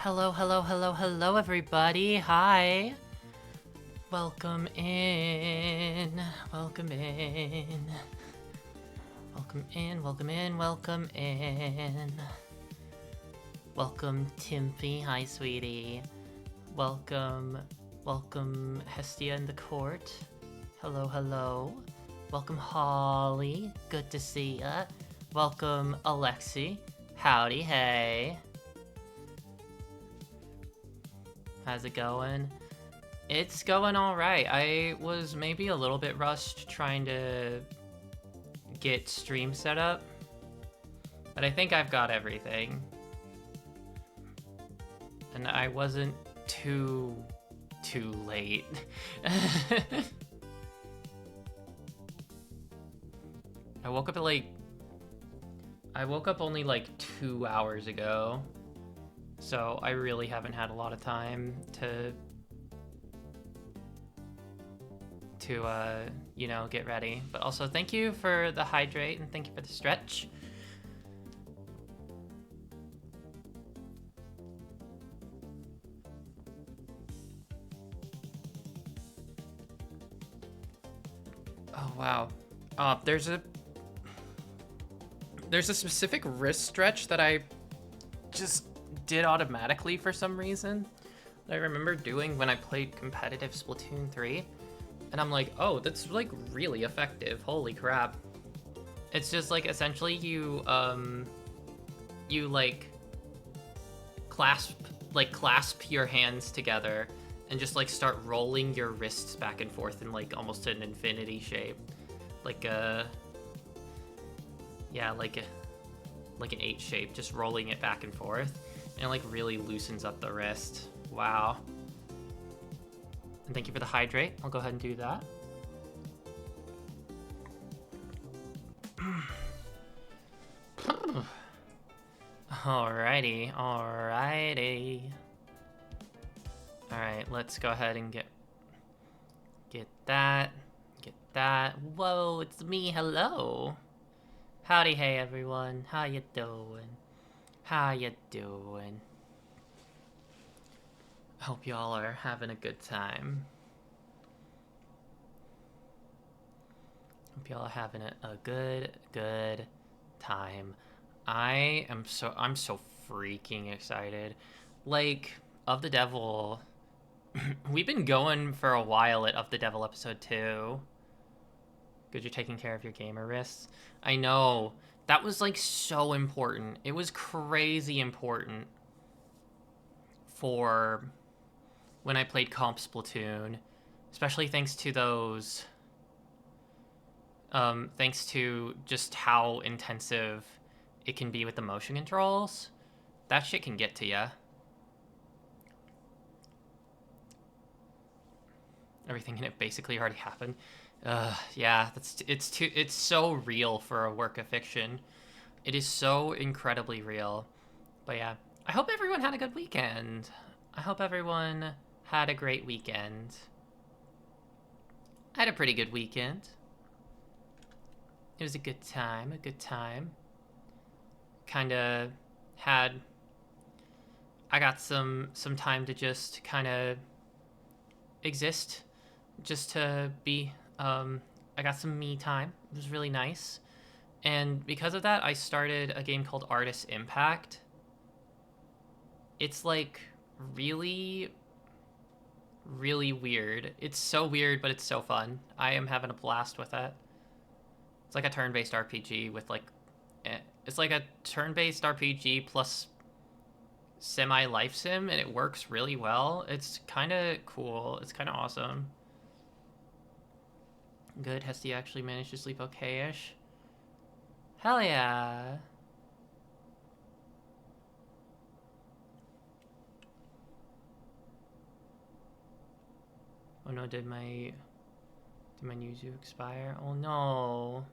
Hello, hello, hello, hello, everybody. Hi. Welcome in. Welcome in. Welcome in, welcome in, welcome in. Welcome, Timpy. Hi, sweetie. Welcome, welcome, Hestia in the court. Hello, hello. Welcome, Holly. Good to see ya. Welcome, Alexi. Howdy, hey. How's it going? It's going all right. I was maybe a little bit rushed trying to get stream set up, but I think I've got everything. And I wasn't too late. I woke up only like 2 hours ago. So I really haven't had a lot of time to you know, get ready. But also thank you for the hydrate and thank you for the stretch. Oh wow. There's a specific wrist stretch that I just did automatically for some reason. I remember doing when I played competitive Splatoon 3. And I'm like, oh, that's like really effective. Holy crap. It's just like essentially you like clasp your hands together and just like start rolling your wrists back and forth in like almost an infinity shape. Like yeah, like an 8 shape, just rolling it back and forth. And it like really loosens up the wrist. Wow. And thank you for the hydrate. I'll go ahead and do that. Alrighty. Alright, let's go ahead and get that. Get that. Whoa, it's me. Hello. Howdy, hey everyone. How you doing? How you doing? Hope y'all are having a good time. Hope y'all are having a good time. I'm so freaking excited. Like, Of the Devil, we've been going for a while at Of the Devil episode 2. Good, you're taking care of your gamer wrists. I know. That was like so important. It was crazy important for when I played Comp Splatoon, especially thanks to those thanks to just how intensive it can be with the motion controls. That shit can get to ya. Everything in it basically already happened. Yeah, it's so real for a work of fiction. It is so incredibly real. But yeah, I hope everyone had a good weekend. I hope everyone had a great weekend. I had a pretty good weekend. It was a good time, Kinda had... I got some time to just kind of exist. Just to be... I got some me time. It was really nice. And because of that, I started a game called Artist Impact. It's like really weird. It's so weird, but it's so fun. I am having a blast with it. It's like a turn-based RPG with like... It's like a turn-based RPG plus semi-life sim, and it works really well. It's kind of cool. It's kind of awesome. Good. Hesty actually managed to sleep okay-ish. Hell yeah. Oh no, did my Yuzu expire? Oh no.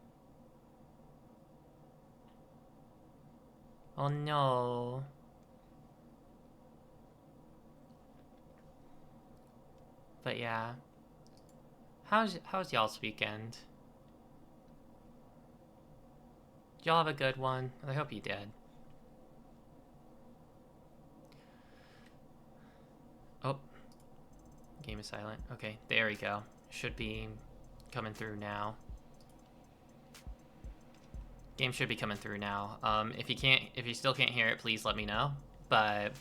Oh no. But yeah. How's y'all's weekend? Did y'all have a good one? I hope you did. is silent. Okay, there we go. Should be coming through now. Game should be coming through now. If you still can't hear it, please let me know. But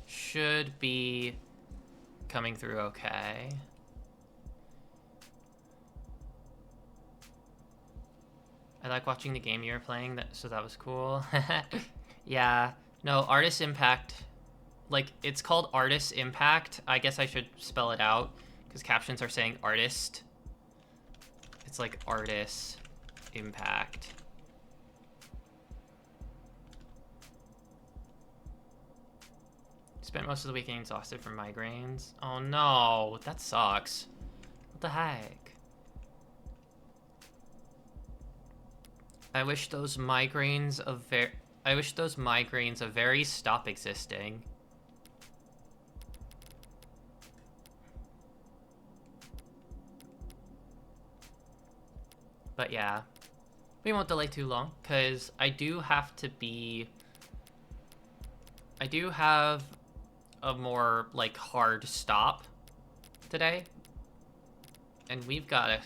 should be coming through okay. I like watching the game you were playing, so that was cool. Yeah, no, Artist Impact, like, it's called Artist Impact. I guess I should spell it out, because captions are saying artist. It's like Artist Impact. Spent most of the weekend exhausted from migraines. Oh no, that sucks. What the heck? I wish those migraines of very stop existing. But yeah, we won't delay too long, because I do have a more, like, hard stop today. And we've got a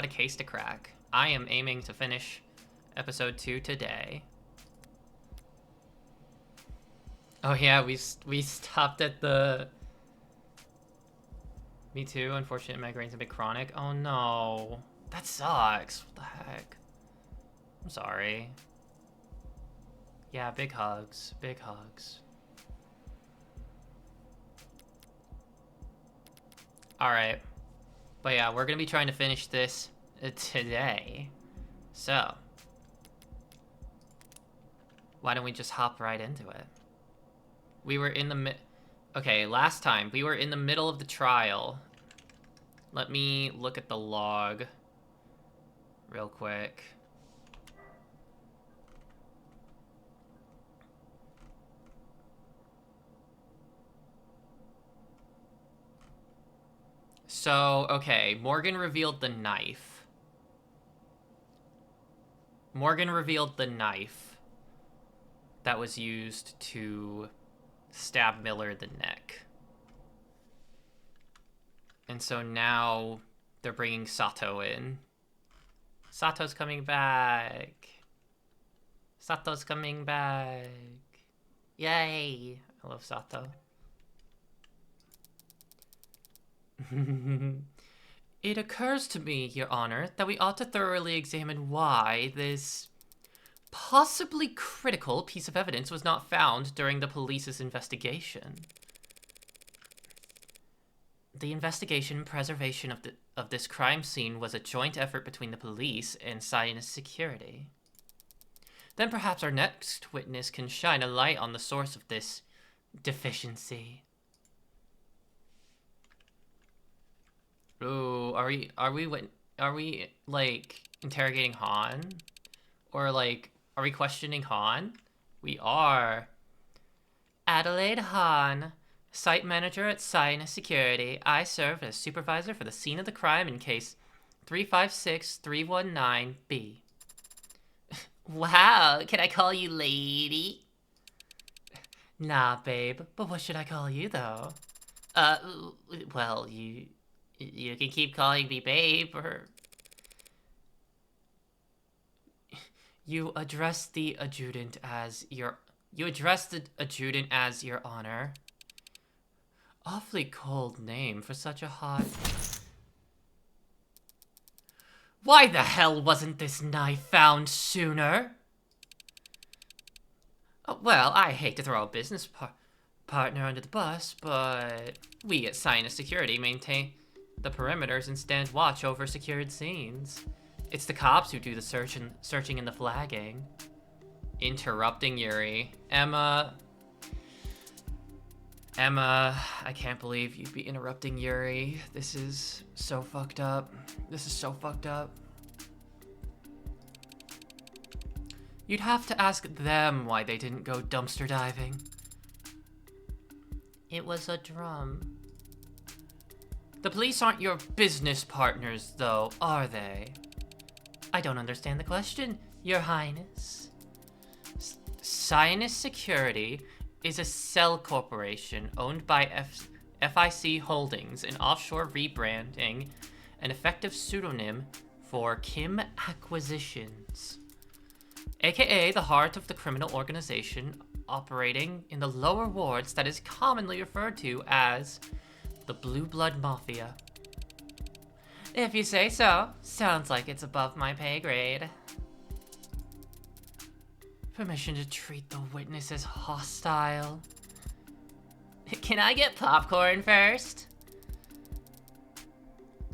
case to crack. I am aiming to finish episode 2 today. Oh yeah, we stopped at the... Me too, unfortunately migraine's a bit chronic. Oh no, that sucks. What the heck? I'm sorry. Yeah, big hugs, big hugs. Alright. But yeah, we're gonna be trying to finish this today. So, why don't we just hop right into it? We were in the okay, last time we were in the middle of the trial. Let me look at the log real quick. So, okay, Morgan revealed the knife. Morgan revealed the knife that was used to stab Miller in the neck. And so now they're bringing Sato in. Sato's coming back. Sato's coming back. Yay. I love Sato. It occurs to me, Your Honor, that we ought to thoroughly examine why this possibly critical piece of evidence was not found during the police's investigation. The investigation and preservation of this crime scene was a joint effort between the police and Sinus Security. Then perhaps our next witness can shine a light on the source of this deficiency. Ooh, are we like interrogating Han? Or like, are we questioning Han? We are. Adelaide Han, site manager at Sinus Security. I serve as supervisor for the scene of the crime in case 356319B. Wow, can I call you lady? Nah, babe, but what should I call you though? Well, you can keep calling me babe, or... You address the adjutant as your honor. Awfully cold name for such a hot... Why the hell wasn't this knife found sooner? Oh, well, I hate to throw a business partner under the bus, but we at Sinus Security maintain the perimeters and stand watch over secured scenes. It's the cops who do the searching and the flagging. Interrupting Yuri. Emma, I can't believe you'd be interrupting Yuri. This is so fucked up. This is so fucked up. You'd have to ask them why they didn't go dumpster diving. It was a drum. The police aren't your business partners, though, are they? I don't understand the question, Your Highness. Sinus Security is a cell corporation owned by FIC Holdings, an offshore rebranding, an effective pseudonym for Kim Acquisitions, aka the heart of the criminal organization operating in the lower wards that is commonly referred to as the Blue Blood Mafia. If you say so, sounds like it's above my pay grade. Permission to treat the witness as hostile. Can I get popcorn first?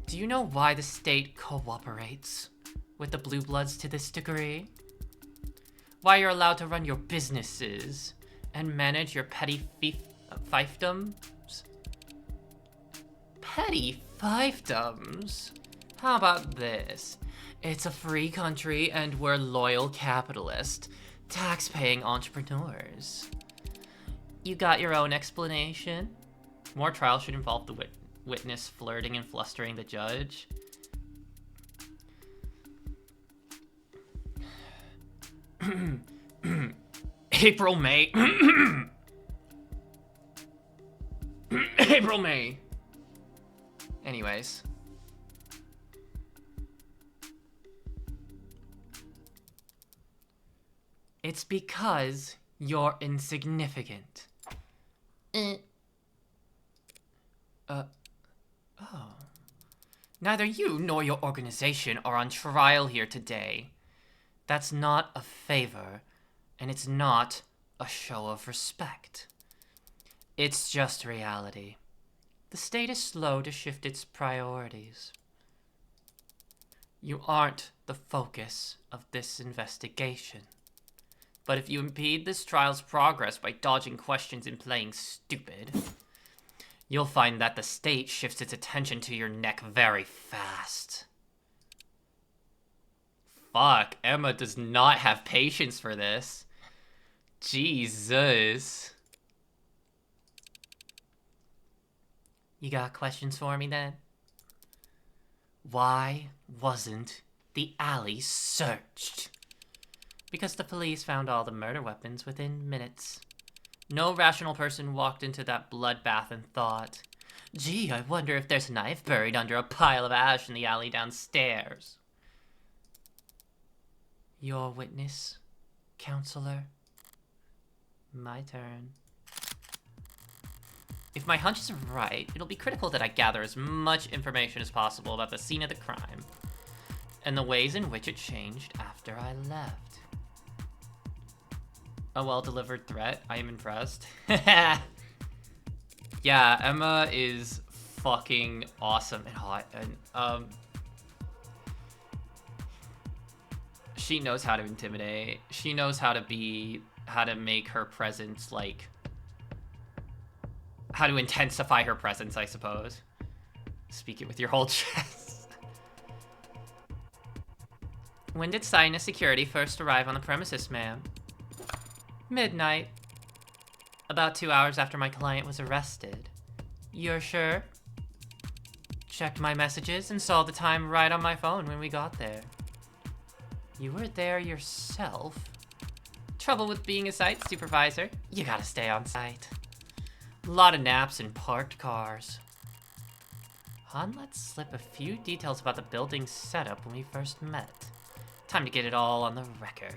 Do you know why the state cooperates with the Blue Bloods to this degree? Why you're allowed to run your businesses and manage your petty fiefdoms? Petty fiefdoms? How about this? It's a free country and we're loyal capitalists, tax-paying entrepreneurs. You got your own explanation? More trials should involve the witness flirting and flustering the judge. April, May. April, May. Anyways. It's because you're insignificant. Oh. Neither you nor your organization are on trial here today. That's not a favor, and it's not a show of respect. It's just reality. The state is slow to shift its priorities. You aren't the focus of this investigation. But if you impede this trial's progress by dodging questions and playing stupid, you'll find that the state shifts its attention to your neck very fast. Fuck, Emma does not have patience for this. Jesus. You got questions for me then? Why wasn't the alley searched? Because the police found all the murder weapons within minutes. No rational person walked into that bloodbath and thought, gee, I wonder if there's a knife buried under a pile of ash in the alley downstairs. Your witness, counselor? My turn. If my hunch is right, it'll be critical that I gather as much information as possible about the scene of the crime and the ways in which it changed after I left. A well-delivered threat. I am impressed. Yeah, Emma is fucking awesome and hot, and she knows how to intimidate. She knows how to make her presence, like, how to intensify her presence, I suppose. Speak it with your whole chest. When did Sinus Security first arrive on the premises, ma'am? Midnight. About 2 hours after my client was arrested. You're sure? Checked my messages and saw the time right on my phone when we got there. You were there yourself? Trouble with being a site supervisor. You gotta stay on site. A lot of naps in parked cars. Han let slip a few details about the building's setup when we first met. Time to get it all on the record.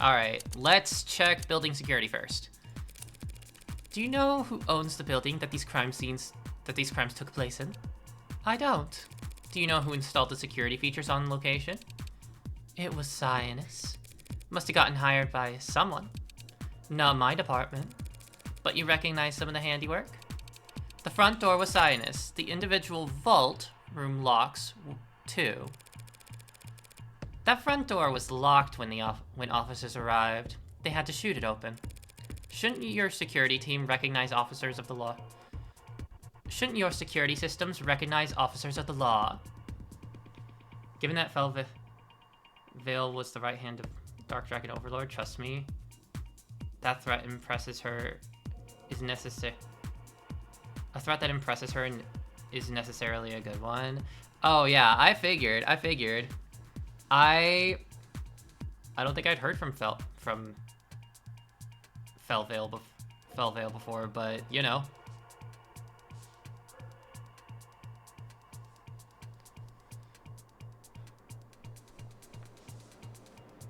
Alright, let's check building security first. Do you know who owns the building that these crimes took place in? I don't. Do you know who installed the security features on location? It was Sinus. Must have gotten hired by someone. Not my department. But you recognize some of the handiwork? The front door was Sinus. The individual vault room locks, too. That front door was locked when officers arrived. They had to shoot it open. Shouldn't your security team recognize officers of the law? Shouldn't your security systems recognize officers of the law? Given that Vale was the right hand of Dark Dragon Overlord, trust me, that threat impresses her is necessary. A threat that impresses her is necessarily a good one. Oh yeah, I figured. I don't think I'd heard from Felvale before, but you know.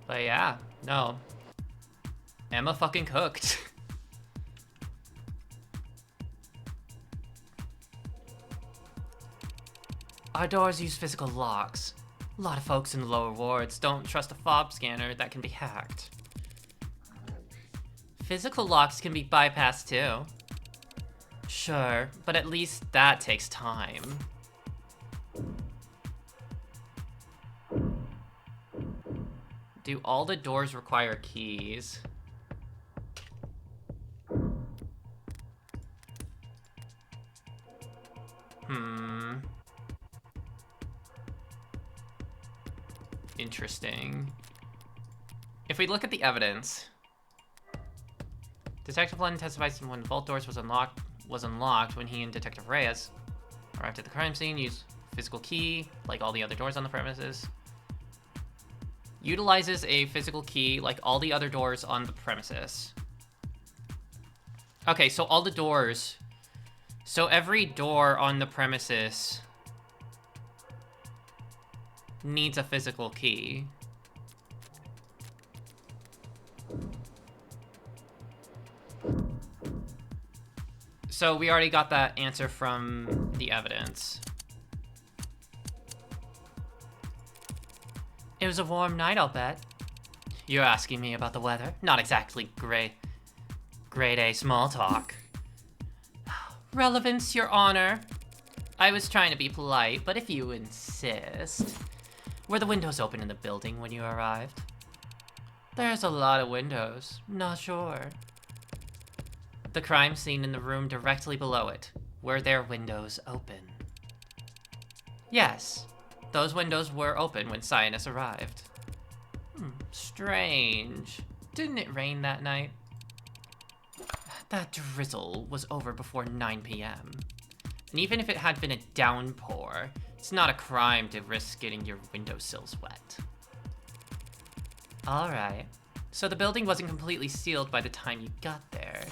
But yeah, no. Emma fucking cooked. Our doors use physical locks. A lot of folks in the lower wards don't trust a fob scanner that can be hacked. Physical locks can be bypassed too. Sure, but at least that takes time. Do all the doors require keys? Interesting. If we look at the evidence, Detective Lund testifies when the vault doors was unlocked when he and Detective Reyes arrived at the crime scene, used physical key, like all the other doors on the premises. Utilizes a physical key like all the other doors on the premises. Okay, so all the doors. So every door on the premises needs a physical key. So we already got that answer from the evidence. It was a warm night, I'll bet. You're asking me about the weather? Not exactly grade A small talk. Relevance, Your Honor. I was trying to be polite, but if you insist. Were the windows open in the building when you arrived? There's a lot of windows. Not sure. The crime scene in the room directly below it. Were there windows open? Yes. Those windows were open when Cyanus arrived. Strange. Didn't it rain that night? That drizzle was over before 9 p.m. And even if it had been a downpour, it's not a crime to risk getting your windowsills wet. Alright. So the building wasn't completely sealed by the time you got there.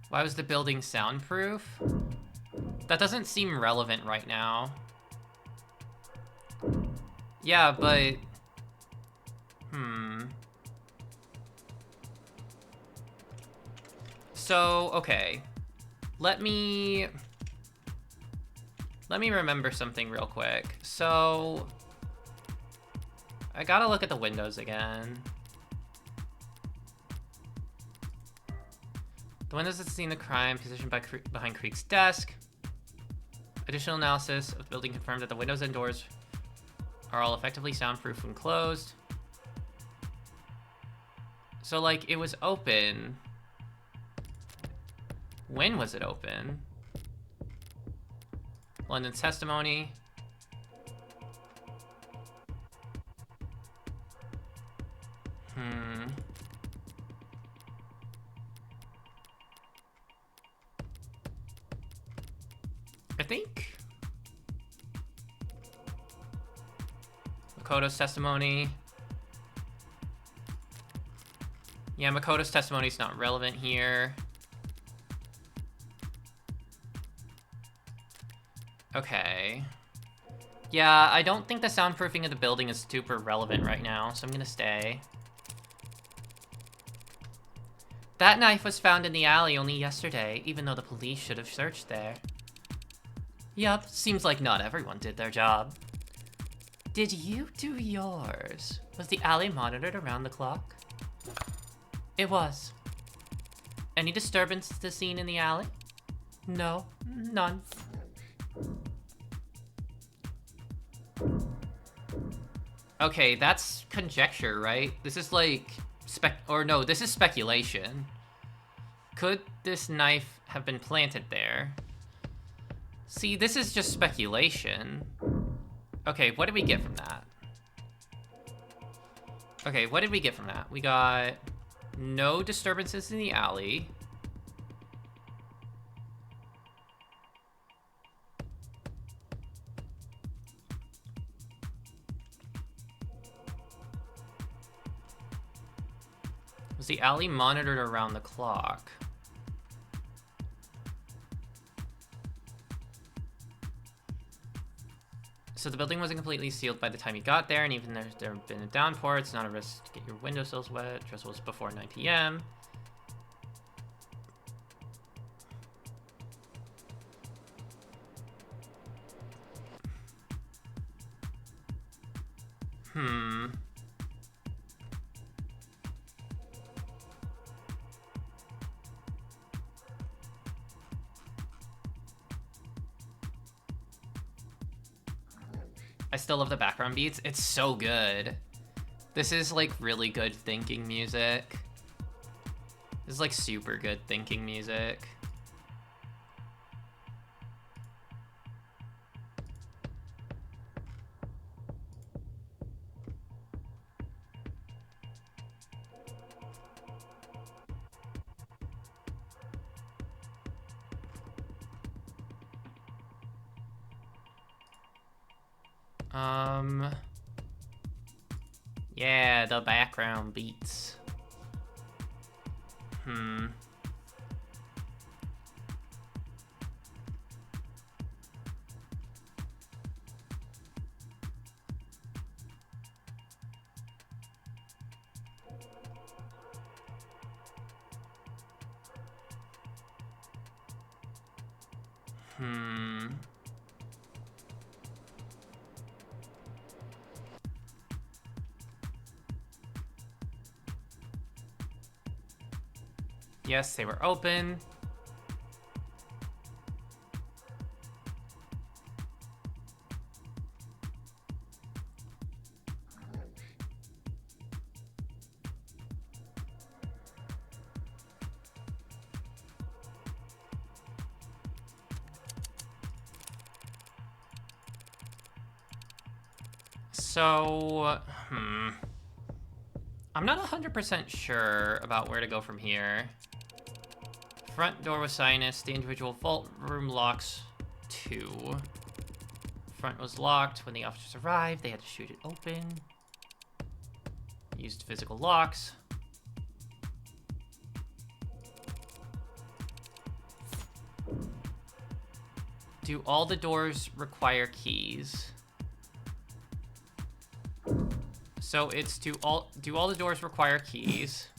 Why was the building soundproof? That doesn't seem relevant right now. Yeah, but... So, okay. Let me remember something real quick. So... I gotta look at the windows again. The windows that seen the crime positioned behind Creek's desk. Additional analysis of the building confirmed that the windows and doors are all effectively soundproof when closed. So, like, it was open. When was it open? London's testimony. I think Makoto's testimony. Yeah, Makoto's testimony is not relevant here. Okay. Yeah, I don't think the soundproofing of the building is super relevant right now, so I'm gonna stay. That knife was found in the alley only yesterday, even though the police should have searched there. Yup, seems like not everyone did their job. Did you do yours? Was the alley monitored around the clock? It was. Any disturbance to the scene in the alley? No, none. Okay, that's conjecture, right? This is like this is speculation. Could this knife have been planted there? See, this is just speculation. Okay, what did we get from that? Okay, what did we get from that? We got no disturbances in the alley. Was the alley monitored around the clock? So the building wasn't completely sealed by the time you got there, and even if there had been a downpour, it's not a risk to get your windowsills wet. Just was before 9 p.m. I still love the background beats. It's so good. This is like really good thinking music. This is like super good thinking music. Yeah, the background beats. Yes, they were open. So, I'm not 100% sure about where to go from here. Front door was sinus. The individual vault room locks 2. Front was locked. When the officers arrived, they had to shoot it open. Used physical locks. Do all the doors require keys? So it's do all the doors require keys?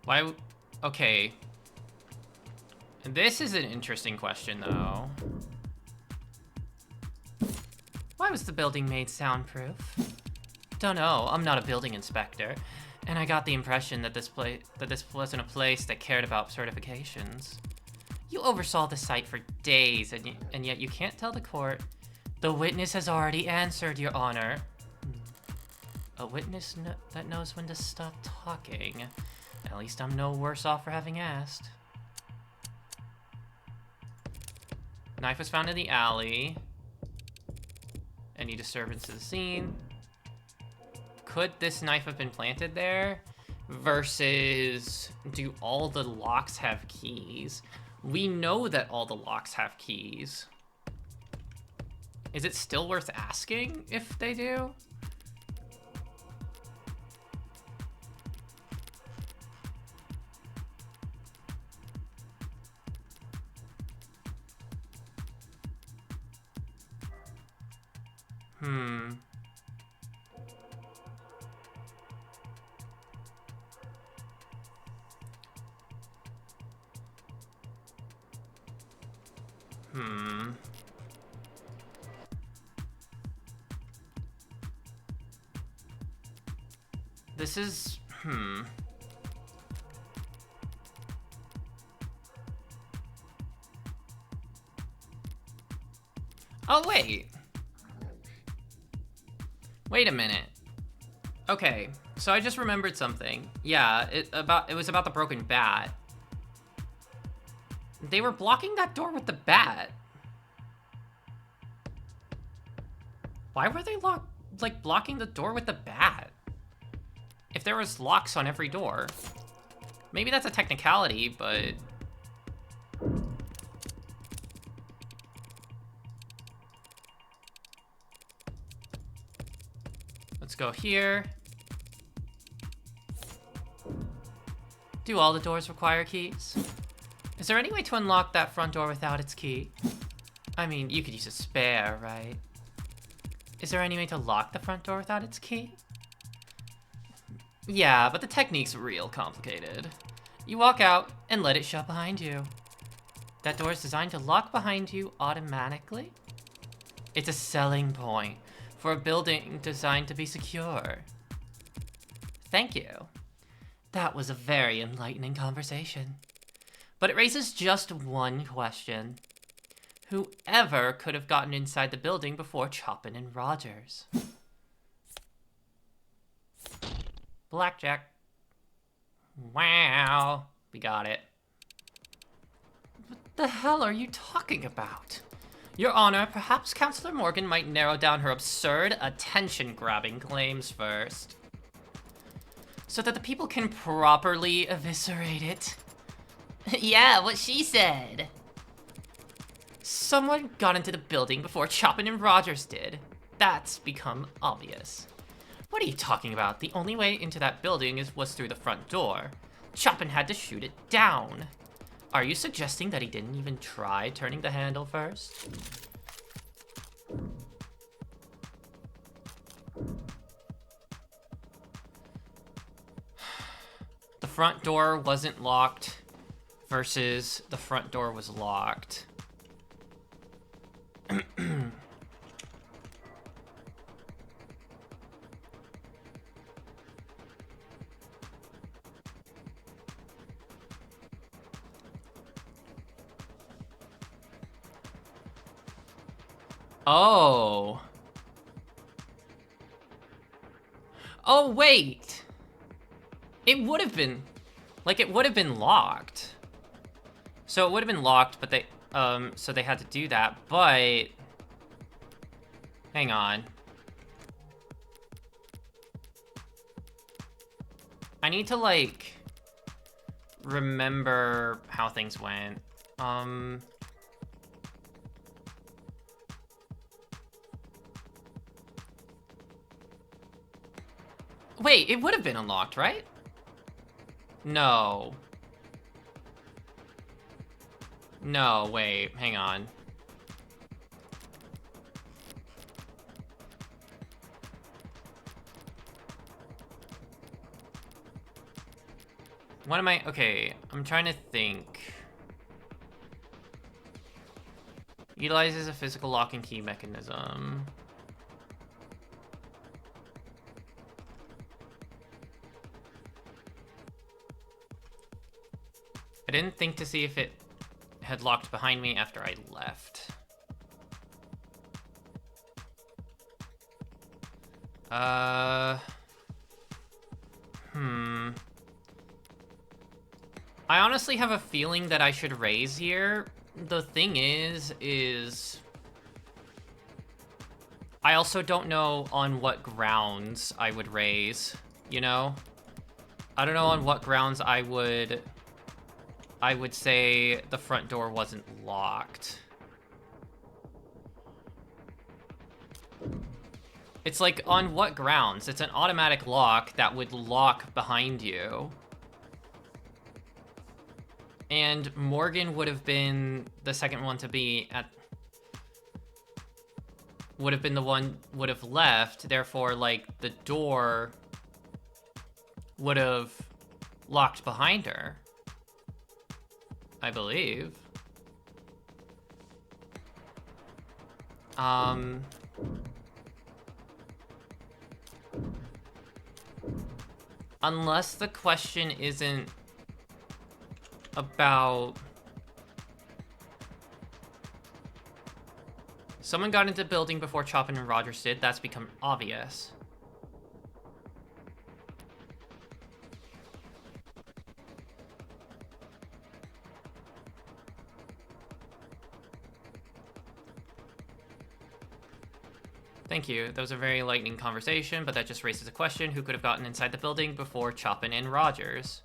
Why? Okay. This is an interesting question, though. Why was the building made soundproof? Don't know. I'm not a building inspector, and I got the impression that this wasn't a place that cared about certifications. You oversaw the site for days, and yet you can't tell the court. The witness has already answered, Your Honor. A witness that knows when to stop talking. At least I'm no worse off for having asked. Knife was found in the alley. Any disturbance to the scene? Could this knife have been planted there? Versus, do all the locks have keys? We know that all the locks have keys. Is it still worth asking if they do? This is, Oh, wait. Wait a minute. Okay, so I just remembered something. Yeah, it was about the broken bat. They were blocking that door with the bat. Why were they blocking the door with the bat? If there was locks on every door. Maybe that's a technicality, but... Let's go here. Do all the doors require keys? Is there any way to unlock that front door without its key? I mean, you could use a spare, right? Is there any way to lock the front door without its key? Yeah, but the technique's real complicated. You walk out and let it shut behind you. That door is designed to lock behind you automatically. It's a selling point for a building designed to be secure. Thank you. That was a very enlightening conversation. But it raises just one question. Whoever could have gotten inside the building before Chopin and Rogers? Blackjack. Wow. We got it. What the hell are you talking about? Your Honor, perhaps Counselor Morgan might narrow down her absurd, attention-grabbing claims first, so that the people can properly eviscerate it. Yeah, what she said. Someone got into the building before Chopin and Rogers did. That's become obvious. What are you talking about? The only way into that building was through the front door. Chopin had to shoot it down. Are you suggesting that he didn't even try turning the handle first? The front door wasn't locked versus the front door was locked. Oh. Oh, wait. It would have been, like, it would have been locked. So it would have been locked, but so they had to do that, but hang on. I need to, like, remember how things went. Wait, it would have been unlocked, right? No. No, wait, hang on. What am I? Okay, I'm trying to think. Utilizes a physical lock and key mechanism. I didn't think to see if it had locked behind me after I left. I honestly have a feeling that I should raise here. The thing is... I also don't know on what grounds I would raise, you know? I don't know on what grounds I would say the front door wasn't locked. It's like, on what grounds? It's an automatic lock that would lock behind you. And Morgan would have been the second one to be at... would have been the one would have left, therefore, like, the door would have locked behind her. I believe. Unless the question isn't about... Someone got into the building before Chopin and Rogers did. That's become obvious. Thank you. That was a very enlightening conversation, but that just raises a question. Who could have gotten inside the building before Chopin and Rogers?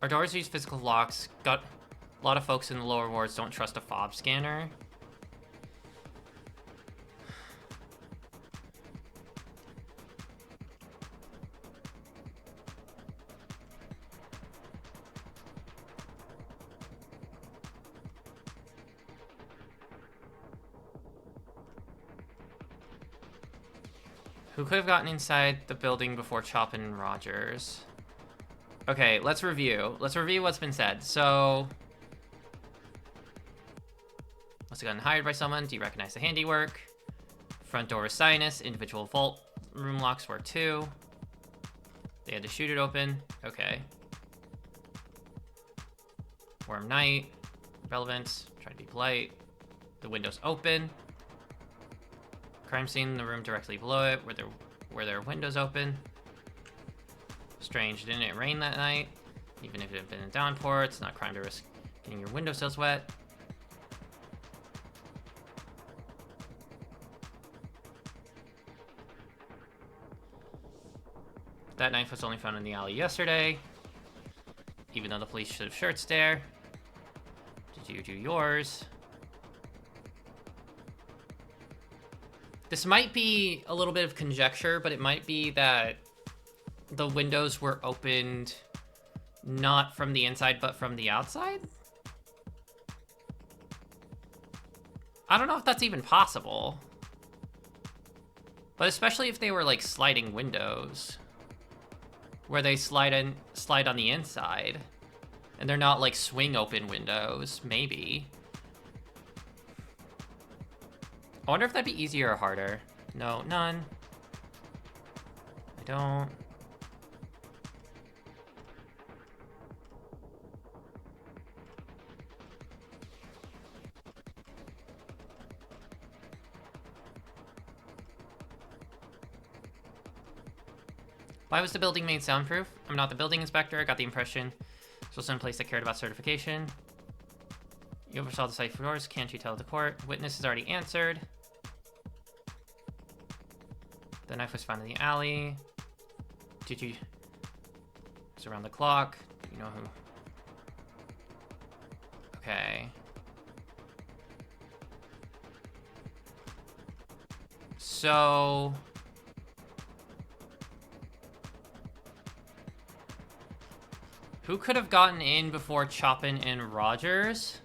Our doors use physical locks. Got a lot of folks in the lower wards don't trust a fob scanner. Who could have gotten inside the building before Chopin and Rogers? Okay, let's review. Let's review what's been said. So, must have gotten hired by someone. Do you recognize the handiwork? Front door was sinus. Individual vault room locks were 2. They had to shoot it open. Okay. Warm night. Relevance. Try to be polite. The window's open. Crime scene, the room directly below it, where there are windows open. Strange, didn't it rain that night? Even if it had been a downpour, it's not crime to risk getting your windowsills wet. That knife was only found in the alley yesterday. Even though the police should have shirts there. Did you do yours? This might be a little bit of conjecture, but it might be that the windows were opened not from the inside, but from the outside? I don't know if that's even possible. But especially if they were like sliding windows, where they slide on the inside, and they're not like swing open windows, maybe. I wonder if that'd be easier or harder. No, none. I don't. Why was the building made soundproof? I'm not the building inspector. I got the impression this was some place that cared about certification. You oversaw the site for yours. Can't you tell the court? Witness has already answered. The knife was found in the alley. Did you... It's around the clock. You know who... Okay. So... Who could have gotten in before Chopin and Rogers?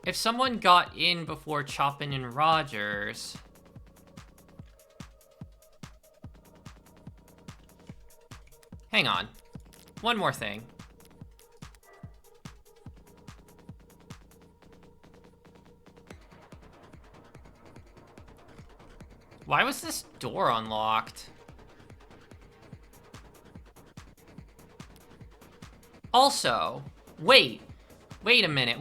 If someone got in before Chopin and Rogers... Hang on. One more thing. Why was this door unlocked? Also, wait a minute.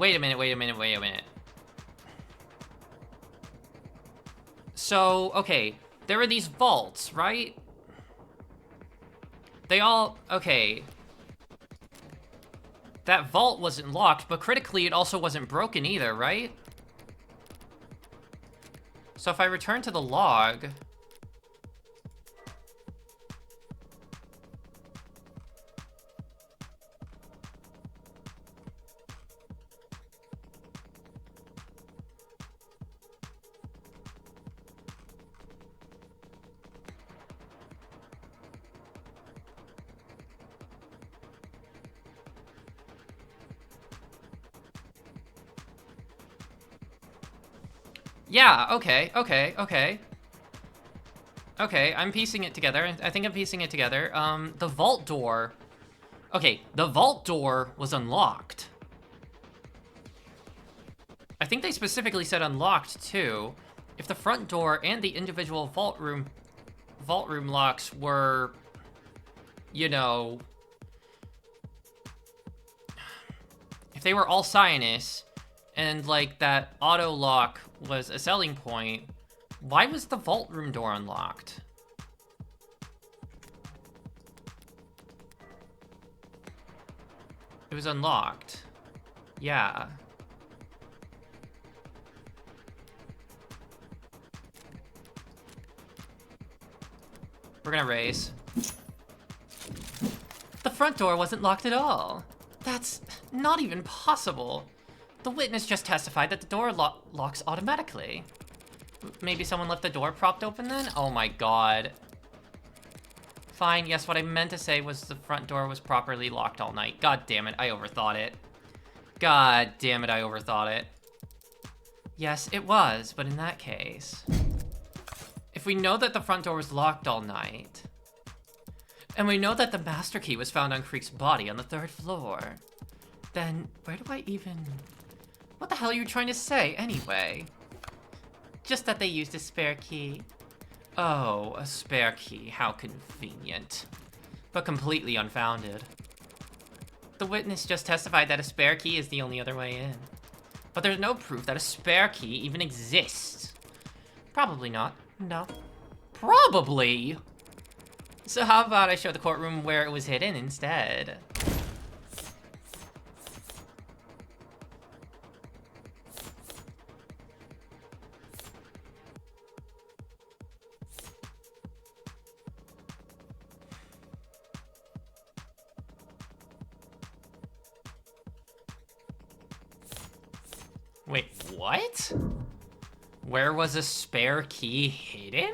So, okay, there were these vaults, right? They all, okay. That vault wasn't locked, but critically it also wasn't broken either, right? So if I return to the log... Yeah, okay. Okay, I'm piecing it together. I think I'm piecing it together. The vault door... Okay, the vault door was unlocked. I think they specifically said unlocked, too. If the front door and the individual vault room locks were, you know... If they were all sinus, and, like, that auto lock was a selling point, why was the vault room door unlocked? It was unlocked. Yeah. We're gonna race. The front door wasn't locked at all. That's not even possible. The witness just testified that the door locks automatically. Maybe someone left the door propped open then? Oh my god. Fine, yes, what I meant to say was the front door was properly locked all night. God damn it, I overthought it. God damn it, I overthought it. Yes, it was, but in that case... If we know that the front door was locked all night, and we know that the master key was found on Creek's body on the 3rd floor, then where do I even... What the hell are you trying to say, anyway? Just that they used a spare key. Oh, a spare key, how convenient. But completely unfounded. The witness just testified that a spare key is the only other way in. But there's no proof that a spare key even exists. Probably not. No. Probably! So how about I show the courtroom where it was hidden instead? Wait, what? Where was a spare key hidden?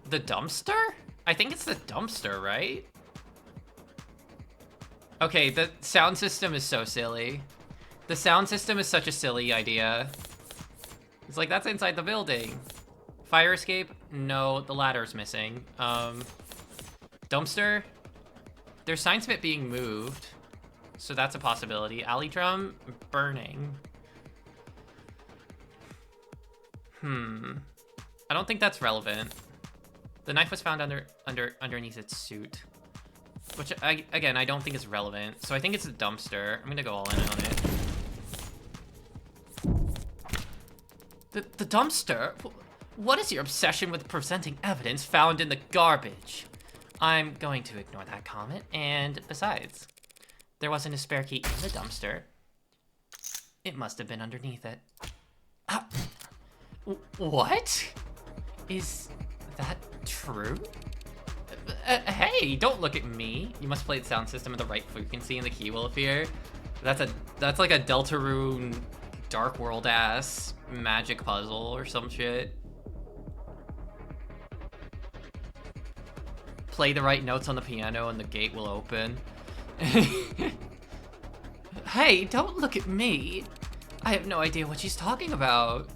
The dumpster? I think it's the dumpster, right? Okay, the sound system is so silly. The sound system is such a silly idea. It's like, that's inside the building. Fire escape? No, the ladder's missing. Dumpster? There's signs of it being moved, so that's a possibility. Alley drum? Burning. I don't think that's relevant. The knife was found underneath its suit, which again I don't think is relevant. So I think it's a dumpster. I'm gonna go all in on it. The dumpster? What is your obsession with presenting evidence found in the garbage? I'm going to ignore that comment, and besides, there wasn't a spare key in the dumpster. It must have been underneath it. What? Is that true? Hey, don't look at me. You must play the sound system at the right frequency and the key will appear. That's like a Deltarune Dark World ass magic puzzle or some shit. Play the right notes on the piano and the gate will open. Hey, don't look at me. I have no idea what she's talking about.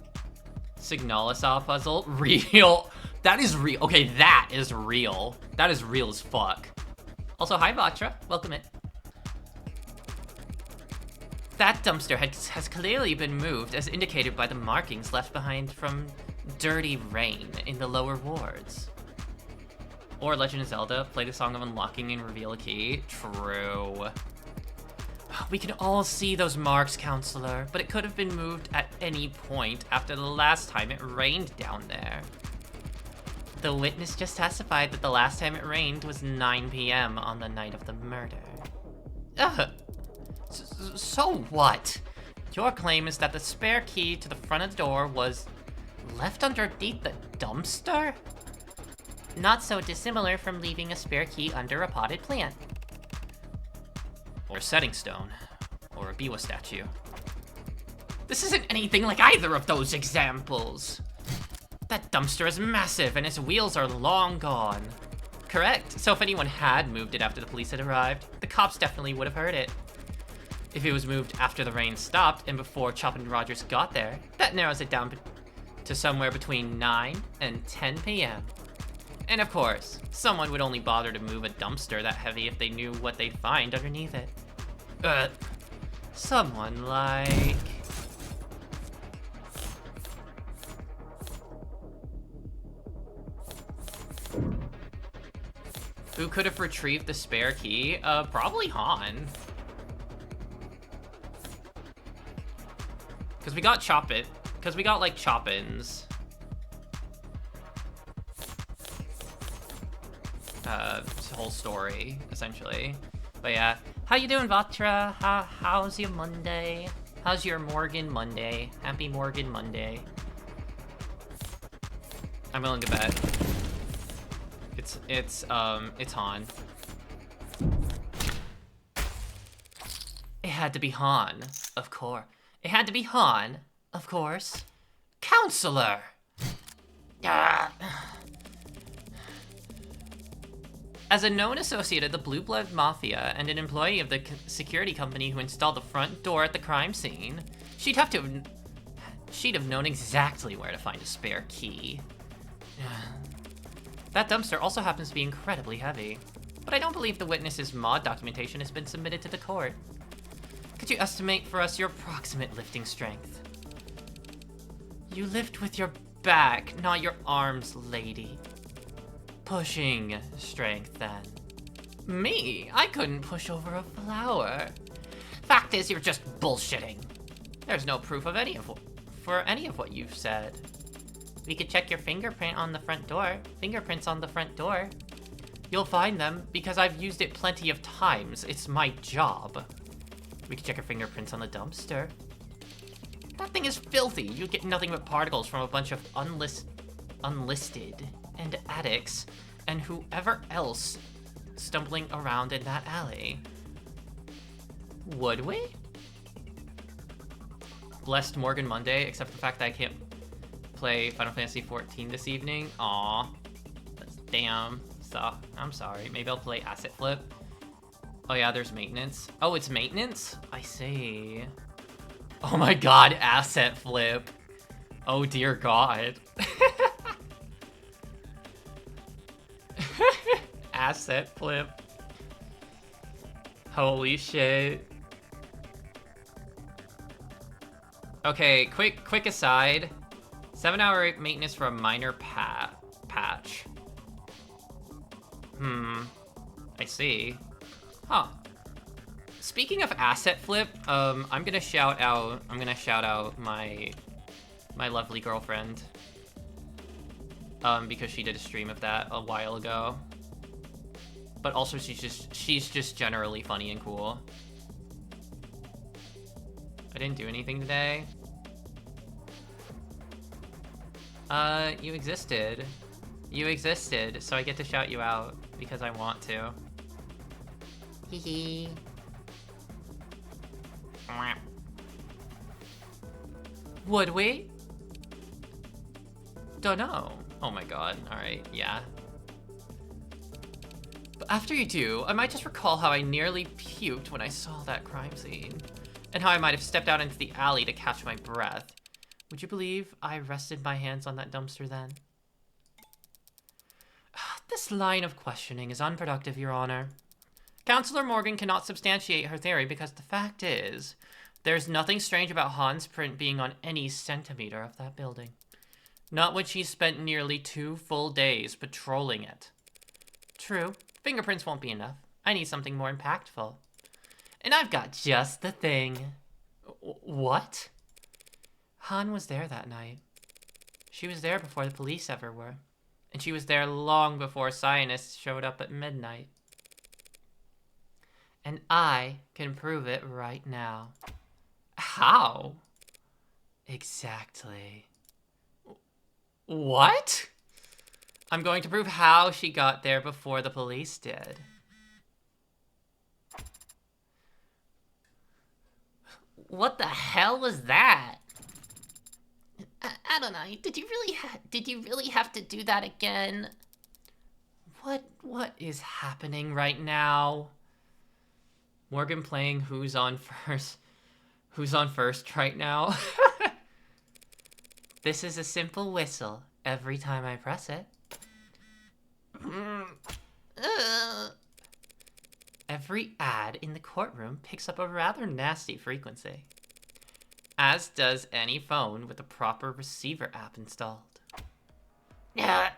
Signalasaw puzzle? Real. That is real. Okay, that is real. That is real as fuck. Also, hi Vatra. Welcome in. That dumpster has clearly been moved as indicated by the markings left behind from dirty rain in the lower wards. Or Legend of Zelda, play the song of unlocking and reveal a key. True. We can all see those marks, Counselor, but it could have been moved at any point after the last time it rained down there. The witness just testified that the last time it rained was 9 p.m. on the night of the murder. Ugh. So what? Your claim is that the spare key to the front of the door was left underneath the dumpster? Not so dissimilar from leaving a spare key under a potted plant. Or a setting stone. Or a Biwa statue. This isn't anything like either of those examples. That dumpster is massive and its wheels are long gone. Correct, so if anyone had moved it after the police had arrived, the cops definitely would have heard it. If it was moved after the rain stopped and before Chop and Rogers got there, that narrows it down to somewhere between 9 and 10 p.m. And of course, someone would only bother to move a dumpster that heavy if they knew what they'd find underneath it. Someone like... Who could have retrieved the spare key? Probably Han. Because we got like Chop-ins. whole story, essentially. But yeah, how you doing, Vatra? How's your Monday? How's your Morgan Monday? Happy Morgan Monday. I'm willing to bet. It's Han. It had to be Han, of course. It had to be Han, of course. Counselor! As a known associate of the Blue Blood Mafia and an employee of the security company who installed the front door at the crime scene, she'd have known exactly where to find a spare key. That dumpster also happens to be incredibly heavy, but I don't believe the witness's mod documentation has been submitted to the court. Could you estimate for us your approximate lifting strength? You lift with your back, not your arms, lady. Pushing strength, then. Me? I couldn't push over a flower. Fact is, you're just bullshitting. There's no proof of any of what you've said. We could check your fingerprints on the front door. You'll find them because I've used it plenty of times. It's my job. We could check your fingerprints on the dumpster. That thing is filthy. You get nothing but particles from a bunch of unlisted and addicts and whoever else stumbling around in that alley. Would we? Blessed Morgan Monday, except for the fact that I can't play Final Fantasy XIV this evening. Aw. That's damn. So, I'm sorry. Maybe I'll play Asset Flip. Oh yeah, there's maintenance. Oh, it's maintenance? I see. Oh my god, Asset Flip. Oh dear god. Asset Flip. Holy shit. Okay, quick aside. 7-hour maintenance for a minor patch. I see. Huh. Speaking of Asset Flip, I'm gonna shout out my lovely girlfriend. Because she did a stream of that a while ago. But also she's just generally funny and cool. I didn't do anything today. You existed. You existed, so I get to shout you out because I want to. Hee. Would we? Don't know. Oh my god, alright, yeah. But after you do, I might just recall how I nearly puked when I saw that crime scene. And how I might have stepped out into the alley to catch my breath. Would you believe I rested my hands on that dumpster then? This line of questioning is unproductive, Your Honor. Counselor Morgan cannot substantiate her theory because the fact is, there's nothing strange about Han's print being on any centimeter of that building. Not when she spent nearly 2 full days patrolling it. True, fingerprints won't be enough. I need something more impactful. And I've got just the thing. What? Han was there that night. She was there before the police ever were. And she was there long before scientists showed up at midnight. And I can prove it right now. How? Exactly. What? I'm going to prove how she got there before the police did. What the hell was that? Adonai, did you really have to do that again? What is happening right now? Morgan playing Who's on First right now? This is a simple whistle every time I press it. Every ad in the courtroom picks up a rather nasty frequency. As does any phone with a proper receiver app installed. Yeah.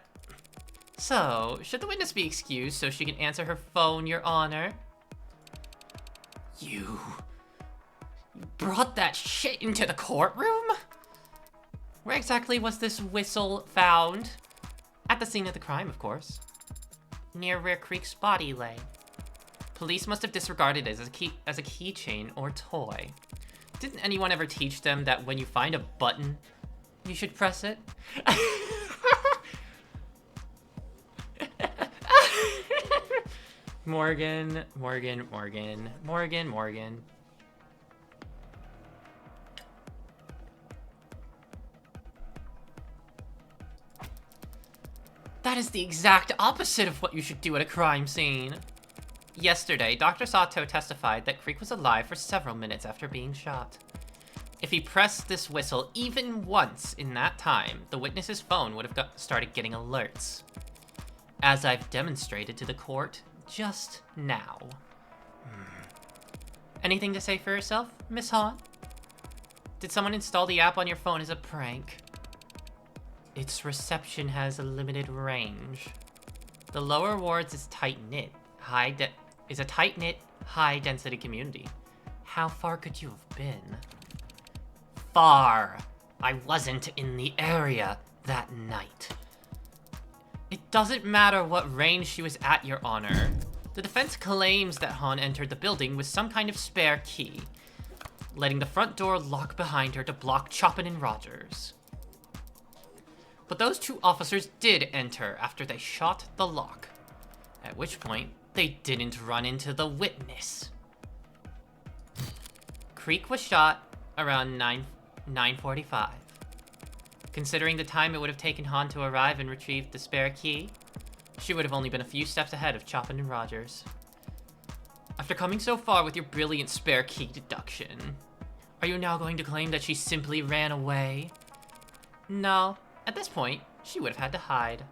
So, should the witness be excused so she can answer her phone, Your Honor? You brought that shit into the courtroom? Where exactly was this whistle found? At the scene of the crime, of course. near where Creek's body lay. Police must have disregarded it as a keychain or toy. Didn't anyone ever teach them that when you find a button, you should press it? Morgan. That is the exact opposite of what you should do at a crime scene. Yesterday, Dr. Sato testified that Creek was alive for several minutes after being shot. If he pressed this whistle even once in that time, the witness's phone would have started getting alerts. As I've demonstrated to the court just now. Anything to say for yourself, Miss Hahn? Did someone install the app on your phone as a prank? Its reception has a limited range. The lower wards is tight-knit, high-density community. How far could you have been? Far. I wasn't in the area that night. It doesn't matter what range she was at, Your Honor. The defense claims that Hahn entered the building with some kind of spare key, letting the front door lock behind her to block Chopin and Rogers. But those two officers did enter after they shot the lock, at which point they didn't run into the witness. Creek was shot around 9:45. Considering the time it would have taken Hahn to arrive and retrieve the spare key, she would have only been a few steps ahead of Chopin and Rogers. After coming so far with your brilliant spare key deduction, are you now going to claim that she simply ran away? No. At this point, she would have had to hide.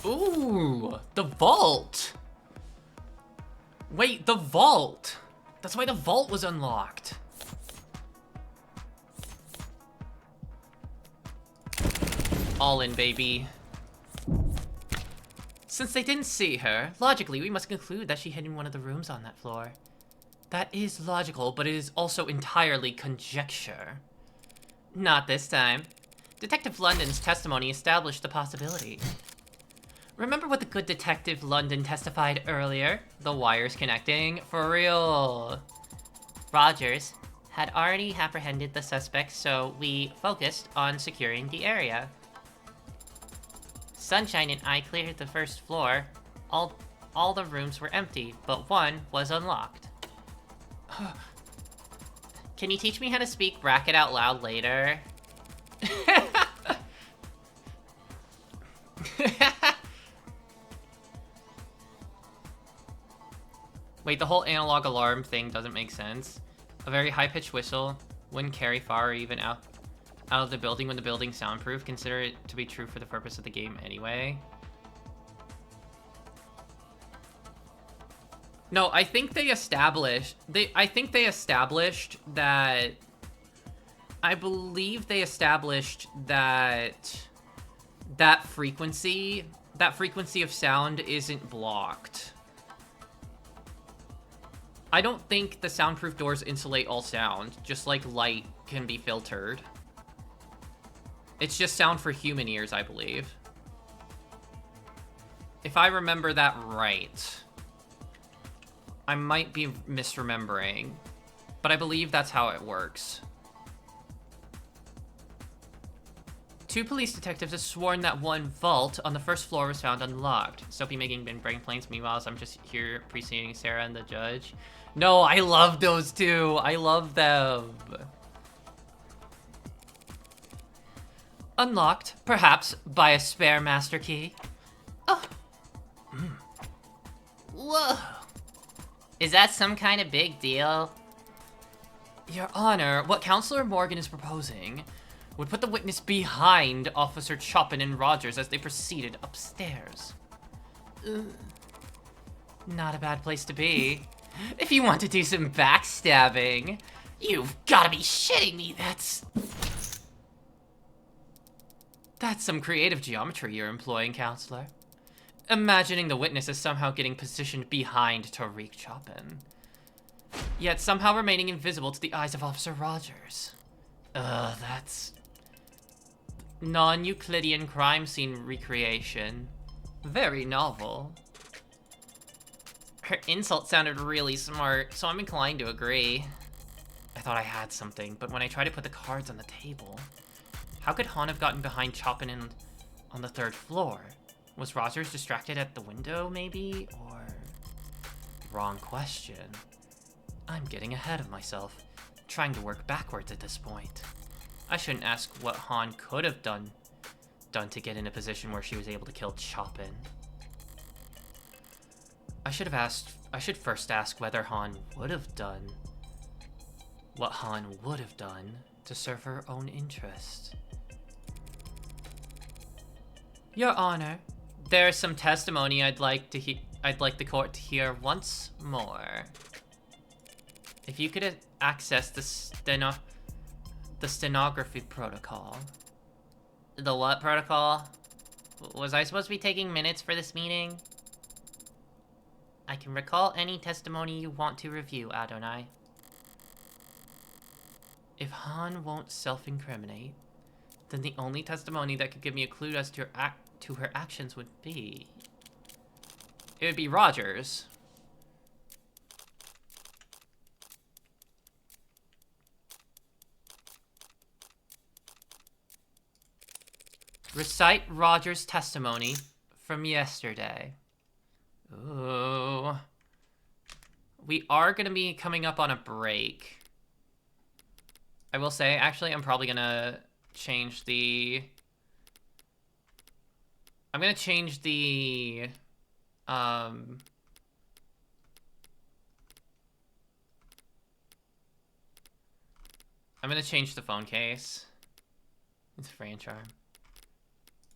Ooh, the vault! Wait, the vault! That's why the vault was unlocked. All in, baby. Since they didn't see her, logically, we must conclude that she hid in one of the rooms on that floor. That is logical, but it is also entirely conjecture. Not this time. Detective London's testimony established the possibility. Remember what the good Detective London testified earlier? The wires connecting? For real. Rogers had already apprehended the suspect, so we focused on securing the area. Sunshine and I cleared the first floor. All the rooms were empty, but one was unlocked. Can you teach me how to speak bracket out loud later? Wait, the whole analog alarm thing doesn't make sense. A very high-pitched whistle wouldn't carry far or even out of the building when the building's soundproof. Consider it to be true for the purpose of the game anyway. No, I think they established... I believe they established that that frequency of sound isn't blocked. I don't think the soundproof doors insulate all sound, just like light can be filtered. It's just sound for human ears, I believe. If I remember that right. I might be misremembering, but I believe that's how it works. Two police detectives have sworn that one vault on the first floor was found unlocked. Soapy making Ben brain planes, meanwhile, I'm just here preceding Sarah and the judge. No, I love those two. I love them. Unlocked, perhaps, by a spare master key. Oh. Whoa. Is that some kind of big deal? Your Honor, what Counselor Morgan is proposing would put the witness behind Officer Chopin and Rogers as they proceeded upstairs. Not a bad place to be. If you want to do some backstabbing. You've gotta be shitting me, that's some creative geometry you're employing, Counselor. Imagining the witness as somehow getting positioned behind Tariq Chopin, yet somehow remaining invisible to the eyes of Officer Rogers. That's Non-Euclidean crime scene recreation. Very novel. Her insult sounded really smart, so I'm inclined to agree. I thought I had something, but when I tried to put the cards on the table... How could Han have gotten behind Chopin on the 3rd floor? Was Rogers distracted at the window, maybe? Or... Wrong question. I'm getting ahead of myself, trying to work backwards at this point. I shouldn't ask what Han could have done to get in a position where she was able to kill Chopin. I should first ask whether Han would have done what Han would have done to serve her own interest. Your Honor, there is some testimony I'd like the court to hear once more. If you could access the stenography protocol. The what protocol? Was I supposed to be taking minutes for this meeting? I can recall any testimony you want to review, Adonai. If Han won't self-incriminate, then the only testimony that could give me a clue as to her actions would be... It would be Rogers. Recite Rogers' testimony from yesterday. Ooh. We are going to be coming up on a break. I will say, actually, I'm probably going to change the... I'm going to change the... I'm going to change the phone case. It's Fran Charm.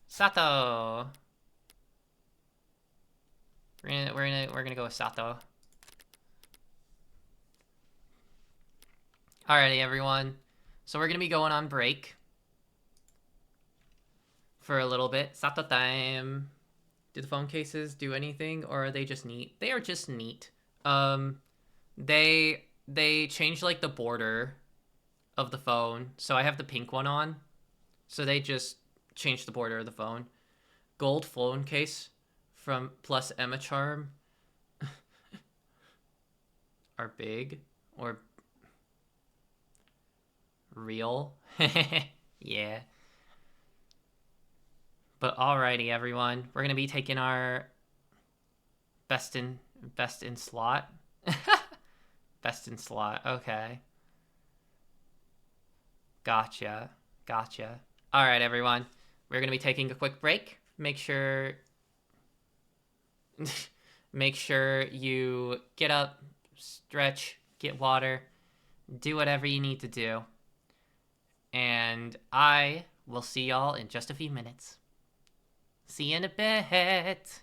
Sato! We're gonna go with Sato. Alrighty, everyone. So we're gonna be going on break for a little bit. Sato time. Do the phone cases do anything, or are they just neat? They are just neat. They changed like the border of the phone, so I have the pink one on. So they just changed the border of the phone. Gold phone case from plus Emma Charm are big or real. Yeah. But alrighty, everyone. We're gonna be taking our best in slot. Best in slot. Okay. Gotcha. Alright, everyone. We're gonna be taking a quick break. Make sure you get up, stretch, get water, do whatever you need to do. And I will see y'all in just a few minutes. See you in a bit.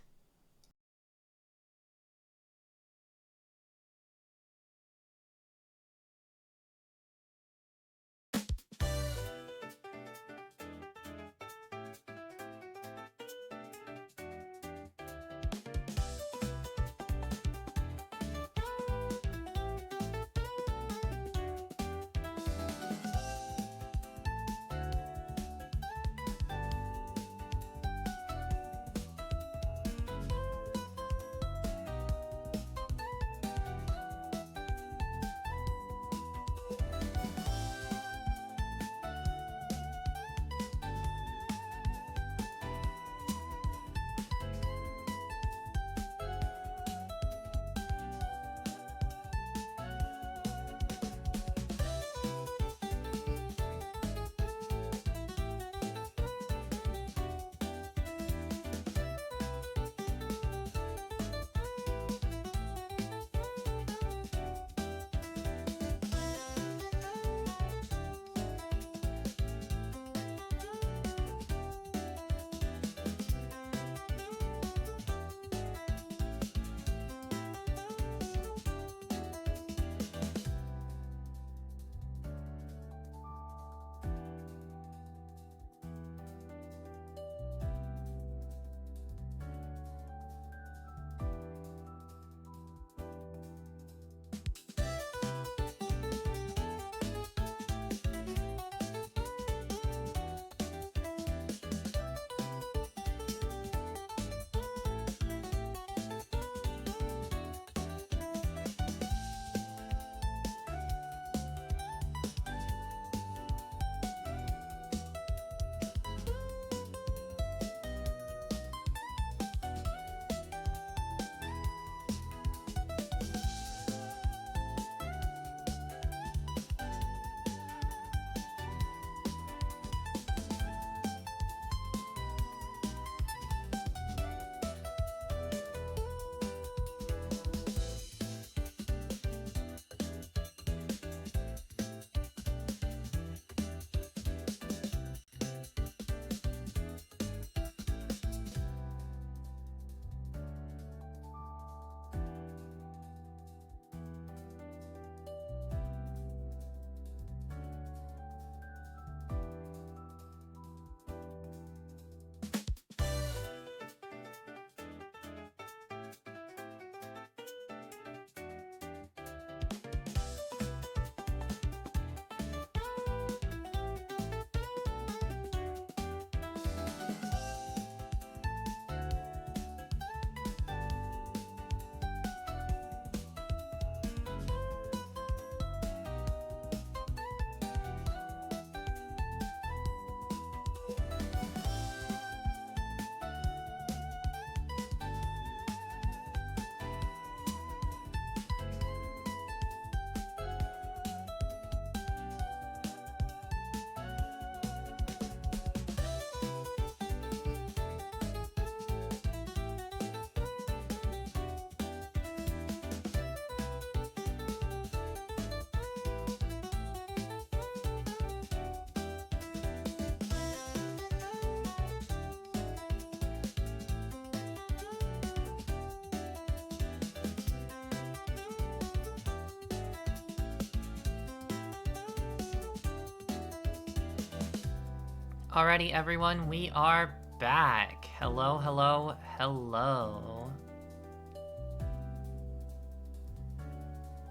Alrighty, everyone, we are back. Hello, hello, hello.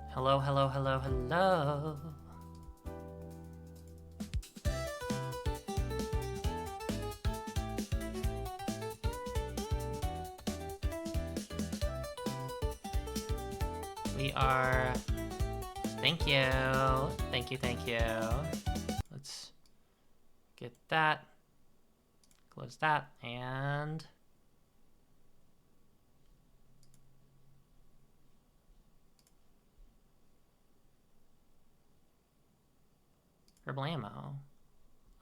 Hello, hello, hello, hello. We are... Thank you. Thank you, thank you. Let's get that. Close that, and... Herblamo.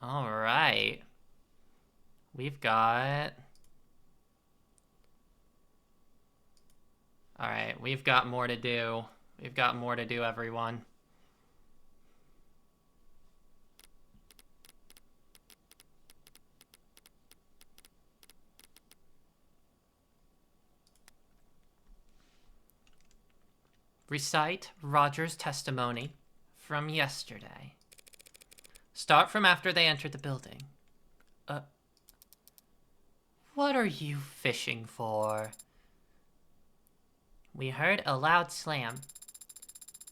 Alright. We've got... Alright, we've got more to do. We've got more to do, everyone. Recite Roger's testimony from yesterday. Start from after they entered the building. What are you fishing for? We heard a loud slam.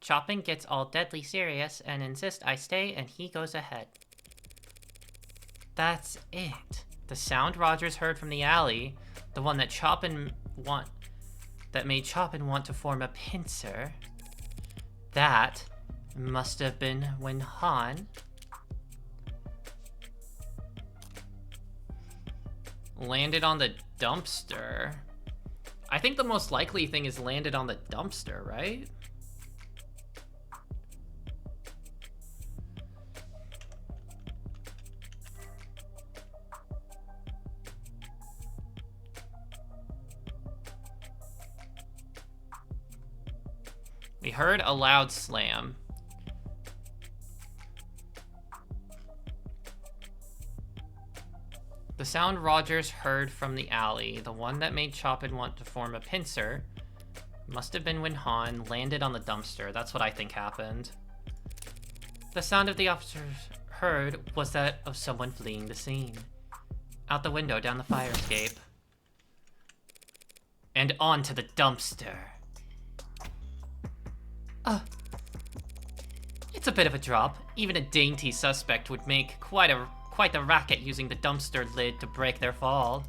Chopin gets all deadly serious and insists I stay and he goes ahead. That's it. The sound Rogers heard from the alley, the one that made Chopin want to form a pincer. That must have been when Han landed on the dumpster. I think the most likely thing is landed on the dumpster, right? We heard a loud slam. The sound Rogers heard from the alley, the one that made Chopin want to form a pincer, must have been when Han landed on the dumpster. That's what I think happened. The sound of the officers heard was that of someone fleeing the scene. Out the window, down the fire escape. And onto the dumpster. It's a bit of a drop. Even a dainty suspect would make quite the racket using the dumpster lid to break their fall.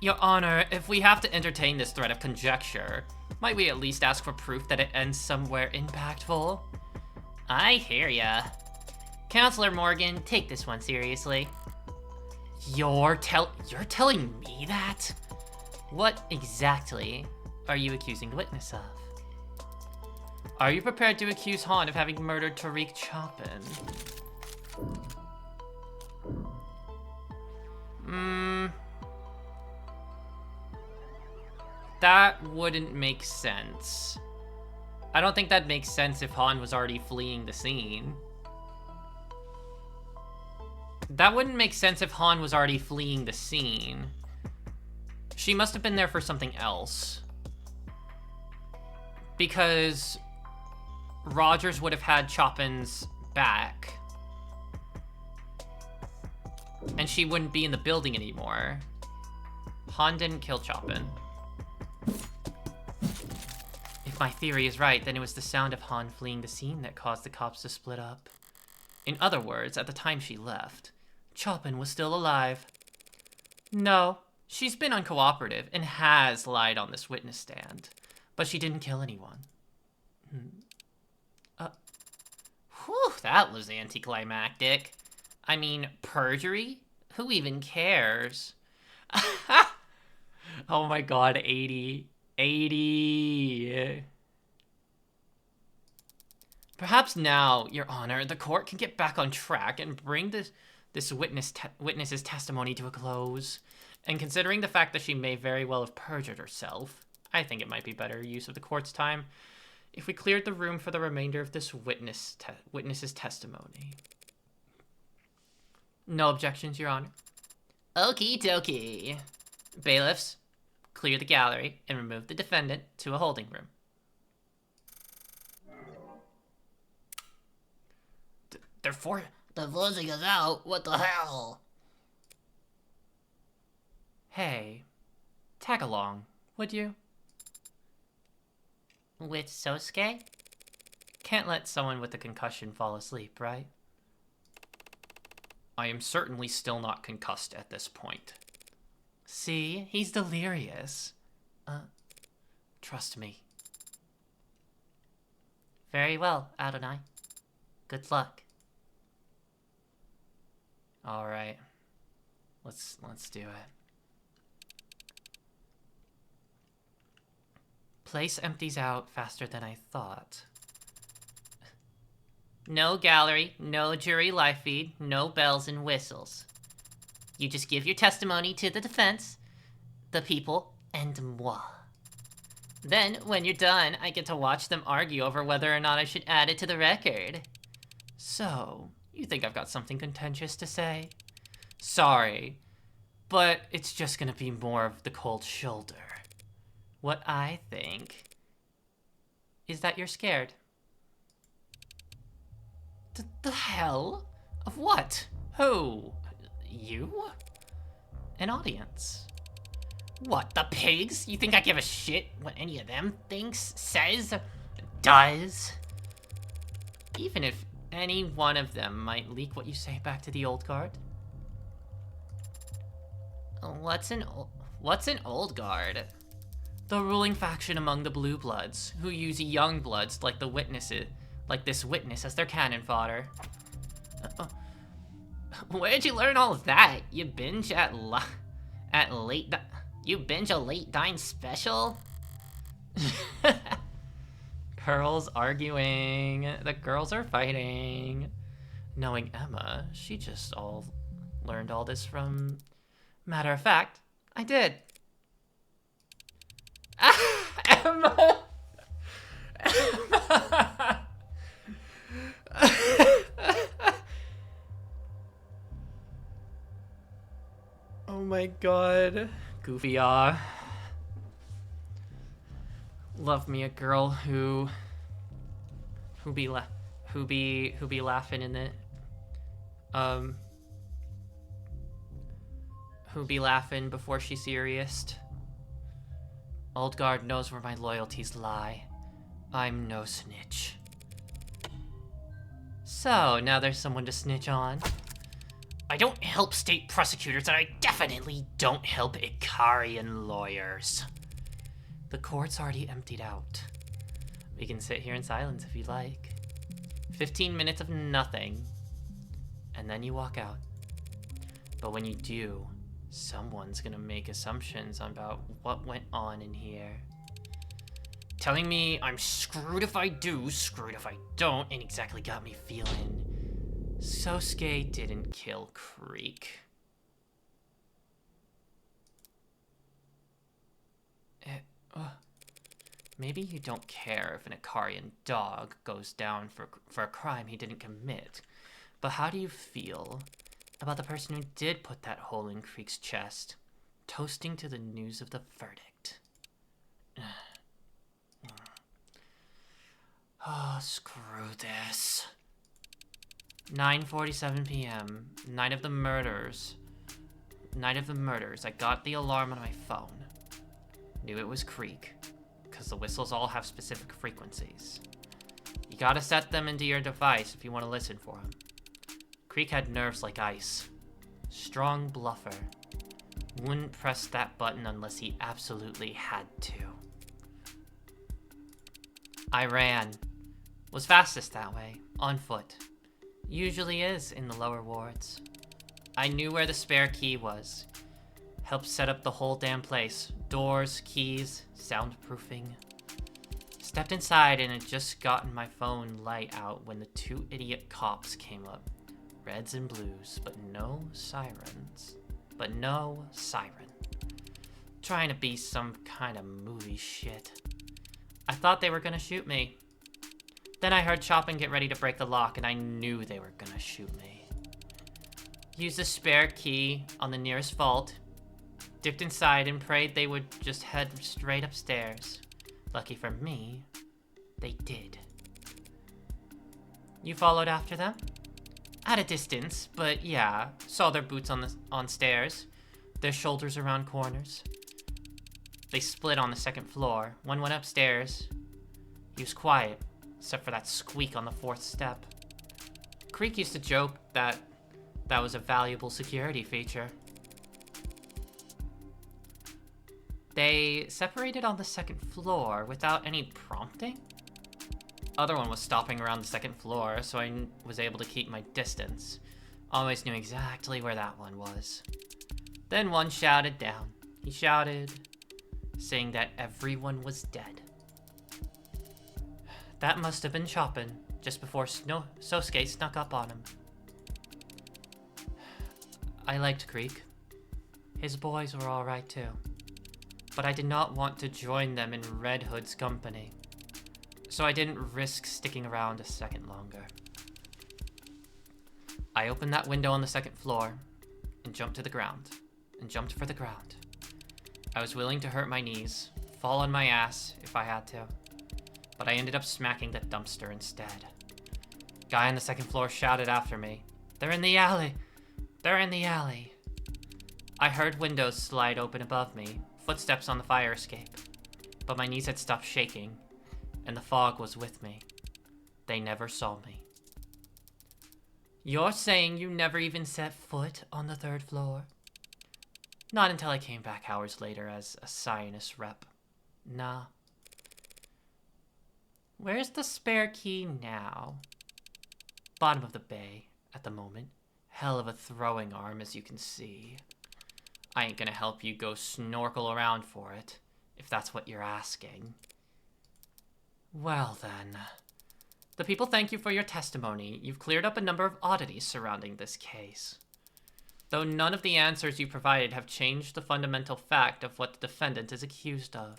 Your Honor, if we have to entertain this thread of conjecture, might we at least ask for proof that it ends somewhere impactful? I hear ya. Counselor Morgan, take this one seriously. You're telling me that? What exactly are you accusing the witness of? Are you prepared to accuse Han of having murdered Tariq Chopin? That wouldn't make sense. I don't think that makes sense if Han was already fleeing the scene. That wouldn't make sense if Han was already fleeing the scene. She must have been there for something else. Because Rogers would have had Chopin's back. And she wouldn't be in the building anymore. Han didn't kill Chopin. If my theory is right, then it was the sound of Han fleeing the scene that caused the cops to split up. In other words, at the time she left, Chopin was still alive. No, she's been uncooperative and has lied on this witness stand, but she didn't kill anyone. Whew, that was anticlimactic. I mean, perjury? Who even cares? Oh my god, 80. 80. Perhaps now, Your Honor, the court can get back on track and bring this witness's testimony to a close. And considering the fact that she may very well have perjured herself, I think it might be better use of the court's time if we cleared the room for the remainder of this witness's testimony. No objections, Your Honor. Okie dokie. Bailiffs, clear the gallery and remove the defendant to a holding room. They're forcing us out. What the hell? Hey, tag along, would you? With Sosuke? Can't let someone with a concussion fall asleep, right? I am certainly still not concussed at this point. See, he's delirious. Trust me. Very well, Adonai. Good luck. All right. Let's do it. Place empties out faster than I thought. No gallery, no jury live feed, no bells and whistles. You just give your testimony to the defense, the people, and moi. Then, when you're done, I get to watch them argue over whether or not I should add it to the record. So, you think I've got something contentious to say? Sorry, but it's just gonna be more of the cold shoulder. What I think is that you're scared. The hell? Of what? Who? You? An audience. What, the pigs? You think I give a shit what any of them thinks, says, does? Even if any one of them might leak what you say back to the old guard? What's an old guard? The ruling faction among the Blue Bloods, who use young bloods like this witness as their cannon fodder. Where'd you learn all of that? You binge you binge a late dine special? Girls arguing. The girls are fighting. Knowing Emma, she just learned all this from... Matter of fact, I did. Emma! Emma! Oh my god. Goofy Love me a girl who be laughing in it. Who be laughing before she's serious. Old guard knows where my loyalties lie. I'm no snitch. So, now there's someone to snitch on. I don't help state prosecutors, and I definitely don't help Ikarian lawyers. The court's already emptied out. We can sit here in silence if you'd like. 15 minutes of nothing, and then you walk out. But when you do, someone's gonna make assumptions about what went on in here. Telling me I'm screwed if I do, screwed if I don't, and exactly got me feeling Sosuke didn't kill Creek. Maybe you don't care if an Ikarian dog goes down for a crime he didn't commit, but how do you feel about the person who did put that hole in Creek's chest, toasting to the news of the verdict? Oh, screw this. 9:47 p.m. Night of the murders. I got the alarm on my phone. Knew it was Creek, because the whistles all have specific frequencies. You gotta set them into your device if you want to listen for them. Creek had nerves like ice. Strong bluffer. Wouldn't press that button unless he absolutely had to. I ran. Was fastest that way, on foot. Usually is in the lower wards. I knew where the spare key was. Helped set up the whole damn place. Doors, keys, soundproofing. Stepped inside and had just gotten my phone light out when the two idiot cops came up. Reds and blues, but no sirens. Trying to be some kind of movie shit. I thought they were gonna shoot me. Then I heard Chopin get ready to break the lock, and I knew they were gonna shoot me. Used the spare key on the nearest vault, dipped inside and prayed they would just head straight upstairs. Lucky for me, they did. You followed after them? At a distance, but yeah, saw their boots on stairs. their shoulders around corners. They split on the second floor. One went upstairs. He was quiet, except for that squeak on the 4th step. Creek used to joke that that was a valuable security feature. They separated on the 2nd floor without any prompting. Other one was stopping around the 2nd floor, so I was able to keep my distance. Always knew exactly where that one was. Then one shouted down. He shouted, saying that everyone was dead. That must have been Chopin, just before Sosuke snuck up on him. I liked Creek. His boys were alright too. But I did not want to join them in Red Hood's company. So I didn't risk sticking around a second longer. I opened that window on the 2nd floor and jumped to the ground, and jumped for the ground. I was willing to hurt my knees, fall on my ass if I had to, but I ended up smacking the dumpster instead. Guy on the 2nd floor shouted after me, "They're in the alley! They're in the alley!" I heard windows slide open above me, footsteps on the fire escape, but my knees had stopped shaking, and the fog was with me. They never saw me. You're saying you never even set foot on the 3rd floor? Not until I came back hours later as a Cyanus rep. Nah. Where's the spare key now? Bottom of the bay, at the moment. Hell of a throwing arm, as you can see. I ain't gonna help you go snorkel around for it, if that's what you're asking. Well then. The people thank you for your testimony. You've cleared up a number of oddities surrounding this case. Though none of the answers you provided have changed the fundamental fact of what the defendant is accused of.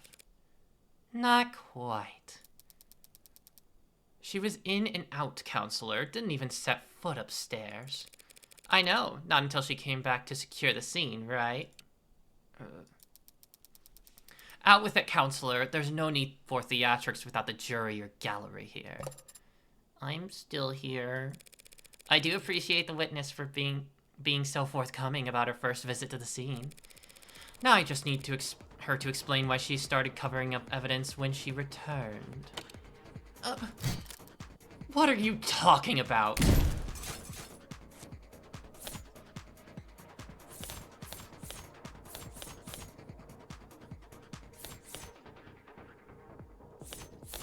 Not quite. She was in and out, counselor. Didn't even set foot upstairs. I know, not until she came back to secure the scene, right? Out with it, counselor. There's no need for theatrics without the jury or gallery here. I'm still here. I do appreciate the witness for being so forthcoming about her first visit to the scene. Now I just need her to explain why she started covering up evidence when she returned. What are you talking about?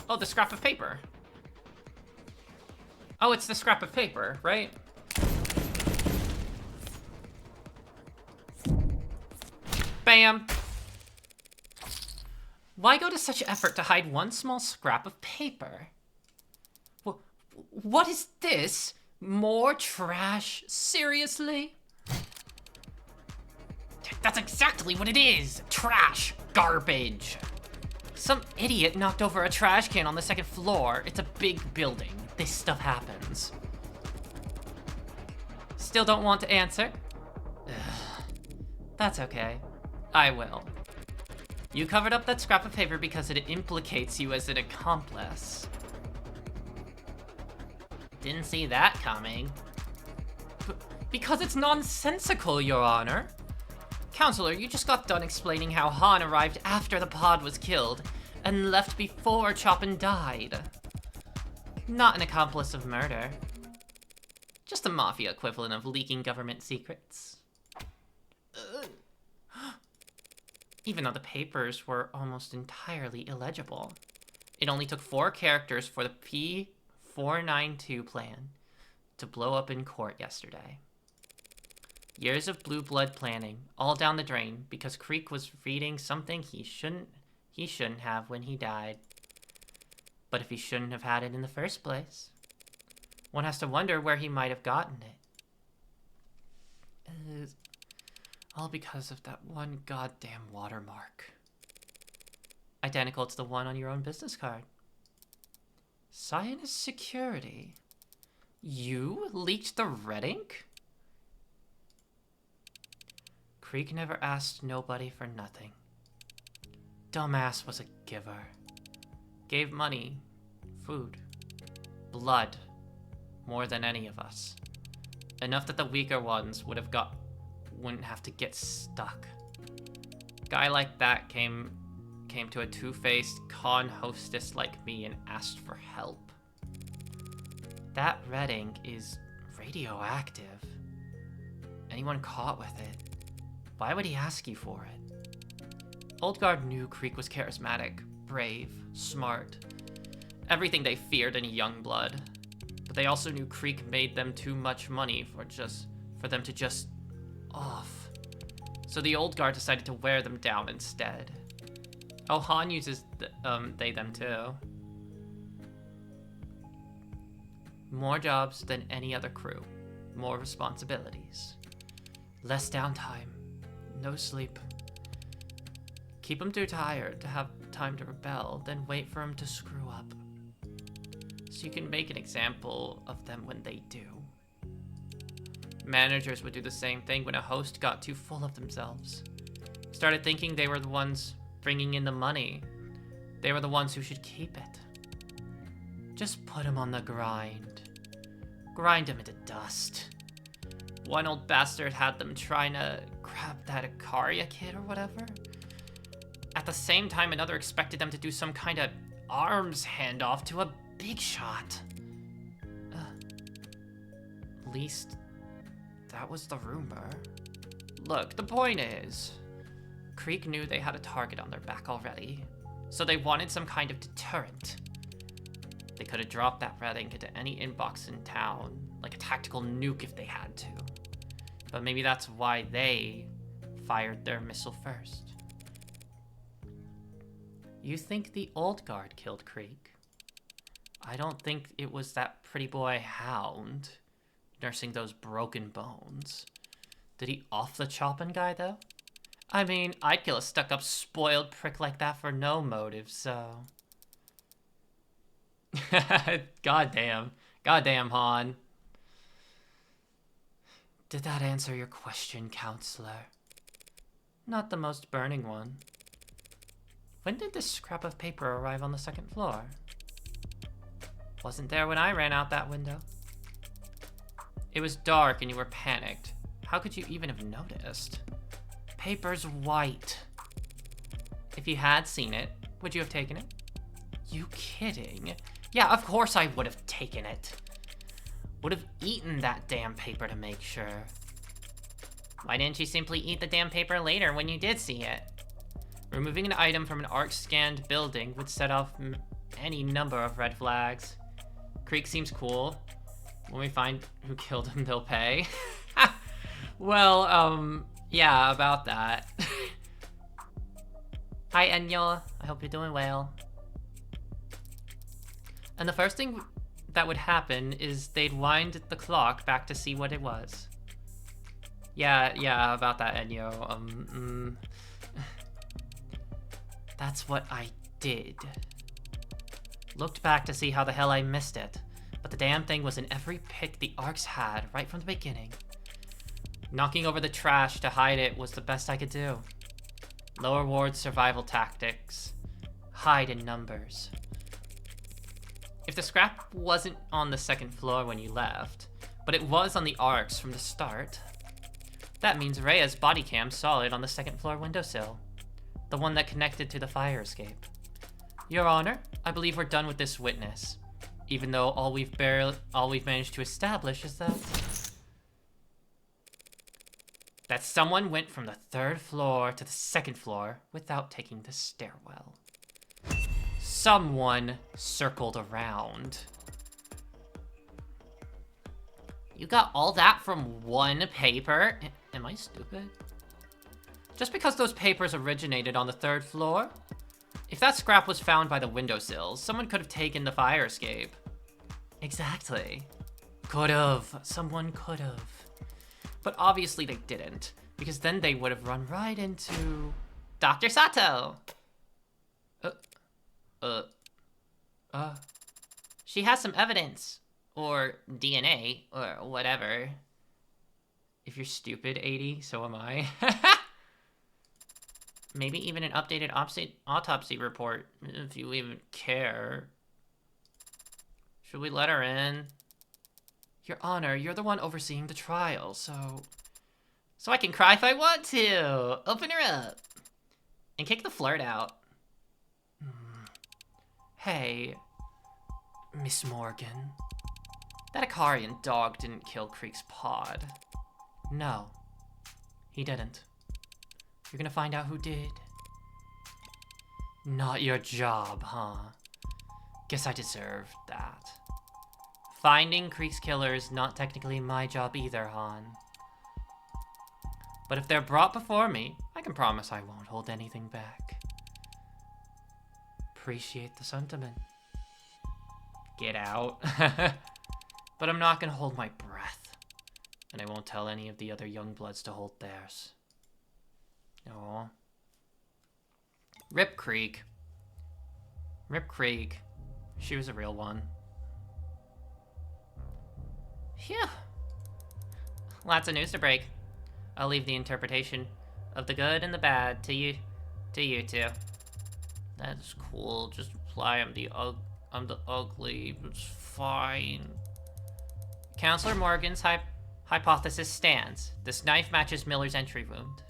Oh, the scrap of paper. Oh, it's the scrap of paper, right? Bam! Why go to such effort to hide one small scrap of paper? What is this? More trash? Seriously? That's exactly what it is! Trash! Garbage! Some idiot knocked over a trash can on the 2nd floor. It's a big building. This stuff happens. Still don't want to answer? Ugh. That's okay. I will. You covered up that scrap of paper because it implicates you as an accomplice. Didn't see that coming. Because it's nonsensical, Your Honor. Counselor, you just got done explaining how Han arrived after the pod was killed and left before Chopin died. Not an accomplice of murder. Just the mafia equivalent of leaking government secrets. Even though the papers were almost entirely illegible. It only took 4 characters for the P492 plan to blow up in court yesterday. Years of blue blood planning, all down the drain because Creek was reading something he shouldn't have when he died. But if he shouldn't have had it in the first place, one has to wonder where he might have gotten it. All because of that one goddamn watermark. Identical to the one on your own business card. Cyanus Security. You leaked the red ink? Creek never asked nobody for nothing. Dumbass was a giver. Gave money, food, blood, more than any of us. Enough that the weaker ones would have wouldn't have to get stuck. Guy like that came to a two-faced con hostess like me and asked for help. That red ink is radioactive. Anyone caught with it, why would he ask you for it? Old Guard knew Creek was charismatic, brave, smart, everything they feared in young blood. But they also knew Creek made them too much money for them to just off. So the Old Guard decided to wear them down instead. Oh, Han uses they them too. More jobs than any other crew. More responsibilities. Less downtime. No sleep. Keep them too tired to have time to rebel, then wait for them to screw up. So you can make an example of them when they do. Managers would do the same thing when a host got too full of themselves. Started thinking they were the ones bringing in the money. They were the ones who should keep it. Just put him on the grind. Grind him into dust. One old bastard had them trying to grab that Ikaria kid or whatever. At the same time, another expected them to do some kind of arms handoff to a big shot. At least, that was the rumor. Look, the point is, Creek knew they had a target on their back already, so they wanted some kind of deterrent. They could have dropped that red ink into any inbox in town, like a tactical nuke if they had to. But maybe that's why they fired their missile first. You think the Old Guard killed Creek? I don't think it was that pretty boy Hound nursing those broken bones. Did he off the chopping guy, though? I mean, I'd kill a stuck-up, spoiled prick like that for no motive, so... Goddamn. Goddamn, Han. Did that answer your question, Counselor? Not the most burning one. When did this scrap of paper arrive on the second floor? Wasn't there when I ran out that window. It was dark and you were panicked. How could you even have noticed? Paper's white. If you had seen it, would you have taken it? You kidding? Yeah, of course I would have taken it. Would have eaten that damn paper to make sure. Why didn't you simply eat the damn paper later when you did see it? Removing an item from an ARC-scanned building would set off any number of red flags. Creek seems cool. When we find who killed him, they'll pay. Well, yeah, about that. Hi, Enya. I hope you're doing well. And the first thing that would happen is they'd wind the clock back to see what it was. Yeah, about that, Enyo. That's what I did. Looked back to see how the hell I missed it, but the damn thing was in every pick the ARCs had right from the beginning. Knocking over the trash to hide it was the best I could do. Lower ward survival tactics. Hide in numbers. If the scrap wasn't on the second floor when you left, but it was on the ARCs from the start, that means Rhea's body cam saw it on the second floor windowsill. The one that connected to the fire escape. Your Honor, I believe we're done with this witness. Even though all we've managed to establish is that someone went from the third floor to the second floor without taking the stairwell. Someone circled around. You got all that from one paper? Am I stupid? Just because those papers originated on the third floor? If that scrap was found by the windowsills, someone could have taken the fire escape. Exactly. Could've. Someone could've. But obviously they didn't, because then they would have run right into Dr. Sato. She has some evidence. Or DNA, or whatever. If you're stupid, 80, so am I. Maybe even an updated autopsy report, if you even care. Should we let her in? Your Honor, you're the one overseeing the trial, so So I can cry if I want to. Open her up. And kick the flirt out. Hey, Miss Morgan. That Ikarian dog didn't kill Creek's pod. No, he didn't. You're gonna find out who did. Not your job, huh? Guess I deserved that. Finding Creek's killer is not technically my job either, Han. But if they're brought before me, I can promise I won't hold anything back. Appreciate the sentiment. Get out. But I'm not gonna hold my breath. And I won't tell any of the other young bloods to hold theirs. Aww. Rip Creek. Rip Creek. She was a real one. Phew. Lots of news to break. I'll leave the interpretation of the good and the bad to you two. That's cool. Just reply I'm the ugly. It's fine. Counselor Morgan's hypothesis stands. This knife matches Miller's entry wound.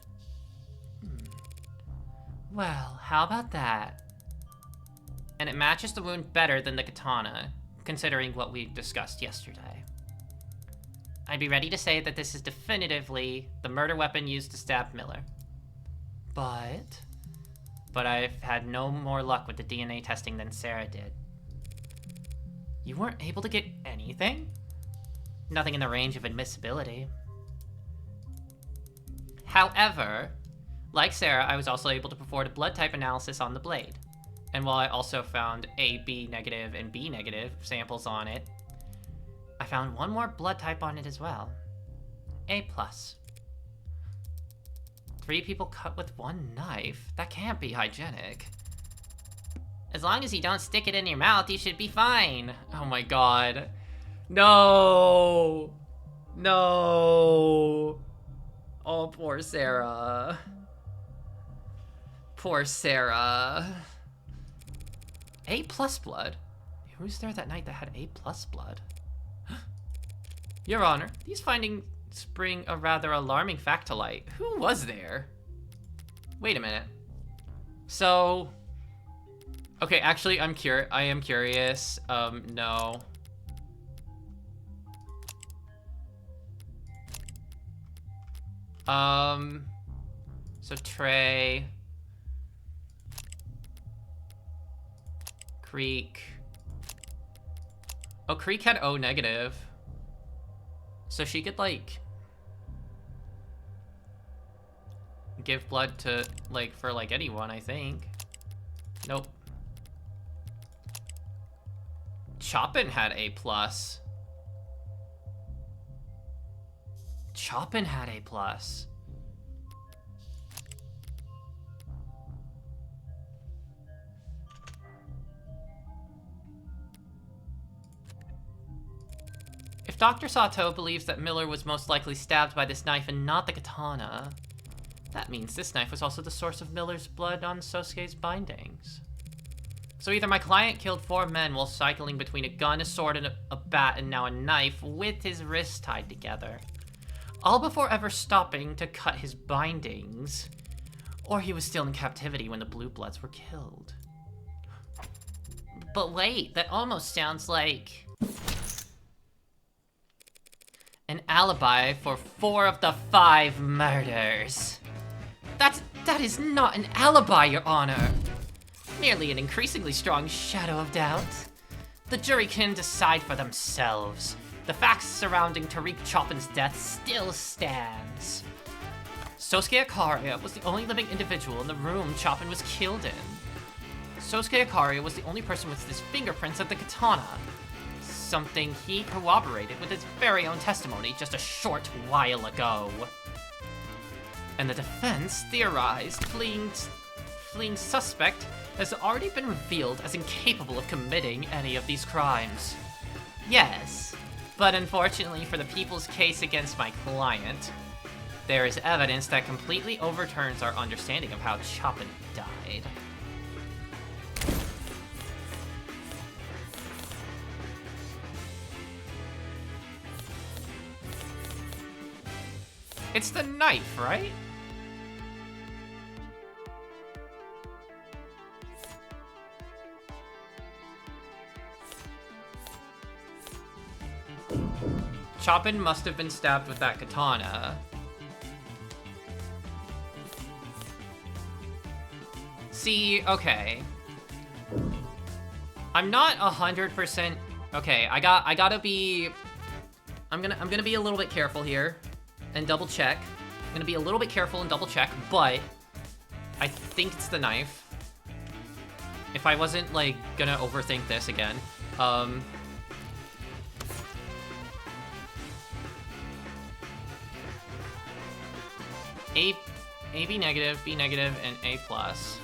Well, how about that? And it matches the wound better than the katana, considering what we discussed yesterday. I'd be ready to say that this is definitively the murder weapon used to stab Miller. But I've had no more luck with the DNA testing than Sarah did. You weren't able to get anything? Nothing in the range of admissibility. However, like Sarah, I was also able to perform a blood type analysis on the blade. And while I also found A, B negative, and B negative samples on it, I found one more blood type on it as well. A+. 3 people cut with one knife? That can't be hygienic. As long as you don't stick it in your mouth, you should be fine. Oh my god. No! No! Oh, poor Sarah. Poor Sarah. A+ blood? Who was there that night that had A+ blood? Your Honor, these findings bring a rather alarming fact to light. Who was there? Wait a minute. So... Okay, actually, I am curious. No. So Trey... Creek... Oh, Creek had O negative. So she could, like... give blood to, like, for, like, anyone, I think. Nope. Chopin had A+. Chopin had A+. If Dr. Sato believes that Miller was most likely stabbed by this knife and not the katana, that means this knife was also the source of Miller's blood on Sosuke's bindings. So either my client killed 4 men while cycling between a gun, a sword, and a bat, and now a knife with his wrists tied together, all before ever stopping to cut his bindings, or he was still in captivity when the Blue Bloods were killed. But wait, that almost sounds like an alibi for 4 of the 5 murders. That is not an alibi, Your Honor. Merely an increasingly strong shadow of doubt. The jury can decide for themselves. The facts surrounding Tariq Chopin's death still stands. Sosuke Ikaria was the only living individual in the room Chopin was killed in. Sosuke Ikaria was the only person with his fingerprints at the katana. Something he corroborated with his very own testimony just a short while ago. And the defense theorized fleeing suspect has already been revealed as incapable of committing any of these crimes. Yes, but unfortunately for the people's case against my client, there is evidence that completely overturns our understanding of how Chopin died. It's the knife, right? Chopin must have been stabbed with that katana. See, okay. I'm not 100%. Okay, I gotta be. I'm gonna be a little bit careful here, and double check. I'm gonna be a little bit careful and double check, but I think it's the knife. If I wasn't like gonna overthink this again, A, B negative, B negative, and A plus.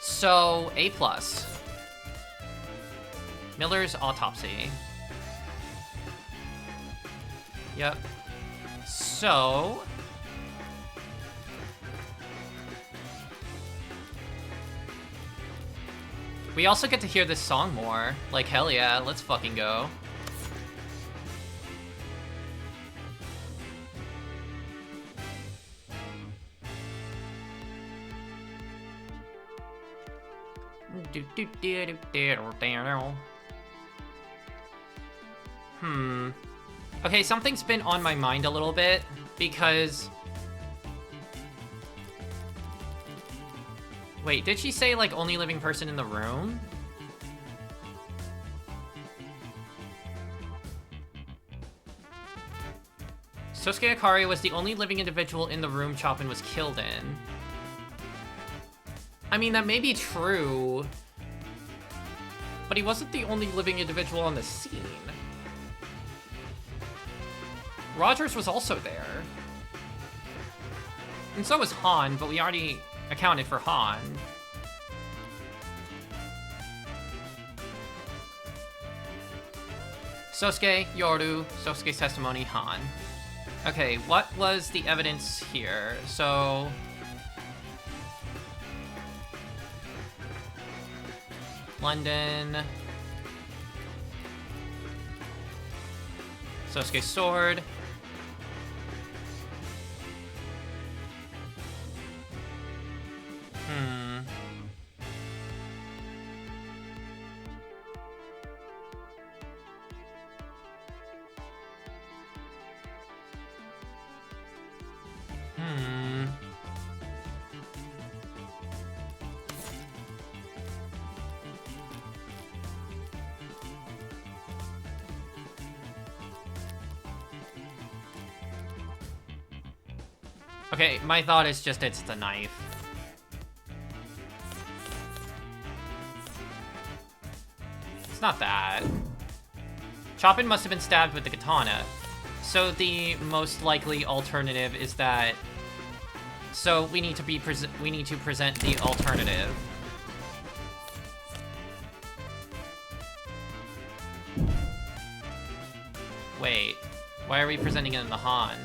So, A plus. Miller's autopsy. Yep. So... we also get to hear this song more. Like, hell yeah, let's fucking go. Okay, something's been on my mind a little bit, because... wait, did she say, like, only living person in the room? Sosuke Akari was the only living individual in the room Chopin was killed in. I mean, that may be true, but he wasn't the only living individual on the scene. Rogers was also there. And so was Han, but we already accounted for Han. Sosuke, Yoru, Sosuke's testimony, Han. Okay, what was the evidence here? So... London. Sosuke's sword. Okay, my thought is just it's the knife. It's not that. Chopin must have been stabbed with the katana. So the most likely alternative is that... so we need to present the alternative. Wait, why are we presenting it in the Han?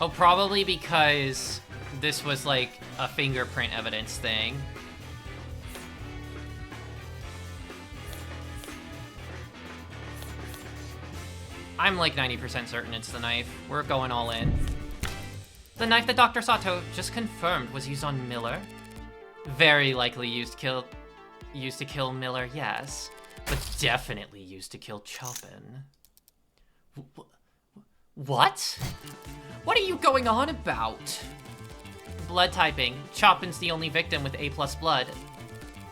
Oh, probably because this was like a fingerprint evidence thing. I'm like 90% certain it's the knife. We're going all in. The knife that Dr. Sato just confirmed was used on Miller. Very likely used to kill Miller, yes. But definitely used to kill Chopin. What? What are you going on about? Blood typing. Chopin's the only victim with A+ blood.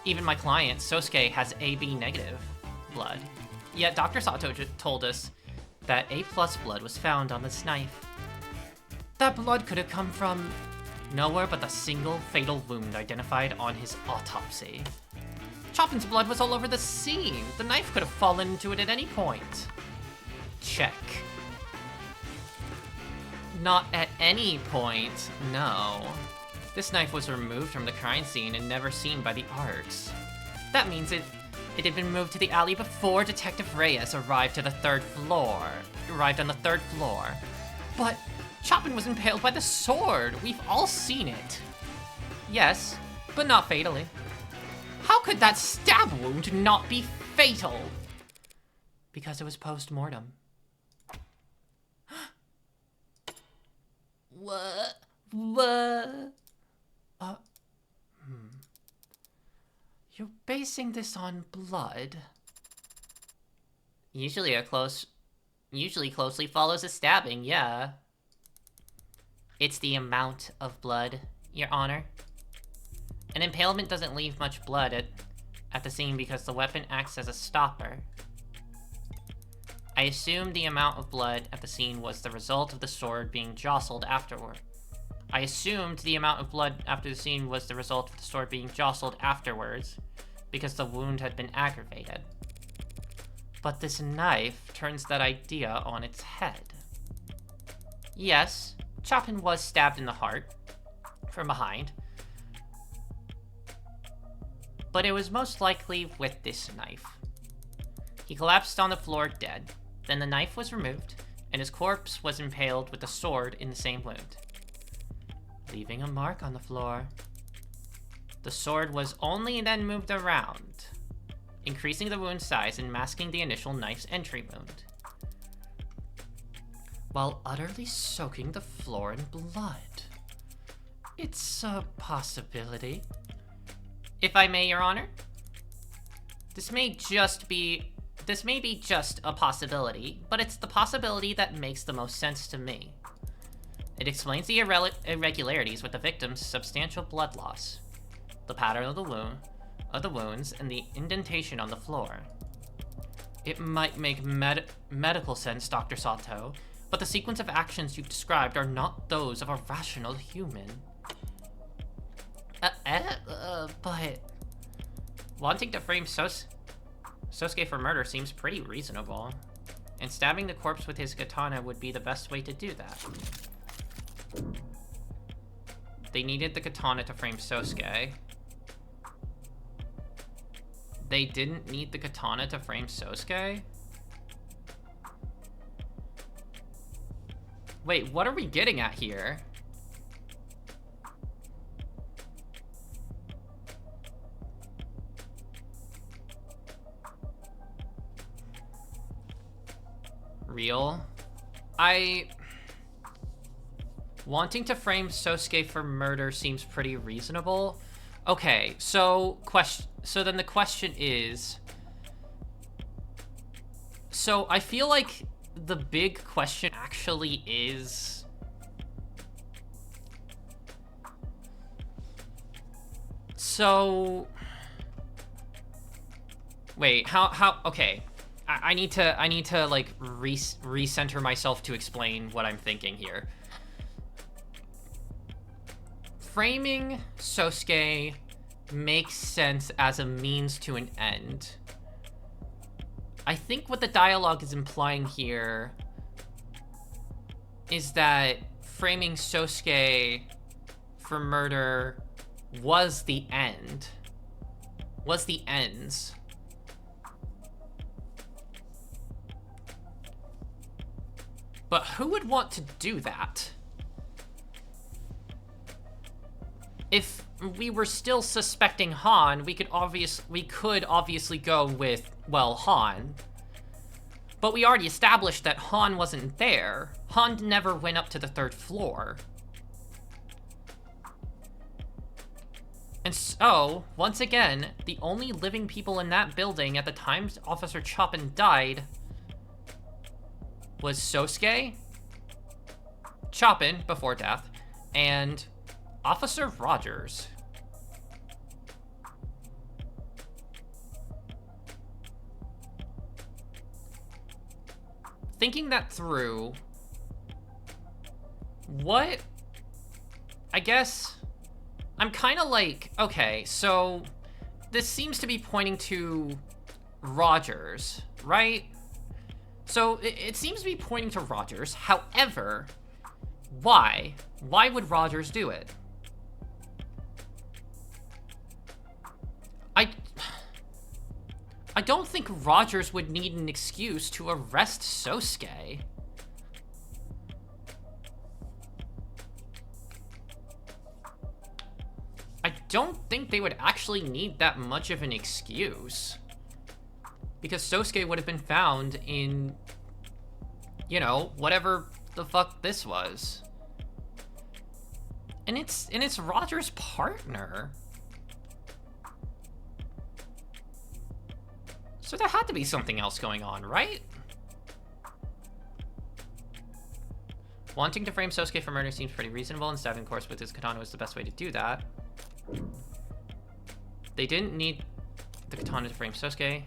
Even my client, Sosuke, has AB negative blood. Yet Dr. Sato told us that A+ blood was found on this knife. That blood could have come from nowhere but the single fatal wound identified on his autopsy. Chopin's blood was all over the scene. The knife could have fallen into it at any point. Check. Not at any point, no. This knife was removed from the crime scene and never seen by the arts. That means it had been moved to the alley before Detective Reyes arrived on the third floor. But Chopin was impaled by the sword. We've all seen it. Yes, but not fatally. How could that stab wound not be fatal? Because it was post-mortem. What? What? You're basing this on blood? Usually closely follows a stabbing, yeah. It's the amount of blood, Your Honor. An impalement doesn't leave much blood at the scene because the weapon acts as a stopper. I assumed the amount of blood at the scene was the result of the sword being jostled afterward. I assumed the amount of blood after the scene was the result of the sword being jostled afterwards, because the wound had been aggravated. But this knife turns that idea on its head. Yes, Chopin was stabbed in the heart, from behind. But it was most likely with this knife. He collapsed on the floor dead. Then the knife was removed, and his corpse was impaled with the sword in the same wound, leaving a mark on the floor. The sword was only then moved around, increasing the wound size and masking the initial knife's entry wound, while utterly soaking the floor in blood. It's a possibility. If I may, Your Honor, this may be just a possibility, but it's the possibility that makes the most sense to me. It explains the irregularities with the victim's substantial blood loss, the pattern of the wounds, and the indentation on the floor. It might make medical sense, Dr. Sato, but the sequence of actions you've described are not those of a rational human. But wanting to frame Sosuke for murder seems pretty reasonable, and stabbing the corpse with his katana would be the best way to do that. They needed the katana to frame Sosuke. They didn't need the katana to frame Sosuke? Wait, what are we getting at here? Real? Wanting to frame Sosuke for murder seems pretty reasonable. Okay, so then the question is... So I feel like the big question actually is... So... Wait, okay. I need to like recenter myself to explain what I'm thinking here. Framing Sosuke makes sense as a means to an end. I think what the dialogue is implying here is that framing Sosuke for murder was the end. Was the ends. But who would want to do that? If we were still suspecting Han, we could obviously go with, well, Han. But we already established that Han wasn't there. Han never went up to the 3rd floor. And so, once again, the only living people in that building at the time Officer Chopin died was Sosuke, Chopin before death, and Officer Rogers. Thinking that through, I guess, I'm kind of like, okay, so this seems to be pointing to Rogers, right? So it seems to be pointing to Rogers. However, why? Why would Rogers do it? I don't think Rogers would need an excuse to arrest Sosuke. don't think they would actually need that much of an excuse. Because Sosuke would have been found in, you know, whatever the fuck this was. And it's Roger's partner. So there had to be something else going on, right? Wanting to frame Sosuke for murder seems pretty reasonable, and stabbing, of course, with his katana was the best way to do that. They didn't need the katana to frame Sosuke.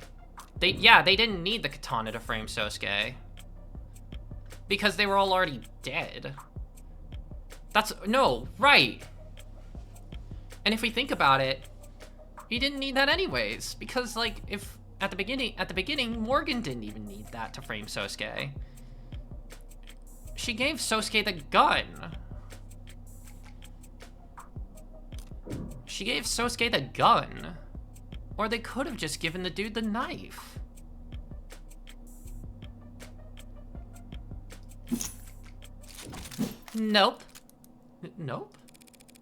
They didn't need the katana to frame Sosuke. Because they were all already dead. No, right. And if we think about it, he didn't need that anyways. Because, like, if at the beginning, Morgan didn't even need that to frame Sosuke. She gave Sosuke the gun. She gave Sosuke the gun. Or they could have just given the dude the knife. Nope. Nope.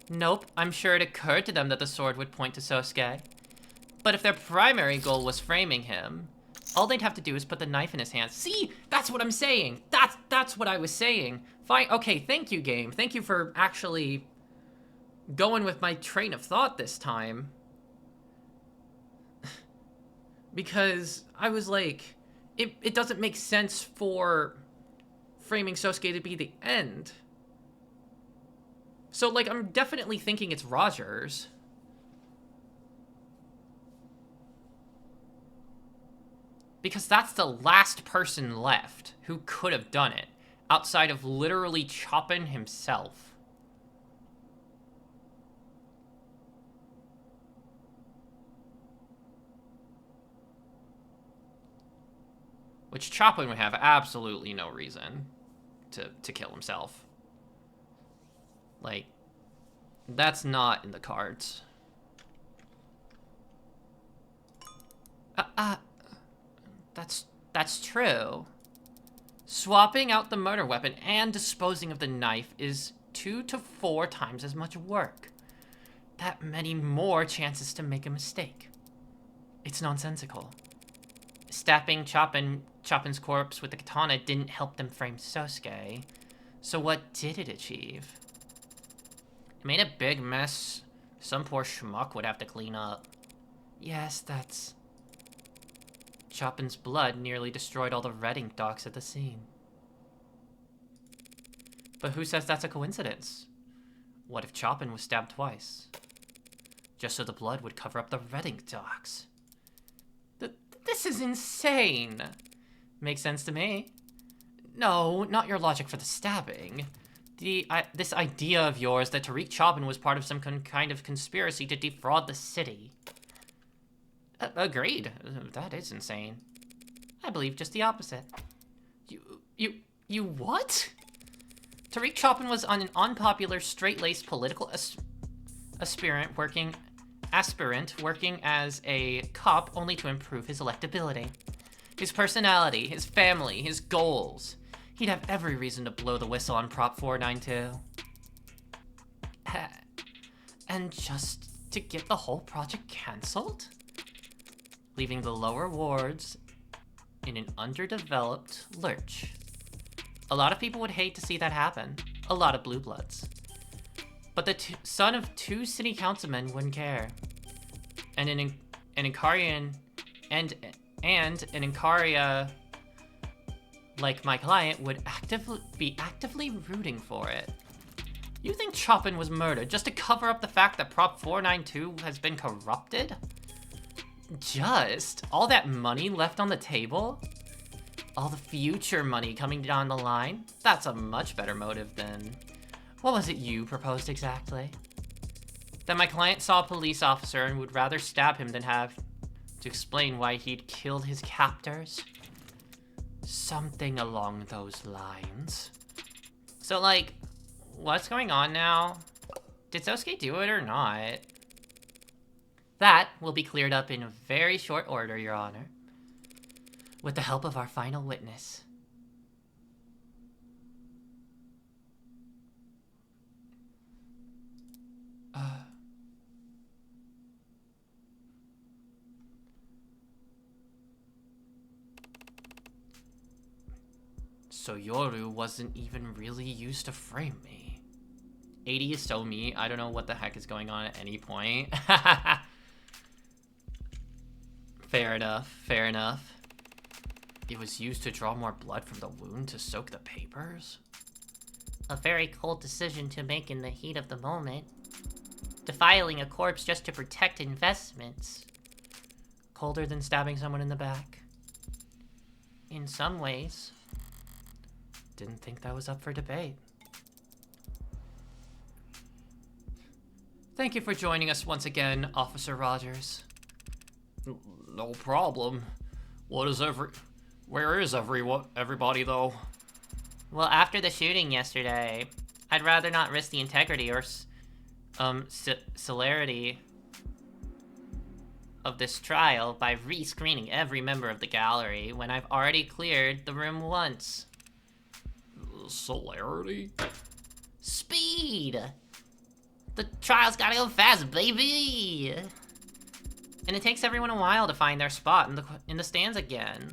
Nope. I'm sure it occurred to them that the sword would point to Sosuke. But if their primary goal was framing him, all they'd have to do is put the knife in his hands. See? That's what I'm saying. That's what I was saying. Fine. Okay, thank you, game. Thank you for actually going with my train of thought this time. Because I was like, it doesn't make sense for framing Sosuke to be the end. So, like, I'm definitely thinking it's Rogers. Because that's the last person left who could have done it, outside of literally Chopin himself. Which Chopin would have absolutely no reason to kill himself. Like, that's not in the cards. That's true. Swapping out the murder weapon and disposing of the knife is 2 to 4 times as much work. That many more chances to make a mistake. It's nonsensical. Stabbing Chopin's corpse with the katana didn't help them frame Sosuke. So what did it achieve? It made a big mess some poor schmuck would have to clean up. Yes, that's... Chopin's blood nearly destroyed all the red ink dots at the scene. But who says that's a coincidence? What if Chopin was stabbed twice? Just so the blood would cover up the red ink dots. This is insane! Makes sense to me. No, not your logic for the stabbing. This idea of yours that Tariq Chopin was part of some kind of conspiracy to defraud the city. Agreed. That is insane. I believe just the opposite. You what? Tariq Chopin was an unpopular, straight-laced political aspirant working as a cop only to improve his electability. His personality, his family, his goals. He'd have every reason to blow the whistle on Prop 492. And just to get the whole project cancelled? Leaving the lower wards in an underdeveloped lurch. A lot of people would hate to see that happen. A lot of blue bloods. But the son of 2 city councilmen wouldn't care. And an Incarian and an Incaria like my client would be actively rooting for it. You think Chopin was murdered just to cover up the fact that Prop 492 has been corrupted? Just? All that money left on the table? All the future money coming down the line? That's a much better motive than... What was it you proposed exactly? That my client saw a police officer and would rather stab him than have to explain why he'd killed his captors? Something along those lines. So, like, what's going on now? Did Sosuke do it or not? That will be cleared up in a very short order, Your Honor. With the help of our final witness. So Yoru wasn't even really used to frame me. 80 is so me. I don't know what the heck is going on at any point. Fair enough, fair enough. It was used to draw more blood from the wound to soak the papers? A very cold decision to make in the heat of the moment. Defiling a corpse just to protect investments. Colder than stabbing someone in the back. In some ways. Didn't think that was up for debate. Thank you for joining us once again, Officer Rogers. No problem. Where is everybody, though? Well, after the shooting yesterday, I'd rather not risk the integrity or celerity of this trial by re-screening every member of the gallery when I've already cleared the room once. Celerity? Speed! The trial's gotta go fast, baby! And it takes everyone a while to find their spot in the stands again.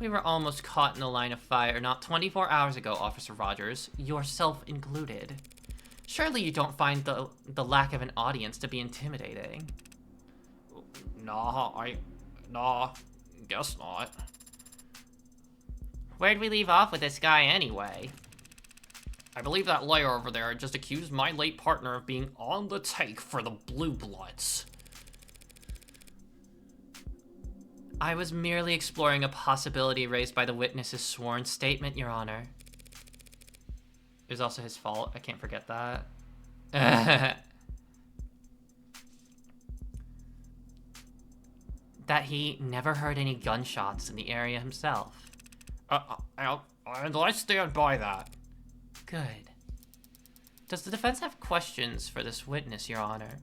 We were almost caught in the line of fire not 24 hours ago, Officer Rogers, yourself included. Surely you don't find the lack of an audience to be intimidating. Nah, guess not. Where'd we leave off with this guy anyway? I believe that lawyer over there just accused my late partner of being on the take for the Blue Bloods. I was merely exploring a possibility raised by the witness's sworn statement, Your Honor. It was also his fault, I can't forget that. That he never heard any gunshots in the area himself. And I stand by that. Good. Does the defense have questions for this witness, Your Honor?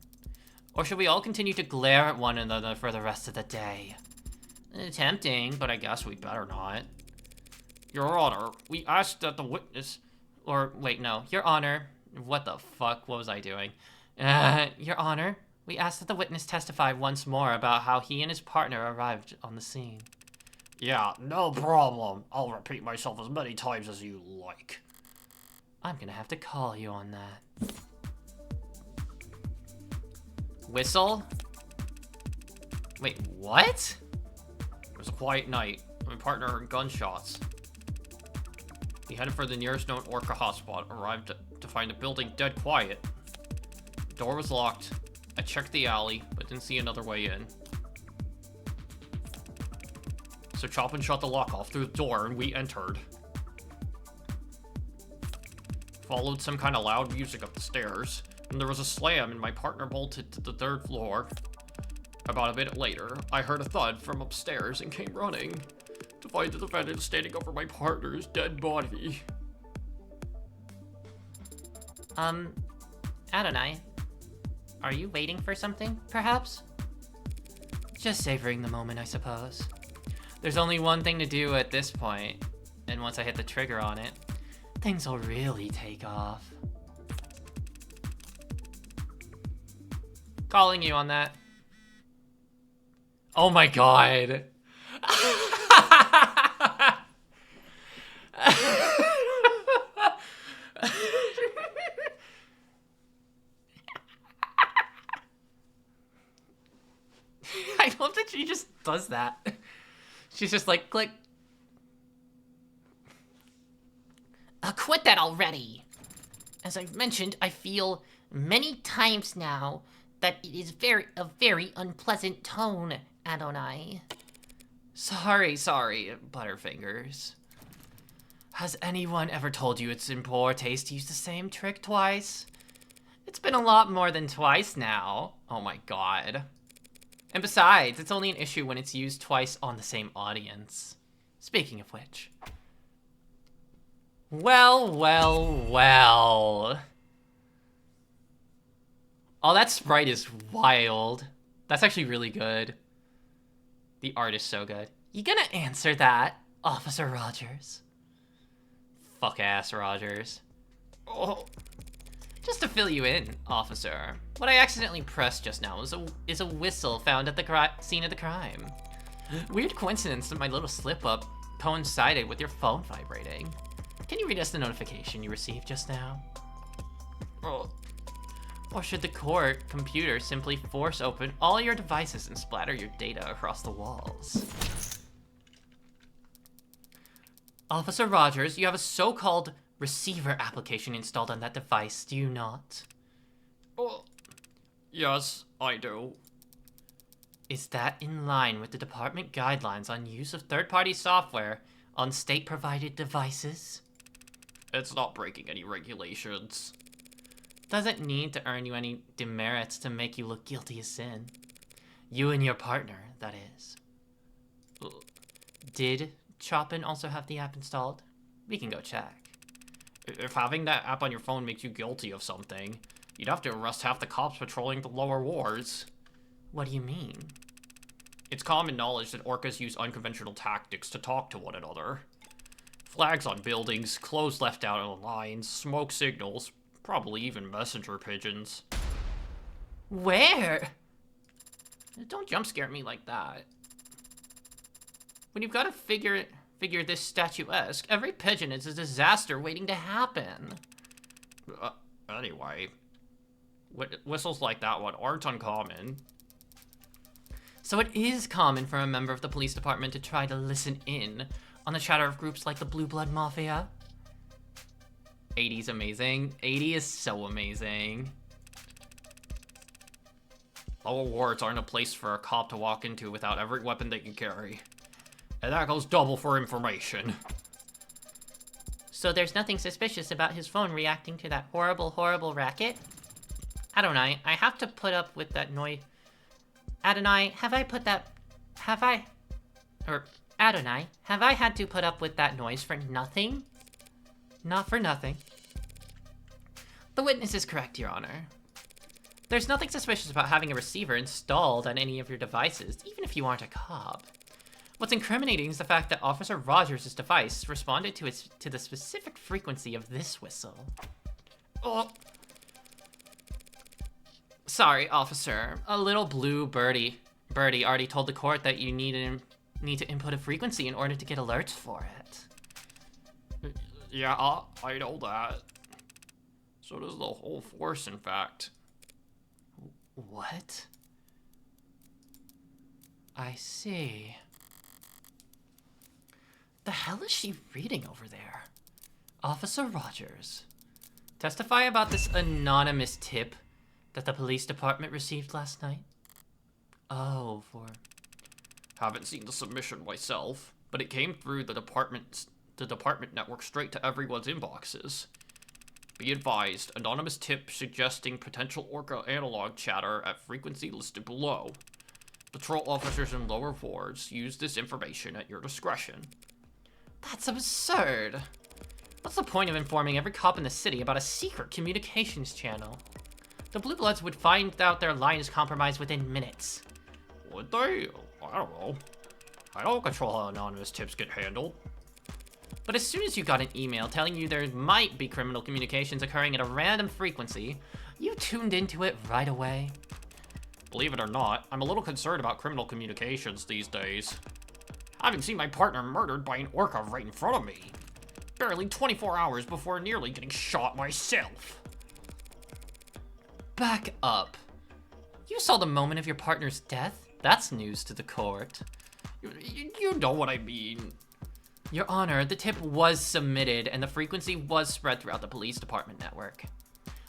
Or should we all continue to glare at one another for the rest of the day? Tempting, but I guess we better not. Your Honor, we asked that the witness... Or, wait, no. Your Honor... What the fuck? What was I doing? Your Honor, we asked that the witness testify once more about how he and his partner arrived on the scene. Yeah, no problem. I'll repeat myself as many times as you like. I'm gonna have to call you on that. Whistle? Wait, what? It was a quiet night. My partner heard gunshots. He headed for the nearest known Orca hotspot, arrived to find the building dead quiet. The door was locked. I checked the alley, but didn't see another way in. So Chopin shot the lock off through the door and we entered. Followed some kind of loud music up the stairs, and there was a slam and my partner bolted to the 3rd floor. About a minute later, I heard a thud from upstairs and came running to find the defendant standing over my partner's dead body. Adonai, are you waiting for something, perhaps? Just savoring the moment, I suppose. There's only one thing to do at this point, and once I hit the trigger on it, things will really take off. Calling you on that. Oh my god. I love that she just does that. She's just like, click. Quit that already. As I've mentioned, I feel many times now that it is a very unpleasant tone, Adonai. Sorry, Butterfingers. Has anyone ever told you it's in poor taste to use the same trick twice? It's been a lot more than twice now. Oh my god. And besides, it's only an issue when it's used twice on the same audience. Speaking of which. Well. Oh, that sprite is wild. That's actually really good. The art is so good. You gonna answer that, Officer Rogers? Fuck ass Rogers. Oh. Just to fill you in, officer, what I accidentally pressed just now is a whistle found at the scene of the crime. Weird coincidence that my little slip-up coincided with your phone vibrating. Can you read us the notification you received just now? Or should the court computer simply force open all your devices and splatter your data across the walls? Officer Rogers, you have a so-called receiver application installed on that device, do you not? Yes, I do. Is that in line with the department guidelines on use of third-party software on state-provided devices? It's not breaking any regulations. Doesn't need to earn you any demerits to make you look guilty of sin. You and your partner, that is. Did Chopin also have the app installed? We can go check. If having that app on your phone makes you guilty of something, you'd have to arrest half the cops patrolling the lower wards. What do you mean? It's common knowledge that orcas use unconventional tactics to talk to one another. Flags on buildings, clothes left out on lines, smoke signals, probably even messenger pigeons. Where? Don't jump scare me like that. When you've got to figure this statuesque, every pigeon is a disaster waiting to happen. Anyway, whistles like that one aren't uncommon. So it is common for a member of the police department to try to listen in on the chatter of groups like the Blue Blood Mafia? 80's amazing. 80 is so amazing. Lower wards aren't a place for a cop to walk into without every weapon they can carry. And that goes double for information. So there's nothing suspicious about his phone reacting to that horrible, horrible racket? Adonai, I have to put up with that noise. Adonai, have I had to put up with that noise for nothing? Not for nothing. The witness is correct, Your Honor. There's nothing suspicious about having a receiver installed on any of your devices, even if you aren't a cop. What's incriminating is the fact that Officer Rogers' device responded to the specific frequency of this whistle. Sorry, officer. A little blue birdie already told the court that you need to input a frequency in order to get alerts for it. Yeah, I know that. So does the whole force, in fact. What? I see. The hell is she reading over there? Officer Rogers, testify about this anonymous tip that the police department received last night? Oh, Haven't seen the submission myself, but it came through the department network straight to everyone's inboxes. Be advised, anonymous tip suggesting potential orca analog chatter at frequency listed below. Patrol officers in lower wards use this information at your discretion. That's absurd. What's the point of informing every cop in the city about a secret communications channel? The Blue Bloods would find out their line is compromised within minutes. Would they? I don't know. I don't control how anonymous tips get handled. But as soon as you got an email telling you there might be criminal communications occurring at a random frequency, you tuned into it right away. Believe it or not, I'm a little concerned about criminal communications these days. Having seen my partner murdered by an orca right in front of me. Barely 24 hours before nearly getting shot myself. Back up. You saw the moment of your partner's death? That's news to the court. You know what I mean. Your Honor, the tip was submitted and the frequency was spread throughout the police department network.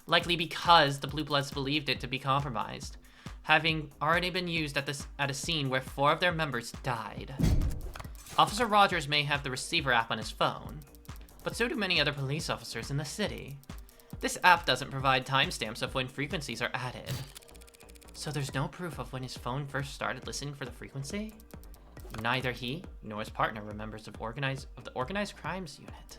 Likely because the Blue Bloods believed it to be compromised, having already been used at a scene where 4 of their members died. Officer Rogers may have the receiver app on his phone, but so do many other police officers in the city. This app doesn't provide timestamps of when frequencies are added. So there's no proof of when his phone first started listening for the frequency? Neither he nor his partner were members of the organized crimes unit.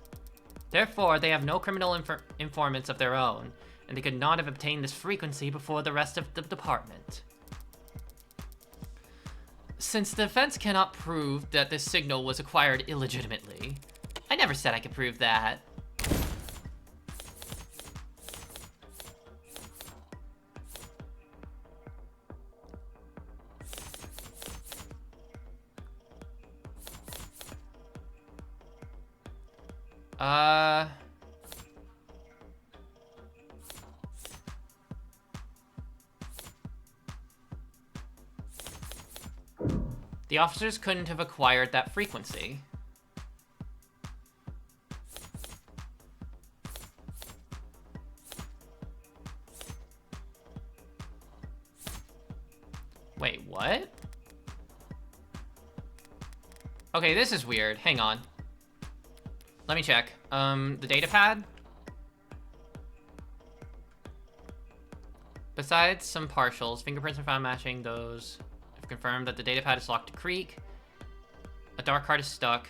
Therefore, they have no criminal informants of their own, and they could not have obtained this frequency before the rest of the department. Since the defense cannot prove that this signal was acquired illegitimately, I never said I could prove that. The officers couldn't have acquired that frequency. Wait, what? Okay, this is weird. Hang on. Let me check. The data pad? Besides some partials, fingerprints are found matching those. I've confirmed that the data pad is locked to Creek. A dark card is stuck.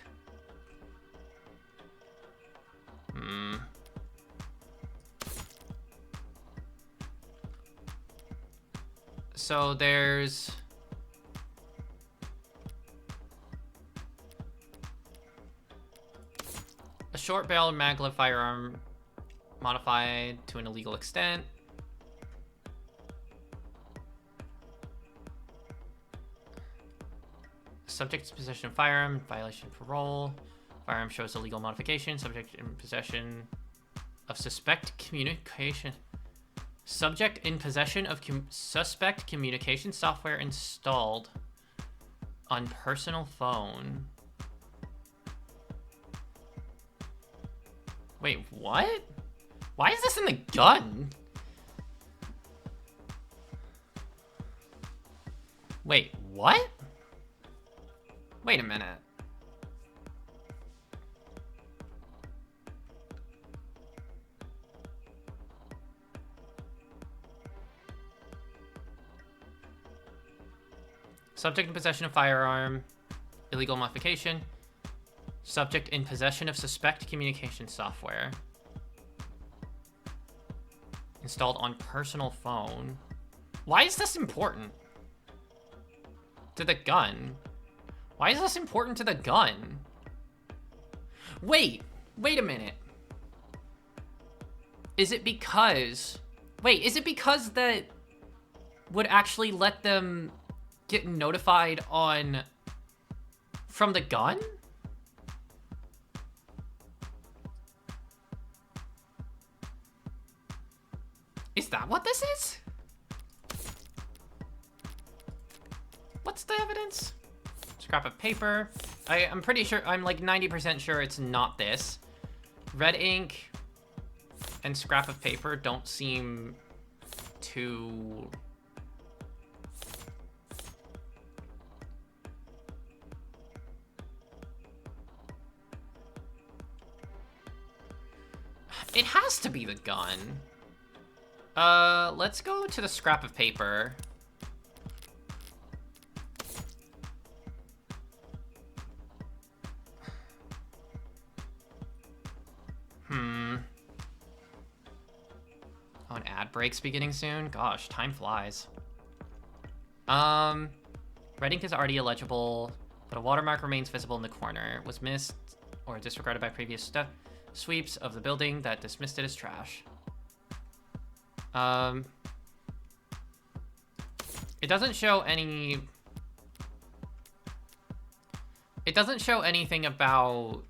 So there's... a short barrel maglev firearm modified to an illegal extent. Subject's possession of firearm, violation of parole. Firearm shows illegal modification. Subject in possession of suspect communication. Subject in possession of suspect communication software installed on personal phone. Wait, what? Why is this in the gun? Wait, what? Wait a minute. Subject in possession of firearm, illegal modification. Subject in possession of suspect communication software. Installed on personal phone. Why is this important? To the gun. Why is this important to the gun? Wait a minute. Is it because... Wait, is it because that would actually let them get notified on... from the gun? Is that what this is? What's the evidence? Scrap of paper. I'm pretty sure, I'm like 90% sure it's not this. Red ink and scrap of paper don't seem too... It has to be the gun. Let's go to the scrap of paper. Oh, an ad break's beginning soon? Gosh, time flies. Red ink is already illegible, but a watermark remains visible in the corner. Was missed or disregarded by previous sweeps of the building that dismissed it as trash. It doesn't show any... It doesn't show anything about...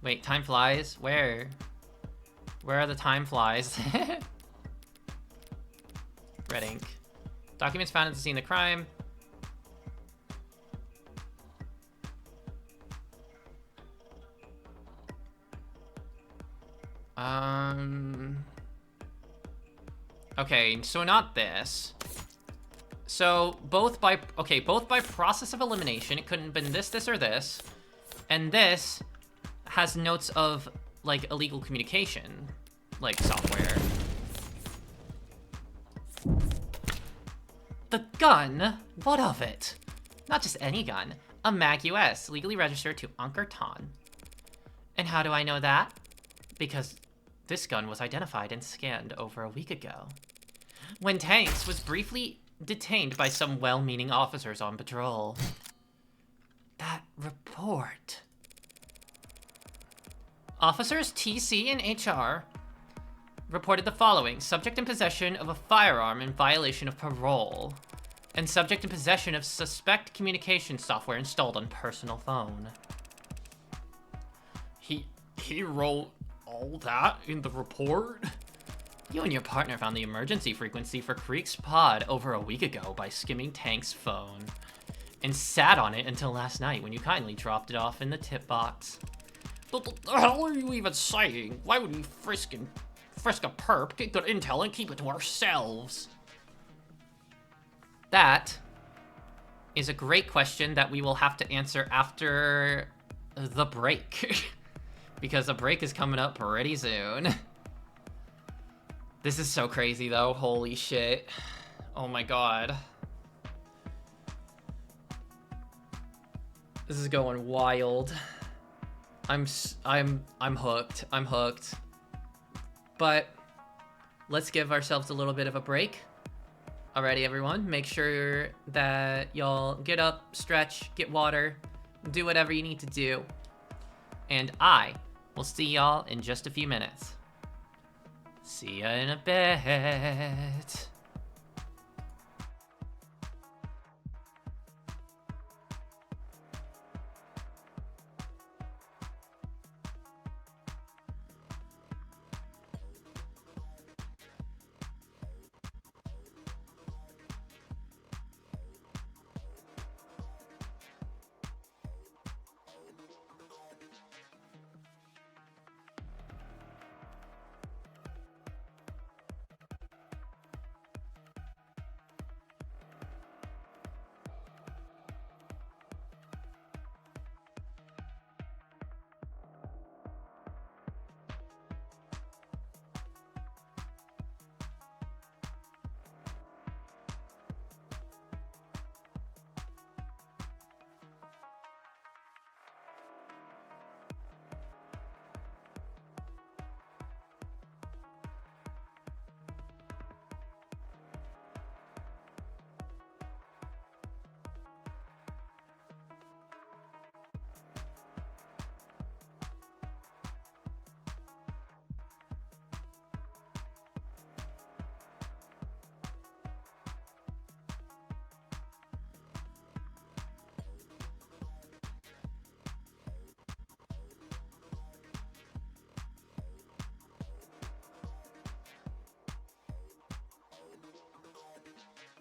Wait, time flies? Where? Where are the time flies? Red ink. Documents found at the scene of the crime. Okay, so not this. So both by process of elimination, it couldn't have been this, or this. And this has notes of like illegal communication, like software. The gun? What of it? Not just any gun. A Mag US, legally registered to Ankur Tan. And how do I know that? Because this gun was identified and scanned over a week ago, when Tanks was briefly detained by some well-meaning officers on patrol. That report. Officers TC and HR reported the following: subject in possession of a firearm in violation of parole, and subject in possession of suspect communication software installed on personal phone. He wrote all that in the report? You and your partner found the emergency frequency for Creek's pod over a week ago by skimming Tank's phone, and sat on it until last night when you kindly dropped it off in the tip box. The hell are you even saying? Why would we frisk a perp, get good intel, and keep it to ourselves? That is a great question that we will have to answer after the break. Because the break is coming up pretty soon. This is so crazy though, holy shit. Oh my god. This is going wild. I'm hooked. I'm hooked. But let's give ourselves a little bit of a break. Alrighty, everyone. Make sure that y'all get up, stretch, get water, do whatever you need to do. And I will see y'all in just a few minutes. See ya in a bit.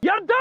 You're done!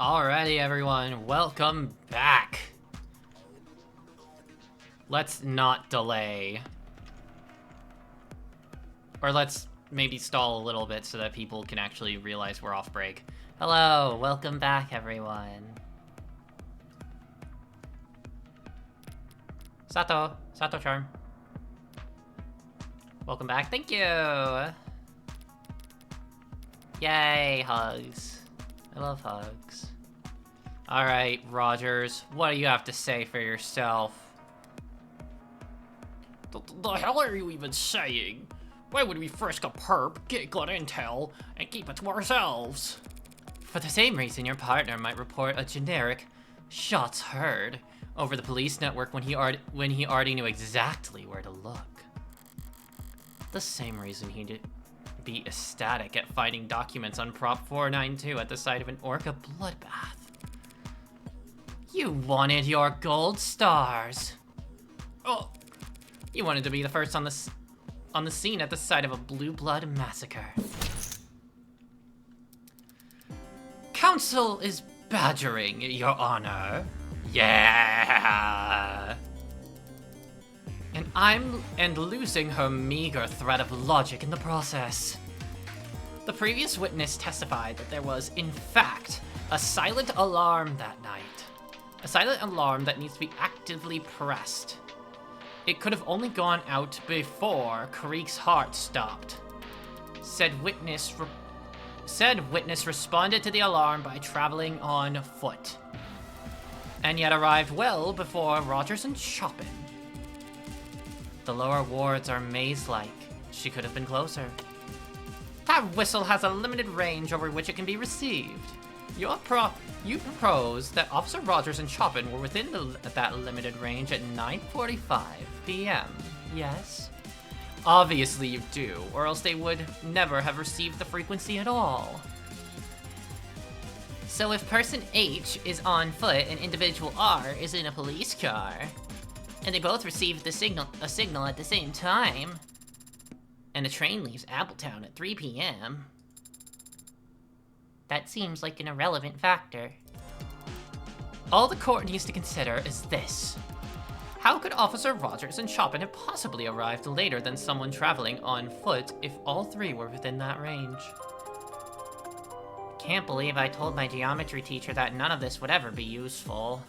Alrighty, everyone, welcome back. Let's not delay. Or let's maybe stall a little bit so that people can actually realize we're off break. Hello, welcome back, everyone. Sato Charm. Welcome back, thank you! Yay, hugs. I love hugs. Alright, Rogers, what do you have to say for yourself? The hell are you even saying? Why would we frisk a perp, get good intel, and keep it to ourselves? For the same reason your partner might report a generic shots heard over the police network when he already knew exactly where to look. The same reason he'd be ecstatic at finding documents on Prop 492 at the site of an Orca bloodbath. You wanted your gold stars. Oh, you wanted to be the first on the scene at the site of a blue blood massacre. Council is badgering, Your Honor. Yeah. And losing her meager thread of logic in the process. The previous witness testified that there was, in fact, a silent alarm that night. A silent alarm that needs to be actively pressed. It could have only gone out before Creek's heart stopped. Said witness responded to the alarm by traveling on foot, and yet arrived well before Rogers and Chopin. The lower wards are maze-like. She could have been closer. That whistle has a limited range over which it can be received. You propose that Officer Rogers and Chopin were within that limited range at 9:45 p.m., yes? Obviously you do, or else they would never have received the frequency at all. So if person H is on foot and individual R is in a police car, and they both received a signal at the same time, and the train leaves Appletown at 3 p.m., that seems like an irrelevant factor. All the court needs to consider is this. How could Officer Rogers and Chopin have possibly arrived later than someone traveling on foot if all three were within that range? Can't believe I told my geometry teacher that none of this would ever be useful.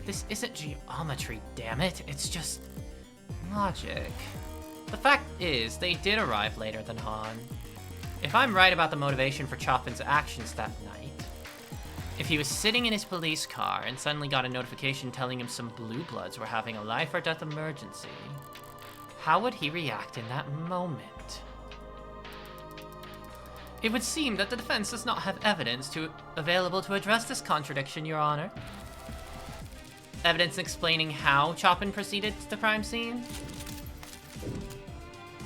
This isn't geometry, damn it. It's just logic. The fact is, they did arrive later than Han. If I'm right about the motivation for Chopin's actions that night, if he was sitting in his police car and suddenly got a notification telling him some blue bloods were having a life or death emergency, how would he react in that moment? It would seem that the defense does not have evidence available to address this contradiction, Your Honor. Evidence explaining how Chopin proceeded to the crime scene?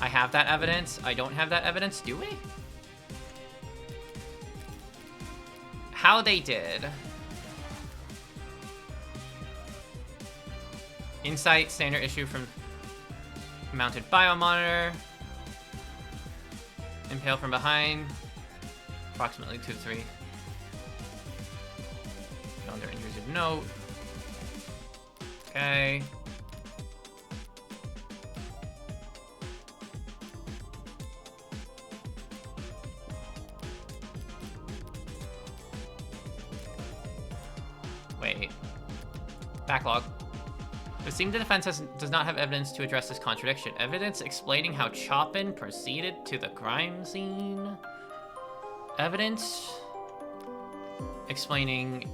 I have that evidence. I don't have that evidence, do we? How they did. Insight, standard issue from mounted biomonitor. Impale from behind. Approximately 2 to 3. Under intrusive note. Okay. Wait. Backlog. It seems the defense does not have evidence to address this contradiction. Evidence explaining how Chopin proceeded to the crime scene. Evidence explaining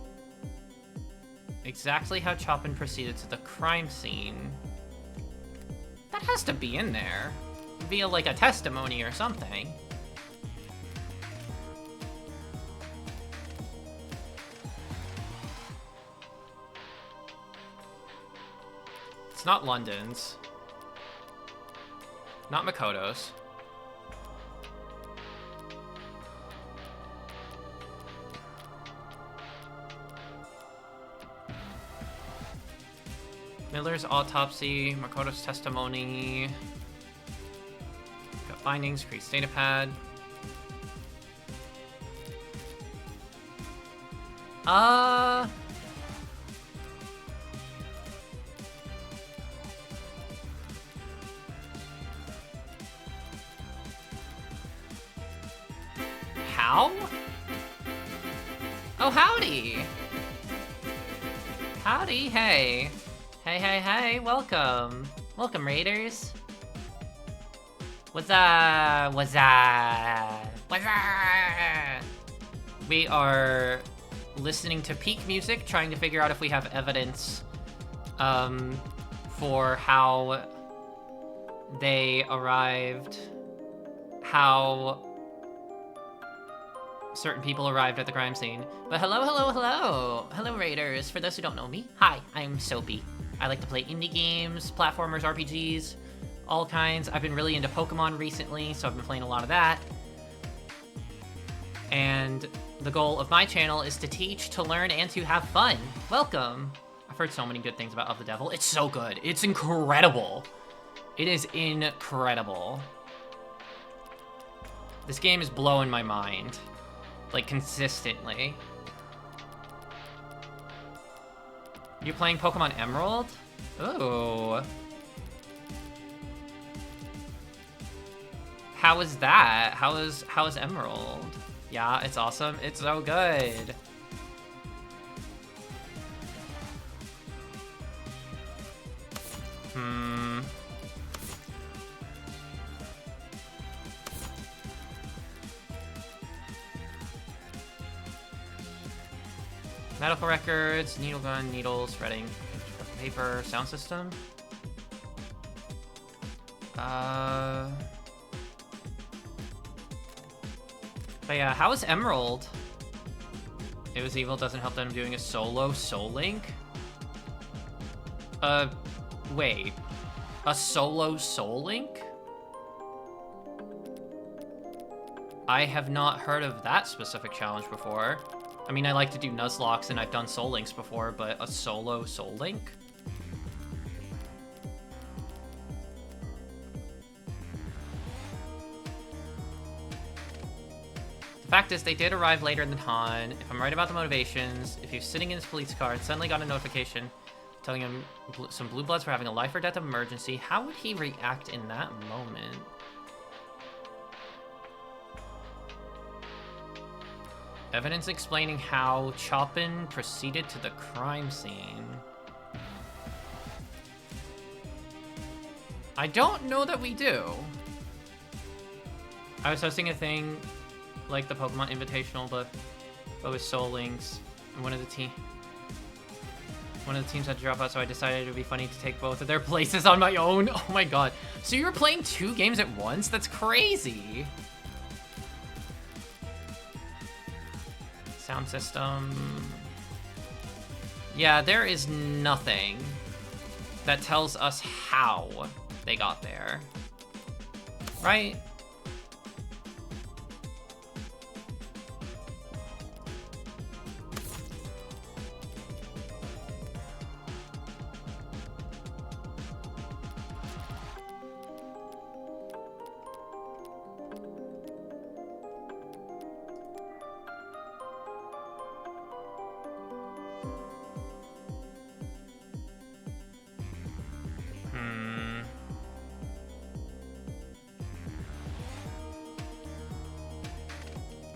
exactly how Chopin proceeded to the crime scene. That has to be in there. Via like a testimony or something. It's not London's. Not Makoto's. Miller's autopsy, Makoto's testimony. Got findings, create datapad. How? Oh, howdy! Howdy, hey. Hey, welcome. Welcome, Raiders. What's up? We are listening to Peak music, trying to figure out if we have evidence for how they arrived, how certain people arrived at the crime scene. But hello, Raiders. For those who don't know me, hi, I'm Soapy. I like to play indie games, platformers, RPGs, all kinds. I've been really into Pokemon recently, so I've been playing a lot of that. And the goal of my channel is to teach, to learn, and to have fun. Welcome. I've heard so many good things about Of the Devil. It's so good. It's incredible. It is incredible. This game is blowing my mind, like, consistently. You're playing Pokemon Emerald? Ooh. How is that? How is Emerald? Yeah, it's awesome. It's so good. Medical records, needle gun, needles, threading, paper, sound system. But yeah, how is Emerald? It was evil, doesn't help them doing a solo Soul Link? Wait. A solo Soul Link? I have not heard of that specific challenge before. I mean, I like to do Nuzlocks and I've done Soul Links before, but a solo Soul Link? The fact is, they did arrive later than Han. If I'm right about the motivations, if he was sitting in his police car and suddenly got a notification telling him some blue bloods were having a life or death emergency, how would he react in that moment? Evidence explaining how Chopin proceeded to the crime scene. I don't know that we do. I was hosting a thing like the Pokemon Invitational, but with Soul Links, and one of the teams had to drop out, so I decided it would be funny to take both of their places on my own. Oh my god. So you were playing 2 games at once? That's crazy. Sound system. Yeah, there is nothing that tells us how they got there. Right?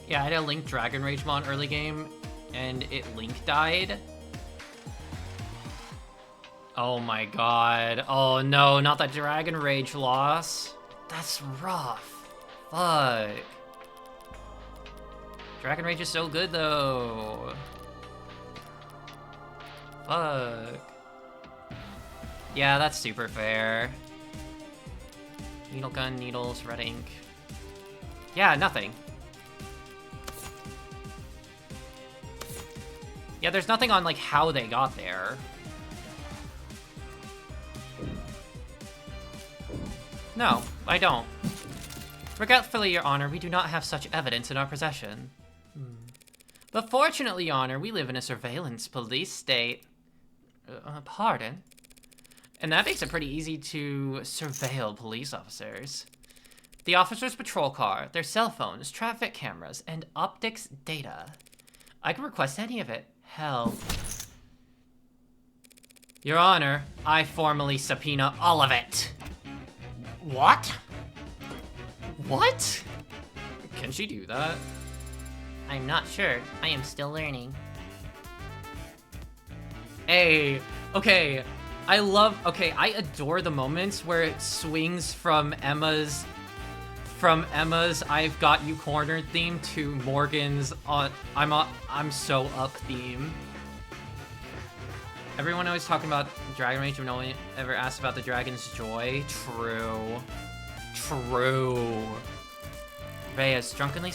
Yeah, I had a Link Dragon Rage mon early game, and Link died. Oh my god. Oh no, not that Dragon Rage loss. That's rough. Fuck. Dragon Rage is so good though. Fuck. Yeah, that's super fair. Needle gun, needles, red ink. Yeah, nothing. Yeah, there's nothing on, like, how they got there. No, I don't. Regretfully, Your Honor, we do not have such evidence in our possession. But fortunately, Your Honor, we live in a surveillance police state. Pardon? And that makes it pretty easy to surveil police officers. The officer's patrol car, their cell phones, traffic cameras, and optics data. I can request any of it. Hell. Your Honor, I formally subpoena all of it. What? What? Can she do that? I'm not sure. I am still learning. Hey, okay. I adore the moments where it swings from Emma's I've got you cornered theme to Morgan's I'm so up theme. Everyone always talking about Dragon Rage, but no one ever asked about the Dragon's Joy. True. Rhea's drunken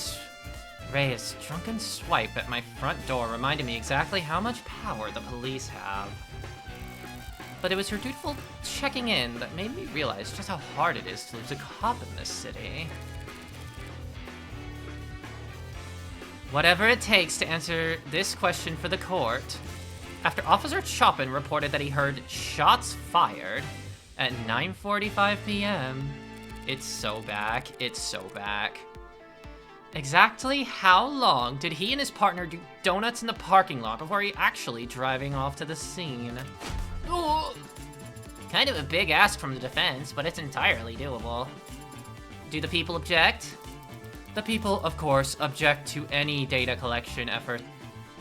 swipe at my front door reminded me exactly how much power the police have. But it was her dutiful checking in that made me realize just how hard it is to lose a cop in this city. Whatever it takes to answer this question for the court. After Officer Chopin reported that he heard shots fired at 9:45 p.m. It's so back. Exactly how long did he and his partner do donuts in the parking lot before he actually driving off to the scene? Ooh. Kind of a big ask from the defense, but it's entirely doable. Do the people object? The people, of course, object to any data collection effort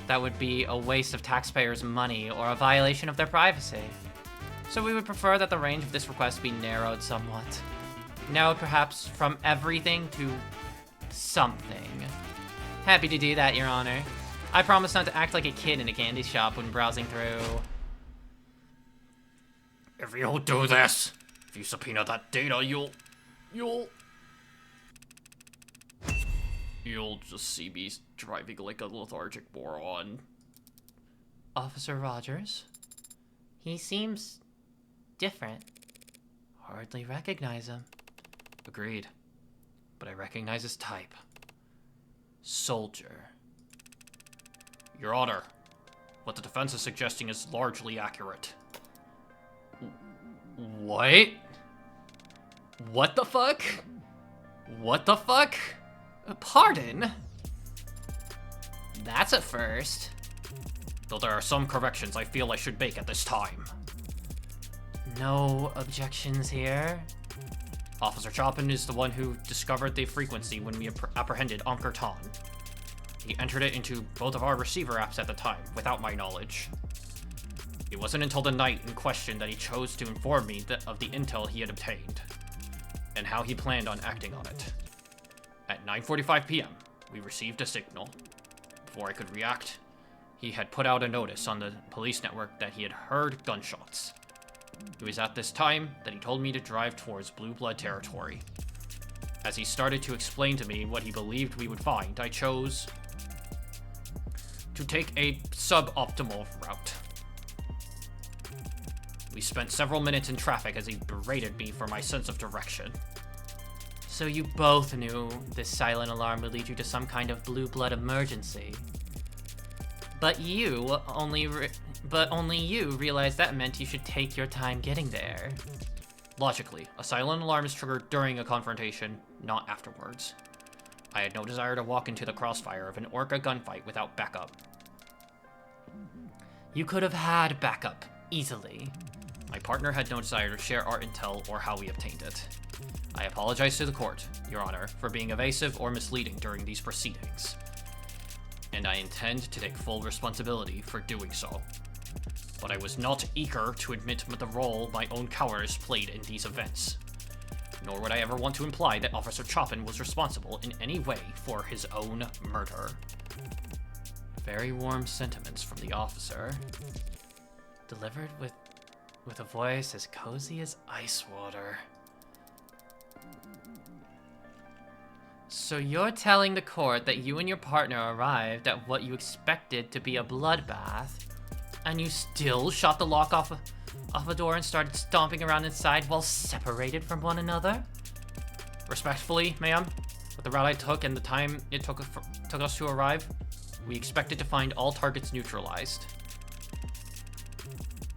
that would be a waste of taxpayers' money or a violation of their privacy. So we would prefer that the range of this request be narrowed somewhat. Narrowed perhaps from everything to something. Happy to do that, Your Honor. I promise not to act like a kid in a candy shop when browsing through. If you don't do this, if you subpoena that data, you'll just see me driving like a lethargic moron. Officer Rogers? He seems different. Hardly recognize him. Agreed. But I recognize his type. Soldier. Your Honor, what the defense is suggesting is largely accurate. What? What the fuck? What the fuck? Pardon? That's a first. Though there are some corrections I feel I should make at this time. No objections here. Officer Chopin is the one who discovered the frequency when we apprehended Ankur Tan. He entered it into both of our receiver apps at the time, without my knowledge. It wasn't until the night in question that he chose to inform me of the intel he had obtained, and how he planned on acting on it. At 9:45 p.m., we received a signal. Before I could react, he had put out a notice on the police network that he had heard gunshots. It was at this time that he told me to drive towards Blue Blood territory. As he started to explain to me what he believed we would find, I chose to take a suboptimal route. We spent several minutes in traffic as he berated me for my sense of direction. So you both knew this silent alarm would lead you to some kind of blue blood emergency. But only you realized that meant you should take your time getting there. Logically, a silent alarm is triggered during a confrontation, not afterwards. I had no desire to walk into the crossfire of an Orca gunfight without backup. You could have had backup, easily. My partner had no desire to share our intel or how we obtained it. I apologize to the court, Your Honor, for being evasive or misleading during these proceedings. And I intend to take full responsibility for doing so. But I was not eager to admit the role my own cowardice played in these events. Nor would I ever want to imply that Officer Chopin was responsible in any way for his own murder. Very warm sentiments from the officer. Delivered with a voice as cozy as ice water. So you're telling the court that you and your partner arrived at what you expected to be a bloodbath, and you still shot the lock off a door and started stomping around inside while separated from one another? Respectfully, ma'am, with the route I took and the time it took us to arrive, we expected to find all targets neutralized.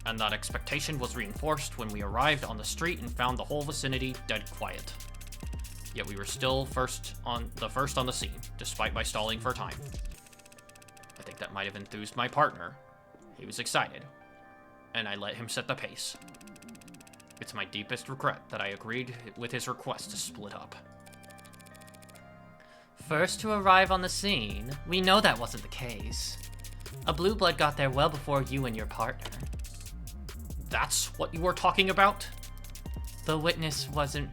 And that expectation was reinforced when we arrived on the street and found the whole vicinity dead quiet. Yet we were still the first on the scene, despite my stalling for time. I think that might have enthused my partner. He was excited, and I let him set the pace. It's my deepest regret that I agreed with his request to split up. first to arrive on the scene, we know that wasn't the case. A blue blood got there well before you and your partner. That's what you were talking about? The witness wasn't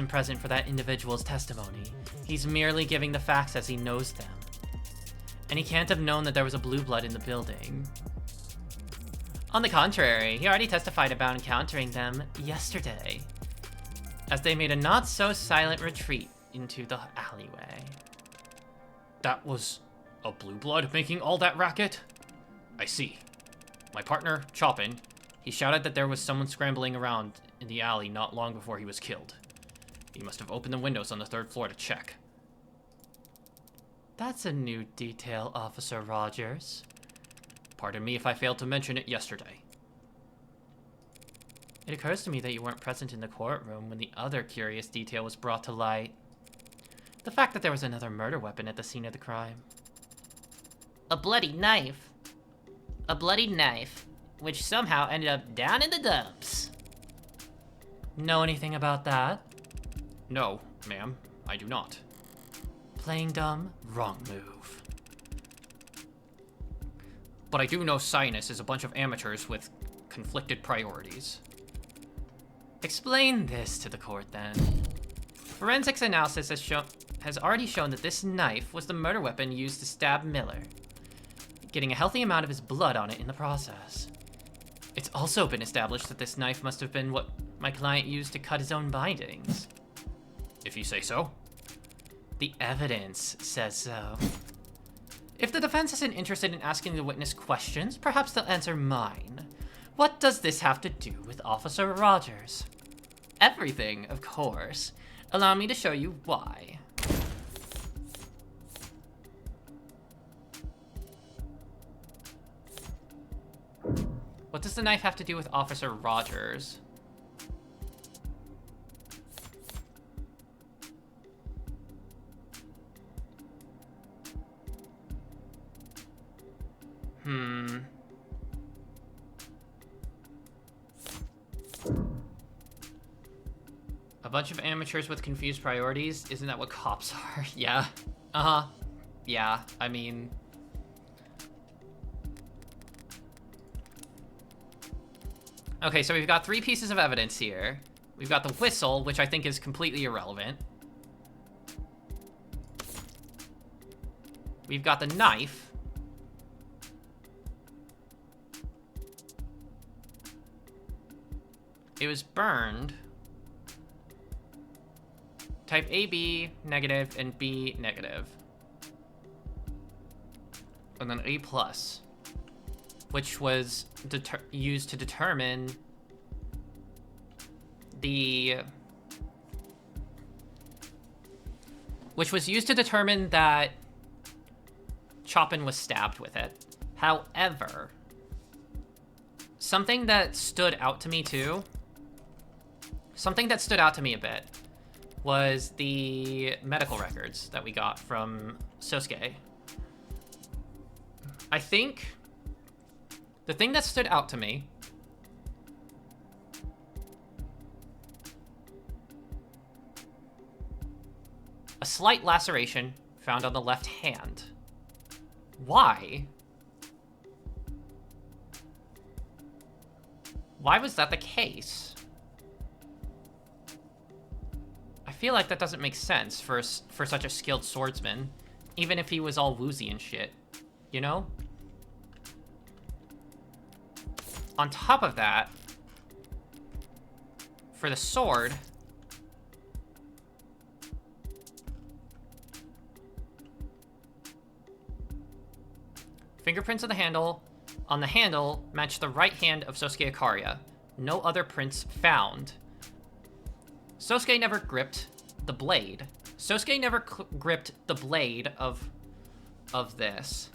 present for that individual's testimony. He's merely giving the facts as he knows them. And he can't have known that there was a blue blood in the building. On the contrary, he already testified about encountering them yesterday, as they made a not-so-silent retreat into the alleyway. That was a blue blood making all that racket? I see. My partner, Chopin, he shouted that there was someone scrambling around in the alley not long before he was killed. He must have opened the windows on the 3rd floor to check. That's a new detail, Officer Rogers. Pardon me if I failed to mention it yesterday. It occurs to me that you weren't present in the courtroom when the other curious detail was brought to light. The fact that there was another murder weapon at the scene of the crime. A bloody knife. A bloody knife, which somehow ended up down in the dumps. Know anything about that? No, ma'am, I do not. Playing dumb? Wrong move. But I do know Sinus is a bunch of amateurs with conflicted priorities. Explain this to the court, then. Forensics analysis has already shown that this knife was the murder weapon used to stab Miller, getting a healthy amount of his blood on it in the process. It's also been established that this knife must have been what my client used to cut his own bindings. If you say so. The evidence says so. If the defense isn't interested in asking the witness questions, perhaps they'll answer mine. What does this have to do with Officer Rogers? Everything, of course. Allow me to show you why. What does the knife have to do with Officer Rogers? A bunch of amateurs with confused priorities? Isn't that what cops are? Yeah. Uh-huh. Yeah, I mean... Okay, so we've got 3 pieces of evidence here. We've got the whistle, which I think is completely irrelevant. We've got the knife. It was burned. Type AB, negative, and B, negative. And then A+, which was used to determine the... Which was used to determine that Chopin was stabbed with it. However, something that stood out to me too, something that stood out to me a bit, was the medical records that we got from Sosuke. I think the thing that stood out to me a slight laceration found on the left hand. Why? Why was that the case? I feel like that doesn't make sense for such a skilled swordsman, even if he was all woozy and shit, you know? On top of that, for the sword, fingerprints on the handle match the right hand of Sosuke Ikaria. No other prints found. Sosuke never gripped the blade. Sosuke never gripped the blade of this.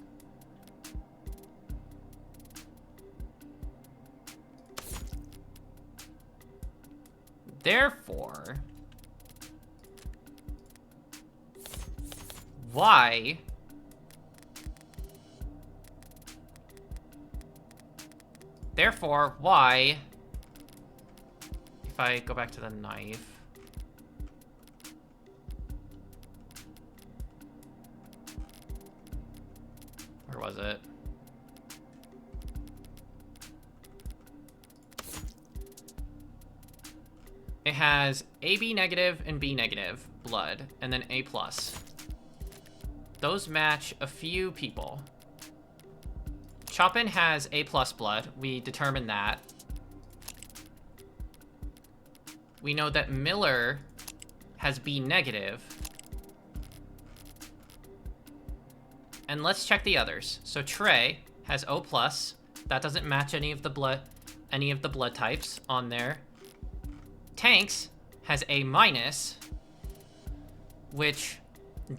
Therefore, why if I go back to the knife, was it? It has AB negative and B negative blood, and then A plus. Those match a few people. Chopin has A plus blood. We determined that. We know that Miller has B negative. And let's check the others. So Trey has O plus. That doesn't match any of the blood types on there. Tanks has A minus, which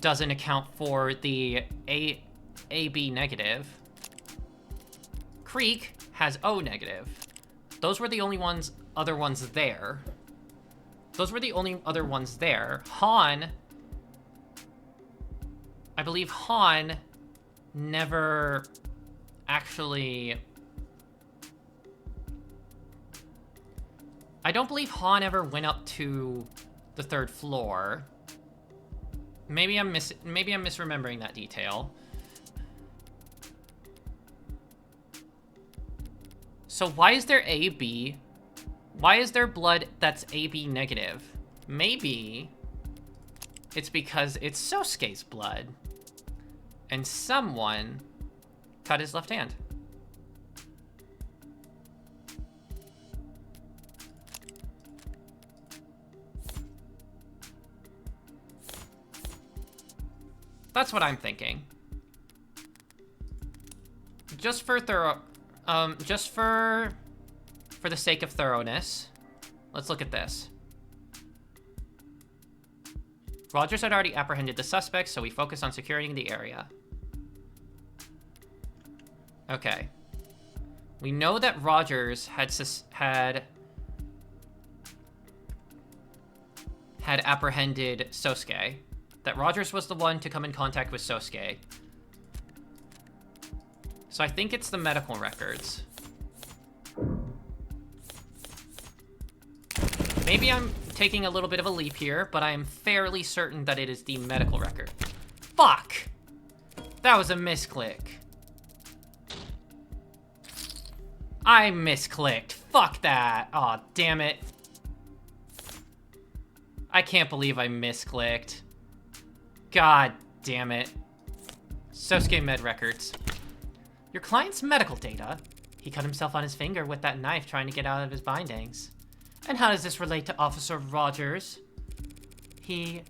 doesn't account for the AB negative. Creek has O negative. Those were the only other ones there. Those were the only other ones there. Han, I believe Han never actually... I don't believe Han ever went up to the 3rd floor. Maybe I'm misremembering that detail. So why is there AB? Why is there blood that's AB negative? Maybe it's because it's Sosuke's blood. And someone cut his left hand. That's what I'm thinking. Just for the sake of thoroughness, let's look at this. Rogers had already apprehended the suspects, so we focus on securing the area. Okay. We know that Rogers had apprehended Sosuke. That Rogers was the one to come in contact with Sosuke. So I think it's the medical records. Maybe I'm taking a little bit of a leap here, but I am fairly certain that it is the medical record. Fuck! That was a misclick. I misclicked. Fuck that. Aw, damn it. I can't believe I misclicked. God damn it. Sosuke Med Records. Your client's medical data. He cut himself on his finger with that knife trying to get out of his bindings. And how does this relate to Officer Rogers? He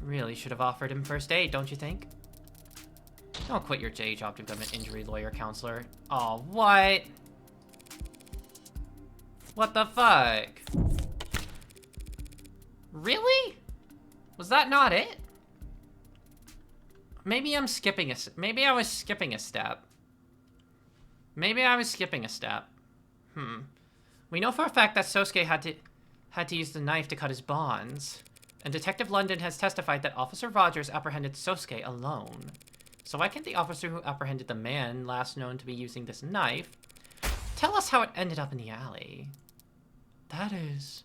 really should have offered him first aid, don't you think? Don't quit your day job to become an injury lawyer counselor. Oh, what? What the fuck? Really? Was that not it? Maybe I'm skipping maybe I was skipping a step. Maybe I was skipping a step. We know for a fact that Sosuke had to use the knife to cut his bonds. And Detective London has testified that Officer Rogers apprehended Sosuke alone. So why can't the officer who apprehended the man last known to be using this knife tell us how it ended up in the alley? That is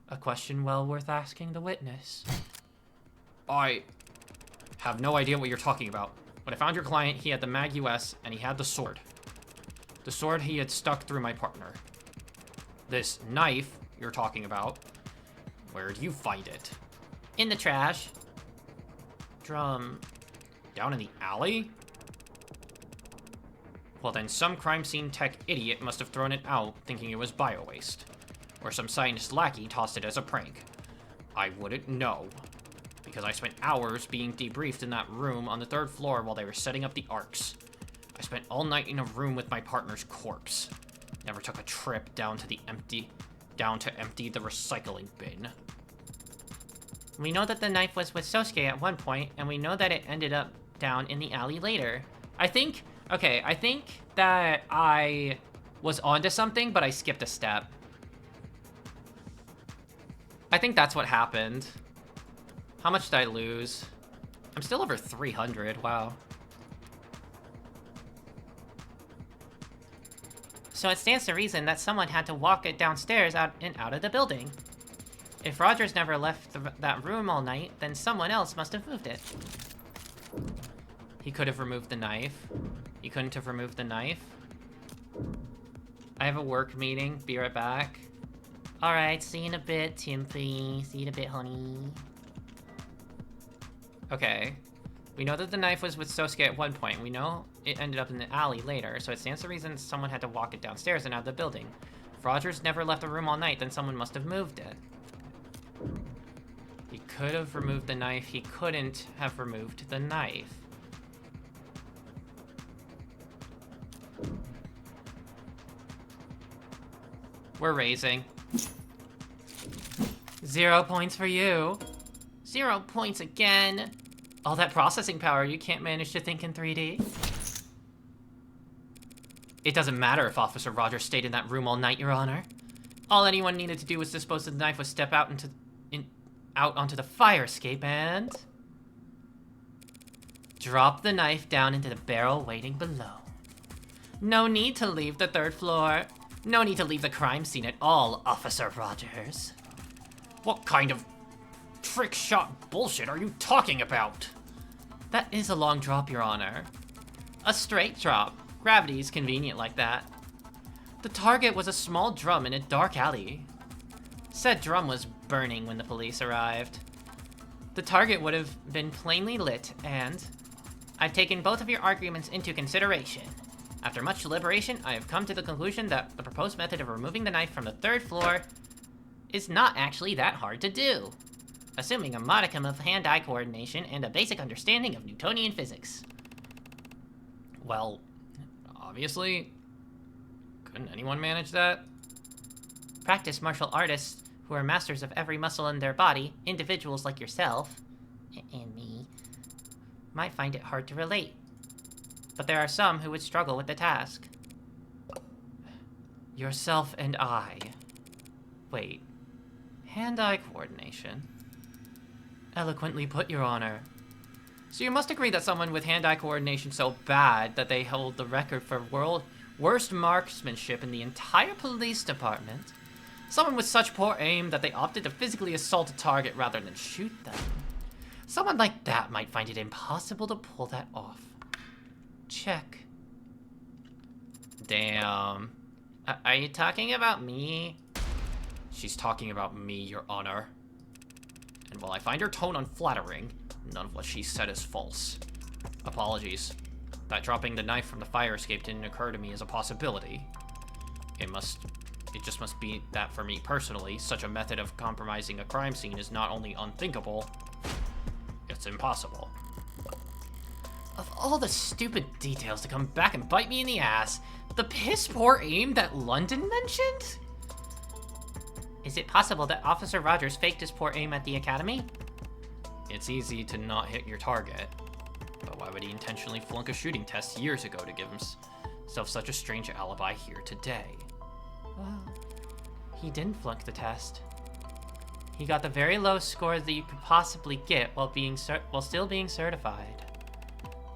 a question well worth asking the witness. I have no idea what you're talking about. When I found your client, he had the Mag US and he had the sword. The sword he had stuck through my partner. This knife you're talking about, where do you find it? In the trash. Drum. Down in the alley? Well then, some crime scene tech idiot must have thrown it out thinking it was bio-waste. Or some scientist lackey tossed it as a prank. I wouldn't know. Because I spent hours being debriefed in that room on the 3rd floor while they were setting up the arcs. I spent all night in a room with my partner's corpse. Never took a trip down to empty the recycling bin. We know that the knife was with Sosuke at one point, and we know that it ended up down in the alley later. I think that I was onto something, but I skipped a step. I think that's what happened. How much did I lose? I'm still over 300, wow. So it stands to reason that someone had to walk it downstairs out of the building. If Rogers never left that room all night, then someone else must have moved it. He could have removed the knife. He couldn't have removed the knife. I have a work meeting. Be right back. Alright, see you in a bit, Timpy. See you in a bit, honey. Okay. We know that the knife was with Sosuke at one point. We know it ended up in the alley later, so it stands to reason someone had to walk it downstairs and out of the building. If Rogers never left the room all night, then someone must have moved it. He could have removed the knife. He couldn't have removed the knife. We're raising. 0 points for you. 0 points again. All that processing power, you can't manage to think in 3D. It doesn't matter if Officer Rogers stayed in that room all night, Your Honor. All anyone needed to do was dispose of the knife, was step out out onto the fire escape and drop the knife down into the barrel waiting below. No need to leave the 3rd floor. No need to leave the crime scene at all, Officer Rogers. What kind of trick shot bullshit are you talking about? That is a long drop, Your Honor. A straight drop. Gravity's convenient like that. The target was a small drum in a dark alley. Said drum was burning when the police arrived. The target would have been plainly lit, and I've taken both of your arguments into consideration. After much deliberation, I have come to the conclusion that the proposed method of removing the knife from the 3rd floor is not actually that hard to do, assuming a modicum of hand-eye coordination and a basic understanding of Newtonian physics. Well, obviously, couldn't anyone manage that? Practiced martial artists who are masters of every muscle in their body, individuals like yourself, and me, might find it hard to relate. But there are some who would struggle with the task. Yourself and I. Wait. Hand-eye coordination? Eloquently put, Your Honor. So you must agree that someone with hand-eye coordination so bad that they hold the record for worst marksmanship in the entire police department. Someone with such poor aim that they opted to physically assault a target rather than shoot them. Someone like that might find it impossible to pull that off. Check. Damn. Are you talking about me? She's talking about me, Your Honor. And while I find her tone unflattering, none of what she said is false. Apologies. That dropping the knife from the fire escape didn't occur to me as a possibility. It just must be that for me personally, such a method of compromising a crime scene is not only unthinkable, it's impossible. Of all the stupid details to come back and bite me in the ass, the piss-poor aim that London mentioned? Is it possible that Officer Rogers faked his poor aim at the academy? It's easy to not hit your target, but why would he intentionally flunk a shooting test years ago to give himself such a strange alibi here today? Well, he didn't flunk the test. He got the very lowest score that you could possibly get while still being certified.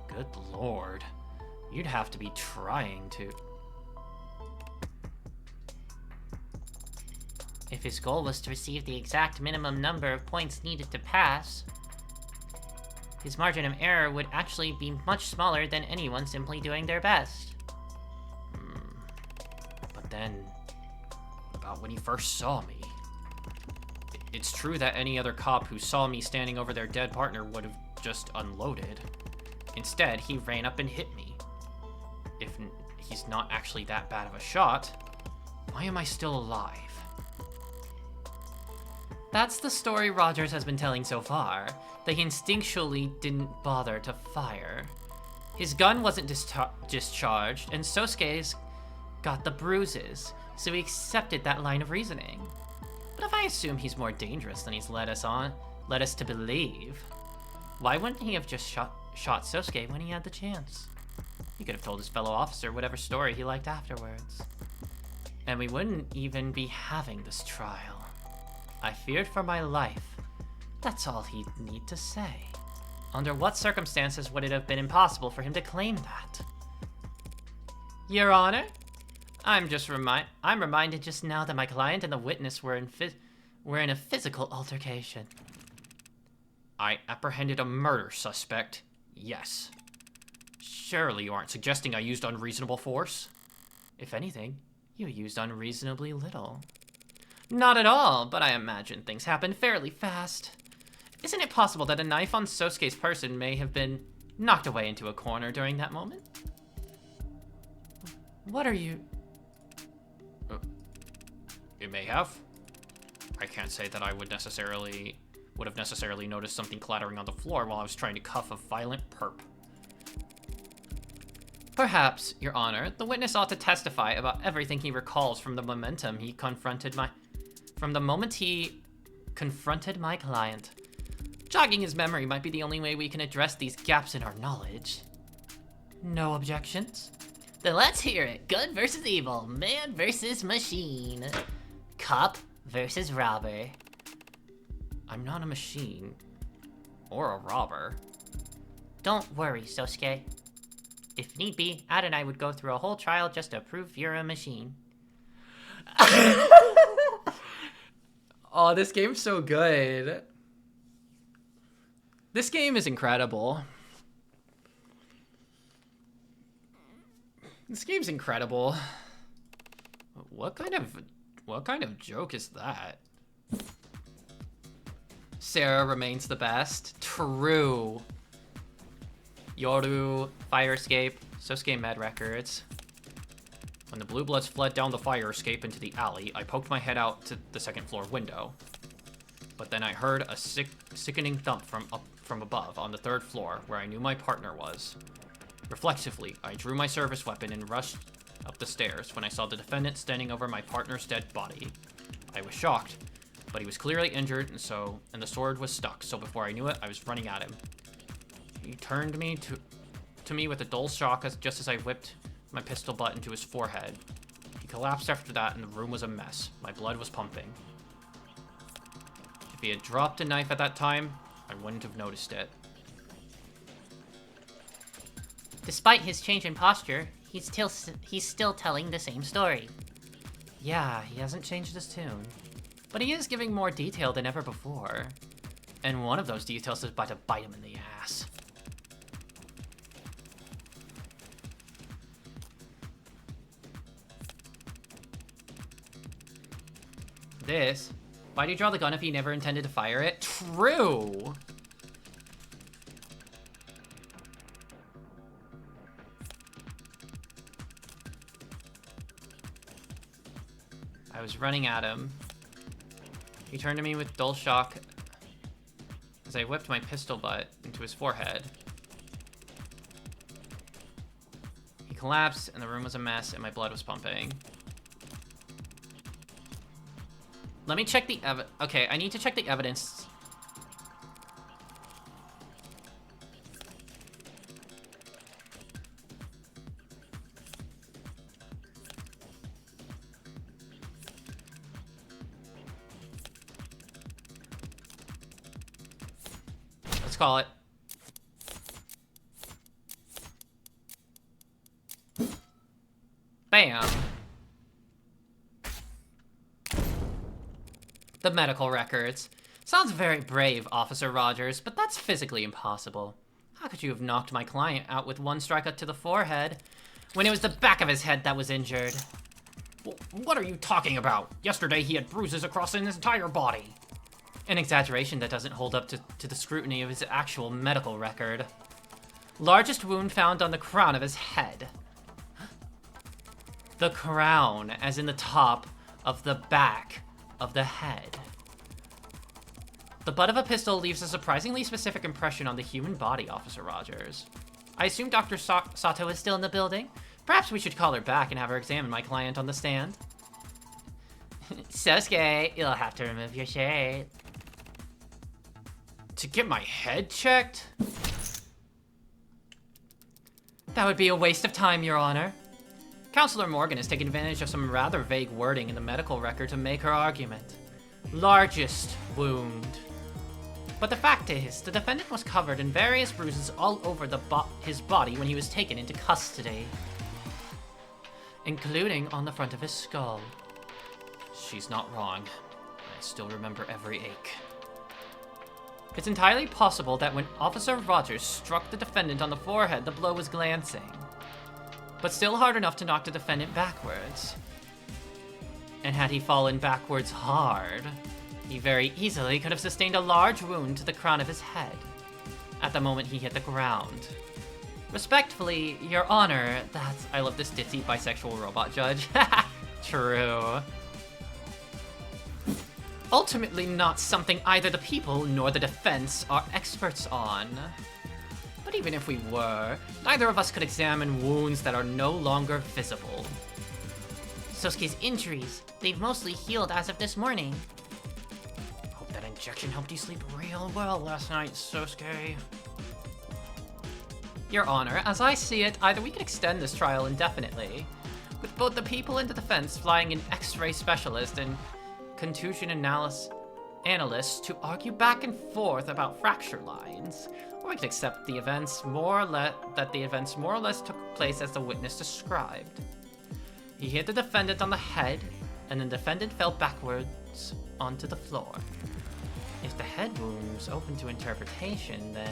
Good lord. You'd have to be trying to... If his goal was to receive the exact minimum number of points needed to pass, his margin of error would actually be much smaller than anyone simply doing their best. But then, what about when he first saw me? It's true that any other cop who saw me standing over their dead partner would have just unloaded. Instead, he ran up and hit me. If he's not actually that bad of a shot, why am I still alive? That's the story Rogers has been telling so far, that he instinctually didn't bother to fire. His gun wasn't discharged, and Sosuke's got the bruises, so he accepted that line of reasoning. But if I assume he's more dangerous than he's led us to believe, why wouldn't he have just shot Sosuke when he had the chance? He could have told his fellow officer whatever story he liked afterwards. And we wouldn't even be having this trial. I feared for my life. That's all he'd need to say. Under what circumstances would it have been impossible for him to claim that? Your Honor, I'm reminded just now that my client and the witness were in a physical altercation. I apprehended a murder suspect, yes. Surely you aren't suggesting I used unreasonable force? If anything, you used unreasonably little. Not at all, but I imagine things happen fairly fast. Isn't it possible that a knife on Sosuke's person may have been knocked away into a corner during that moment? What are you... It may have. I can't say that I would have necessarily noticed something clattering on the floor while I was trying to cuff a violent perp. Perhaps, Your Honor, the witness ought to testify about everything he recalls from the moment he confronted my client. Jogging his memory might be the only way we can address these gaps in our knowledge. No objections? Then let's hear it. Good versus evil. Man versus machine. Cop versus robber. I'm not a machine. Or a robber. Don't worry, Sosuke. If need be, Ad and I would go through a whole trial just to prove you're a machine. Oh, this game's so good. This game is incredible. This game's incredible. What kind of joke is that? Sarah remains the best. True. Yoru, fire escape, Sosuke med records. When the Blue Bloods fled down the fire escape into the alley, I poked my head out to the second floor window. But then I heard a sickening thump from above on the third floor where I knew my partner was. Reflexively, I drew my service weapon and rushed up the stairs when I saw the defendant standing over my partner's dead body. I was shocked, but he was clearly injured and the sword was stuck, so before I knew it, I was running at him. He turned to me with a dull shock just as I whipped my pistol butt into his forehead. He collapsed after that and the room was a mess. My blood was pumping. If he had dropped a knife at that time, I wouldn't have noticed it. Despite his change in posture, he's still telling the same story. Yeah, he hasn't changed his tune. But he is giving more detail than ever before. And one of those details is about to bite him in the ass. This. Why'd he draw the gun if he never intended to fire it? True! I was running at him. He turned to me with dull shock as I whipped my pistol butt into his forehead. He collapsed and the room was a mess and my blood was pumping. Let me check the okay, I need to check the evidence. Let's call it. Bam. The medical records. Sounds very brave, Officer Rogers, but that's physically impossible. How could you have knocked my client out with one strike up to the forehead when it was the back of his head that was injured? What are you talking about? Yesterday he had bruises across his entire body. An exaggeration that doesn't hold up to the scrutiny of his actual medical record. Largest wound found on the crown of his head. The crown, as in the top of the back of the head. The butt of a pistol leaves a surprisingly specific impression on the human body, Officer Rogers. I assume Dr. Sato is still in the building. Perhaps we should call her back and have her examine my client on the stand. Sosuke, you'll have to remove your shirt. To get my head checked? That would be a waste of time, Your Honor. Counselor Morgan has taken advantage of some rather vague wording in the medical record to make her argument. Largest wound. But the fact is, the defendant was covered in various bruises all over his body when he was taken into custody, including on the front of his skull. She's not wrong. I still remember every ache. It's entirely possible that when Officer Rogers struck the defendant on the forehead, the blow was glancing, but still hard enough to knock the defendant backwards. And had he fallen backwards hard, he very easily could have sustained a large wound to the crown of his head at the moment he hit the ground. Respectfully, Your Honor, that's... I love this ditzy bisexual robot judge. True. Ultimately not something either the people nor the defense are experts on. But even if we were, neither of us could examine wounds that are no longer visible. Sosuke's injuries, they've mostly healed as of this morning. Hope that injection helped you sleep real well last night, Sosuke. Your Honor, as I see it, either we could extend this trial indefinitely, with both the people and the defense flying an X-ray specialist and contusion analysts to argue back and forth about fracture lines, or we could accept the events more or less took place as the witness described. He hit the defendant on the head, and the defendant fell backwards onto the floor. If the head wound's open to interpretation, then...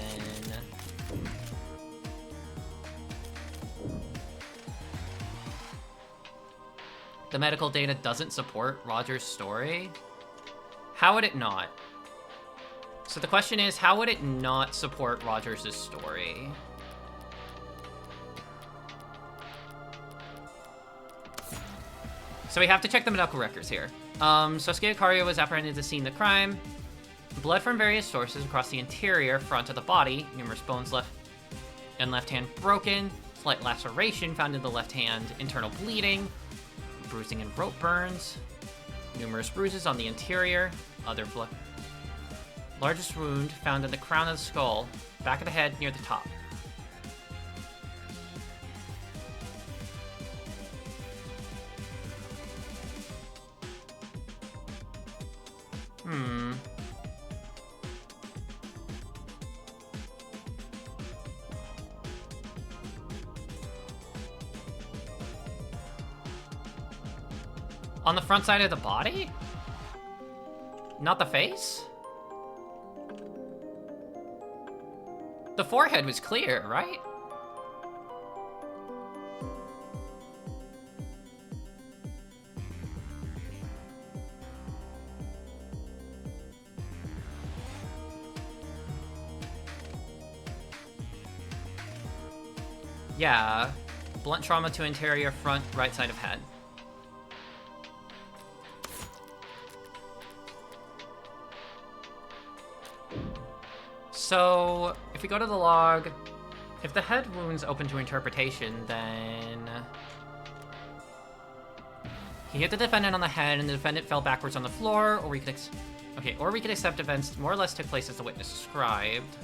the medical data doesn't support Roger's story? How would it not? So the question is, how would it not support Rogers' story? So we have to check the medical records here. Sosuke Ikario was apprehended at the scene of the crime. Blood from various sources across the interior front of the body. Numerous bones left hand broken. Slight laceration found in the left hand. Internal bleeding. Bruising and rope burns. Numerous bruises on the interior. Other blood. Largest wound found in the crown of the skull. Back of the head near the top. On the front side of the body? Not the face? The forehead was clear, right? Yeah. Blunt trauma to interior front right side of head. So, if we go to the log, if the head wound's open to interpretation, then... he hit the defendant on the head and the defendant fell backwards on the floor, or we could or we could accept events more or less took place as the witness described.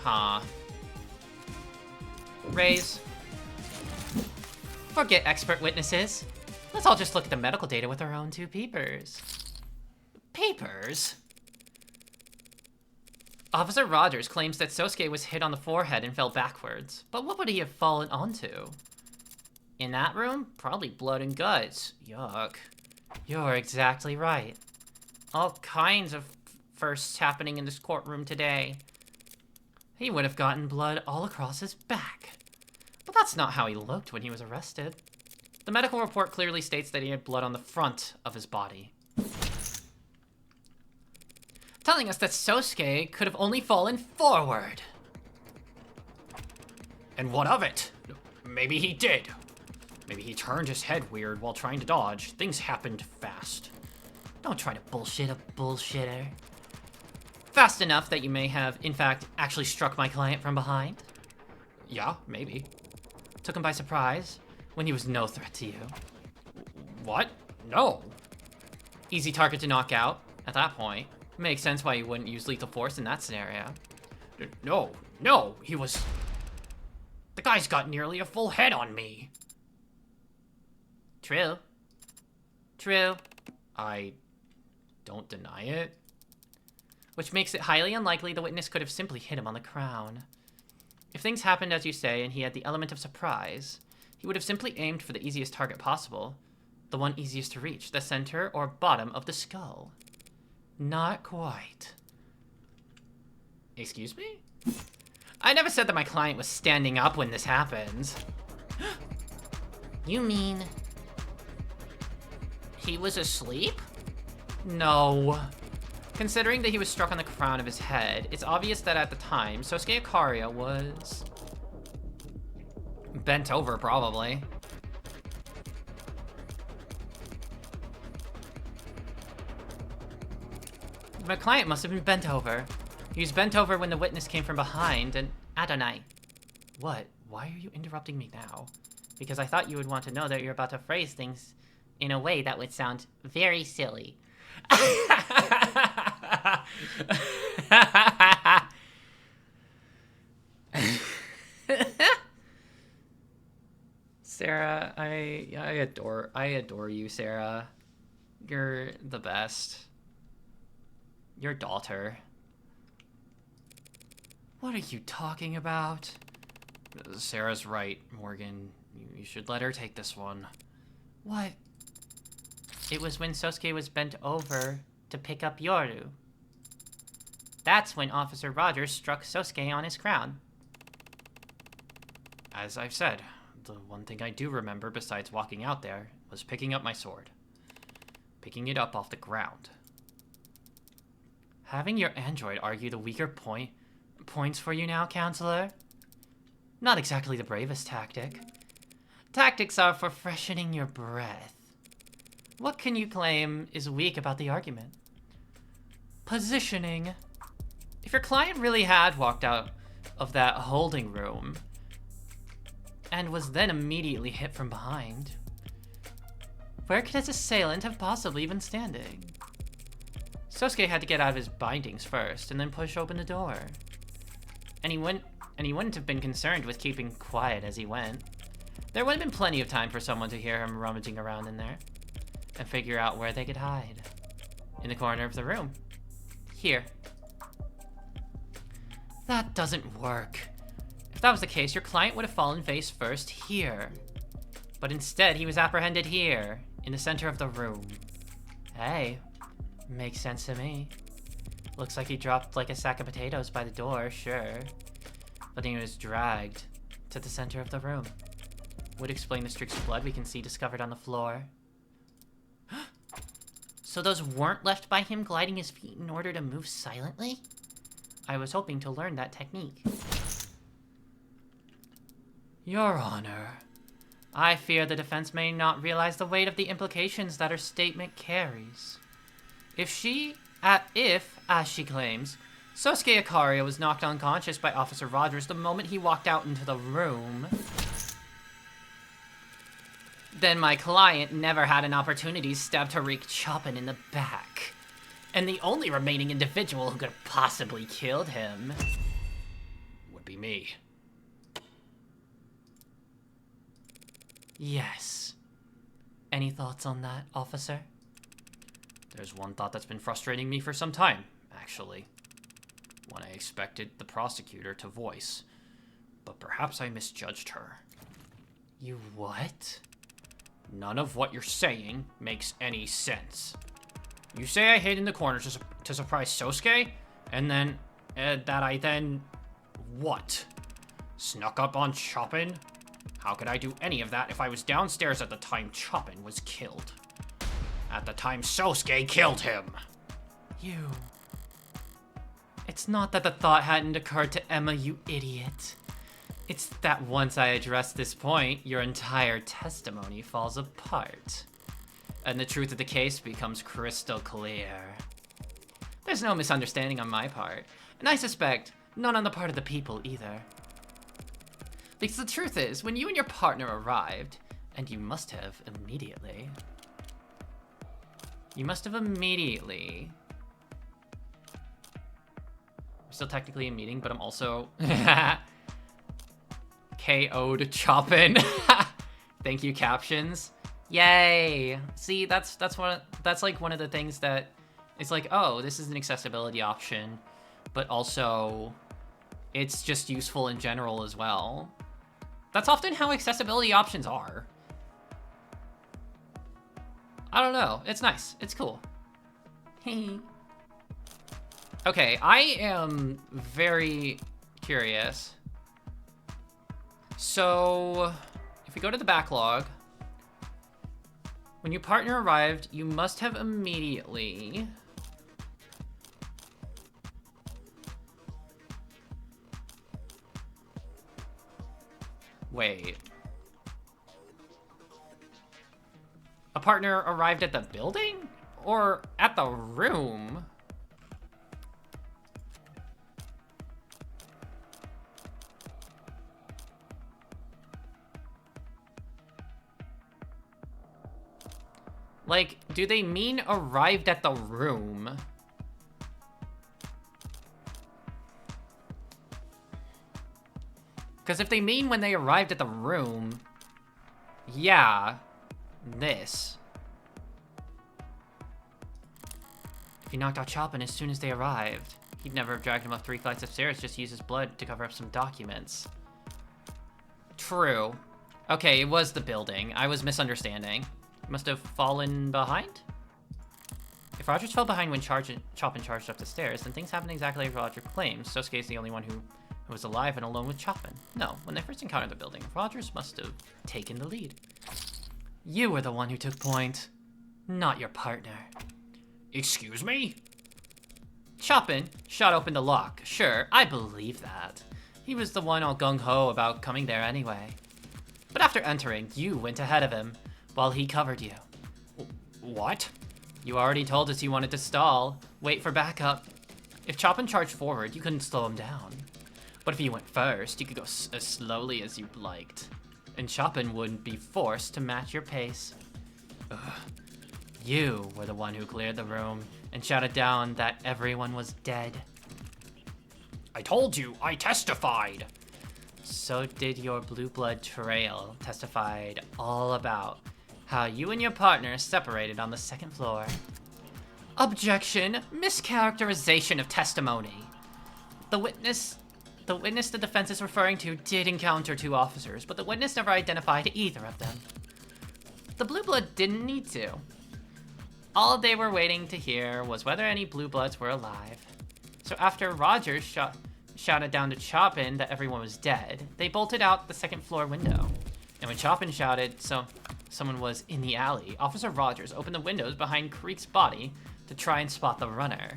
Huh. Raise. Forget expert witnesses. Let's all just look at the medical data with our own two peepers. Papers? Officer Rogers claims that Sosuke was hit on the forehead and fell backwards, but what would he have fallen onto? In that room? Probably blood and guts. Yuck. You're exactly right. All kinds of firsts happening in this courtroom today. He would have gotten blood all across his back. But that's not how he looked when he was arrested. The medical report clearly states that he had blood on the front of his body, telling us that Sosuke could have only fallen forward. And what of it? Maybe he did. Maybe he turned his head weird while trying to dodge. Things happened fast. Don't try to bullshit a bullshitter. Fast enough that you may have, in fact, actually struck my client from behind. Yeah, maybe. Took him by surprise, when he was no threat to you. What? No. Easy target to knock out, at that point. Makes sense why you wouldn't use lethal force in that scenario. No, he was... The guy's got nearly a full head on me. True. True. I don't deny it. Which makes it highly unlikely the witness could have simply hit him on the crown. If things happened as you say and he had the element of surprise, he would have simply aimed for the easiest target possible. The one easiest to reach, the center or bottom of the skull. Not quite. Excuse me? I never said that my client was standing up when this happened. You mean... he was asleep? No. Considering that he was struck on the crown of his head, it's obvious that at the time, Sosuke Ikaria was... bent over, probably. My client must have been bent over. He was bent over when the witness came from behind and... Adonai. What? Why are you interrupting me now? Because I thought you would want to know that you're about to phrase things in a way that would sound very silly. Sarah, I adore you, Sarah. You're the best. Your daughter. What are you talking about? Sarah's right, Morgan. You should let her take this one. What? It was when Sosuke was bent over to pick up Yoru. That's when Officer Rogers struck Sosuke on his crown. As I've said, the one thing I do remember besides walking out there was picking up my sword. Picking it up off the ground. Having your android argue the weaker points for you now, counselor? Not exactly the bravest tactic. Tactics are for freshening your breath. What can you claim is weak about the argument? Positioning. If your client really had walked out of that holding room and was then immediately hit from behind, where could his assailant have possibly been standing? Sosuke had to get out of his bindings first and then push open the door. And he wouldn't have been concerned with keeping quiet as he went. There would have been plenty of time for someone to hear him rummaging around in there and figure out where they could hide. In the corner of the room. Here. That doesn't work. If that was the case, your client would have fallen face first here. But instead, he was apprehended here, in the center of the room. Hey, makes sense to me. Looks like he dropped like a sack of potatoes by the door, sure. But then he was dragged to the center of the room. Would explain the streaks of blood we can see discovered on the floor. So those weren't left by him gliding his feet in order to move silently? I was hoping to learn that technique. Your Honor, I fear the defense may not realize the weight of the implications that her statement carries. If, as she claims, Sosuke Ikaria was knocked unconscious by Officer Rogers the moment he walked out into the room, then my client never had an opportunity to stab Tariq Chopin in the back. And the only remaining individual who could have possibly killed him would be me. Yes. Any thoughts on that, officer? There's one thought that's been frustrating me for some time, actually. One I expected the prosecutor to voice. But perhaps I misjudged her. You what? None of what you're saying makes any sense. You say I hid in the corner to surprise Sosuke, and then, what? Snuck up on Chopin? How could I do any of that if I was downstairs at the time Chopin was killed? At the time Sosuke killed him! You... It's not that the thought hadn't occurred to Emma, you idiot. It's that once I address this point, your entire testimony falls apart. And the truth of the case becomes crystal clear. There's no misunderstanding on my part, and I suspect none on the part of the people either. Because the truth is, when you and your partner arrived, and you must have immediately... We're still technically in meeting, but I'm also... KO'd Chopin. Thank you, captions. Yay! See, that's like one of the things that it's like, oh, this is an accessibility option, but also it's just useful in general as well. That's often how accessibility options are. I don't know. It's nice. It's cool. Okay, I am very curious. So, if we go to the backlog, when your partner arrived, you must have immediately... Wait. A partner arrived at the building? Or at the room? Like, do they mean arrived at the room? Because if they mean when they arrived at the room, yeah, this. If he knocked out Chopin as soon as they arrived, he'd never have dragged him up 3 flights of stairs, just use his blood to cover up some documents. True. Okay, it was the building. I was misunderstanding. Must have fallen behind? If Rogers fell behind when Chopin charged up the stairs, then things happened exactly as Roger claims. Sosuke is the only one who was alive and alone with Chopin. No, when they first encountered the building, Rogers must have taken the lead. You were the one who took point, not your partner. Excuse me? Chopin shot open the lock. Sure, I believe that. He was the one all gung-ho about coming there anyway. But after entering, you went ahead of him, while he covered you. What? You already told us you wanted to stall, wait for backup. If Chopin charged forward, you couldn't slow him down. But if you went first, you could go as slowly as you liked. And Chopin wouldn't be forced to match your pace. Ugh. You were the one who cleared the room and shouted down that everyone was dead. I told you, I testified. So did your Blue Blood trail, testified all about how you and your partner separated on the 2nd floor. Objection! Mischaracterization of testimony. The witness the defense is referring to did encounter 2 officers, but the witness never identified either of them. The Blue Blood didn't need to. All they were waiting to hear was whether any Blue Bloods were alive. So after Rogers shouted down to Chopin that everyone was dead, they bolted out the 2nd floor window. And when Chopin shouted someone was in the alley, Officer Rogers opened the windows behind Creek's body to try and spot the runner.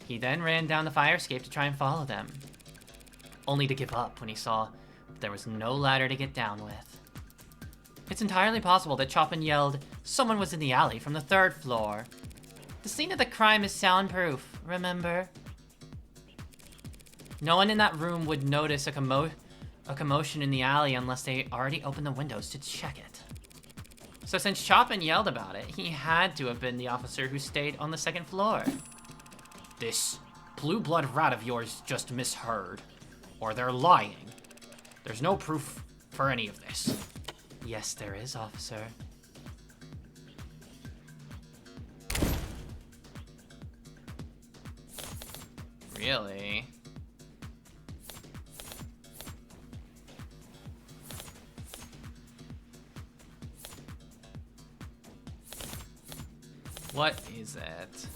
He then ran down the fire escape to try and follow them, only to give up when he saw there was no ladder to get down with. It's entirely possible that Chopin yelled, "Someone was in the alley" from the 3rd floor. The scene of the crime is soundproof, remember? No one in that room would notice a commotion in the alley unless they already opened the windows to check it. So since Chopin yelled about it, he had to have been the officer who stayed on the 2nd floor. This Blue Blood rat of yours just misheard. Or they're lying. There's no proof for any of this. Yes, there is, officer. Really? What is it?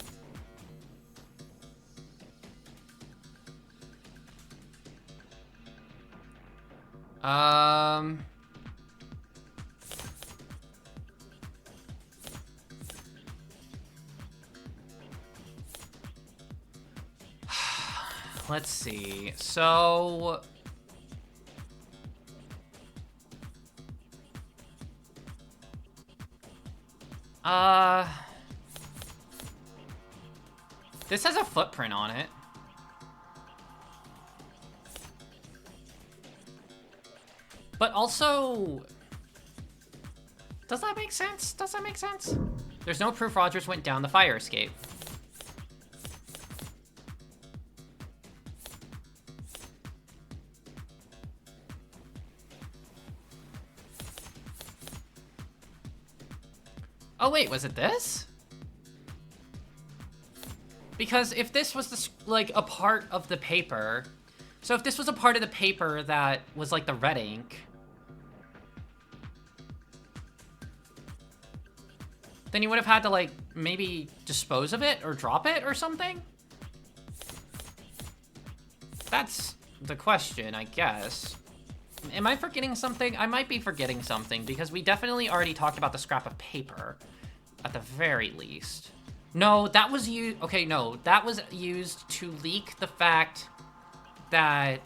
Let's see. So this has a footprint on it. But also, does that make sense? Does that make sense? There's no proof Rogers went down the fire escape. Oh wait, was it this? Because if this was like a part of the paper, so if this was a part of the paper that was like the red ink, then you would have had to like maybe dispose of it or drop it or something. that's the question, I guess. Am I forgetting something? I might be forgetting something, because we definitely already talked about the scrap of paper, at the very least. No, that was used... Okay, no. That was used to leak the fact that...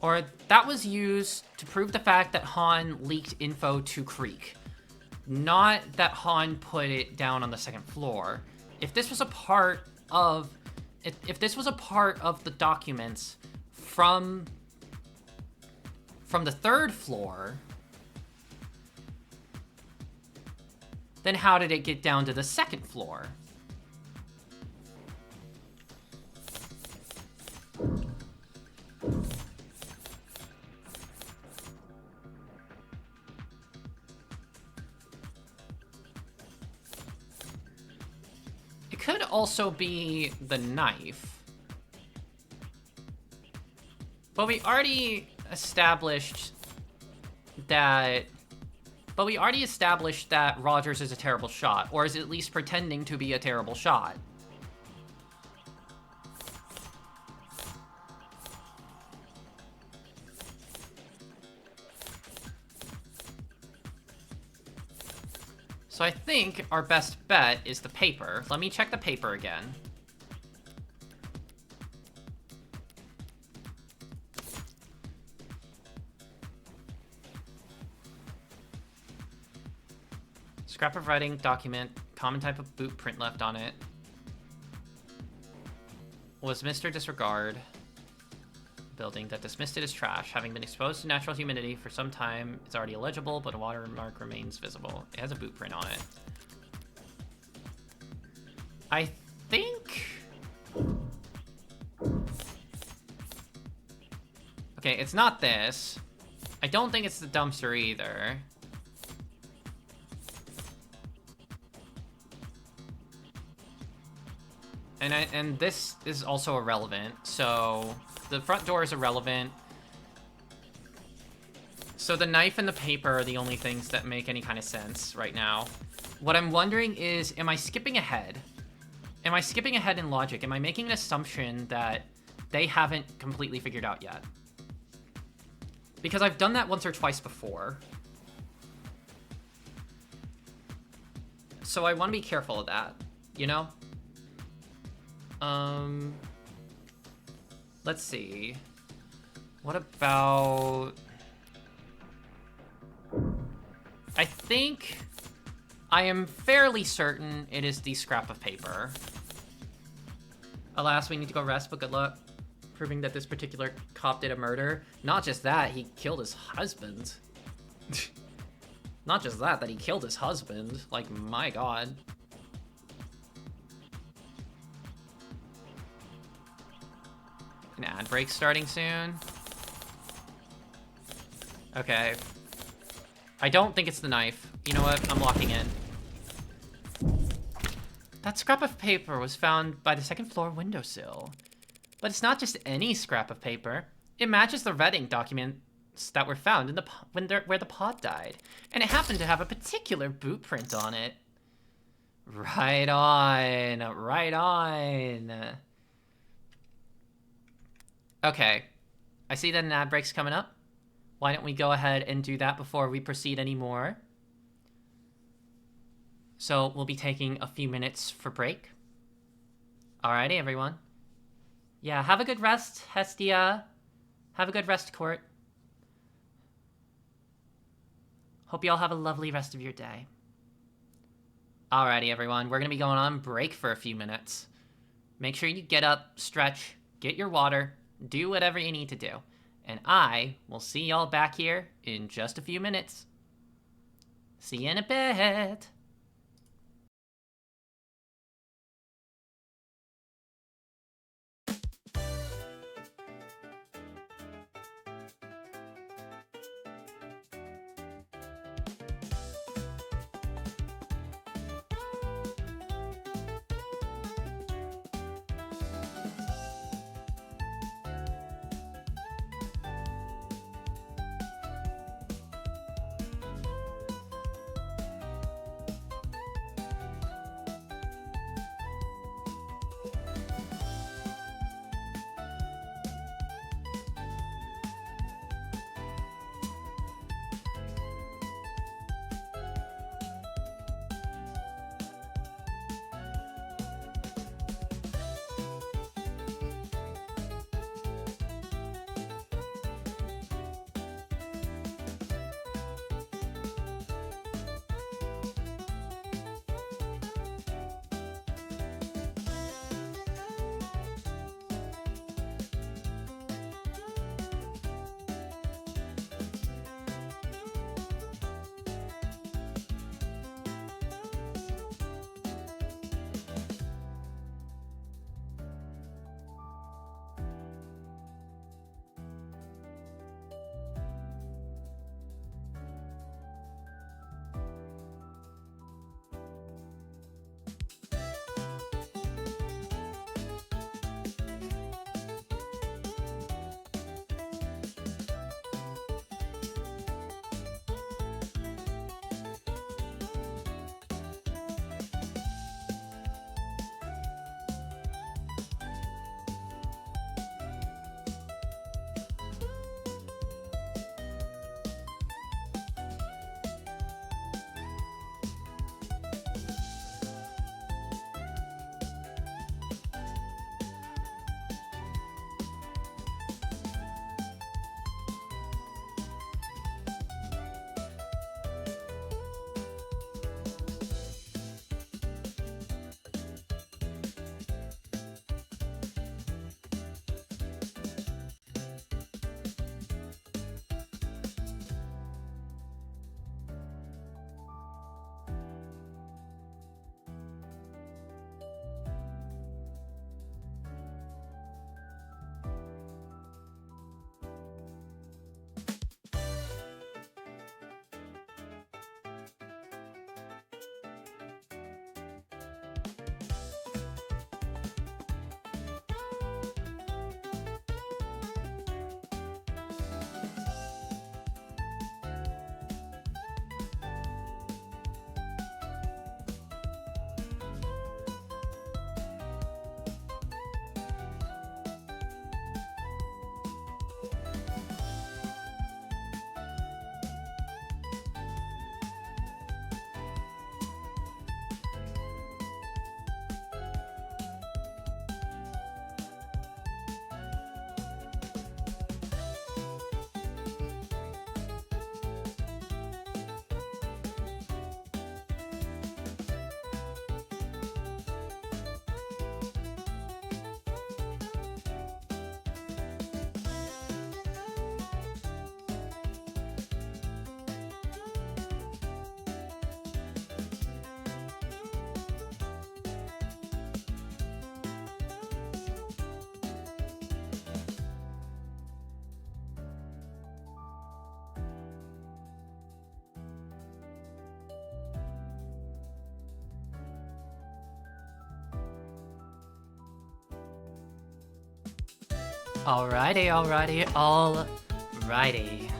Or that was used to prove the fact that Han leaked info to Kreek. Not that Han put it down on the second floor. If this was a part of... If this was a part of the documents from the third floor, then how did it get down to the second floor? It could also be the knife. But we already established that... But we already established that Rogers is a terrible shot, or is at least pretending to be a terrible shot. So I think our best bet is the paper. Let me check the paper again. Scrap of writing, document, common type of boot print left on it. Was Mr. Disregard. Building that dismissed it as trash. Having been exposed to natural humidity for some time, it's already illegible, but a watermark remains visible. It has a boot print on it. I think... Okay, it's not this. I don't think it's the dumpster either. And this is also irrelevant, so the front door is irrelevant. So the knife and the paper are the only things that make any kind of sense right now. What I'm wondering is, am I skipping ahead? Am I skipping ahead in logic? Am I making an assumption that they haven't completely figured out yet? Because I've done that once or twice before. So I want to be careful of that, you know? Let's see. What about... I think... I am fairly certain it is the scrap of paper. Alas, we need to go rest, but good luck proving that this particular cop did a murder. Not just that, he killed his husband. Not just that he killed his husband. Like, my god. An ad break starting soon. Okay. I don't think it's the knife. You know what? I'm locking in. That scrap of paper was found by the second floor windowsill. But it's not just any scrap of paper. It matches the red ink documents that were found in the where the pod died. And it happened to have a particular boot print on it. Right on. Right on. Okay, I see that an ad break's coming up. Why don't we go ahead and do that before we proceed anymore? So we'll be taking a few minutes for break. Alrighty, everyone. Yeah, have a good rest, Hestia. Have a good rest, Court. Hope you all have a lovely rest of your day. Alrighty, everyone. We're going to be going on break for a few minutes. Make sure you get up, stretch, get your water, do whatever you need to do. And I will see y'all back here in just a few minutes. See you in a bit. Alrighty, alrighty, alrighty.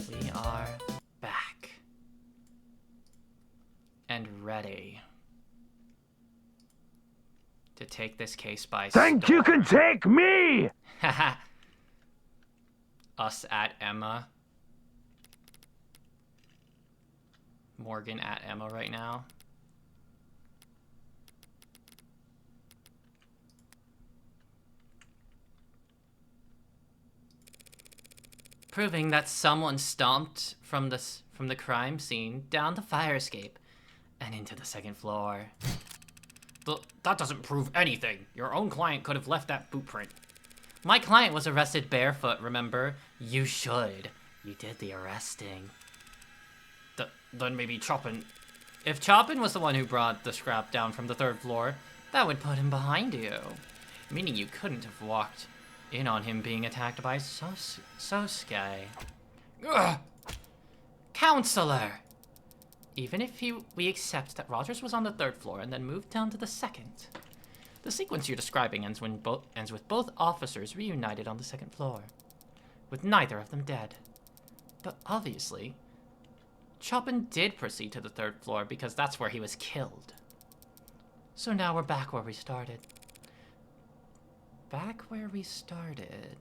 We are back. And ready to take this case by storm. Think you can take me? Haha. Us at Emma. Morgan at Emma right now. Proving that someone stomped from the crime scene down the fire escape and into the second floor. That doesn't prove anything. Your own client could have left that boot print. My client was arrested barefoot, remember? You should. You did the arresting. Then maybe Chopin... If Chopin was the one who brought the scrap down from the third floor, that would put him behind you. Meaning you couldn't have walked in on him being attacked by Sosuke. Ugh. Counselor! Even if we accept that Rogers was on the third floor and then moved down to the second, the sequence you're describing ends with both officers reunited on the second floor, with neither of them dead. But obviously, Chopin did proceed to the third floor because that's where he was killed. So now we're back where we started. Back where we started.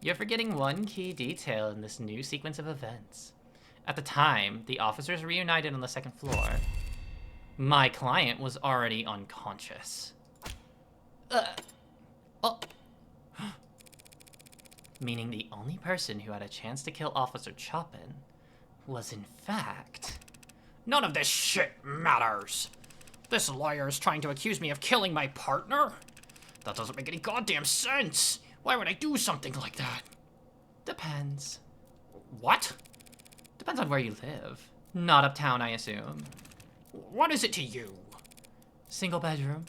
You're forgetting one key detail in this new sequence of events. At the time, the officers reunited on the second floor. My client was already unconscious. Oh. Meaning the only person who had a chance to kill Officer Chopin was in fact... None of this shit matters. This lawyer is trying to accuse me of killing my partner? That doesn't make any goddamn sense. Why would I do something like that? Depends. What? Depends on where you live. Not uptown, I assume. What is it to you? Single bedroom?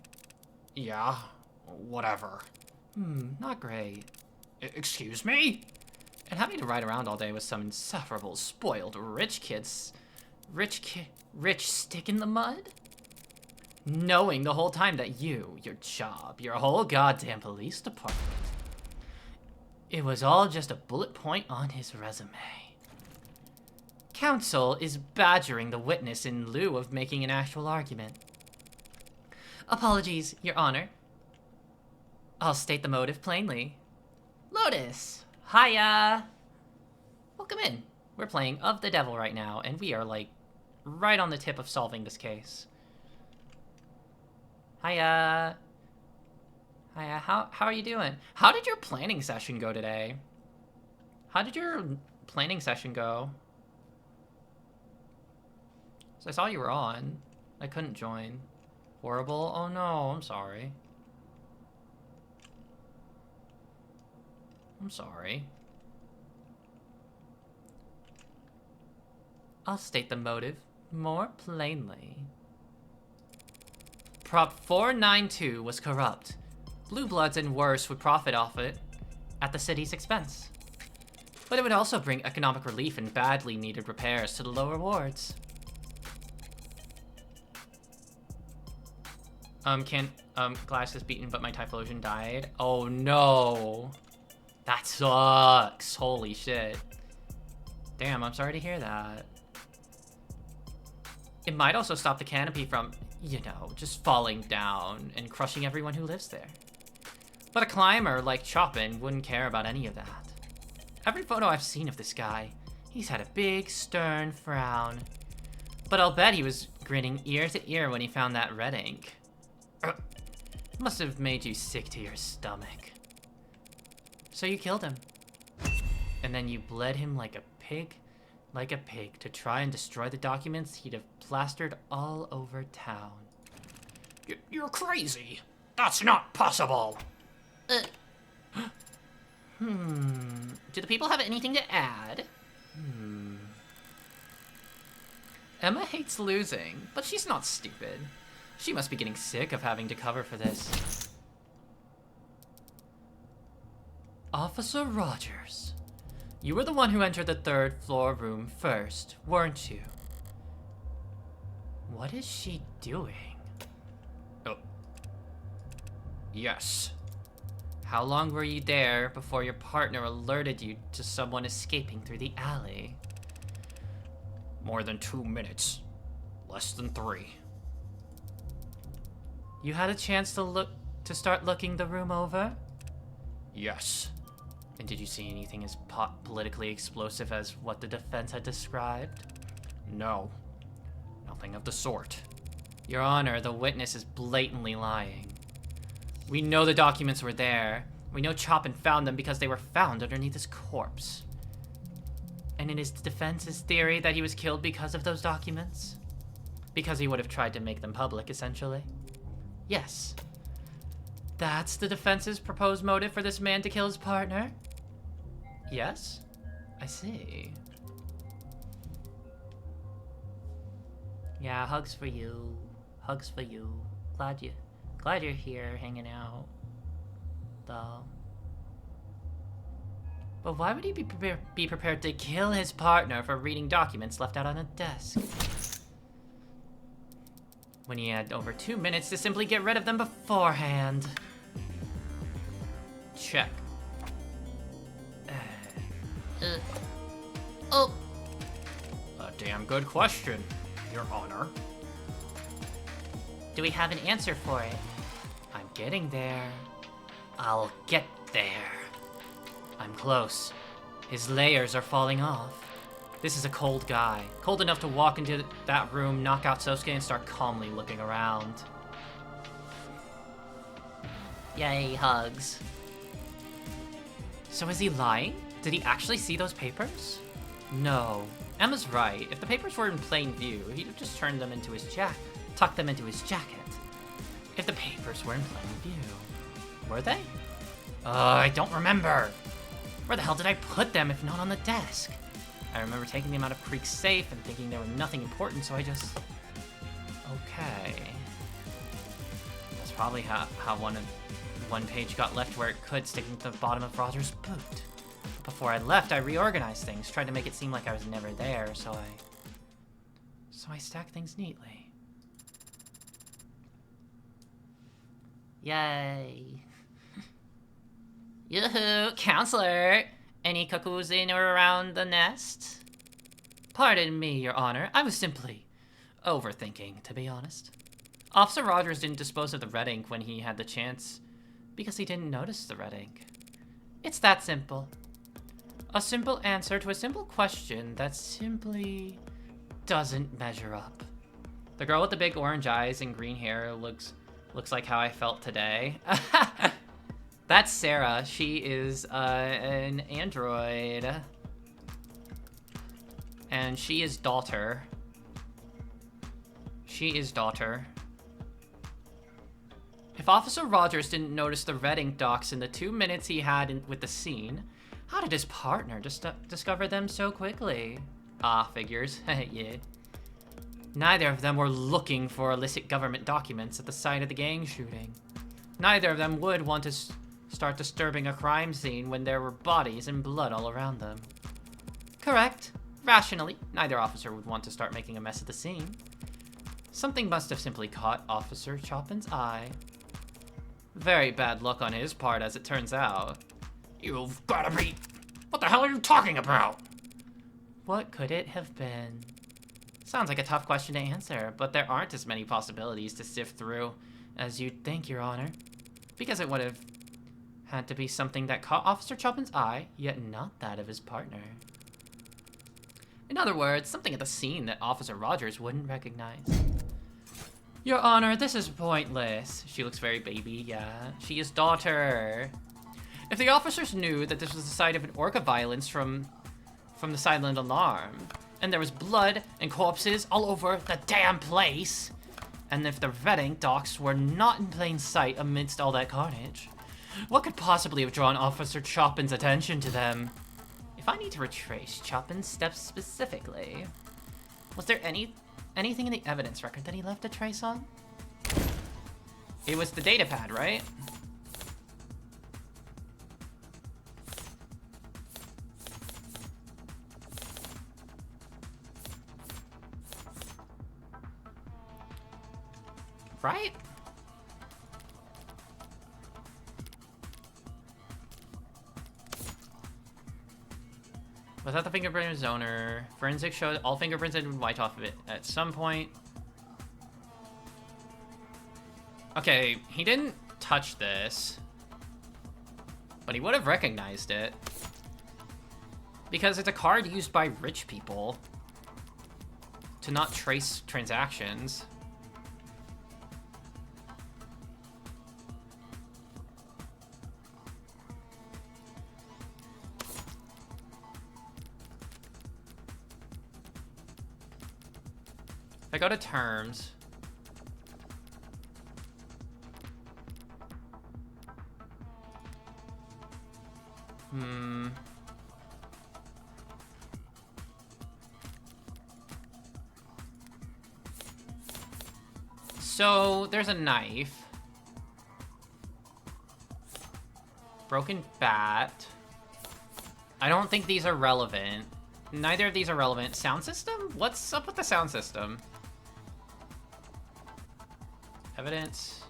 Yeah, whatever. Not great. Excuse me? And having to ride around all day with some insufferable, spoiled, rich stick in the mud? Knowing the whole time that you, your job, your whole goddamn police department, it was all just a bullet point on his resume. Counsel is badgering the witness in lieu of making an actual argument. Apologies, Your Honor. I'll state the motive plainly. Lotus! Hiya! Welcome in. We're playing Of the Devil right now, and we are, like, right on the tip of solving this case. Hiya! Hiya, how are you doing? How did your planning session go today? How did your planning session go? So I saw you were on. I couldn't join. Horrible? Oh no, I'm sorry. I'm sorry. I'll state the motive more plainly. Prop 492 was corrupt. Blue Bloods and worse would profit off it at the city's expense. But it would also bring economic relief and badly needed repairs to the lower wards. Glass is beaten, but my Typhlosion died. Oh no. That sucks. Holy shit. Damn, I'm sorry to hear that. It might also stop the canopy from, you know, just falling down and crushing everyone who lives there. But a climber like Chopin wouldn't care about any of that. Every photo I've seen of this guy, he's had a big, stern frown. But I'll bet he was grinning ear to ear when he found that red ink. Must have made you sick to your stomach. So you killed him. And then you bled him like a pig to try and destroy the documents he'd have plastered all over town. You're crazy. That's not possible. Do the people have anything to add? Emma hates losing, but she's not stupid. She must be getting sick of having to cover for this. Officer Rogers, you were the one who entered the third floor room first, weren't you? What is she doing? Yes. How long were you there before your partner alerted you to someone escaping through the alley? More than 2 minutes. Less than 3. You had a chance to start looking the room over? Yes. And did you see anything as politically explosive as what the defense had described? No. Nothing of the sort. Your Honor, the witness is blatantly lying. We know the documents were there. We know Chopin found them because they were found underneath his corpse. And it is the defense's theory that he was killed because of those documents? Because he would have tried to make them public, essentially? Yes. That's the defense's proposed motive for this man to kill his partner? Yes? I see. Yeah, hugs for you. Hugs for you. Glad you're here hanging out. Though. But why would he be prepared to kill his partner for reading documents left out on a desk? When he had over 2 minutes to simply get rid of them beforehand. Check. Oh, A damn good question, Your Honor. do we have an answer for it? I'm getting there. I'll get there. I'm close. His layers are falling off. This is a cold guy. Cold enough to walk into that room, knock out Sosuke, and start calmly looking around. Yay, hugs. So is he lying? Did he actually see those papers? No. Emma's right. If the papers were in plain view, he'd have just turned them into his tucked them into his jacket. If the papers were in plain view. Were they? I don't remember. Where the hell did I put them if not on the desk? I remember taking them out of Creek's safe and thinking they were nothing important, so I just... Okay. That's probably how one page got left where it could, sticking to the bottom of Roger's boot. Before I left, I reorganized things, tried to make it seem like I was never there, so I stacked things neatly. Yay. Yoo-hoo, counselor! Any cuckoos in or around the nest? Pardon me, Your Honor. I was simply overthinking, to be honest. Officer Rogers didn't dispose of the red ink when he had the chance because he didn't notice the red ink. It's that simple. A simple answer to a simple question that simply doesn't measure up. The girl with the big orange eyes and green hair looks like how I felt today. That's Sarah. She is an android. And she is daughter. She is daughter. If Officer Rogers didn't notice the red ink docs in the 2 minutes he had with the scene, how did his partner discover them so quickly? Ah, figures. Yeah. Neither of them were looking for illicit government documents at the site of the gang shooting. Neither of them would want to start disturbing a crime scene when there were bodies and blood all around them. Correct. Rationally, neither officer would want to start making a mess at the scene. Something must have simply caught Officer Chopin's eye. Very bad luck on his part, as it turns out. You've gotta be... What the hell are you talking about? What could it have been? Sounds like a tough question to answer, but there aren't as many possibilities to sift through as you'd think, Your Honor. Because it would have had to be something that caught Officer Chopin's eye, yet not that of his partner. In other words, something at the scene that Officer Rogers wouldn't recognize. Your Honor, this is pointless. She looks very baby, yeah. She is daughter. If the officers knew that this was the site of an orca violence from the silent alarm, and there was blood and corpses all over the damn place, and if the red ink docs were not in plain sight amidst all that carnage, what could possibly have drawn Officer Chopin's attention to them? If I need to retrace Chopin's steps specifically, was there anything in the evidence record that he left a trace on? It was the data pad, right? Right? Without the fingerprint of his owner, forensics showed all fingerprints had been wiped off of it at some point. Okay, he didn't touch this, but he would have recognized it because it's a card used by rich people to not trace transactions. If I go to terms, so there's a knife. Broken bat. I don't think these are relevant. Neither of these are relevant. Sound system? What's up with the sound system? Evidence.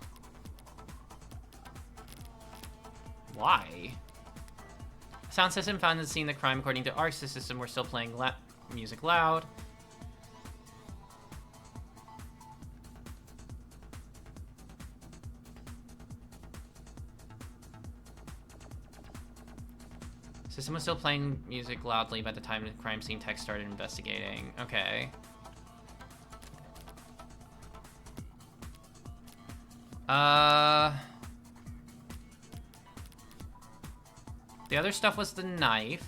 Why? Sound system found at the scene of the crime. According to ARCS, the system were still playing music loud. System was still playing music loudly by the time the crime scene tech started investigating. Okay. The other stuff was the knife.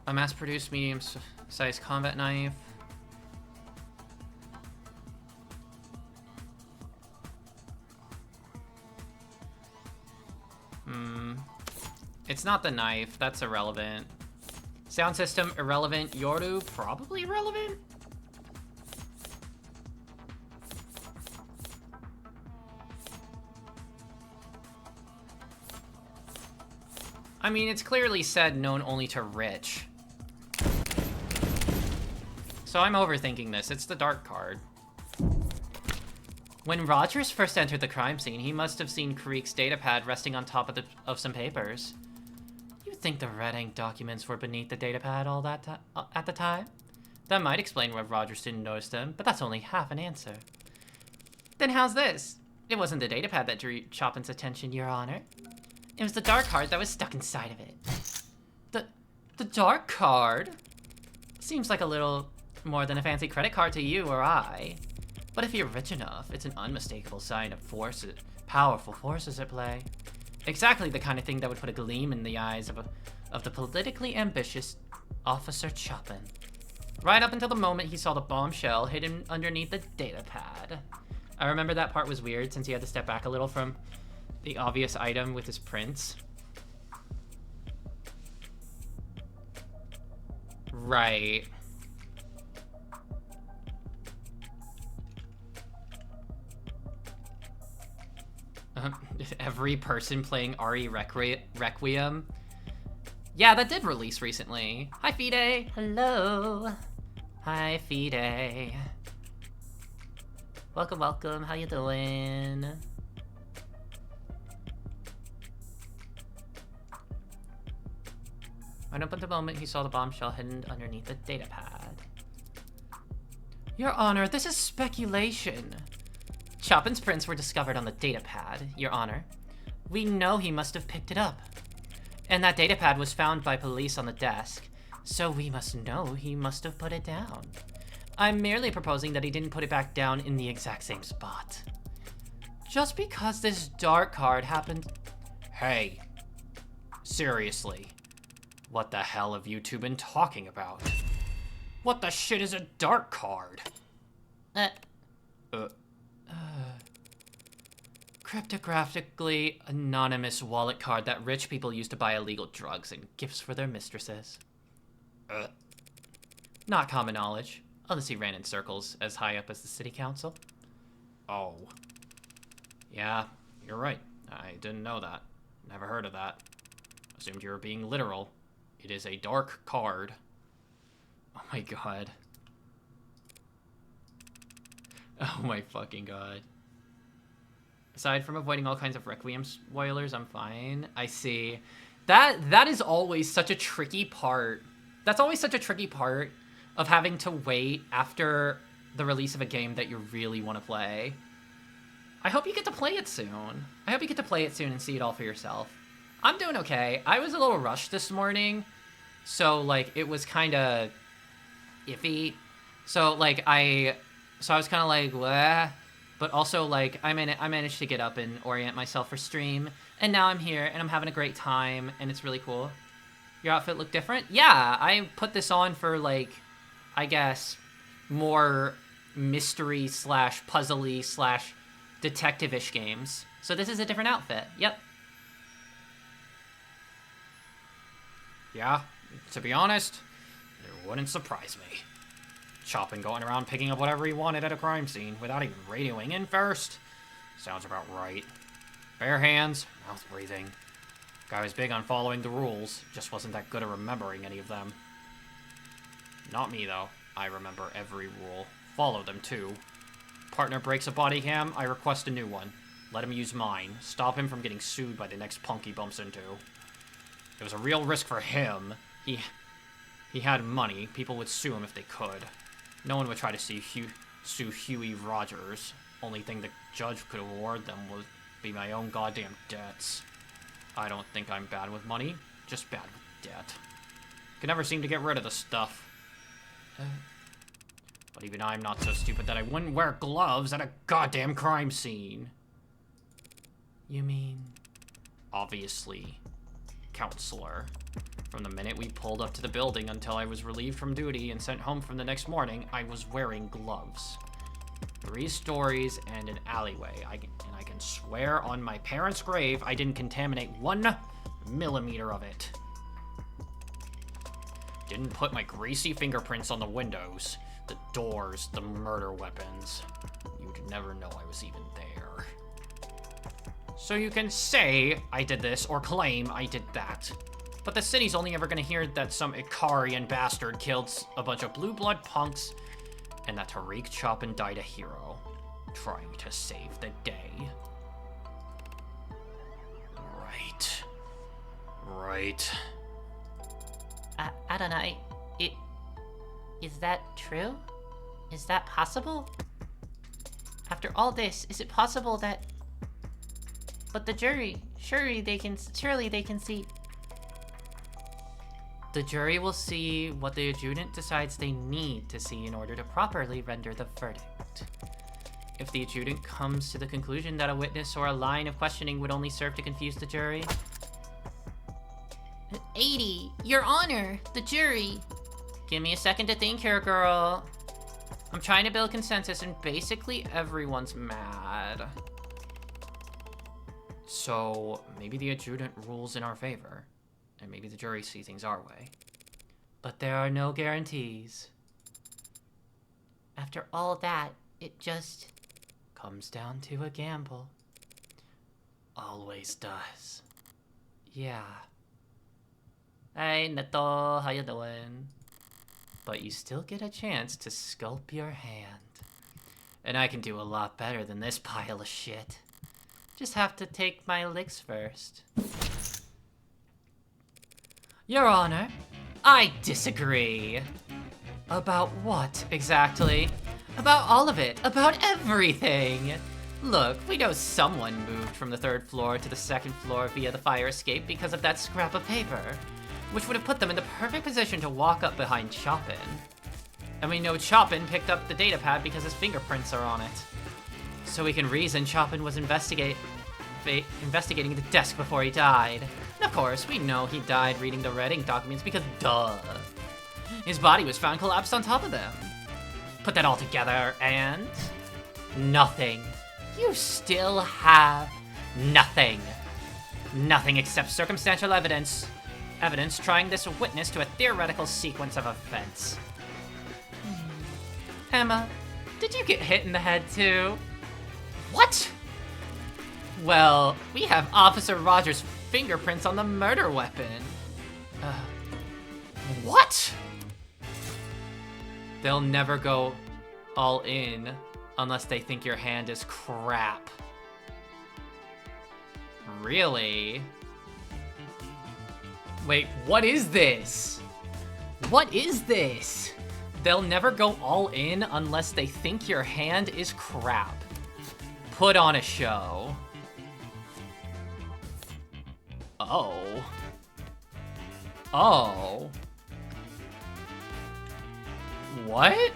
A mass-produced medium-sized combat knife. It's not the knife. That's irrelevant. Sound system, irrelevant. Yoru, probably relevant? I mean, it's clearly said known only to rich. So I'm overthinking this. It's the dark card. When Rogers first entered the crime scene, he must have seen Karik's datapad resting on top of some papers. You think the red ink documents were beneath the datapad all that at the time? That might explain why Rogers didn't notice them, but that's only half an answer. Then how's this? It wasn't the datapad that drew Chopin's attention, Your Honor. It was the dark card that was stuck inside of it. The dark card? Seems like a little more than a fancy credit card to you or I. But if you're rich enough, it's an unmistakable sign of powerful forces at play. Exactly the kind of thing that would put a gleam in the eyes of the politically ambitious Officer Chopin. Right up until the moment he saw the bombshell hidden underneath the datapad. I remember that part was weird since he had to step back a little from the obvious item with his prints. Right. Every person playing RE Requiem. Yeah, that did release recently. Hi, Fide. Hello. Hi, Fide. Welcome, welcome. How you doing? Right up at the moment he saw the bombshell hidden underneath the datapad. Your Honor, this is speculation. Chopin's prints were discovered on the datapad, Your Honor. We know he must have picked it up. And that datapad was found by police on the desk, so we must know he must have put it down. I'm merely proposing that he didn't put it back down in the exact same spot. Just because this dark card happened... Hey, seriously, what the hell have you two been talking about? What the shit is a dark card? Cryptographically anonymous wallet card that rich people use to buy illegal drugs and gifts for their mistresses. Not common knowledge, unless he ran in circles as high up as the city council. Oh. Yeah, you're right. I didn't know that. Never heard of that. Assumed you were being literal. It is a dark card. Oh my god. Oh my fucking god. Aside from avoiding all kinds of Requiem spoilers, I'm fine. I see. That is always such a tricky part. That's always such a tricky part of having to wait after the release of a game that you really want to play. I hope you get to play it soon. I hope you get to play it soon and see it all for yourself. I'm doing okay. I was a little rushed this morning, so like it was kind of iffy. So like I was kind of like, what? But also like I managed to get up and orient myself for stream, and now I'm here and I'm having a great time and it's really cool. Your outfit looked different? Yeah, I put this on for like, I guess, more mystery slash puzzly slash detective-ish games. So this is a different outfit. Yep. Yeah, to be honest, it wouldn't surprise me. Chopin going around picking up whatever he wanted at a crime scene without even radioing in first. Sounds about right. Bare hands, mouth breathing. Guy was big on following the rules, just wasn't that good at remembering any of them. Not me, though. I remember every rule. Follow them, too. Partner breaks a body cam, I request a new one. Let him use mine. Stop him from getting sued by the next punk he bumps into. It was a real risk for him. He had money. People would sue him if they could. No one would try to sue Huey Rogers. Only thing the judge could award them would be my own goddamn debts. I don't think I'm bad with money, just bad with debt. Could never seem to get rid of the stuff. But even I'm not so stupid that I wouldn't wear gloves at a goddamn crime scene. You mean? Obviously, counselor. From the minute we pulled up to the building until I was relieved from duty and sent home from the next morning, I was wearing gloves. 3 stories and an alleyway. I can swear on my parents' grave I didn't contaminate 1 millimeter of it. Didn't put my greasy fingerprints on the windows, the doors, the murder weapons. You'd never know I was even there. So you can say I did this or claim I did that. But the city's only ever gonna hear that some Ikarian bastard killed a bunch of blue blood punks and that Tariq Chopin died a hero, trying to save the day. Right. Adonai, is that true? Is that possible? After all this, is it possible that... But the jury, surely they can see... The jury will see what the adjutant decides they need to see in order to properly render the verdict. If the adjutant comes to the conclusion that a witness or a line of questioning would only serve to confuse the jury... 80, Your Honor, the jury. Give me a second to think here, girl. I'm trying to build consensus and basically everyone's mad. So maybe the adjutant rules in our favor, and maybe the jury sees things our way. But there are no guarantees. After all that, it just... comes down to a gamble. Always does. Yeah. Hey, Neto, how you doing? But you still get a chance to sculpt your hand. And I can do a lot better than this pile of shit. Just have to take my licks first. Your Honor, I disagree. About what, exactly? About all of it. About everything. Look, we know someone moved from the 3rd floor to the 2nd floor via the fire escape because of that scrap of paper, which would have put them in the perfect position to walk up behind Chopin. And we know Chopin picked up the data pad because his fingerprints are on it. So we can reason Chopin was investigating the desk before he died. And of course, we know he died reading the red ink documents because duh. His body was found collapsed on top of them. Put that all together and... nothing. You still have nothing. Nothing except circumstantial evidence. Evidence trying this witness to a theoretical sequence of events. Emma, did you get hit in the head too? What? Well, we have Officer Rogers' fingerprints on the murder weapon. What? They'll never go all in unless they think your hand is crap. Really? Wait, what is this? What is this? They'll never go all in unless they think your hand is crap. Put on a show. Oh. Oh. What?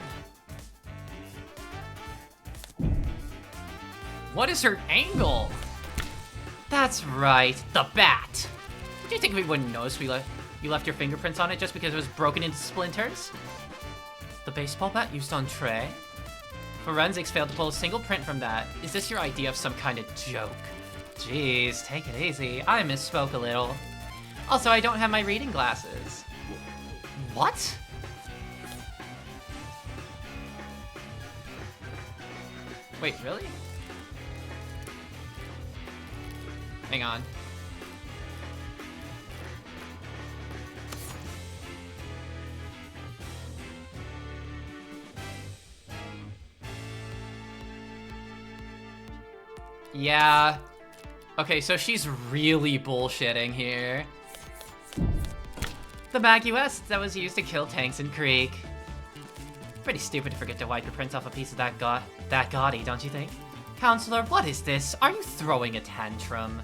What is her angle? That's right, the bat. Do you think we wouldn't notice you left your fingerprints on it just because it was broken into splinters? The baseball bat used on Trey? Forensics failed to pull a single print from that. Is this your idea of some kind of joke? Jeez, take it easy. I misspoke a little. Also, I don't have my reading glasses. What? Wait, really? Hang on. Yeah. Okay, so she's really bullshitting here. The Maggie West that was used to kill tanks in Creek. Pretty stupid to forget to wipe your prints off a piece of that gaudy, don't you think? Counselor, what is this? Are you throwing a tantrum?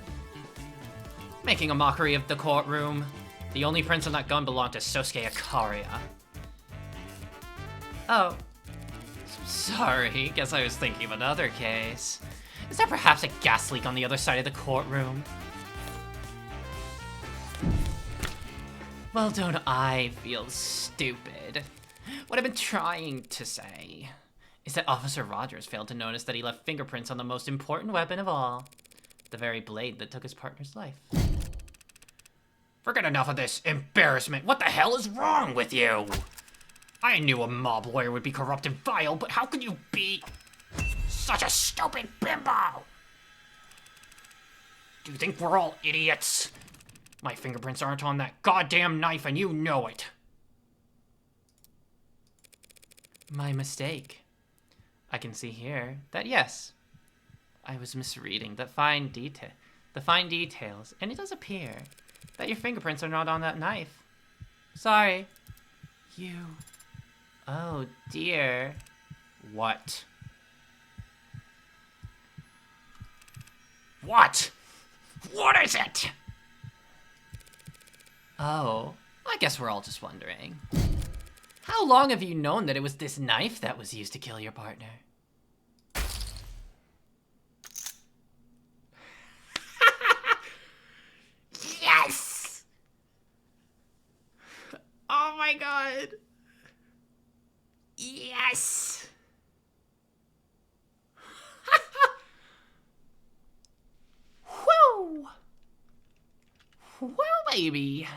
Making a mockery of the courtroom. The only prints on that gun belong to Sosuke Akaria. Oh. Sorry, guess I was thinking of another case. Is there perhaps a gas leak on the other side of the courtroom? Well, don't I feel stupid? What I've been trying to say is that Officer Rogers failed to notice that he left fingerprints on the most important weapon of all. The very blade that took his partner's life. Forget enough of this embarrassment. What the hell is wrong with you? I knew a mob lawyer would be corrupt and vile, but how could you be such a stupid bimbo? Do you think we're all idiots? My fingerprints aren't on that goddamn knife and you know it. My mistake. I can see here that yes, I was misreading the fine details, and it does appear that your fingerprints are not on that knife. Sorry. You. Oh dear. What? What? What is it? Oh, I guess we're all just wondering. How long have you known that it was this knife that was used to kill your partner? Yes! Oh my god. Yes! Whew! Well, baby.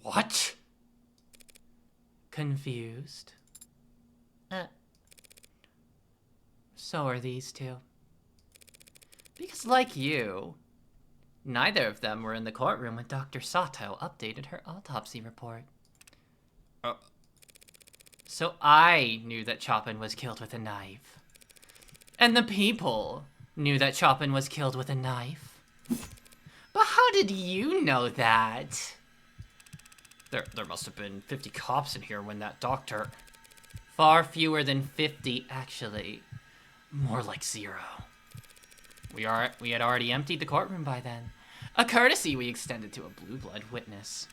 What? Confused? So are these two. Because like you, neither of them were in the courtroom when Dr. Sato updated her autopsy report. So I knew that Chopin was killed with a knife. And the people knew that Chopin was killed with a knife. But how did you know that? There must have been 50 cops in here when that doctor... Far fewer than 50, actually. More like 0. We had already emptied the courtroom by then. A courtesy we extended to a blue blood witness.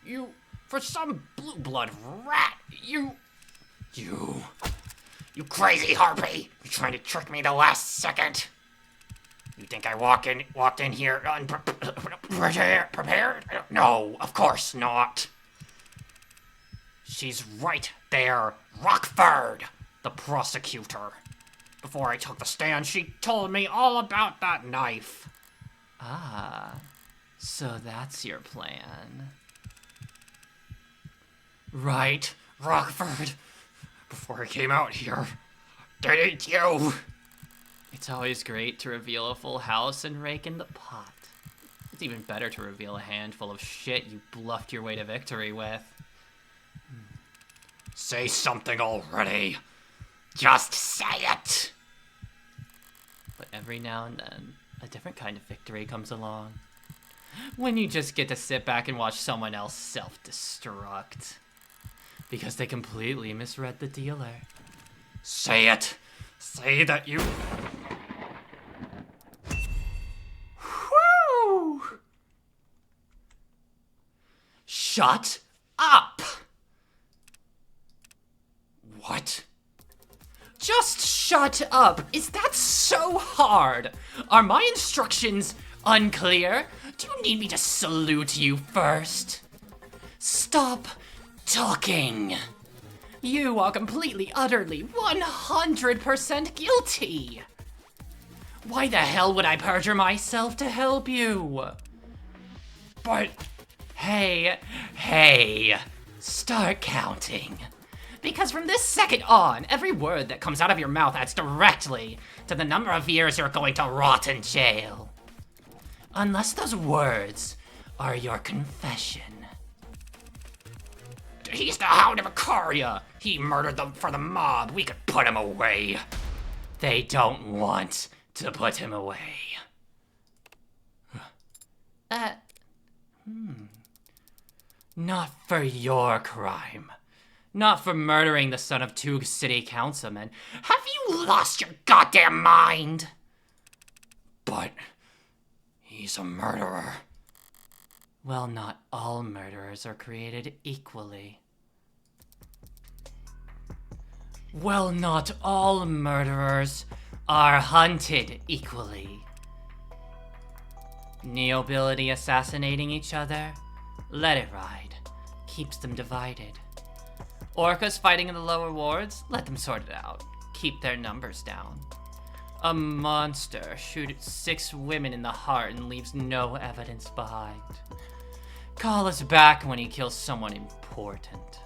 You... For some blue blood rat, you crazy harpy! You trying to trick me the last second? You think I walked in here prepared? No, of course not. She's right there, Rockford, the prosecutor. Before I took the stand, she told me all about that knife. Ah, so that's your plan. Right, Rockford. Before I came out here, didn't you? It's always great to reveal a full house and rake in the pot. It's even better to reveal a handful of shit you bluffed your way to victory with. Say something already. Just say it. But every now and then, a different kind of victory comes along. When you just get to sit back and watch someone else self-destruct. Because they completely misread the dealer. Say it. Say that you... Whew! Shut up! What? Just shut up! Is that so hard? Are my instructions unclear? Do you need me to salute you first? Stop talking! You are completely, utterly, 100% guilty! Why the hell would I perjure myself to help you? But... Hey, start counting. Because from this second on, every word that comes out of your mouth adds directly to the number of years you're going to rot in jail. Unless those words are your confession. He's the Hound of Icaria. He murdered them for the mob. We could put him away. They don't want to put him away. Not for your crime. Not for murdering the son of 2 city councilmen. Have you lost your goddamn mind? But... he's a murderer. Well, not all murderers are created equally. Well, not all murderers are hunted equally. Neobility assassinating each other? Let it ride. Keeps them divided. Orcas fighting in the lower wards? Let them sort it out. Keep their numbers down. A monster shoots 6 women in the heart and leaves no evidence behind. Call us back when he kills someone important.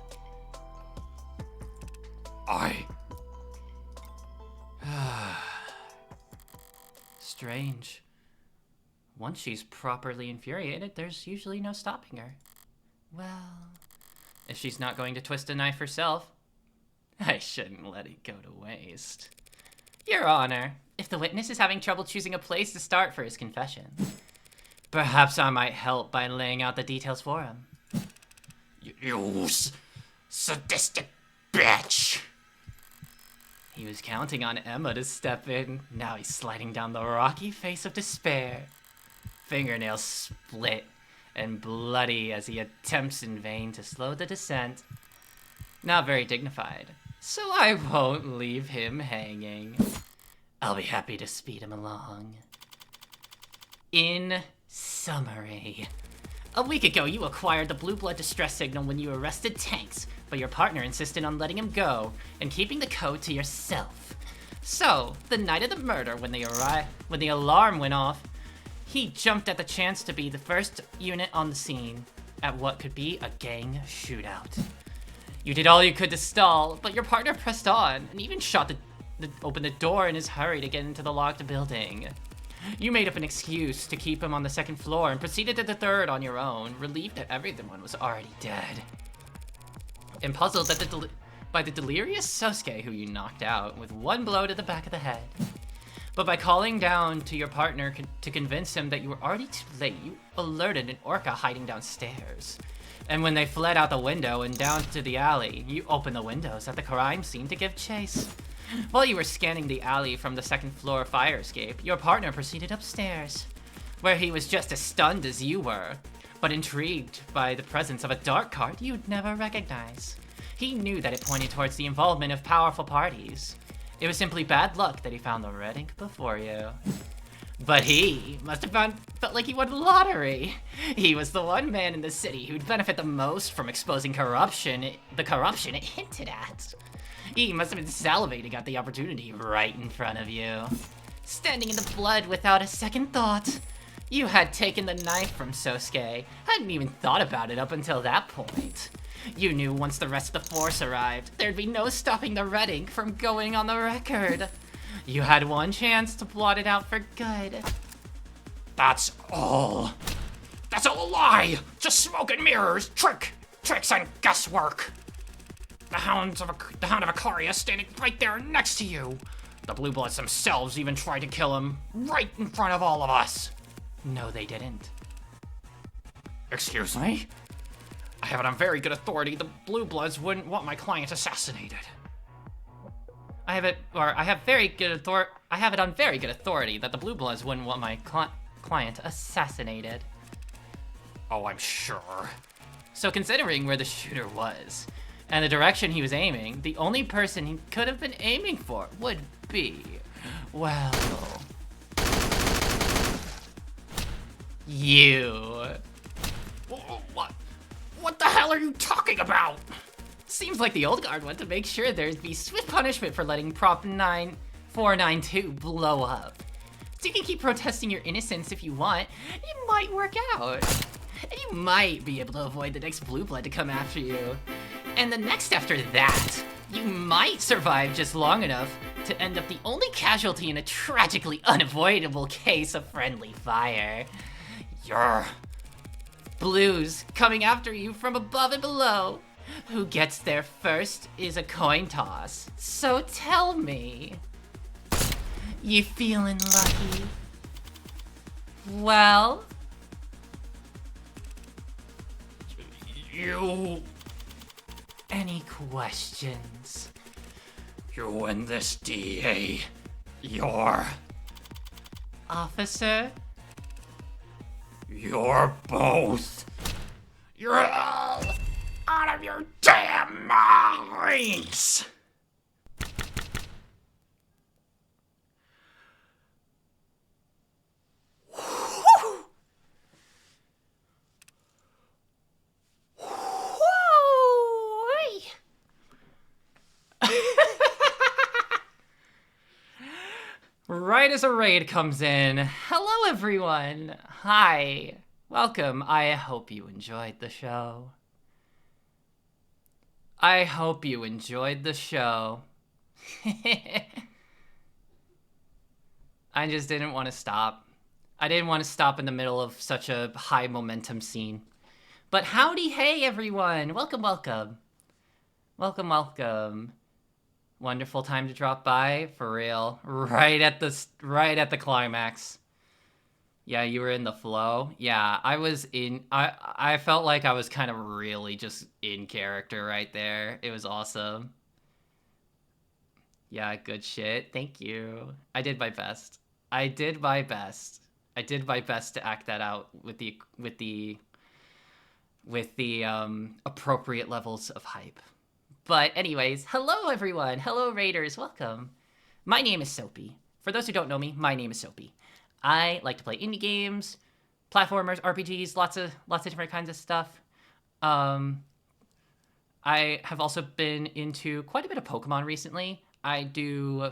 Strange. Once she's properly infuriated, there's usually no stopping her. Well, if she's not going to twist a knife herself, I shouldn't let it go to waste. Your Honor, if the witness is having trouble choosing a place to start for his confession, perhaps I might help by laying out the details for him. You sadistic bitch. He was counting on Emma to step in. Now he's sliding down the rocky face of despair. Fingernails split and bloody as he attempts in vain to slow the descent. Not very dignified, so I won't leave him hanging. I'll be happy to speed him along. In summary, a week ago you acquired the blue blood distress signal when you arrested Tanks, but your partner insisted on letting him go and keeping the code to yourself. So, the night of the murder, when the alarm went off, he jumped at the chance to be the first unit on the scene at what could be a gang shootout. You did all you could to stall, but your partner pressed on and even opened the door in his hurry to get into the locked building. You made up an excuse to keep him on the 2nd floor and proceeded to the 3rd on your own, relieved that everyone was already dead. And puzzled by the delirious Sosuke who you knocked out with 1 blow to the back of the head. But by calling down to your partner to convince him that you were already too late, you alerted an Orca hiding downstairs. And when they fled out the window and down to the alley, you opened the windows at the crime scene to give chase. While you were scanning the alley from the 2nd floor fire escape, your partner proceeded upstairs, where he was just as stunned as you were, but intrigued by the presence of a dark card you'd never recognize. He knew that it pointed towards the involvement of powerful parties. It was simply bad luck that he found the red ink before you. But he must have felt like he won the lottery. He was the one man in the city who'd benefit the most from exposing the corruption it hinted at. He must have been salivating at the opportunity right in front of you. Standing in the blood without a second thought. You had taken the knife from Sosuke, hadn't even thought about it up until that point. You knew once the rest of the force arrived, there'd be no stopping the red ink from going on the record. You had one chance to blot it out for good. That's all. That's all a lie. Just smoke and mirrors, tricks and guesswork. the Hound of Ikaria standing right there next to you. The Blue Bloods themselves even tried to kill him right in front of all of us. No, they didn't. Excuse me? I have it on very good authority the Blue Bloods wouldn't want my client assassinated. I have it on very good authority that the Blue Bloods wouldn't want my client assassinated. Oh, I'm sure. So considering where the shooter was, and the direction he was aiming, the only person he could have been aiming for would be, well, you. What the hell are you talking about? Seems like the old guard wanted to make sure there'd be swift punishment for letting Prop 9492 blow up. So you can keep protesting your innocence if you want. It might work out. And you might be able to avoid the next Blue Blood to come after you. And the next after that, you might survive just long enough to end up the only casualty in a tragically unavoidable case of friendly fire. Your Blues coming after you from above and below. Who gets there first is a coin toss. So tell me, you feeling lucky? Well? You Any questions? You and this DA, you're Officer? both. You're all out of your damn minds! Right as a raid comes in. Hello, everyone. Hi. Welcome. I hope you enjoyed the show. I just didn't want to stop. I didn't want to stop in the middle of such a high momentum scene. But howdy, hey, everyone. Welcome. Wonderful time to drop by, for real. Right at the climax. Yeah, you were in the flow. Yeah, I felt like I was kind of really just in character right there. It was awesome. Yeah, good shit. Thank you. I did my best to act that out with the appropriate levels of hype. But anyways, hello everyone. Hello Raiders, welcome. My name is Soapy. For those who don't know me, my name is Soapy. I like to play indie games, platformers, RPGs, lots of different kinds of stuff. I have also been into quite a bit of Pokemon recently. I do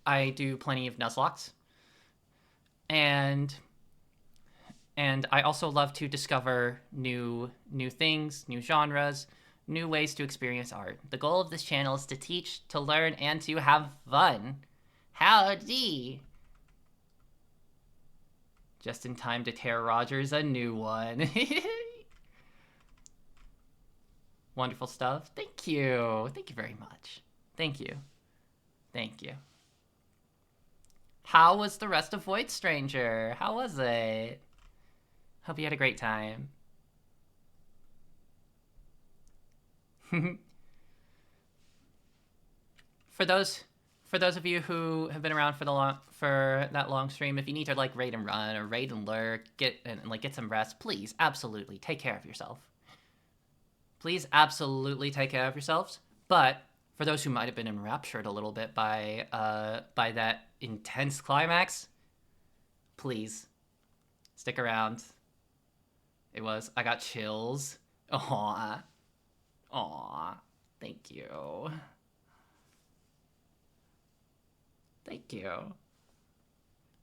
plenty of Nuzlocke. And I also love to discover new things, new genres, new ways to experience art. The goal of this channel is to teach, to learn, and to have fun. Howdy! Just in time to tear Rogers a new one. Wonderful stuff. Thank you. Thank you very much. Thank you. How was the rest of Void Stranger? How was it? Hope you had a great time. For those of you who have been around for that long stream, if you need to like raid and run or raid and lurk, get some rest, please absolutely take care of yourself. Please absolutely take care of yourselves. But for those who might have been enraptured a little bit by that intense climax, please stick around. I got chills. Aww. Thank you.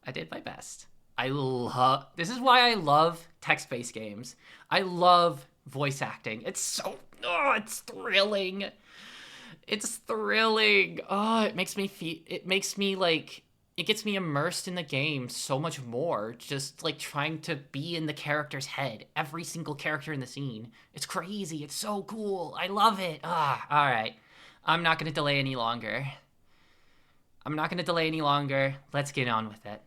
I did my best. This is why I love text-based games. I love voice acting. It's thrilling. Oh, it makes me it gets me immersed in the game so much more, just like trying to be in the character's head, every single character in the scene. It's crazy, it's so cool, I love it. All right, I'm not gonna delay any longer. Let's get on with it.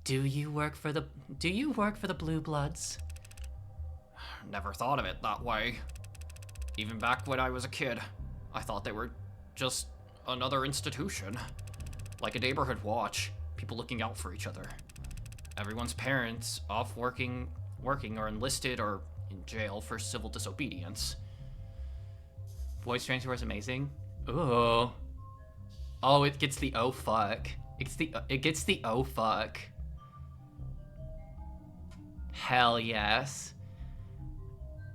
Do you work for the Blue Bloods? Never thought of it that way. Even back when I was a kid, I thought they were just another institution. Like a neighborhood watch, people looking out for each other. Everyone's parents off working or enlisted or in jail for civil disobedience. Voice transfer is amazing. Ooh. Oh, it gets the oh fuck. It gets the oh fuck. Hell yes.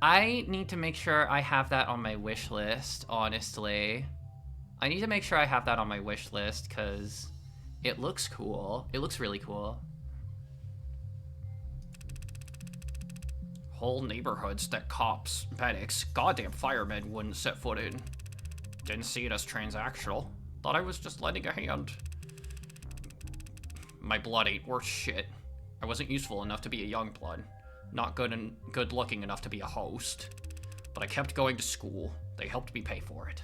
I need to make sure I have that on my wish list, honestly. I need to make sure I have that on my wish list because it looks cool. It looks really cool. Whole neighborhoods that cops, medics, goddamn firemen wouldn't set foot in. Didn't see it as transactional. Thought I was just lending a hand. My blood ain't worth shit. I wasn't useful enough to be a young blood. Not good looking enough to be a host. But I kept going to school. They helped me pay for it.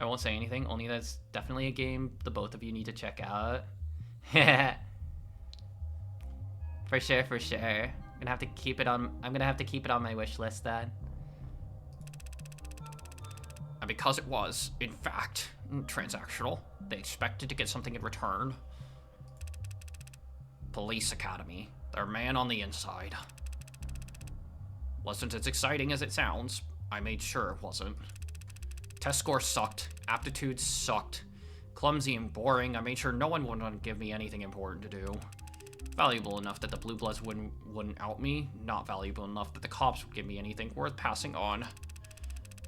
I won't say anything, only that's definitely a game the both of you need to check out. For sure. I'm gonna have to keep it on my wish list then. And because it was, in fact, transactional, they expected to get something in return. Police Academy. They're man on the inside. Wasn't as exciting as it sounds. I made sure it wasn't. Test scores sucked. Aptitudes sucked. Clumsy and boring. I made sure no one would give me anything important to do. Valuable enough that the Blue Bloods wouldn't out me. Not valuable enough that the cops would give me anything worth passing on.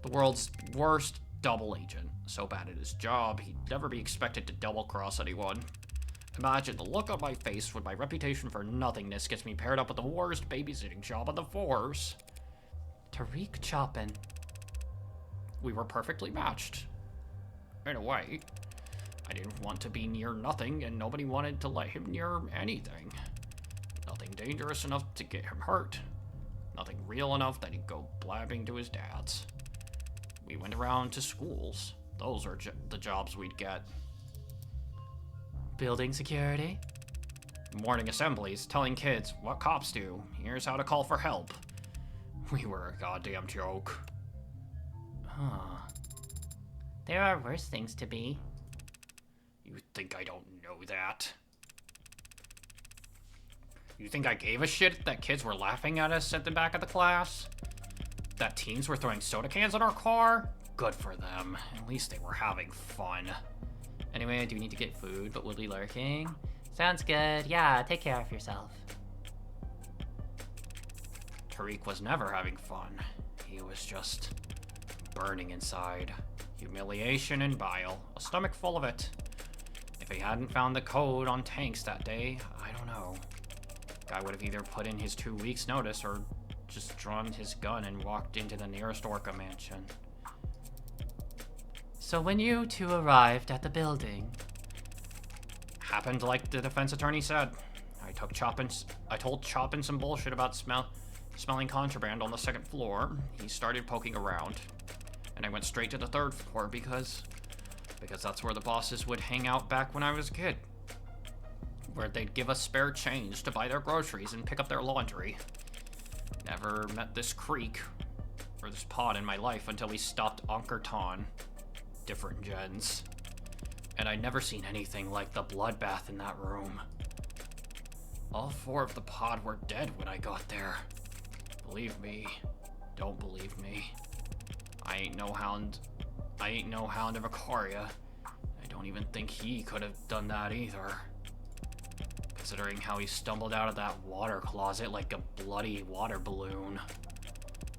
The world's worst double agent. So bad at his job, he'd never be expected to double-cross anyone. Imagine the look on my face when my reputation for nothingness gets me paired up with the worst babysitting job on the force. Tariq Chopin. We were perfectly matched. In a way. I didn't want to be near nothing, and nobody wanted to let him near anything. Nothing dangerous enough to get him hurt. Nothing real enough that he'd go blabbing to his dad's. We went around to schools. Those are the jobs we'd get. Building security? Morning assemblies, telling kids what cops do. Here's how to call for help. We were a goddamn joke. Huh. There are worse things to be. You think I don't know that? You think I gave a shit that kids were laughing at us at the back of the class? That teens were throwing soda cans at our car? Good for them. At least they were having fun. Anyway, I do need to get food, but we'll be lurking. Sounds good. Yeah, take care of yourself. Tariq was never having fun. He was just burning inside. Humiliation and bile. A stomach full of it. If he hadn't found the code on tanks that day, I don't know. Guy would have either put in his 2 weeks notice or just drawn his gun and walked into the nearest Orca mansion. So when you two arrived at the building... Happened like the defense attorney said. I told Chopin some bullshit about smelling contraband on the second floor. He started poking around. And I went straight to the third floor because that's where the bosses would hang out back when I was a kid. Where they'd give us spare change to buy their groceries and pick up their laundry. Never met this creek or this pod in my life until we stopped Onkerton. Different gens. And I'd never seen anything like the bloodbath in that room. All 4 of the pod were dead when I got there. Believe me. Don't believe me. I ain't no hound of Ikaria. I don't even think he could have done that either. Considering how he stumbled out of that water closet like a bloody water balloon.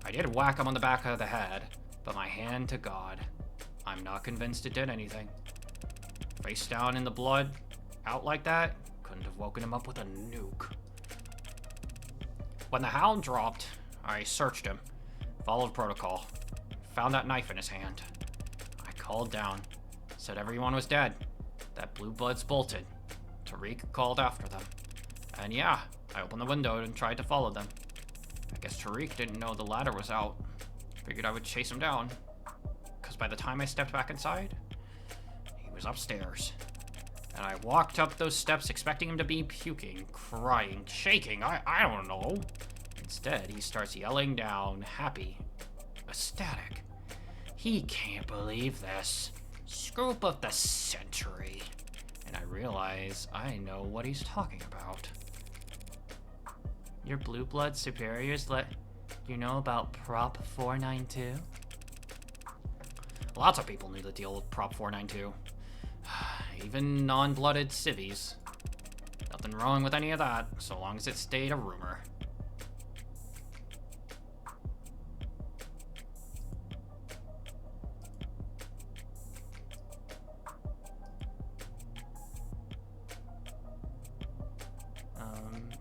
I did whack him on the back of the head, but my hand to God, I'm not convinced it did anything. Face down in the blood, out like that, couldn't have woken him up with a nuke. When the hound dropped, I searched him, followed protocol, found that knife in his hand. I called down, said everyone was dead, that Blue Bloods bolted. Tariq called after them. And yeah, I opened the window and tried to follow them. I guess Tariq didn't know the ladder was out. Figured I would chase him down. Because by the time I stepped back inside, he was upstairs. And I walked up those steps expecting him to be puking, crying, shaking, I don't know. Instead, he starts yelling down, happy, ecstatic. He can't believe this. Scoop of the century. And I realize I know what he's talking about. Your Blue Blood superiors let you know about Prop 492? Lots of people knew the deal with Prop 492. Even non-blooded civvies. Nothing wrong with any of that, so long as it stayed a rumor.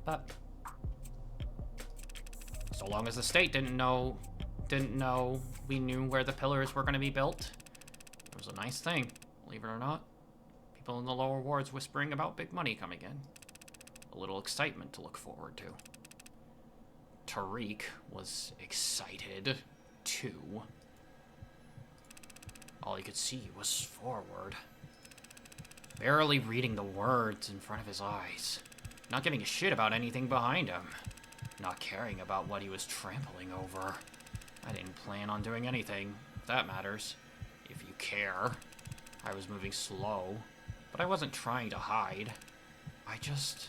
But So long as the state didn't know we knew where the pillars were going to be built, it was a nice thing, believe it or not. People in the lower wards whispering about big money coming in. A little excitement to look forward to. Tariq was excited, too. All he could see was forward. Barely reading the words in front of his eyes. Not giving a shit about anything behind him. Not caring about what he was trampling over. I didn't plan on doing anything, if that matters. If you care. I was moving slow, but I wasn't trying to hide. I just...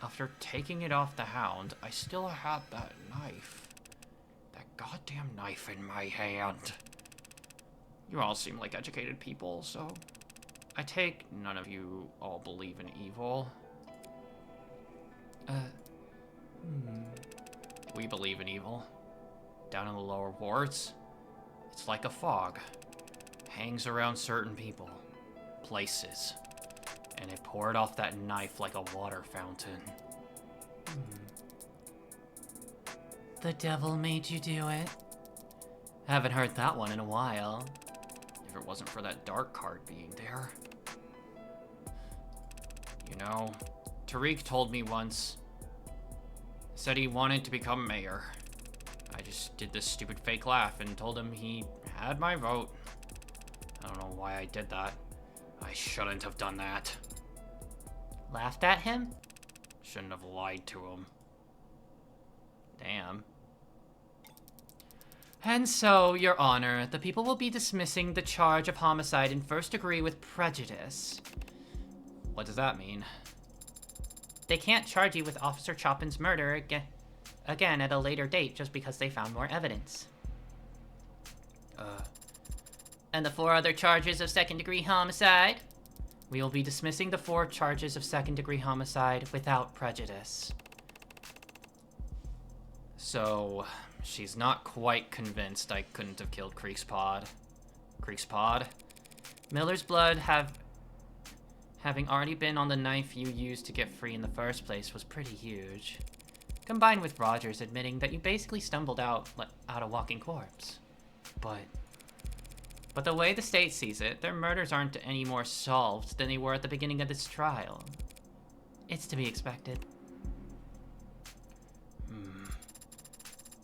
After taking it off the hound, I still had that knife. That goddamn knife in my hand. You all seem like educated people, so... I take none of you all believe in evil. We believe in evil. Down in the lower wards, it's like a fog. Hangs around certain people, places, and it poured off that knife like a water fountain. the devil made you do it? Haven't heard that one in a while. If it wasn't for that dark card being there. You know, Tariq told me once, said he wanted to become mayor. I just did this stupid fake laugh and told him he had my vote. I don't know why I did that. I shouldn't have done that. Laughed at him? Shouldn't have lied to him. Damn. And so, Your Honor, the people will be dismissing the charge of homicide in first degree with prejudice. What does that mean? They can't charge you with Officer Chopin's murder again at a later date just because they found more evidence. And the 4 other charges of second-degree homicide? We will be dismissing the 4 charges of second-degree homicide without prejudice. So, she's not quite convinced I couldn't have killed Creekspod. Creekspod? Miller's blood having already been on the knife you used to get free in the first place was pretty huge. Combined with Rogers admitting that you basically stumbled out a walking corpse. But the way the state sees it, their murders aren't any more solved than they were at the beginning of this trial. It's to be expected.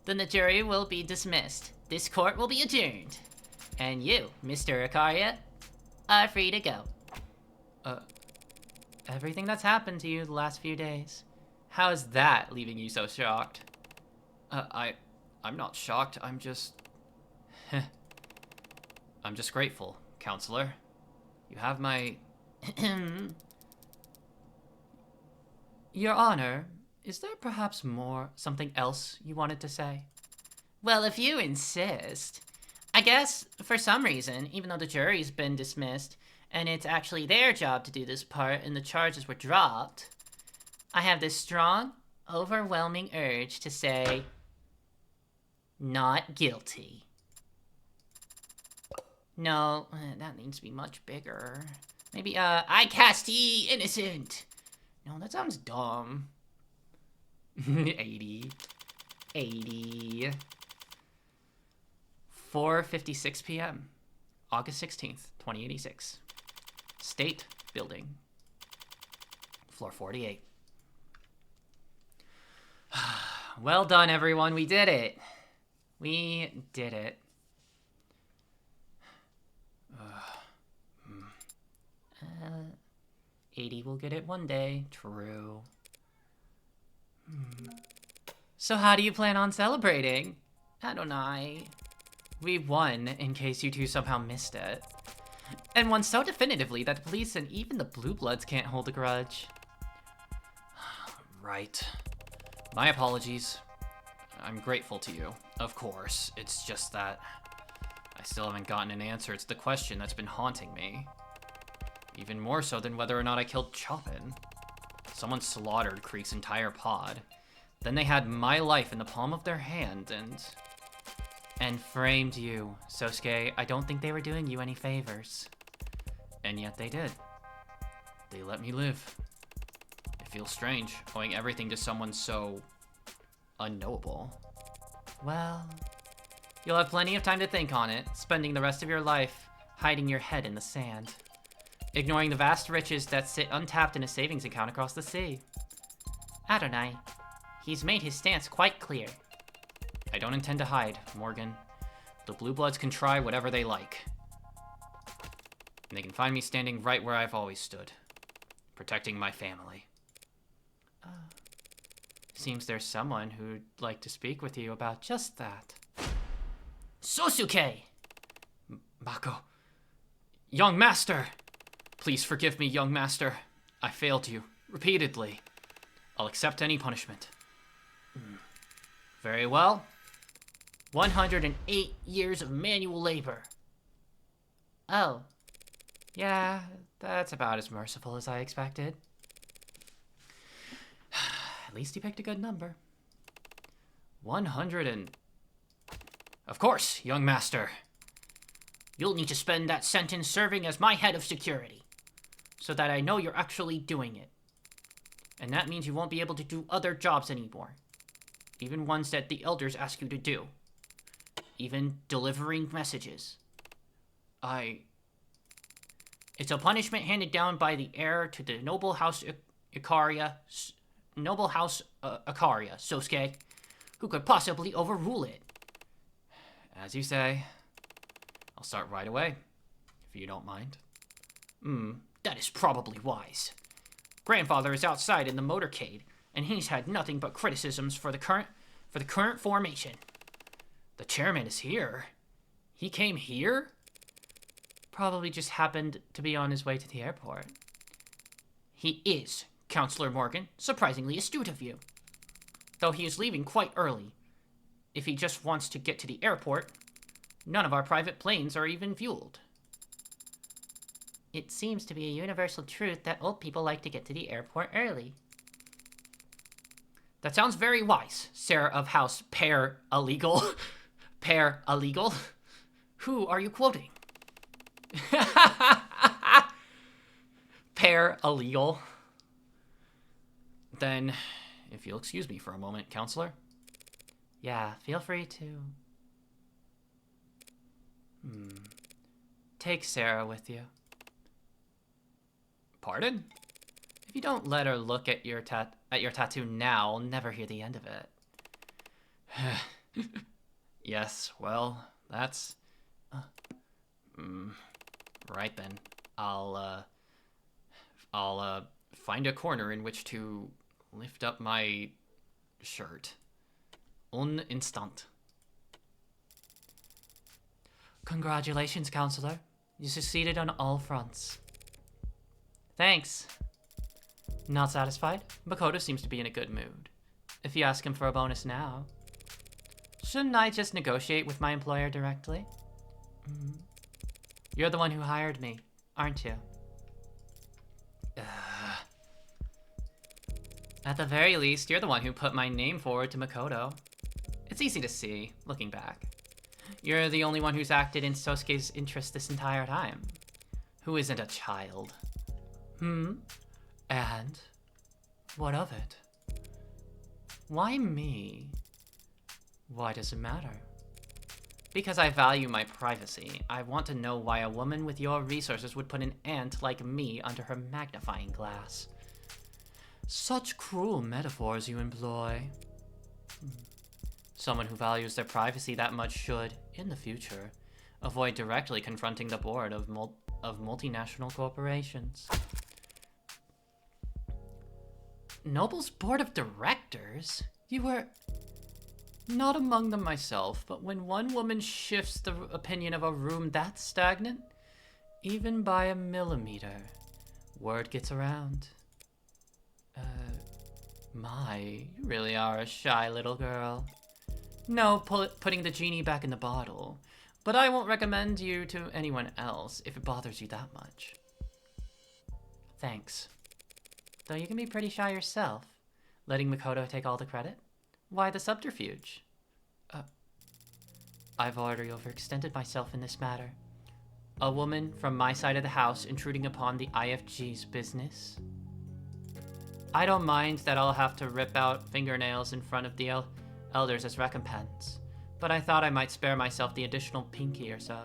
Then the jury will be dismissed. This court will be adjourned. And you, Mr. Ikaria, are free to go. Everything that's happened to you the last few days. How is that leaving you so shocked? I'm not shocked, I'm just... I'm just grateful, counselor. You have my... Your Honor, is there perhaps something else you wanted to say? Well, if you insist. I guess, for some reason, even though the jury's been dismissed, and it's actually their job to do this part, and the charges were dropped, I have this strong, overwhelming urge to say, not guilty. No, that needs to be much bigger. Maybe, I cast ye innocent. No, that sounds dumb. 80. 4:56 p.m. August 16th, 2086. State Building. Floor 48. Well done, everyone. We did it. We did it. 80 will get it one day. True. So how do you plan on celebrating? Adonai. We won, in case you two somehow missed it. And won so definitively that the police and even the Blue Bloods can't hold a grudge. Right. My apologies. I'm grateful to you, of course. It's just that I still haven't gotten an answer to the question that's been haunting me. Even more so than whether or not I killed Chopin. Someone slaughtered Creek's entire pod. Then they had my life in the palm of their hand and framed you. Sosuke, I don't think they were doing you any favors. And yet they did. They let me live. It feels strange, owing everything to someone so unknowable. Well, you'll have plenty of time to think on it, spending the rest of your life hiding your head in the sand, ignoring the vast riches that sit untapped in a savings account across the sea. Adonai, he's made his stance quite clear. I don't intend to hide, Morgan. The Blue Bloods can try whatever they like. And they can find me standing right where I've always stood, protecting my family. Seems there's someone who'd like to speak with you about just that. Sosuke! Mako. Young Master! Please forgive me, young master. I failed you, repeatedly. I'll accept any punishment. Very well. 108 years of manual labor. Oh. Yeah, that's about as merciful as I expected. At least you picked a good number. 100 and... Of course, young master. You'll need to spend that sentence serving as my head of security, so that I know you're actually doing it. And that means you won't be able to do other jobs anymore. Even ones that the elders ask you to do. Even delivering messages. It's a punishment handed down by the heir to the noble house Ikaria, Sosuke, who could possibly overrule it. As you say. I'll start right away, if you don't mind. That is probably wise. Grandfather is outside in the motorcade, and he's had nothing but criticisms for the current formation. The chairman is here. He came here? Probably just happened to be on his way to the airport. He is, Counselor Morgan, surprisingly astute of you. Though he is leaving quite early. If he just wants to get to the airport, none of our private planes are even fueled. It seems to be a universal truth that old people like to get to the airport early. That sounds very wise, Sarah of House Pear Illegal. Pear Illegal? Who are you quoting? Pear Illegal. Then, if you'll excuse me for a moment, Counselor. Yeah, feel free to. Take Sarah with you. Pardon? If you don't let her look at your tattoo now, I'll never hear the end of it. Yes, well, that's... right then. I'll find a corner in which to lift up my shirt. Un instant. Congratulations, Counselor. You succeeded on all fronts. Thanks. Not satisfied? Makoto seems to be in a good mood. If you ask him for a bonus now, shouldn't I just negotiate with my employer directly? You're the one who hired me, aren't you? At the very least, you're the one who put my name forward to Makoto. It's easy to see, looking back. You're the only one who's acted in Sosuke's interest this entire time. Who isn't a child? And? What of it? Why me? Why does it matter? Because I value my privacy. I want to know why a woman with your resources would put an ant like me under her magnifying glass. Such cruel metaphors you employ. Someone who values their privacy that much should, in the future, avoid directly confronting the board of multinational corporations. Noble's board of directors? You were... Not among them myself, but when one woman shifts the opinion of a room that stagnant, even by a millimeter, word gets around. You really are a shy little girl. No putting the genie back in the bottle, but I won't recommend you to anyone else if it bothers you that much. Thanks. Though you can be pretty shy yourself, letting Makoto take all the credit. Why the subterfuge? I've already overextended myself in this matter. A woman from my side of the house intruding upon the IFG's business. I don't mind that I'll have to rip out fingernails in front of the elders as recompense, but I thought I might spare myself the additional pinky or so.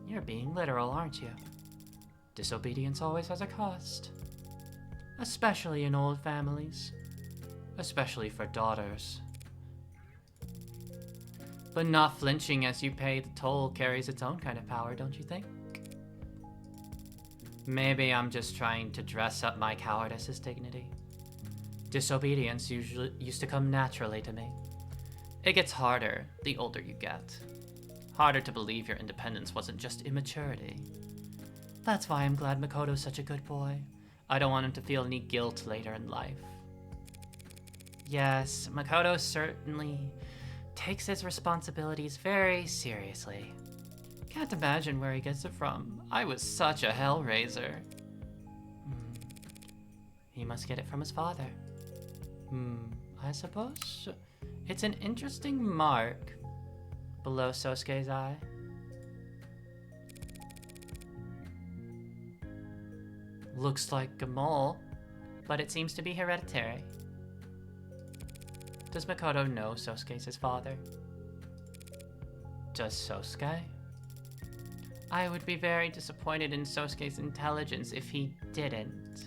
You're being literal, aren't you? Disobedience always has a cost. Especially in old families. Especially for daughters. But not flinching as you pay the toll carries its own kind of power, don't you think? Maybe I'm just trying to dress up my cowardice as dignity. Disobedience usually used to come naturally to me. It gets harder the older you get. Harder to believe your independence wasn't just immaturity. That's why I'm glad Makoto's such a good boy. I don't want him to feel any guilt later in life. Yes, Makoto certainly takes his responsibilities very seriously. Can't imagine where he gets it from. I was such a hellraiser. He must get it from his father. I suppose it's an interesting mark below Sosuke's eye. Looks like a mole, but it seems to be hereditary. Does Makoto know Sosuke's his father? Does Sosuke? I would be very disappointed in Sosuke's intelligence if he didn't.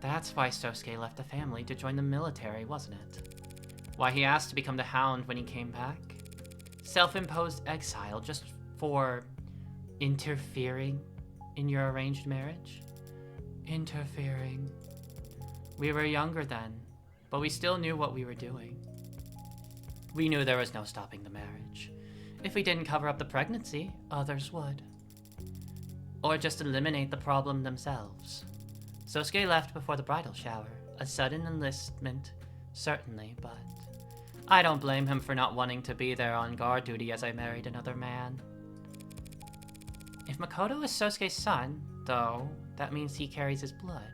That's why Sosuke left the family to join the military, wasn't it? Why he asked to become the Hound when he came back? Self-imposed exile just for interfering in your arranged marriage? Interfering. We were younger then, but we still knew what we were doing. We knew there was no stopping the marriage. If we didn't cover up the pregnancy, others would. Or just eliminate the problem themselves. Sosuke left before the bridal shower. A sudden enlistment, certainly, but I don't blame him for not wanting to be there on guard duty as I married another man. If Makoto is Sosuke's son, though, that means he carries his blood.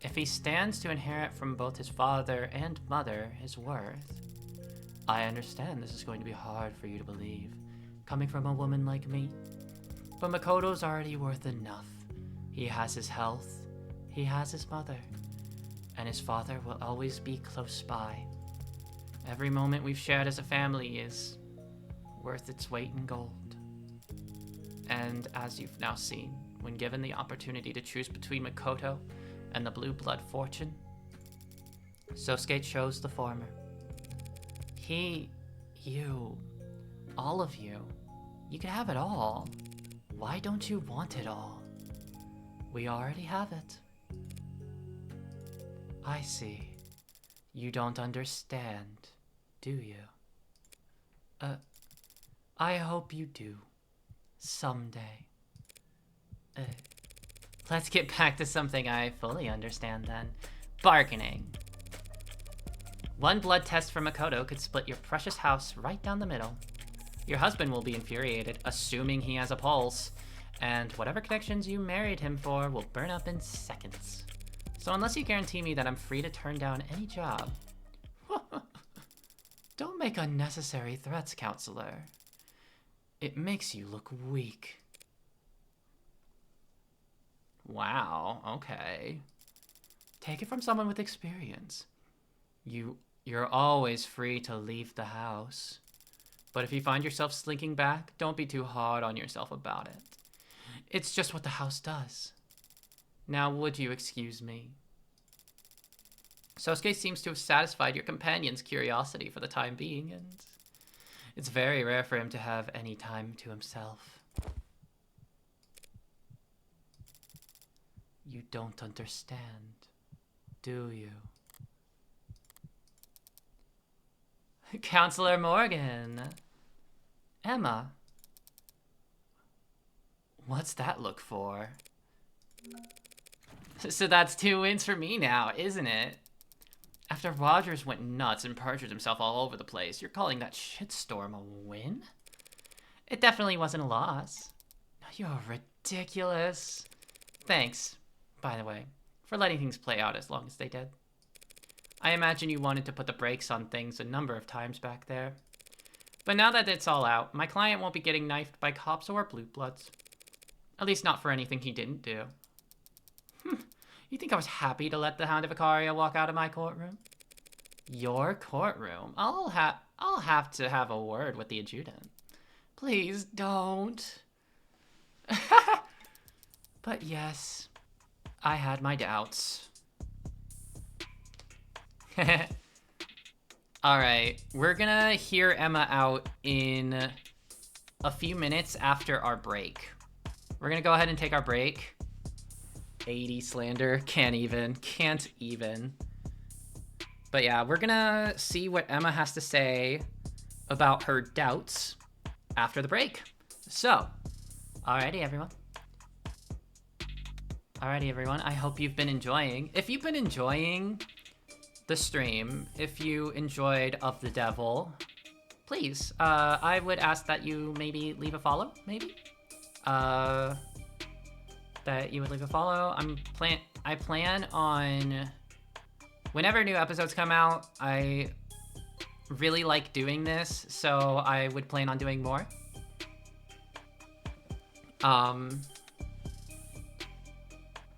If he stands to inherit from both his father and mother his worth, I understand this is going to be hard for you to believe, coming from a woman like me. But Makoto's already worth enough. He has his health, he has his mother, and his father will always be close by. Every moment we've shared as a family is worth its weight in gold. And as you've now seen, when given the opportunity to choose between Makoto and the blue blood fortune, Sosuke chose the former. You, all of you, you can have it all. Why don't you want it all? We already have it. I see. You don't understand, do you? I hope you do. Someday. Let's get back to something I fully understand then. Bargaining. One blood test for Makoto could split your precious house right down the middle. Your husband will be infuriated, assuming he has a pulse, and whatever connections you married him for will burn up in seconds. So unless you guarantee me that I'm free to turn down any job... Don't make unnecessary threats, counselor. It makes you look weak. Wow, okay. Take it from someone with experience. You you're always free to leave the house. But if you find yourself slinking back, don't be too hard on yourself about it. It's just what the house does. Now, would you excuse me? Sosuke seems to have satisfied your companion's curiosity for the time being, and it's very rare for him to have any time to himself. You don't understand, do you? Counselor Morgan. Emma. What's that look for? So that's 2 wins for me now, isn't it? After Rogers went nuts and perjured himself all over the place, you're calling that shitstorm a win? It definitely wasn't a loss. You're ridiculous. Thanks, by the way, for letting things play out as long as they did. I imagine you wanted to put the brakes on things a number of times back there. But now that it's all out, my client won't be getting knifed by cops or blue bloods. At least not for anything he didn't do. You think I was happy to let the Hound of Icaria walk out of my courtroom? Your courtroom? I'll have to have a word with the adjutant. Please don't. But yes, I had my doubts. Alright, we're gonna hear Emma out in a few minutes after our break. We're gonna go ahead and take our break. 80 slander, can't even. But yeah, we're gonna see what Emma has to say about her doubts after the break. So, alrighty everyone, I hope you've been enjoying. If you've been enjoying the stream, if you enjoyed Of the Devil, please, I would ask that you maybe leave a follow, that you would leave a follow. I plan on, whenever new episodes come out, I really like doing this, so I would plan on doing more.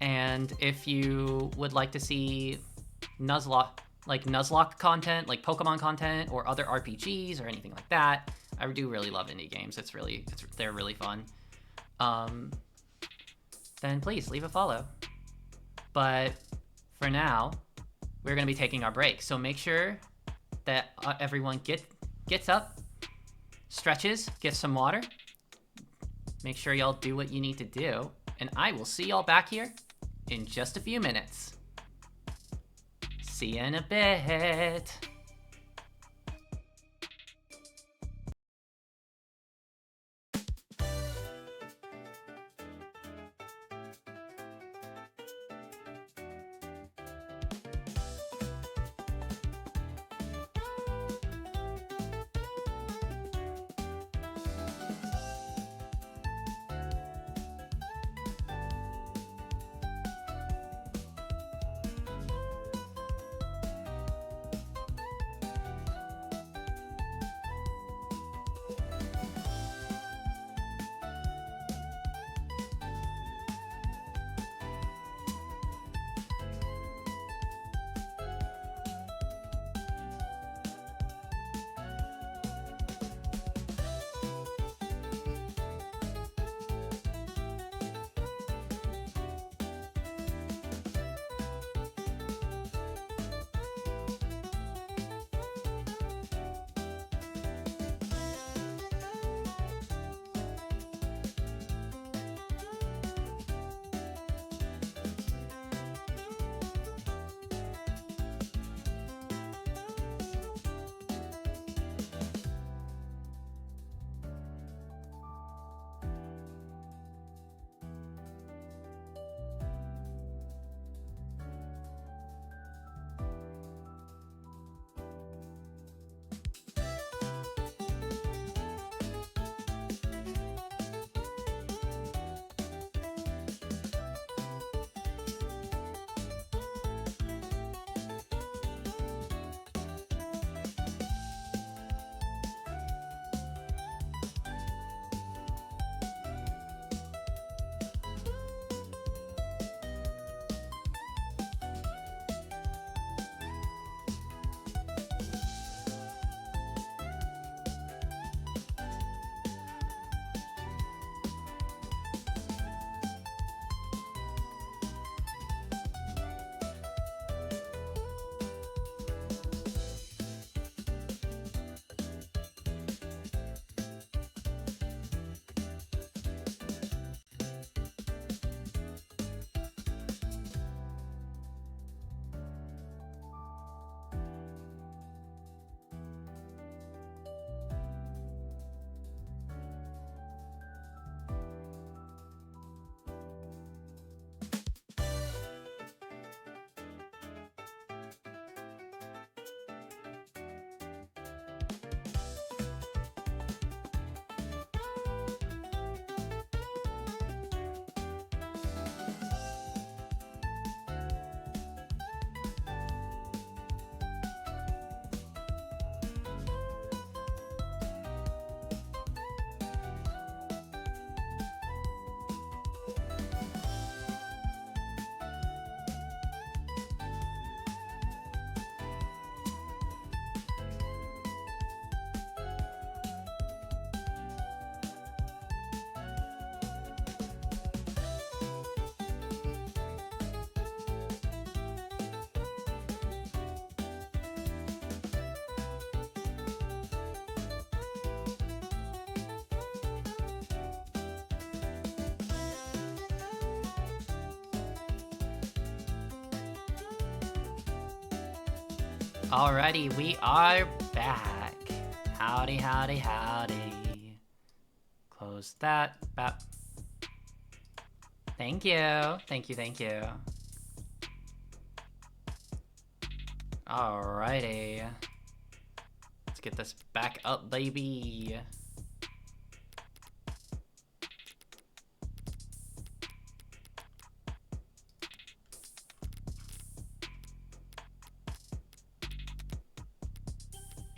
And if you would like to see Nuzlocke content, like Pokemon content, or other RPGs or anything like that, I do really love indie games. They're really fun. Then please leave a follow. But for now, we're gonna be taking our break. So make sure that everyone gets up, stretches, gets some water. Make sure y'all do what you need to do. And I will see y'all back here in just a few minutes. See you in a bit. Alrighty, we are back. Howdy, howdy, howdy. Close that. Bap. Thank you. Thank you, thank you. Alrighty. Let's get this back up, baby.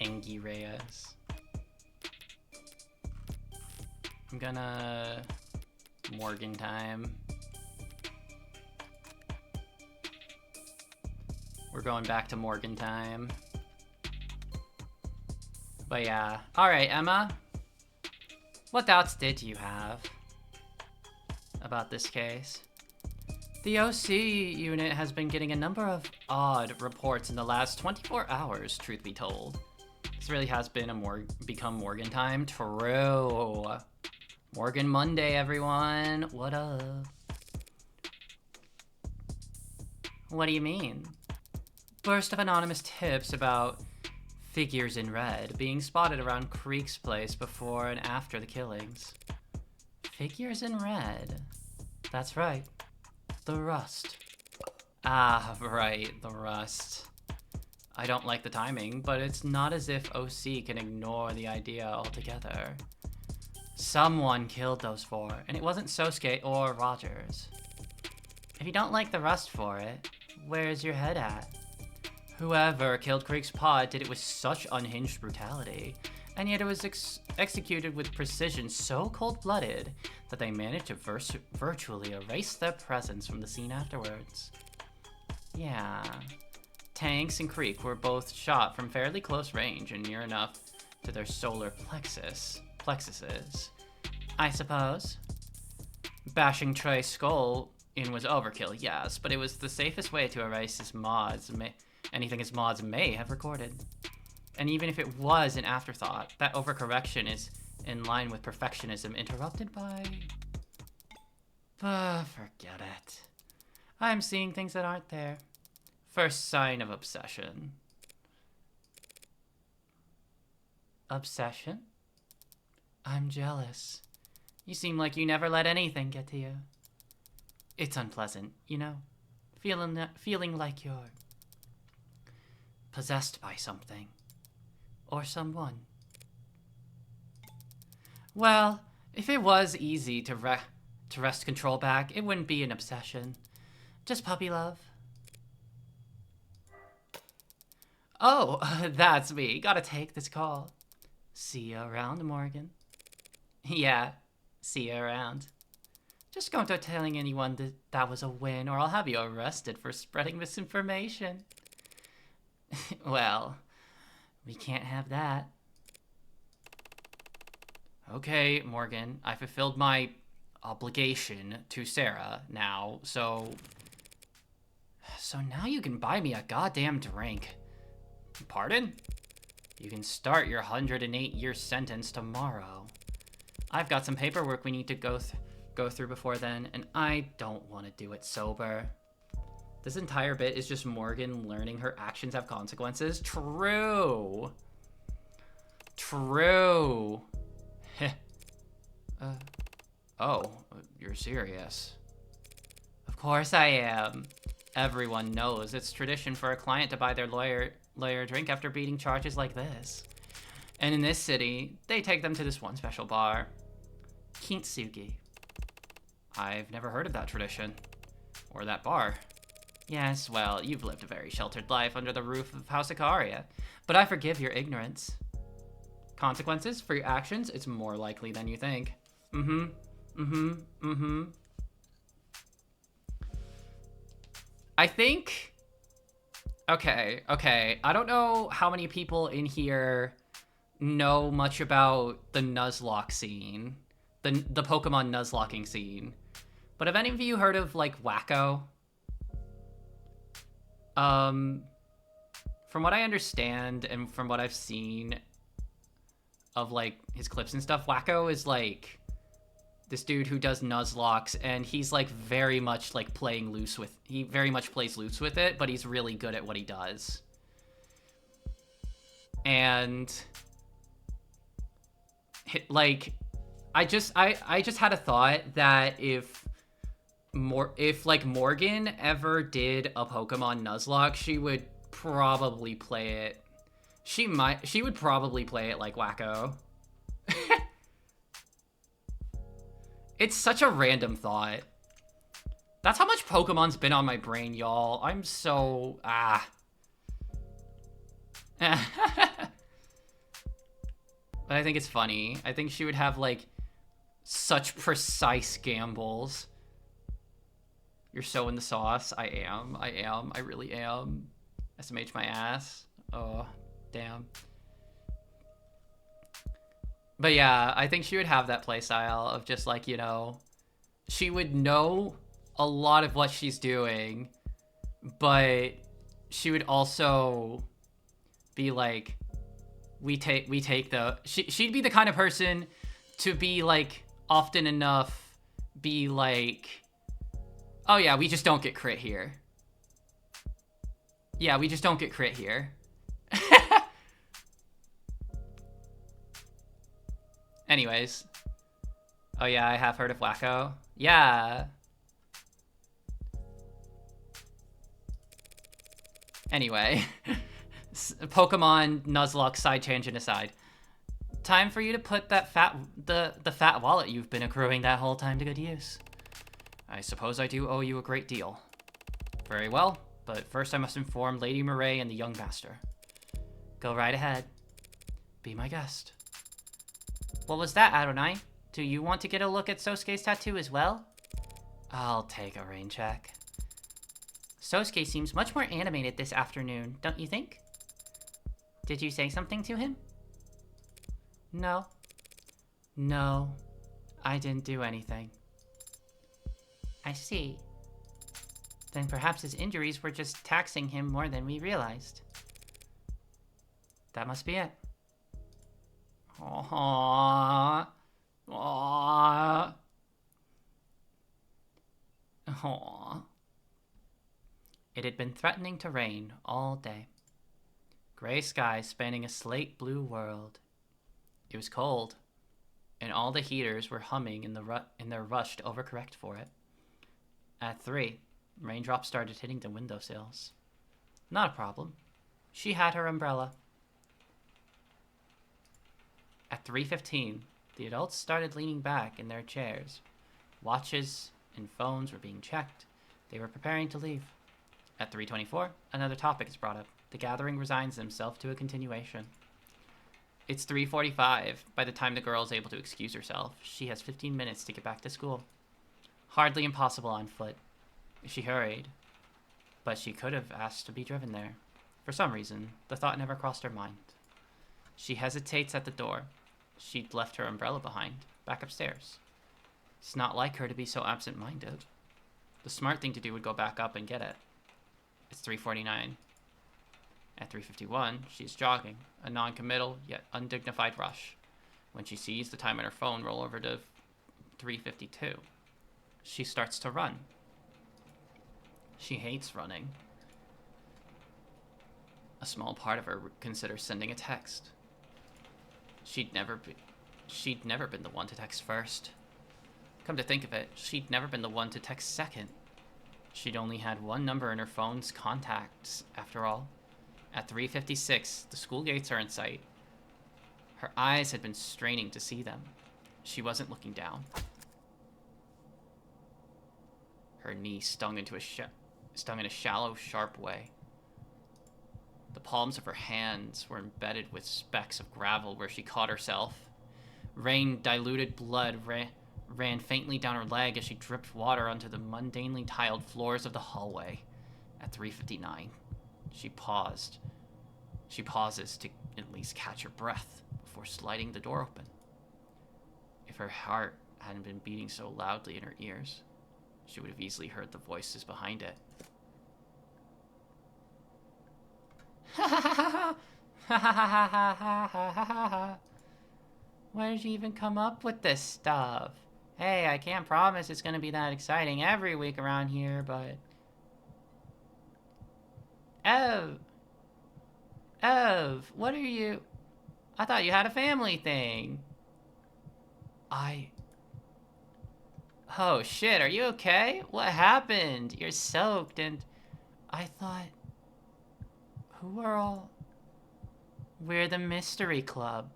Angie Reyes. I'm gonna Morgan time. We're going back to Morgan time. But yeah. Alright, Emma. What doubts did you have about this case? The OC unit has been getting a number of odd reports in the last 24 hours, truth be told. This really has been become Morgan time. True. Morgan Monday, everyone. What up? What do you mean? Burst of anonymous tips about figures in red being spotted around Creek's place before and after the killings. Figures in red. That's right. The Rust. Ah, right, the Rust. I don't like the timing, but it's not as if OC can ignore the idea altogether. Someone killed those four, and it wasn't Sosuke or Rogers. If you don't like the Rust for it, where's your head at? Whoever killed Creek's pod did it with such unhinged brutality, and yet it was executed with precision so cold-blooded that they managed to virtually erase their presence from the scene afterwards. Yeah. Tanks and Creek were both shot from fairly close range and near enough to their solar plexuses, I suppose. Bashing Trey's skull in was overkill, yes, but it was the safest way to erase anything his mods may have recorded. And even if it was an afterthought, that overcorrection is in line with perfectionism interrupted by... forget it. I'm seeing things that aren't there. First sign of obsession. Obsession? I'm jealous. You seem like you never let anything get to you. It's unpleasant, you know? Feeling like you're possessed by something. Or someone. Well, if it was easy to wrest control back, it wouldn't be an obsession. Just puppy love. Oh, that's me. Gotta take this call. See you around, Morgan. Yeah, see you around. Just don't go telling anyone that was a win, or I'll have you arrested for spreading misinformation. Well, we can't have that. Okay, Morgan, I fulfilled my obligation to Sarah now, so now you can buy me a goddamn drink. Pardon? You can start your 108-year sentence tomorrow. I've got some paperwork we need to go through before then, and I don't want to do it sober. This entire bit is just Morgan learning her actions have consequences. True. True. Oh, you're serious. Of course I am. Everyone knows it's tradition for a client to buy their lawyer a drink after beating charges like this. And in this city, they take them to this one special bar. Kintsugi. I've never heard of that tradition. Or that bar. Yes, well, you've lived a very sheltered life under the roof of House Ikaria, but I forgive your ignorance. Consequences for your actions? It's more likely than you think. I think... Okay. I don't know how many people in here know much about the Nuzlocke scene. The Pokemon Nuzlocking scene. But have any of you heard of, like, Wacko? From what I understand and from what I've seen of, like, his clips and stuff, Wacko is, like, this dude who does Nuzlocks, and he's, like, very much, like, he very much plays loose with it, but he's really good at what he does. And like I just had a thought that if like Morgan ever did a Pokemon Nuzlocke, she would probably play it. She would probably play it like Wacko. It's such a random thought. That's how much Pokemon's been on my brain, y'all. I'm so But I think it's funny. I think she would have like such precise gambles. You're so in the sauce. I am. I really am. SMH my ass. Oh, damn. But yeah, I think she would have that playstyle of just like, you know, she would know a lot of what she's doing, but she would also be like, she'd be the kind of person to be like often enough be like, oh yeah, we just don't get crit here. Yeah, we just don't get crit here. Anyways. Oh yeah, I have heard of Wacko. Yeah. Anyway. Pokemon Nuzlocke side tangent aside. Time for you to put that the fat wallet you've been accruing that whole time to good use. I suppose I do owe you a great deal. Very well, but first I must inform Lady Murray and the young master. Go right ahead. Be my guest. What was that, Adonai? Do you want to get a look at Sosuke's tattoo as well? I'll take a rain check. Sosuke seems much more animated this afternoon, don't you think? Did you say something to him? No. No, I didn't do anything. I see. Then perhaps his injuries were just taxing him more than we realized. That must be it. Aww. Aww. Aww. It had been threatening to rain all day. Gray skies spanning a slate blue world. It was cold, and all the heaters were humming in their rush to overcorrect for it. At 3, raindrops started hitting the windowsills. Not a problem. She had her umbrella. At 3:15, the adults started leaning back in their chairs. Watches and phones were being checked. They were preparing to leave. At 3:24, another topic is brought up. The gathering resigns themselves to a continuation. It's 3:45 by the time the girl is able to excuse herself. She has 15 minutes to get back to school. Hardly impossible on foot. She hurried, but she could have asked to be driven there. For some reason, the thought never crossed her mind. She hesitates at the door. She'd left her umbrella behind, back upstairs. It's not like her to be so absent-minded. The smart thing to do would go back up and get it. It's 3:49. At 3:51, she's jogging, a non-committal yet undignified rush. When she sees the time on her phone roll over to 3:52, she starts to run. She hates running. A small part of her considers sending a text. She'd never been the one to text first. Come to think of it, she'd never been the one to text second. She'd only had one number in her phone's contacts, after all. At 3:56, the school gates are in sight. Her eyes had been straining to see them. She wasn't looking down. Her knee stung in a shallow, sharp way. The palms of her hands were embedded with specks of gravel where she caught herself. Rain-diluted blood ran faintly down her leg as she dripped water onto the mundanely tiled floors of the hallway. At 3:59, she paused. She pauses to at least catch her breath before sliding the door open. If her heart hadn't been beating so loudly in her ears, she would have easily heard the voices behind it. Where did you even come up with this stuff? Hey, I can't promise it's gonna be that exciting every week around here, but... Oh. Ev, what are you... I thought you had a family thing. Oh shit, are you okay? What happened? You're soaked and... I thought... Who are all... We're the Mystery Club.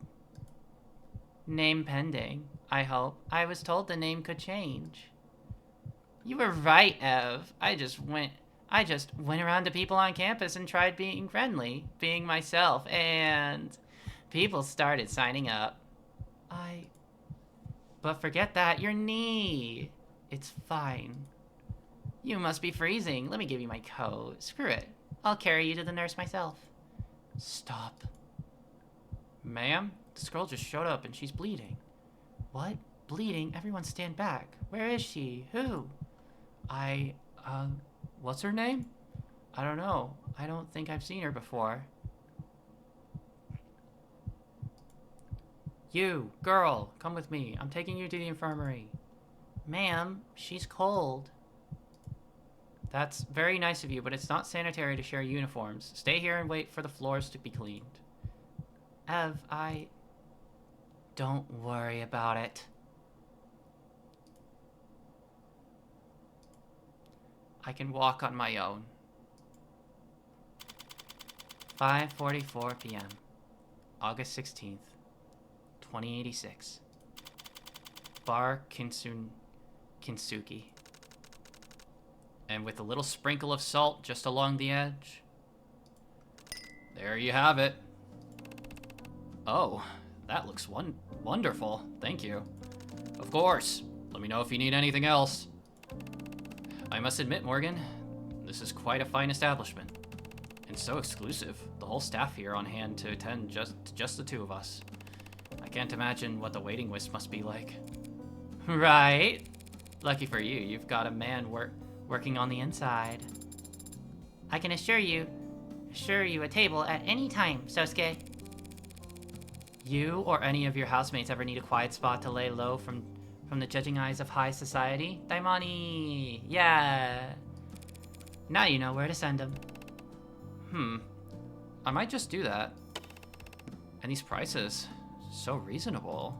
Name pending, I hope. I was told the name could change. You were right, Ev. I just went around to people on campus and tried being friendly, being myself, and people started signing up. But forget that, your knee. It's fine. You must be freezing. Let me give you my coat. Screw it. I'll carry you to the nurse myself. Stop. Ma'am, this girl just showed up and she's bleeding. What? Bleeding? Everyone stand back. Where is she? Who? What's her name? I don't know. I don't think I've seen her before. You, girl, come with me. I'm taking you to the infirmary. Ma'am, she's cold. That's very nice of you, but it's not sanitary to share uniforms. Stay here and wait for the floors to be cleaned. Ev, Don't worry about it. I can walk on my own. 5:44 p.m. August 16th, 2086. Bar Kintsugi. And with a little sprinkle of salt just along the edge. There you have it. Oh, that looks wonderful. Thank you. Of course. Let me know if you need anything else. I must admit, Morgan, this is quite a fine establishment. And so exclusive. The whole staff here on hand to attend just the two of us. I can't imagine what the waiting list must be like. Right? Lucky for you, you've got a man working on the inside. I can assure you a table at any time, Sosuke. You or any of your housemates ever need a quiet spot to lay low from the judging eyes of high society? Daimoni! Yeah! Now you know where to send them. I might just do that. And these prices, so reasonable.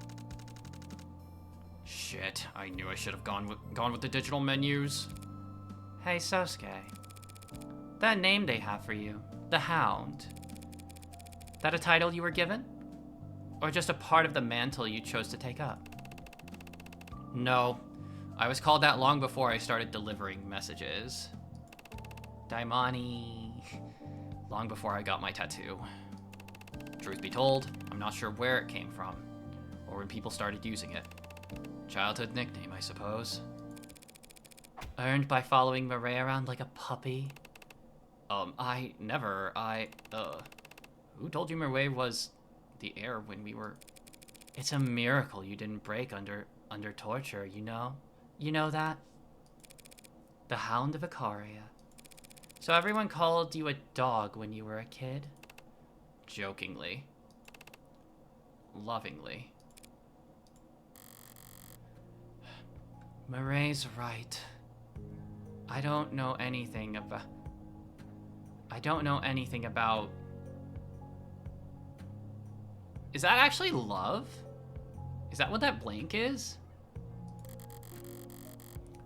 Shit, I knew I should have gone with the digital menus. Hey, Sosuke. That name they have for you, the Hound. That a title you were given? Or just a part of the mantle you chose to take up? No, I was called that long before I started delivering messages. Daimoni. Long before I got my tattoo. Truth be told, I'm not sure where it came from, or when people started using it. Childhood nickname, I suppose. Earned by following Mireille around like a puppy? Who told you Mireille was the heir when we were... It's a miracle you didn't break under torture, you know? You know that? The Hound of Ikaria. So everyone called you a dog when you were a kid? Jokingly. Lovingly. Mireille's right. I don't know anything about... Is that actually love? Is that what that blank is?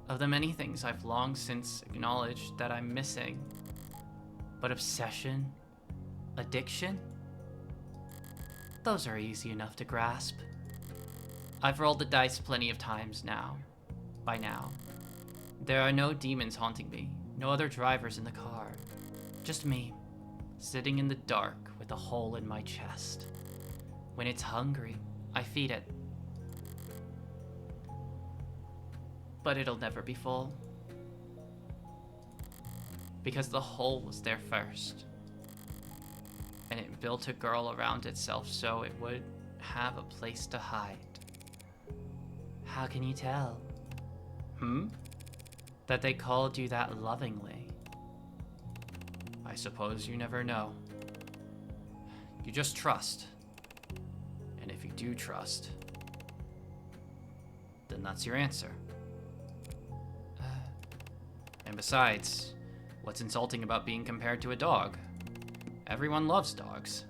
Of the many things I've long since acknowledged that I'm missing. But obsession? Addiction? Those are easy enough to grasp. I've rolled the dice plenty of times now. By now. There are no demons haunting me, no other drivers in the car. Just me, sitting in the dark with a hole in my chest. When it's hungry, I feed it. But it'll never be full. Because the hole was there first. And it built a girl around itself so it would have a place to hide. How can you tell? That they called you that lovingly. I suppose you never know. You just trust. And if you do trust, then that's your answer. And besides, what's insulting about being compared to a dog? Everyone loves dogs.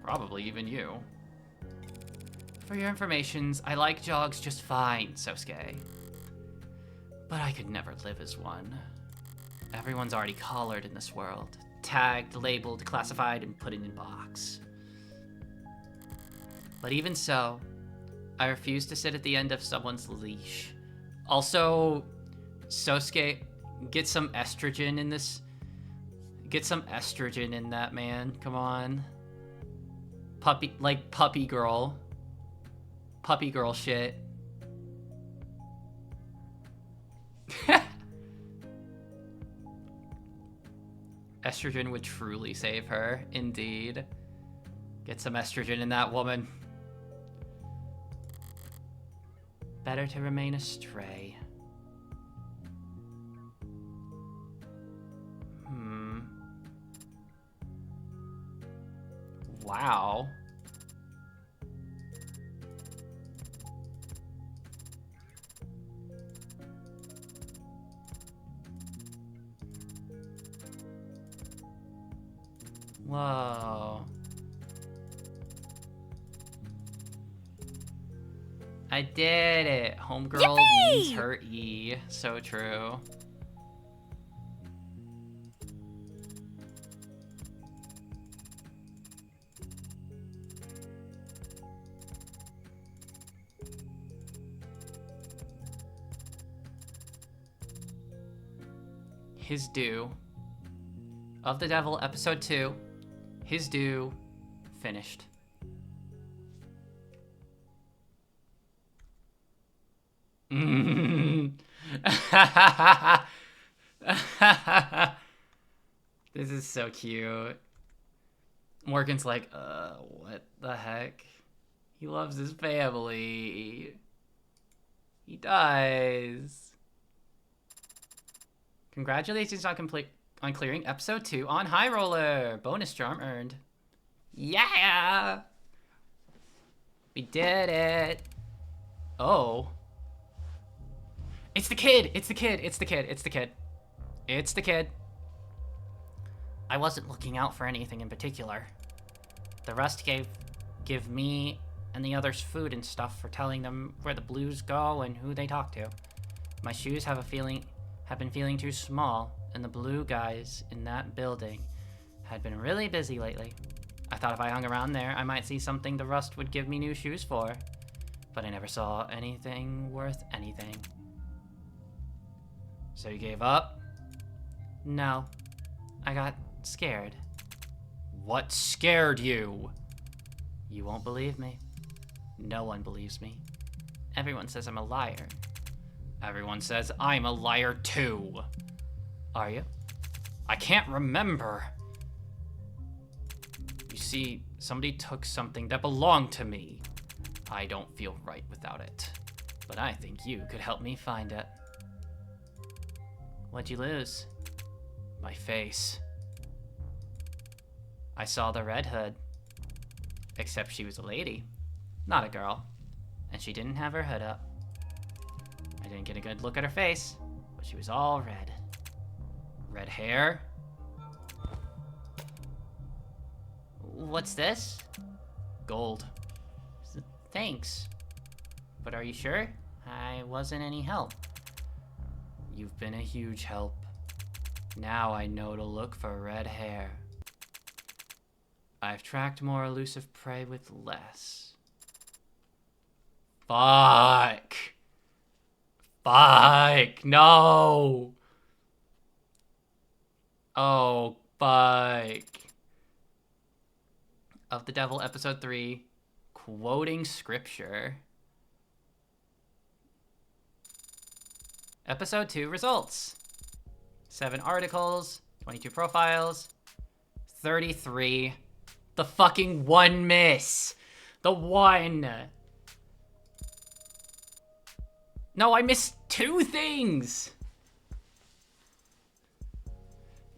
Probably even you. For your informations, I like dogs just fine, Sosuke. But I could never live as one. Everyone's already collared in this world. Tagged, labeled, classified, and put in a box. But even so, I refuse to sit at the end of someone's leash. Also, Sosuke, get some estrogen in this. Get some estrogen in that, man. Come on. Puppy, like puppy girl. Puppy girl shit. Estrogen would truly save her, indeed. Get some estrogen in that woman. Better to remain astray. Wow. Whoa. I did it. Homegirl needs her E. So true. His Due. Of the Devil, Episode 2. His Due. Finished. This is so cute. Morgan's like, what the heck? He loves his family. He does. Congratulations on clearing episode 2 on High Roller. Bonus charm earned. Yeah! We did it. Oh. It's the kid! It's the kid! It's the kid! It's the kid! It's the kid. I wasn't looking out for anything in particular. The rest give me and the others food and stuff for telling them where the blues go and who they talk to. My shoes have been feeling too small, and the blue guys in that building had been really busy lately. I thought if I hung around there, I might see something the Rust would give me new shoes for, but I never saw anything worth anything. So you gave up? No. I got scared. What scared you? You won't believe me. No one believes me. Everyone says I'm a liar. Everyone says I'm a liar too. Are you? I can't remember. You see, somebody took something that belonged to me. I don't feel right without it. But I think you could help me find it. What'd you lose? My face. I saw the Red Hood. Except she was a lady, not a girl. And she didn't have her hood up. I didn't get a good look at her face, but she was all red. Red hair. What's this? Gold. Thanks. But are you sure? I wasn't any help. You've been a huge help. Now I know to look for red hair. I've tracked more elusive prey with less. Fuck! Fuck! No! Oh, fuck. Of the Devil, Episode 3, quoting scripture. Episode 2 results. 7 articles, 22 profiles, 33. The fucking one miss. The one. No, I missed 2 things.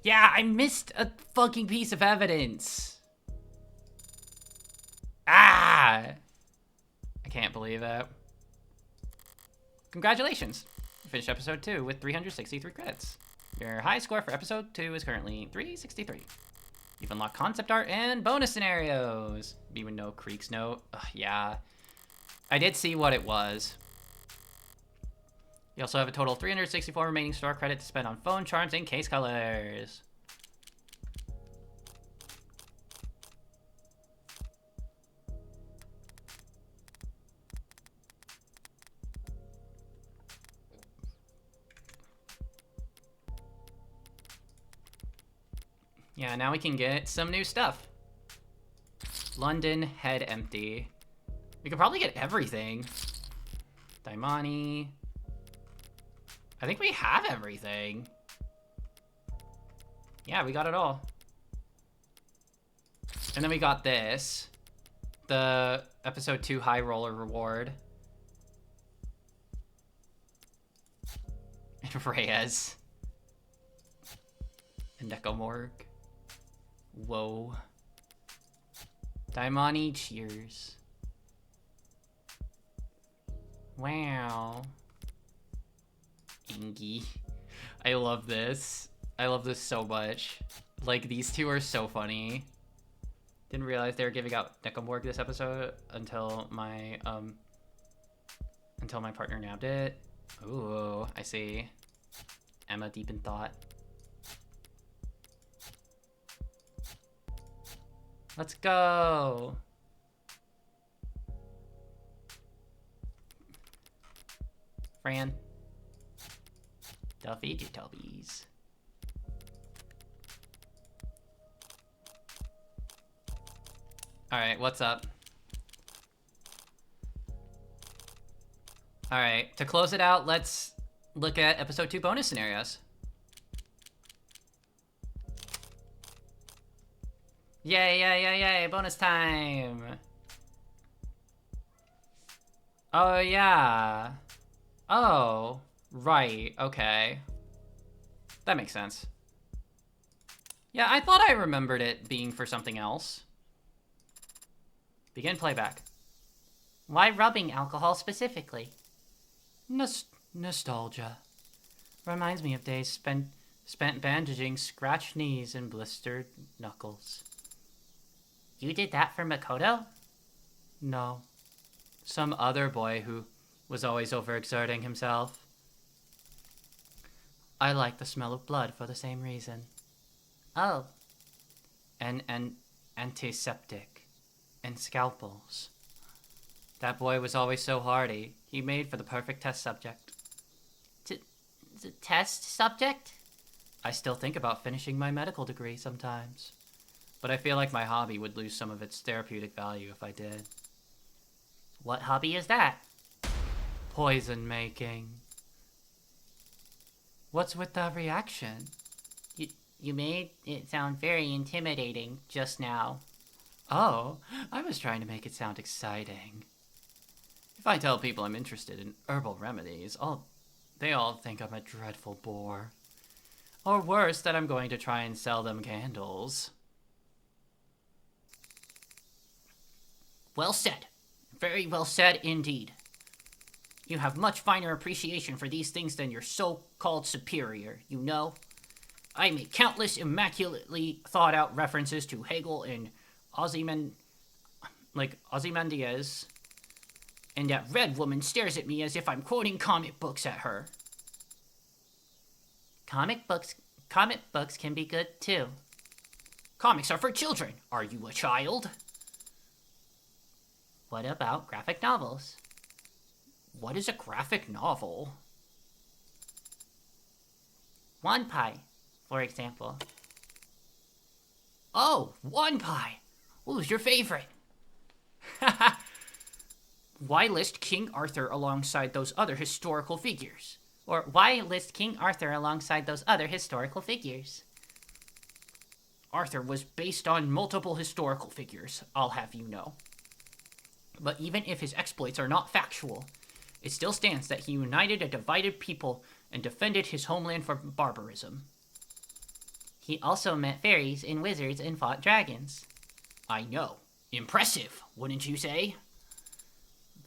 Yeah, I missed a fucking piece of evidence. Ah! I can't believe it. Congratulations. You finished episode 2 with 363 credits. Your high score for episode 2 is currently 363. You've unlocked concept art and bonus scenarios. Even no Creek's note. Ugh, yeah. I did see what it was. You also have a total of 364 remaining store credit to spend on phone charms and case colors. Yeah, now we can get some new stuff. London, head empty. We could probably get everything. Daimani. I think we have everything. Yeah, we got it all. And then we got this. The episode 2 high roller reward. And Reyes. And Necomorg. Whoa. Daimani, cheers. Wow. Ingy. I love this. I love this so much. Like, these two are so funny. Didn't realize they were giving out Necomorg this episode until my partner nabbed it. Ooh, I see. Emma deep in thought. Let's go. Fran. The Vegetubbies. Alright, what's up? Alright, to close it out, let's look at episode 2 bonus scenarios. Yay, yay, yay, yay, bonus time! Oh, yeah. Oh, right, okay. That makes sense. Yeah, I thought I remembered it being for something else. Begin playback. Why rubbing alcohol specifically? Nostalgia. Reminds me of days spent bandaging scratched knees and blistered knuckles. You did that for Makoto? No. Some other boy who was always overexerting himself. I like the smell of blood for the same reason. Oh. And antiseptic. And scalpels. That boy was always so hardy. He made for the perfect test subject. The test subject? I still think about finishing my medical degree sometimes. But I feel like my hobby would lose some of its therapeutic value if I did. What hobby is that? Poison making. What's with that reaction? You made it sound very intimidating just now. Oh, I was trying to make it sound exciting. If I tell people I'm interested in herbal remedies, they all think I'm a dreadful bore. Or worse, that I'm going to try and sell them candles. Well said. Very well said indeed. You have much finer appreciation for these things than your so-called superior, you know? I make countless immaculately thought-out references to Hegel and Ozymandias, and that red woman stares at me as if I'm quoting comic books at her. Comic books can be good too. Comics are for children. Are you a child? What about graphic novels? What is a graphic novel? One Pie, for example. Oh, One Pie! Who's your favorite? Why list King Arthur alongside those other historical figures? Or why list King Arthur alongside those other historical figures? Arthur was based on multiple historical figures, I'll have you know. But even if his exploits are not factual, it still stands that he united a divided people and defended his homeland from barbarism. He also met fairies and wizards and fought dragons. I know. Impressive, wouldn't you say?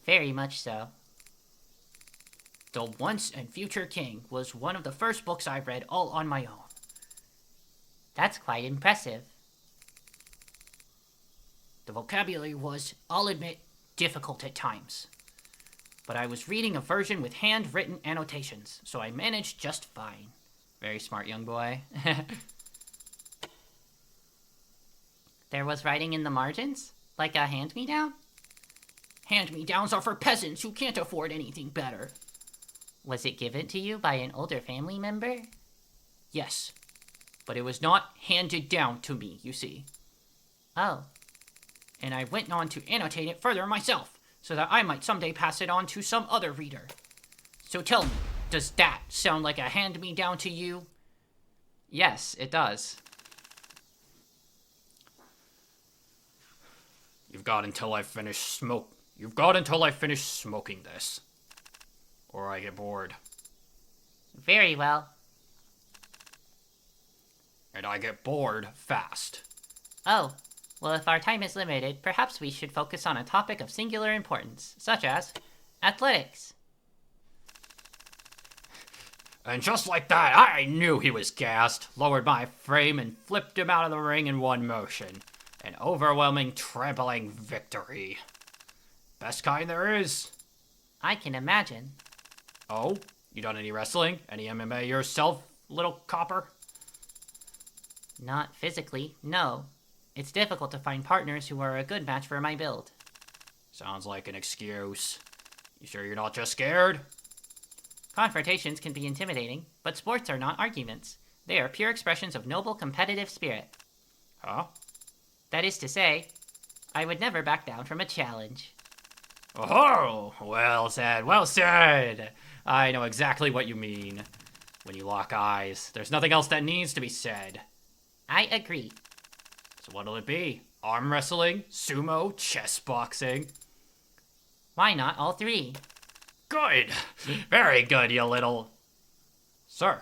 Very much so. The Once and Future King was one of the first books I read all on my own. That's quite impressive. The vocabulary was, I'll admit, difficult at times. But I was reading a version with handwritten annotations, so I managed just fine. Very smart young boy. There was writing in the margins? Like a hand-me-down? Hand-me-downs are for peasants who can't afford anything better. Was it given to you by an older family member? Yes. But it was not handed down to me, you see. Oh. And I went on to annotate it further myself, so that I might someday pass it on to some other reader. So tell me, does that sound like a hand-me-down to you? Yes, it does. You've got until I finish smoking this. Or I get bored. Very well. And I get bored fast. Oh, well, if our time is limited, perhaps we should focus on a topic of singular importance, such as athletics. And just like that, I knew he was gassed, lowered my frame, and flipped him out of the ring in one motion. An overwhelming, trampling victory. Best kind there is. I can imagine. Oh, you done any wrestling? Any MMA yourself, little copper? Not physically, no. It's difficult to find partners who are a good match for my build. Sounds like an excuse. You sure you're not just scared? Confrontations can be intimidating, but sports are not arguments. They are pure expressions of noble competitive spirit. Huh? That is to say, I would never back down from a challenge. Oh, well said, well said. I know exactly what you mean. When you lock eyes, there's nothing else that needs to be said. I agree. So what'll it be? Arm wrestling? Sumo? Chess boxing? Why not all three? Good! Very good, you little... Sir,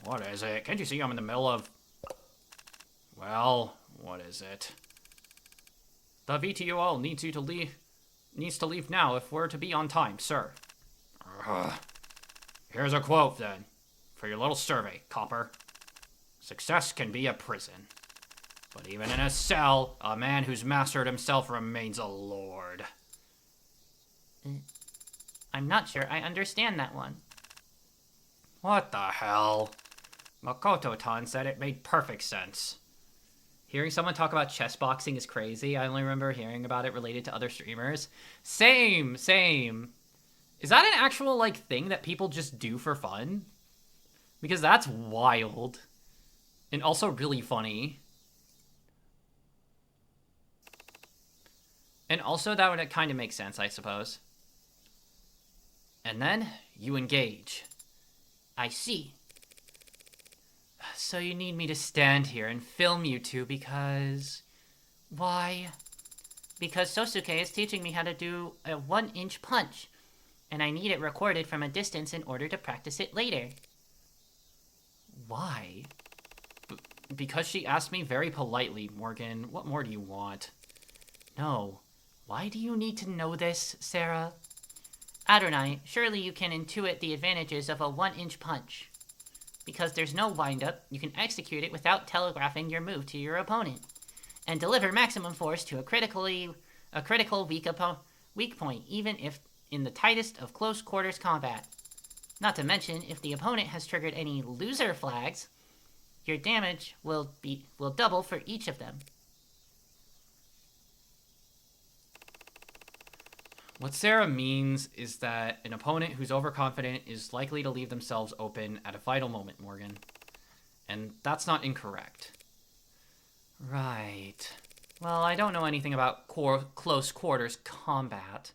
what is it? Can't you see I'm in the middle of... Well, what is it? The VTOL needs to leave now if we're to be on time, sir. Here's a quote, then, for your little survey, Copper. Success can be a prison. But even in a cell, a man who's mastered himself remains a lord. I'm not sure I understand that one. What the hell? Makoto-tan said it made perfect sense. Hearing someone talk about chess boxing is crazy. I only remember hearing about it related to other streamers. Same. Is that an actual, like, thing that people just do for fun? Because that's wild. And also really funny. And also that would kind of make sense, I suppose. And then you engage. I see. So you need me to stand here and film you two because... Why? Because Sosuke is teaching me how to do a 1-inch punch, and I need it recorded from a distance in order to practice it later. Why? Because she asked me very politely, Morgan. What more do you want? No. Why do you need to know this, Sarah? Adonai, surely you can intuit the advantages of a 1-inch punch. Because there's no wind-up, you can execute it without telegraphing your move to your opponent, and deliver maximum force to a critical weak point, even if in the tightest of close quarters combat. Not to mention, if the opponent has triggered any loser flags, your damage will double for each of them. What Sarah means is that an opponent who's overconfident is likely to leave themselves open at a vital moment, Morgan. And that's not incorrect. Right. Well, I don't know anything about close quarters combat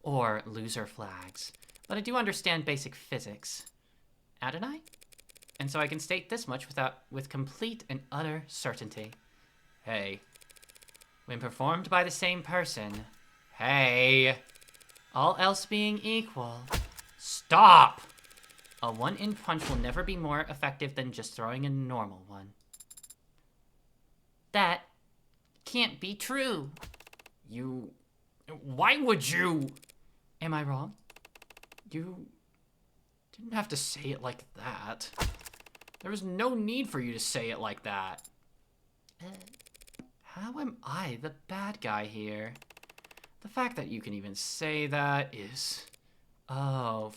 or loser flags, but I do understand basic physics. Adonai? And so I can state this much with complete and utter certainty. Hey. When performed by the same person... Hey... All else being equal... Stop! A 1-inch punch will never be more effective than just throwing a normal one. That can't be true. You... Why would you... Am I wrong? You didn't have to say it like that. There was no need for you to say it like that. How am I the bad guy here? The fact that you can even say that is... Oh,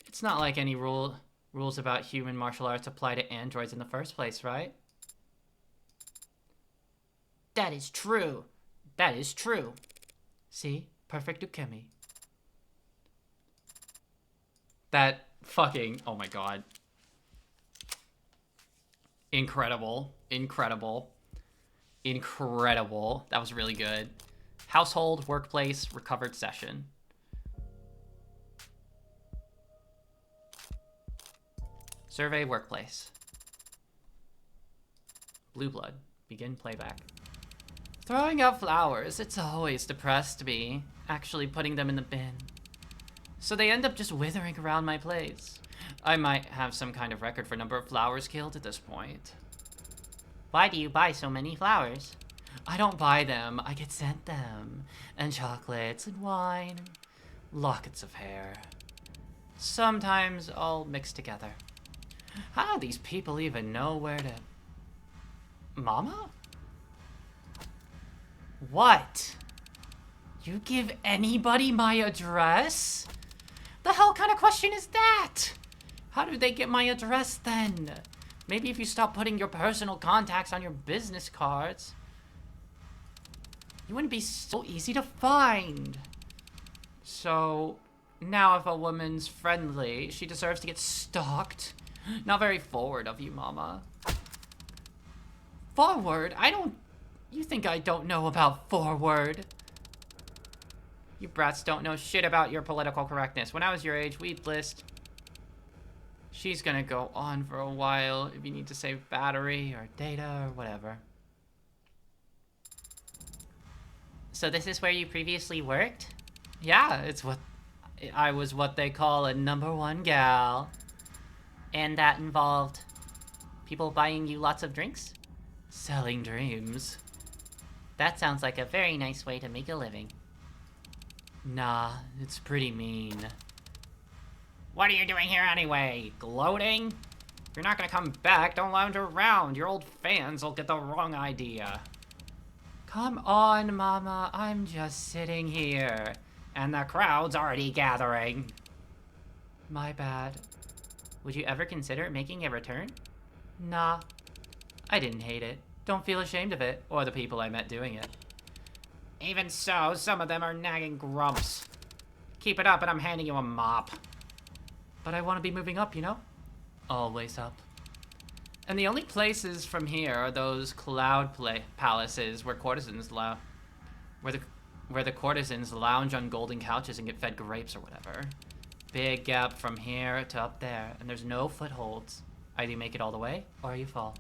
it's not like any rules about human martial arts apply to androids in the first place, right? That is true. That is true. See? Perfect ukemi. That fucking... Oh my god. Incredible. Incredible. Incredible. That was really good. Household, workplace, recovered session. Survey workplace. Blue blood. Begin playback. Throwing out flowers. It's always depressed me. Actually putting them in the bin. So they end up just withering around my place. I might have some kind of record for number of flowers killed at this point. Why do you buy so many flowers? I don't buy them. I get sent them. And chocolates and wine. Lockets of hair. Sometimes all mixed together. How do these people even know where to... Mama? What? You give anybody my address? The hell kind of question is that? How do they get my address then? Maybe if you stop putting your personal contacts on your business cards, you wouldn't be so easy to find. So, now if a woman's friendly, she deserves to get stalked. Not very forward of you, Mama. Forward? You think I don't know about forward? You brats don't know shit about your political correctness. When I was your age, we'd list... She's gonna go on for a while if you need to save battery or data or whatever. So this is where you previously worked? Yeah, I was what they call a #1 gal. And that involved people buying you lots of drinks? Selling dreams. That sounds like a very nice way to make a living. Nah, it's pretty mean. What are you doing here anyway? Gloating? If you're not gonna come back, don't lounge around. Your old fans will get the wrong idea. Come on, Mama. I'm just sitting here. And the crowd's already gathering. My bad. Would you ever consider making a return? Nah. I didn't hate it. Don't feel ashamed of it, or the people I met doing it. Even so, some of them are nagging grumps. Keep it up and I'm handing you a mop. But I want to be moving up, you know? Always up. And the only places from here are those cloud palaces where courtesans where the courtesans lounge on golden couches and get fed grapes or whatever. Big gap from here to up there, and there's no footholds. Either you make it all the way, or you fall.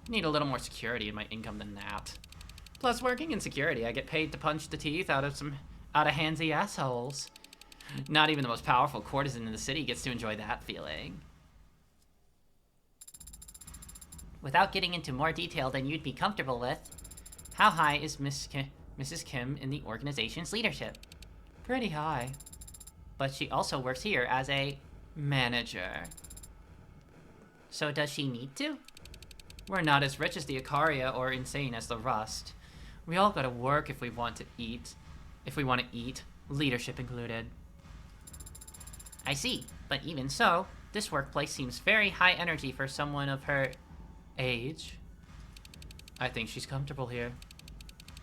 Need a little more security in my income than that. Plus, working in security, I get paid to punch the teeth out of handsy assholes. Not even the most powerful courtesan in the city gets to enjoy that feeling. Without getting into more detail than you'd be comfortable with, how high is Mrs. Kim in the organization's leadership? Pretty high. But she also works here as a manager. So does she need to? We're not as rich as the Icaria or insane as the Rust. We all gotta work if we want to eat. If we want to eat, leadership included. I see, but even so, this workplace seems very high energy for someone of her age. I think she's comfortable here.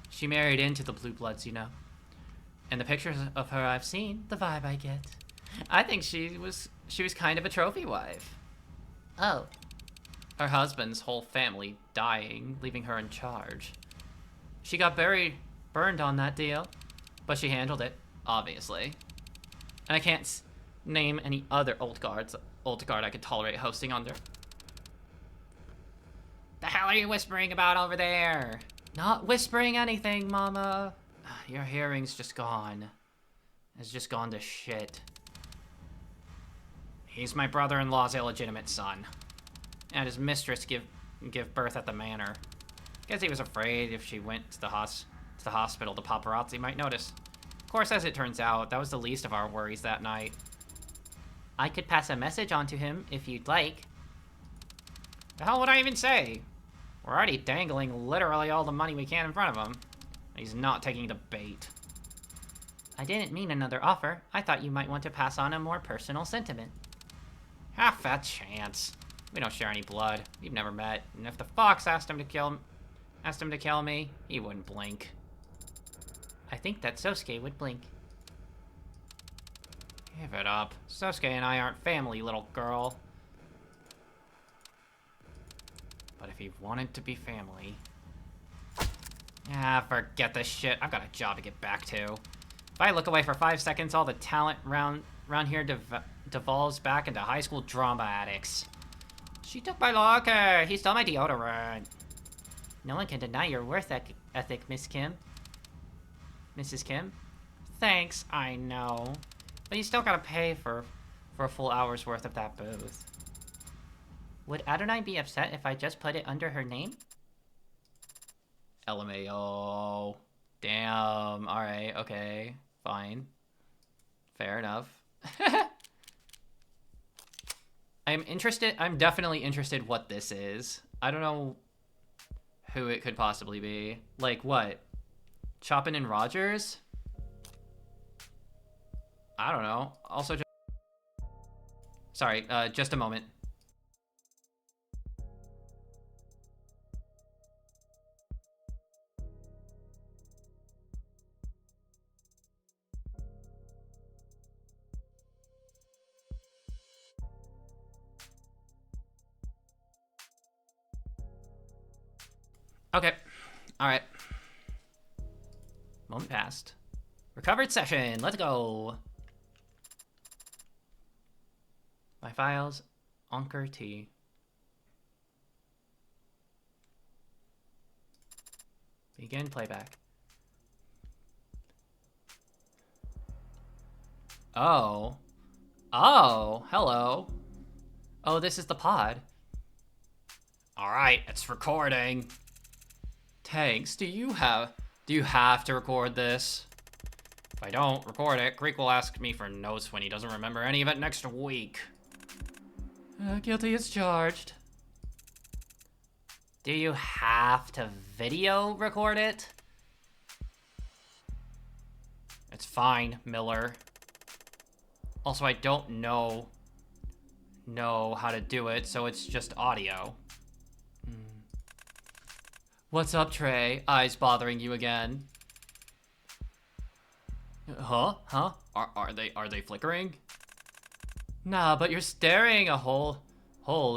She married into the Blue Bloods, you know. And the pictures of her I've seen, the vibe I get. I think she was kind of a trophy wife. Oh. Her husband's whole family dying, leaving her in charge. She got burned on that deal, but she handled it, obviously. And I can't name any other old guard I could tolerate hosting under. The hell are you whispering about over there? Not whispering anything, Mama. Your hearing's just gone. It's just gone to shit. He's my brother-in-law's illegitimate son. And his mistress give birth at the manor. Guess he was afraid if she went to the hospital, the paparazzi might notice. Of course, as it turns out, that was the least of our worries that night. I could pass a message on to him if you'd like. The hell would I even say? We're already dangling literally all the money we can in front of him. He's not taking the bait. I didn't mean another offer. I thought you might want to pass on a more personal sentiment. Half a chance. We don't share any blood. We've never met. And if the fox asked him to kill me, he wouldn't blink. I think that Sosuke would blink. Give it up. Sosuke and I aren't family, little girl. But if he wanted to be family... forget this shit. I've got a job to get back to. If I look away for 5 seconds, all the talent round here devolves back into high school drama addicts. She took my locker. He stole my deodorant. No one can deny your worth ethic, Miss Kim. Mrs. Kim? Thanks, I know. But you still gotta pay for a full hour's worth of that booth. Would Adonai be upset if I just put it under her name? LMAO. Damn. Alright, okay. Fine. Fair enough. I'm definitely interested what this is. I don't know who it could possibly be. Like, what? Chopin and Rogers? I don't know. Also, sorry, just a moment. Okay. All right. Moment passed. Recovered session. Let's go. My files. Anchor T. Begin playback. Oh. Oh, hello. Oh, this is the pod. All right, it's recording. Tanks, do you have to record this? If I don't record it, Greek will ask me for notes when he doesn't remember any of it next week. Guilty as charged. Do you have to video record it? It's fine, Miller. Also, I don't know how to do it, so it's just audio. What's up, Trey? Eyes bothering you again? Huh? Are they flickering? Nah, but you're staring a hole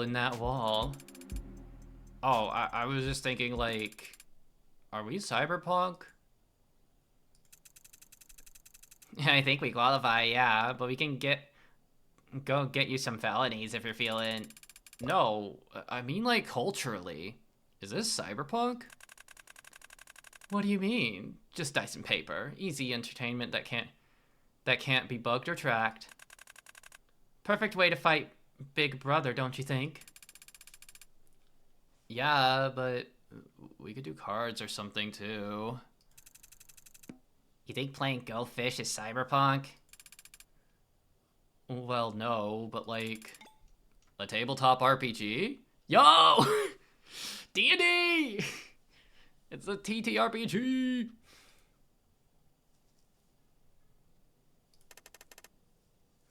in that wall. Oh, I was just thinking, like, are we cyberpunk? I think we qualify, yeah, but we can go get you some felonies if you're feeling... No, I mean, like, culturally. Is this cyberpunk? What do you mean? Just dice and paper. Easy entertainment that can't be bugged or tracked. Perfect way to fight Big Brother, don't you think? Yeah, but we could do cards or something too. You think playing Go Fish is cyberpunk? Well, no, but like a tabletop RPG? Yo! D&D! It's a TTRPG!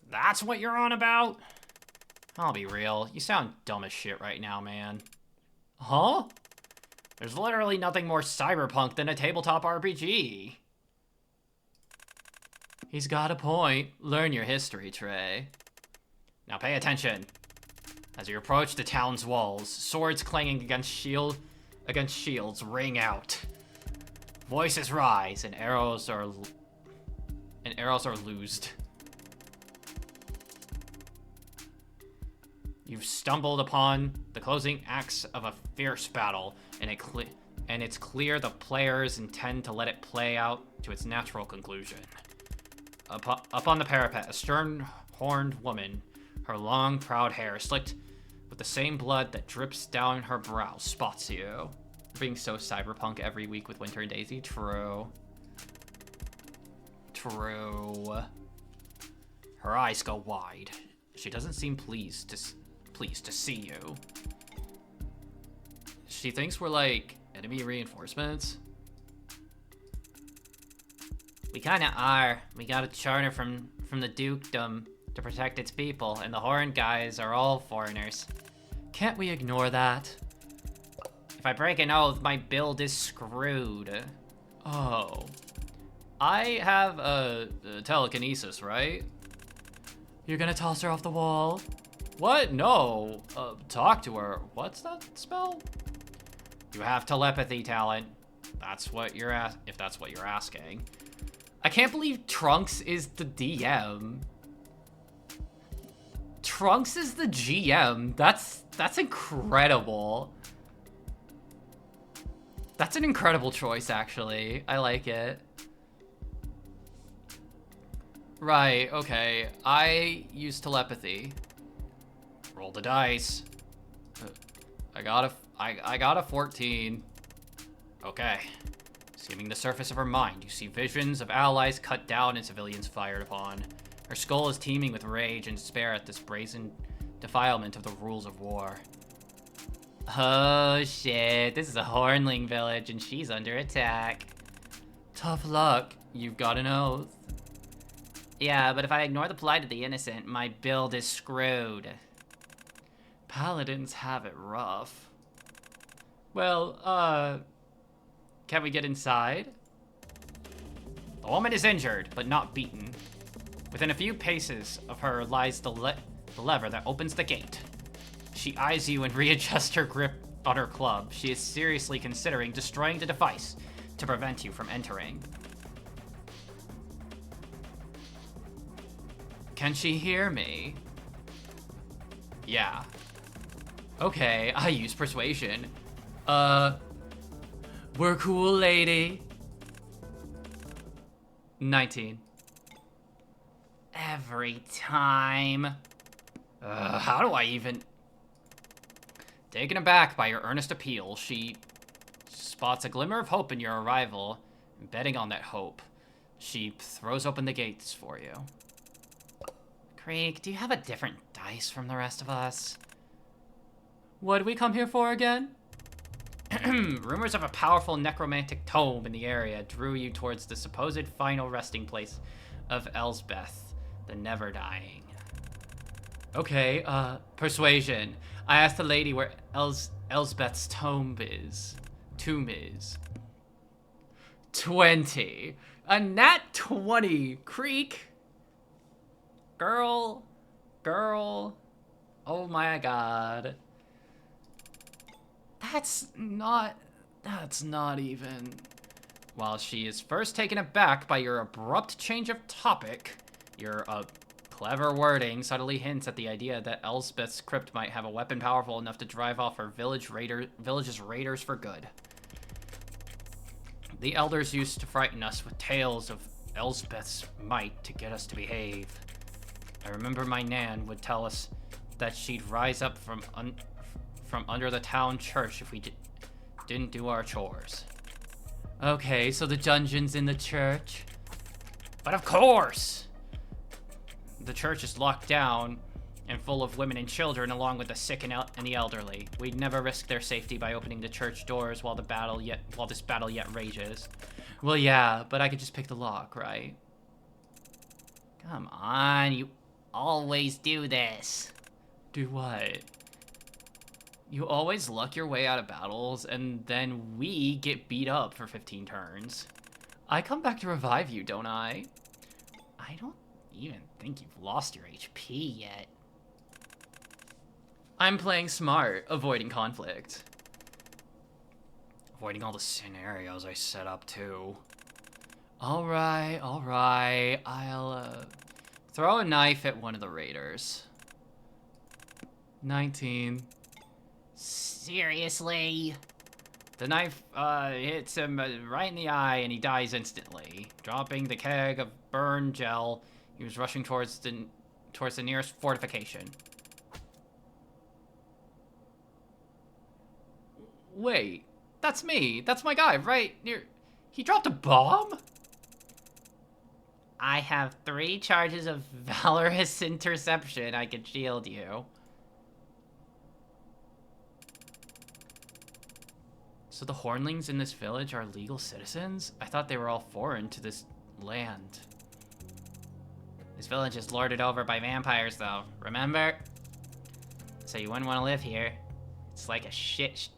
That's what you're on about? I'll be real, you sound dumb as shit right now, man. Huh? There's literally nothing more cyberpunk than a tabletop RPG. He's got a point. Learn your history, Trey. Now pay attention. As you approach the town's walls, swords clanging against shields ring out. Voices rise and arrows are loosed. You've stumbled upon the closing acts of a fierce battle, and it's clear the players intend to let it play out to its natural conclusion. Up on the parapet, a stern-horned woman, her long, proud hair slicked with the same blood that drips down her brow, spots you. Being so cyberpunk every week with Winter and Daisy. True. Her eyes go wide. She doesn't seem pleased to see you. She thinks we're like enemy reinforcements. We kinda are. We got a charter from the dukedom to protect its people, and the Horn guys are all foreigners. Can't we ignore that? If I break an oath, my build is screwed. Oh. I have telekinesis, right? You're gonna toss her off the wall? What? No. Talk to her. What's that spell? You have telepathy talent. That's what you're if that's what you're asking. I can't believe Trunks is the DM. Trunks is the GM. That's incredible. That's an incredible choice, actually. I like it. Right, okay. I use telepathy. Roll the dice. I got a 14. Okay. Skimming the surface of her mind, you see visions of allies cut down and civilians fired upon. Her skull is teeming with rage and despair at this brazen defilement of the rules of war. Oh shit, this is a Hornling village and she's under attack. Tough luck. You've got an oath. Yeah, but if I ignore the plight of the innocent, my build is screwed. Paladins have it rough. Well, can we get inside? The woman is injured, but not beaten. Within a few paces of her lies the lever that opens the gate. She eyes you and readjusts her grip on her club. She is seriously considering destroying the device to prevent you from entering. Can she hear me? Yeah. Okay, I use persuasion. We're cool, lady. 19. Every time. How do I even... Taken aback by your earnest appeal, she spots a glimmer of hope in your arrival, and betting on that hope, she throws open the gates for you. Krieg, do you have a different dice from the rest of us? What did we come here for again? Rumors of a powerful necromantic tome in the area drew you towards the supposed final resting place of Elsbeth, the Never-Dying. Okay, persuasion. I asked the lady where Elsbeth's tomb is. 20. A nat 20. Creek. Girl. Oh my god. That's not even... While she is first taken aback by your abrupt change of topic, your clever wording subtly hints at the idea that Elsbeth's crypt might have a weapon powerful enough to drive off her village's raiders for good. The elders used to frighten us with tales of Elsbeth's might to get us to behave. I remember my Nan would tell us that she'd rise up from under the town church if we didn't do our chores. Okay, so the dungeon's in the church? But of course! The church is locked down and full of women and children along with the sick and the elderly. We'd never risk their safety by opening the church doors while this battle yet rages. Well, yeah, but I could just pick the lock, right? Come on, you always do this. Do what? You always luck your way out of battles, and then we get beat up for 15 turns. I come back to revive you, don't I? I don't even think you've lost your HP yet. I'm playing smart, avoiding conflict. Avoiding all the scenarios I set up, too. Alright. I'll, throw a knife at one of the raiders. 19. Seriously? The knife hits him right in the eye and he dies instantly. Dropping the keg of burn gel, he was rushing towards the nearest fortification. Wait, that's me. That's my guy, right? He dropped a bomb? I have 3 charges of valorous interception. I can shield you. So the Hornlings in this village are legal citizens? I thought they were all foreign to this land. This village is lorded over by vampires, though, remember? So you wouldn't want to live here. It's like a shit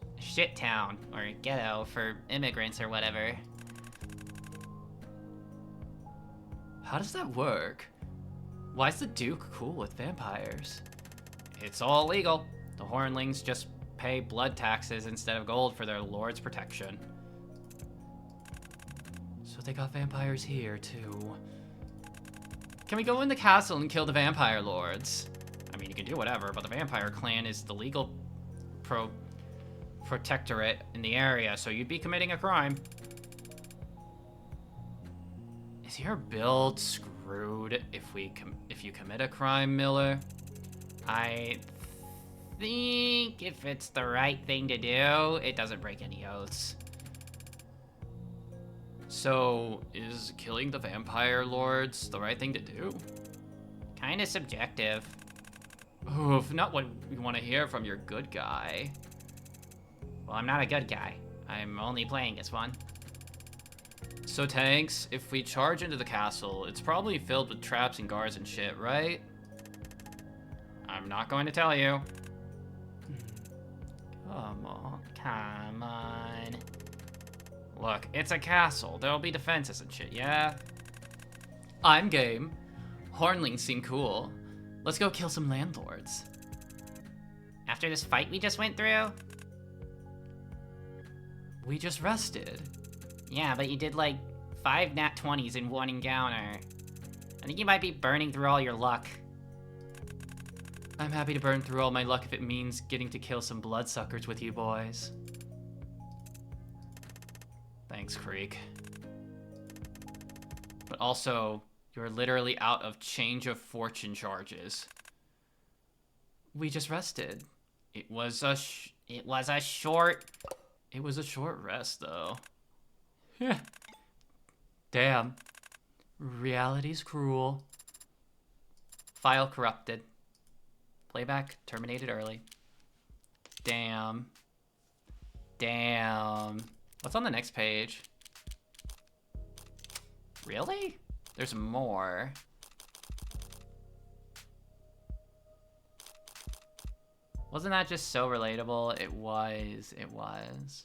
town, or a ghetto for immigrants or whatever. How does that work? Why is the Duke cool with vampires? It's all legal. The Hornlings just pay blood taxes instead of gold for their lord's protection. So they got vampires here, too. Can we go in the castle and kill the vampire lords? I mean, you can do whatever, but the vampire clan is the legal protectorate in the area, so you'd be committing a crime. Is your build screwed if you commit a crime, Miller? I think if it's the right thing to do, it doesn't break any oaths. So, is killing the vampire lords the right thing to do? Kinda subjective. Oof, not what we want to hear from your good guy. Well, I'm not a good guy. I'm only playing as one. So, Tanks, if we charge into the castle, it's probably filled with traps and guards and shit, right? I'm not going to tell you. Come on. Come on. Look, it's a castle. There'll be defenses and shit, yeah? I'm game. Hornlings seem cool. Let's go kill some landlords. After this fight we just went through? We just rested. Yeah, but you did like 5 nat 20s in one encounter. I think you might be burning through all your luck. I'm happy to burn through all my luck if it means getting to kill some bloodsuckers with you boys. Thanks, Creek. But also, you're literally out of change of fortune charges. We just rested. It was a short rest, though. Yeah. Damn. Reality's cruel. File corrupted. Playback terminated early. Damn. Damn. What's on the next page? Really? There's more. Wasn't that just so relatable? It was. It was.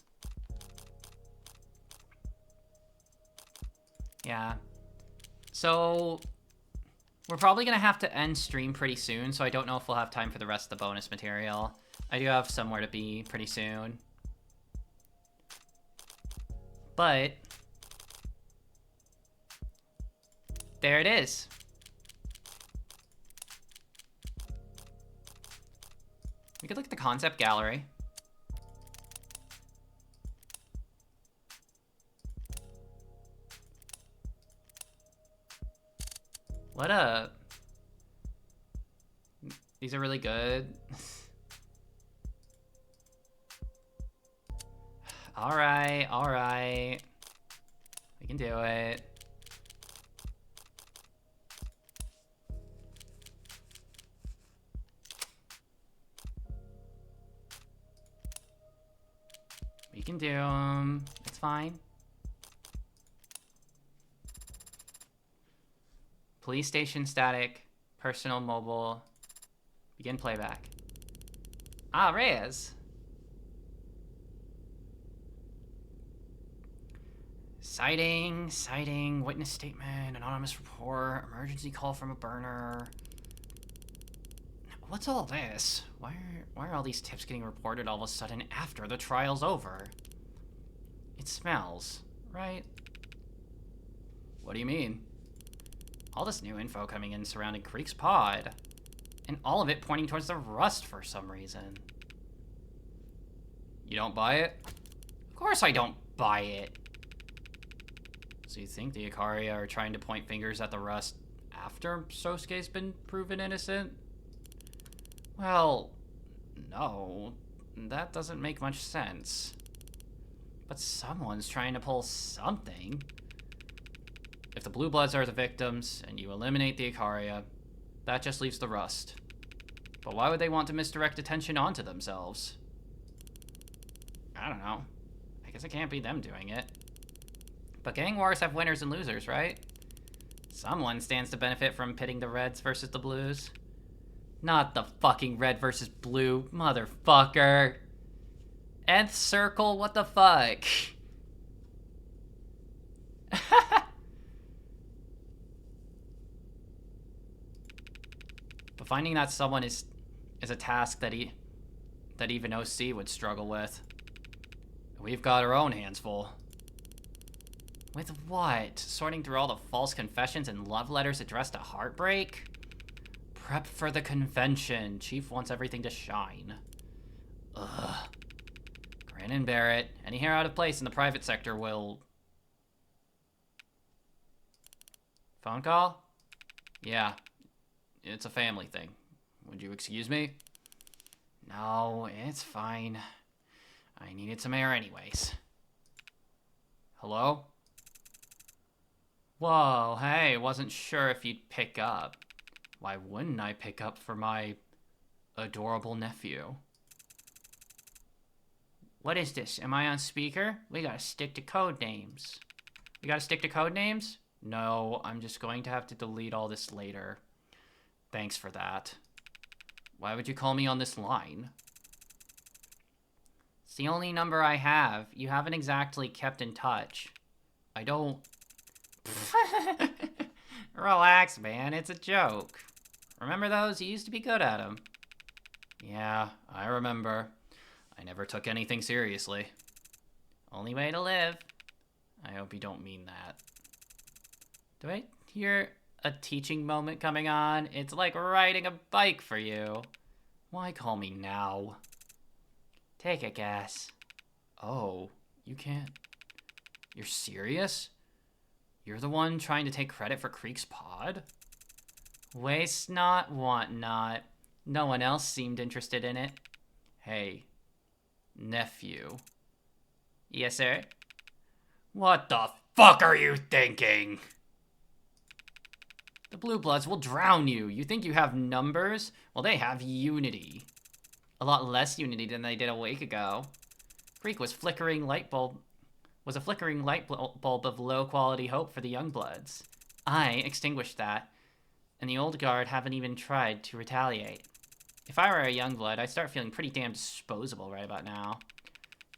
Yeah. So, we're probably going to have to end stream pretty soon, so I don't know if we'll have time for the rest of the bonus material. I do have somewhere to be pretty soon. But, there it is. We could look at the concept gallery. What up? These are really good. Alright, alright. We can do it. We can do them. It's fine. Police station static. Personal mobile. Begin playback. Ah, Reyes. Sighting, witness statement, anonymous report, emergency call from a burner. What's all this? Why are all these tips getting reported all of a sudden after the trial's over? It smells, right? What do you mean? All this new info coming in surrounding Creek's pod, and all of it pointing towards the Rust for some reason. You don't buy it? Of course I don't buy it. So you think the Ikaria are trying to point fingers at the Rust after Sosuke's been proven innocent? Well, no. That doesn't make much sense. But someone's trying to pull something. If the Blue Bloods are the victims, and you eliminate the Ikaria, that just leaves the Rust. But why would they want to misdirect attention onto themselves? I don't know. I guess it can't be them doing it. But gang wars have winners and losers, right? Someone stands to benefit from pitting the reds versus the blues. Not the fucking red versus blue, motherfucker. Nth circle, what the fuck? But finding that someone is a task that even OC would struggle with. We've got our own hands full. With what? Sorting through all the false confessions and love letters addressed to Heartbreak? Prep for the convention. Chief wants everything to shine. Ugh. Grin and bear it. Any hair out of place in the private sector will... Phone call? Yeah. It's a family thing. Would you excuse me? No, it's fine. I needed some air anyways. Hello? Whoa, hey, wasn't sure if you'd pick up. Why wouldn't I pick up for my adorable nephew? What is this? Am I on speaker? We gotta stick to code names. We gotta stick to code names? No, I'm just going to have to delete all this later. Thanks for that. Why would you call me on this line? It's the only number I have. You haven't exactly kept in touch. I don't... Relax, man. It's a joke. Remember those? You used to be good at them. Yeah, I remember. I never took anything seriously. Only way to live. I hope you don't mean that. Do I hear a teaching moment coming on? It's like riding a bike for you. Why call me now? Take a guess. Oh, you can't... You're serious? You're the one trying to take credit for Creek's pod? Waste not, want not. No one else seemed interested in it. Hey, nephew. Yes, sir? What the fuck are you thinking? The Blue Bloods will drown you. You think you have numbers? Well, they have unity. A lot less unity than they did a week ago. Creek was a flickering light bulb of low-quality hope for the Youngbloods. I extinguished that, and the old guard haven't even tried to retaliate. If I were a Youngblood, I'd start feeling pretty damn disposable right about now.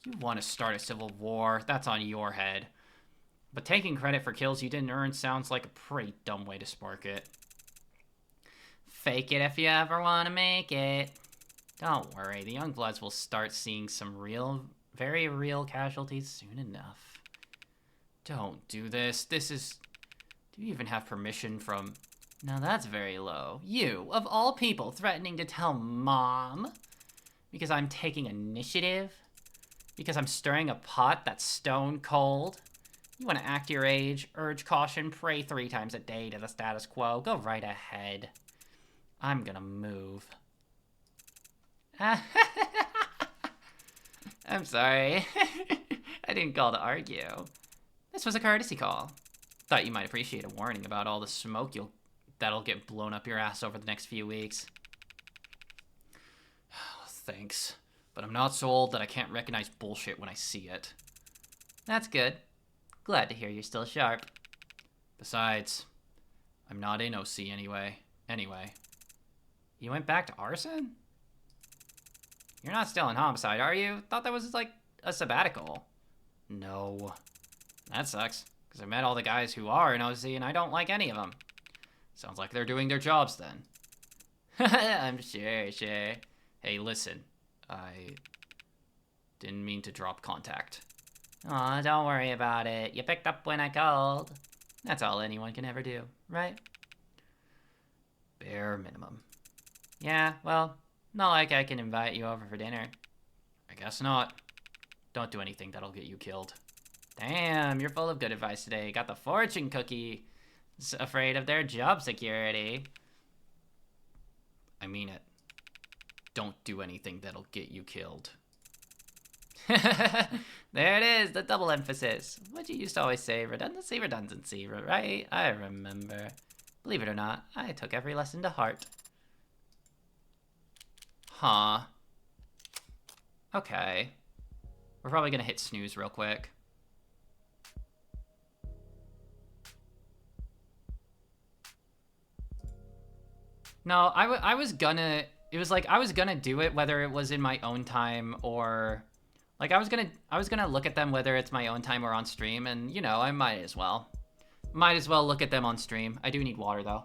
You want to start a civil war, that's on your head. But taking credit for kills you didn't earn sounds like a pretty dumb way to spark it. Fake it if you ever want to make it. Don't worry, the Youngbloods will start seeing some very real casualties soon enough. Don't do this. Do you even have permission from... Now that's very low. You, of all people, threatening to tell Mom? Because I'm taking initiative? Because I'm stirring a pot that's stone cold? You want to act your age, urge caution, pray 3 times a day to the status quo. Go right ahead. I'm gonna move. I'm sorry. I didn't call to argue. This was a courtesy call. Thought you might appreciate a warning about all the smoke that'll get blown up your ass over the next few weeks. Thanks. But I'm not so old that I can't recognize bullshit when I see it. That's good. Glad to hear you're still sharp. Besides, I'm not in OC anyway. You went back to arson? You're not still in homicide, are you? Thought that was like a sabbatical. No. That sucks, because I met all the guys who are in OC and I don't like any of them. Sounds like they're doing their jobs then. I'm sure. Hey, listen. I didn't mean to drop contact. Aw, don't worry about it. You picked up when I called. That's all anyone can ever do, right? Bare minimum. Yeah, well, not like I can invite you over for dinner. I guess not. Don't do anything that'll get you killed. Damn, you're full of good advice today. Got the fortune cookie. Afraid of their job security. I mean it. Don't do anything that'll get you killed. There it is, the double emphasis. What you used to always say, redundancy, right? I remember. Believe it or not, I took every lesson to heart. Huh. Okay. We're probably gonna hit snooze real quick. No, I was gonna... It was like I was gonna do it whether it was in my own time or... Like, I was gonna look at them whether it's my own time or on stream, and, you know, I might as well. Might as well look at them on stream. I do need water, though.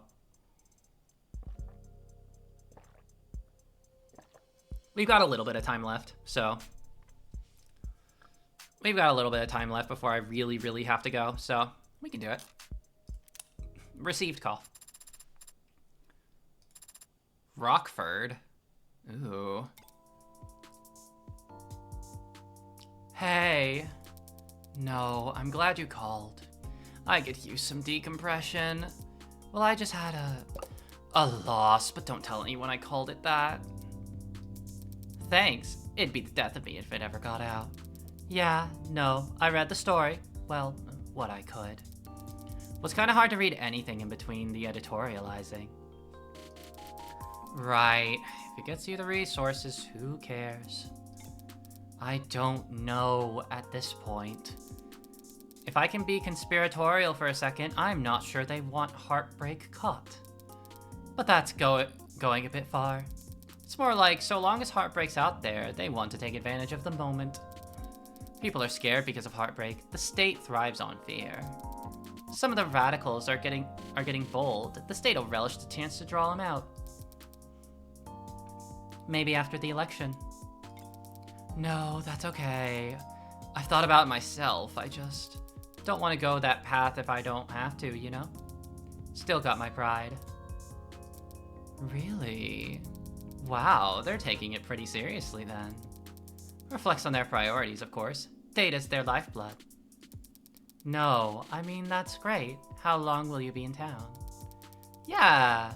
We've got a little bit of time left, so... We've got a little bit of time left before I really, really have to go, so we can do it. Received call. Rockford? Ooh. Hey. No, I'm glad you called. I could use some decompression. Well, I just had a loss, but don't tell anyone I called it that. Thanks. It'd be the death of me if it ever got out. Yeah, no, I read the story. Well, what I could. It was kind of hard to read anything in between the editorializing. Right. If it gets you the resources, who cares? I don't know at this point. If I can be conspiratorial for a second, I'm not sure they want Heartbreak caught. But that's going a bit far. It's more like, so long as Heartbreak's out there, they want to take advantage of the moment. People are scared because of Heartbreak. The state thrives on fear. Some of the radicals are getting bold. The state will relish the chance to draw them out. Maybe after the election. No, that's okay. I've thought about it myself. I just don't want to go that path if I don't have to, you know? Still got my pride. Really? Wow, they're taking it pretty seriously then. Reflects on their priorities, of course. Data's their lifeblood. No, I mean, that's great. How long will you be in town? Yeah,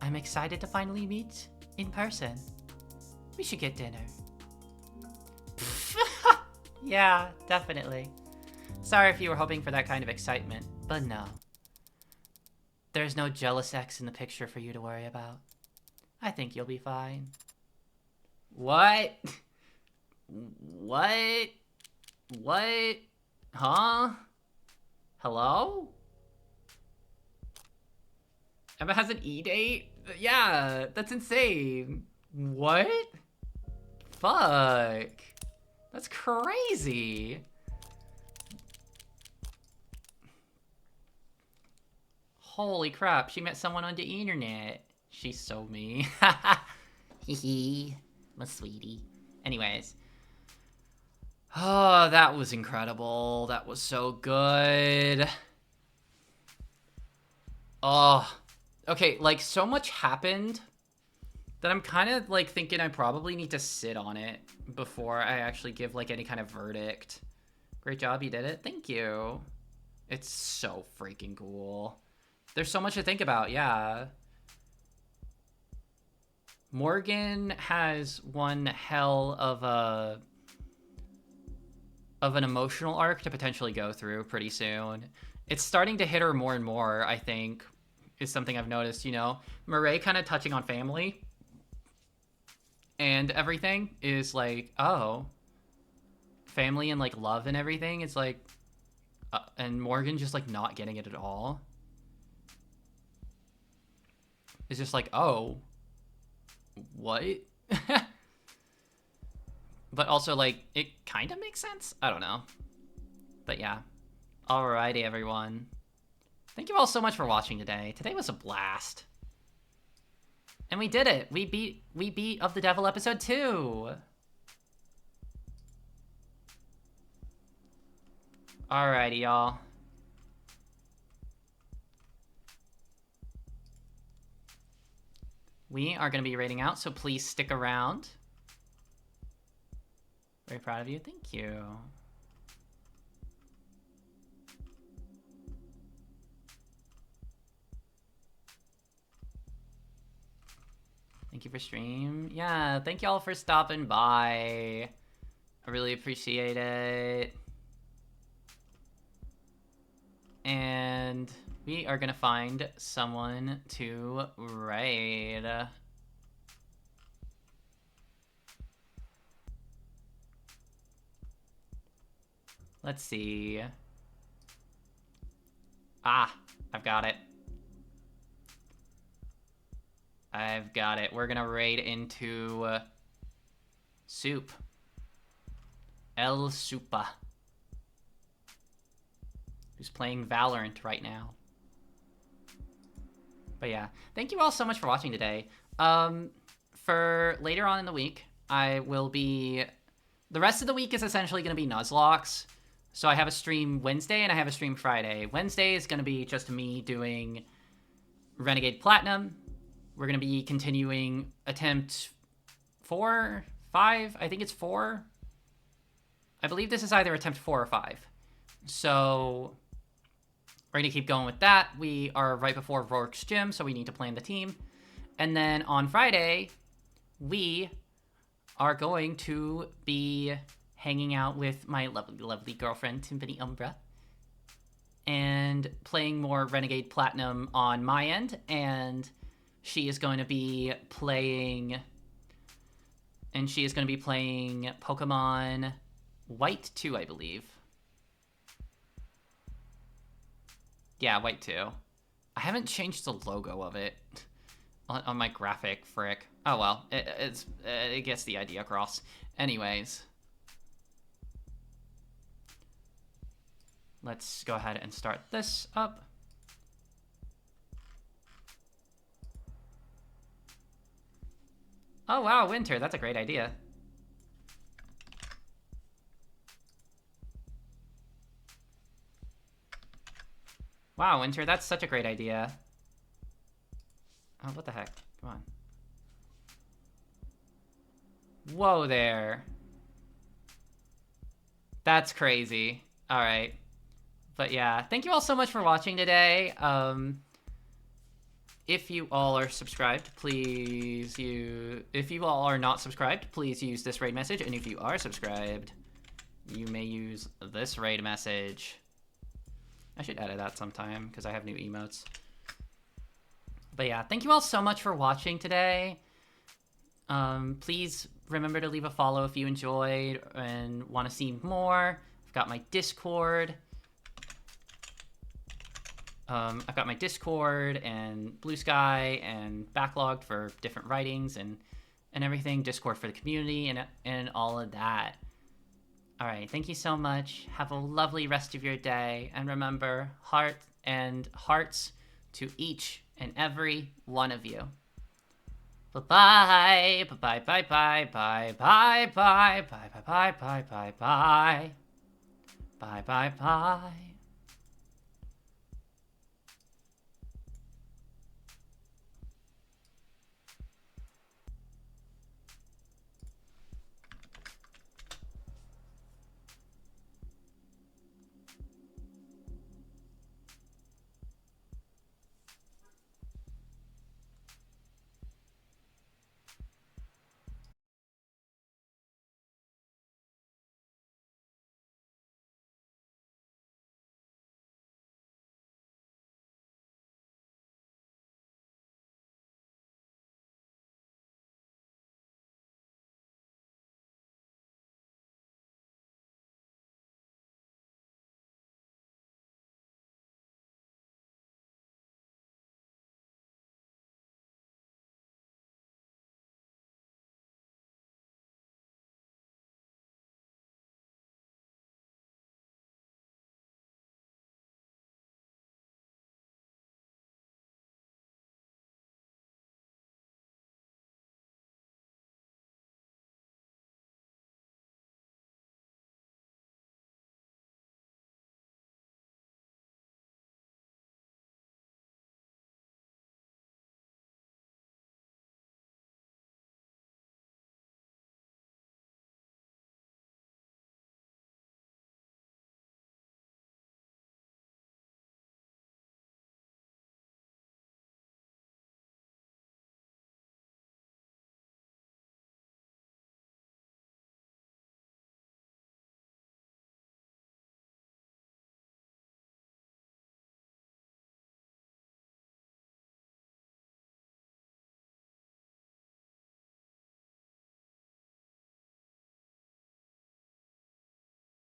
I'm excited to finally meet in person. We should get dinner. Yeah, definitely. Sorry if you were hoping for that kind of excitement, but no. There's no jealous ex in the picture for you to worry about. I think you'll be fine. What? What? What? Huh? Hello? Emma has an E-date? Yeah, that's insane. What? Fuck. That's crazy. Holy crap, she met someone on the internet. She's so me. Hee my sweetie. Anyways. Oh, that was incredible. That was so good. Oh. Okay, like, so much happened that I'm kind of, like, thinking I probably need to sit on it before I actually give, like, any kind of verdict. Great job, you did it. Thank you. It's so freaking cool. There's so much to think about, yeah. Morgan has one hell of an emotional arc to potentially go through pretty soon. It's starting to hit her more and more, I think, is something I've noticed, you know? Murray kind of touching on family and everything is like, oh, family and, like, love and everything. It's like, and Morgan just, like, not getting it at all. It's just like, oh, what? But also, like, it kind of makes sense. I don't know. But yeah. Alrighty, everyone. Thank you all so much for watching today. Today was a blast. And we did it. We beat Of the Devil episode 2. Alrighty, y'all. We are going to be rating out, so please stick around. Very proud of you. Thank you. Thank you for stream. Yeah, thank y'all for stopping by. I really appreciate it. And we are gonna find someone to raid. Let's see. Ah, I've got it. I've got it. We're gonna raid into Soup. El Supa. Who's playing Valorant right now. But yeah, thank you all so much for watching today. For later on in the week, I will be... The rest of the week is essentially going to be Nuzlocke. So I have a stream Wednesday and I have a stream Friday. Wednesday is going to be just me doing Renegade Platinum. We're going to be continuing attempt 4, 5, I think it's 4. I believe this is either attempt 4 or 5. So we're going to keep going with that. We are right before Rourke's Gym, so we need to plan the team. And then on Friday, we are going to be hanging out with my lovely, lovely girlfriend, Tiffany Umbra, and playing more Renegade Platinum on my end, and she is going to be playing... And she is going to be playing Pokemon White 2, I believe. Yeah, White 2. I haven't changed the logo of it on my graphic, frick. Oh well, it gets the idea across. Anyways. Let's go ahead and start this up. Oh wow, Winter, that's a great idea. Wow, Winter, that's such a great idea. Oh, what the heck? Come on. Whoa there. That's crazy. Alright. But yeah, thank you all so much for watching today. If you all are subscribed, if you all are not subscribed, please use this raid message. And if you are subscribed, you may use this raid message. I should edit that sometime because I have new emotes. But yeah, thank you all so much for watching today. Please remember to leave a follow if you enjoyed and want to see more. I've got my Discord. I've got my Discord and Blue Sky and Backlogged for different writings and everything. Discord for the community and all of that. All right, thank you so much. Have a lovely rest of your day. And remember, hearts to each and every one of you. Bye-bye. Bye-bye. Bye-bye. Bye-bye. Bye-bye. Bye-bye. Bye-bye. Bye-bye. Bye-bye.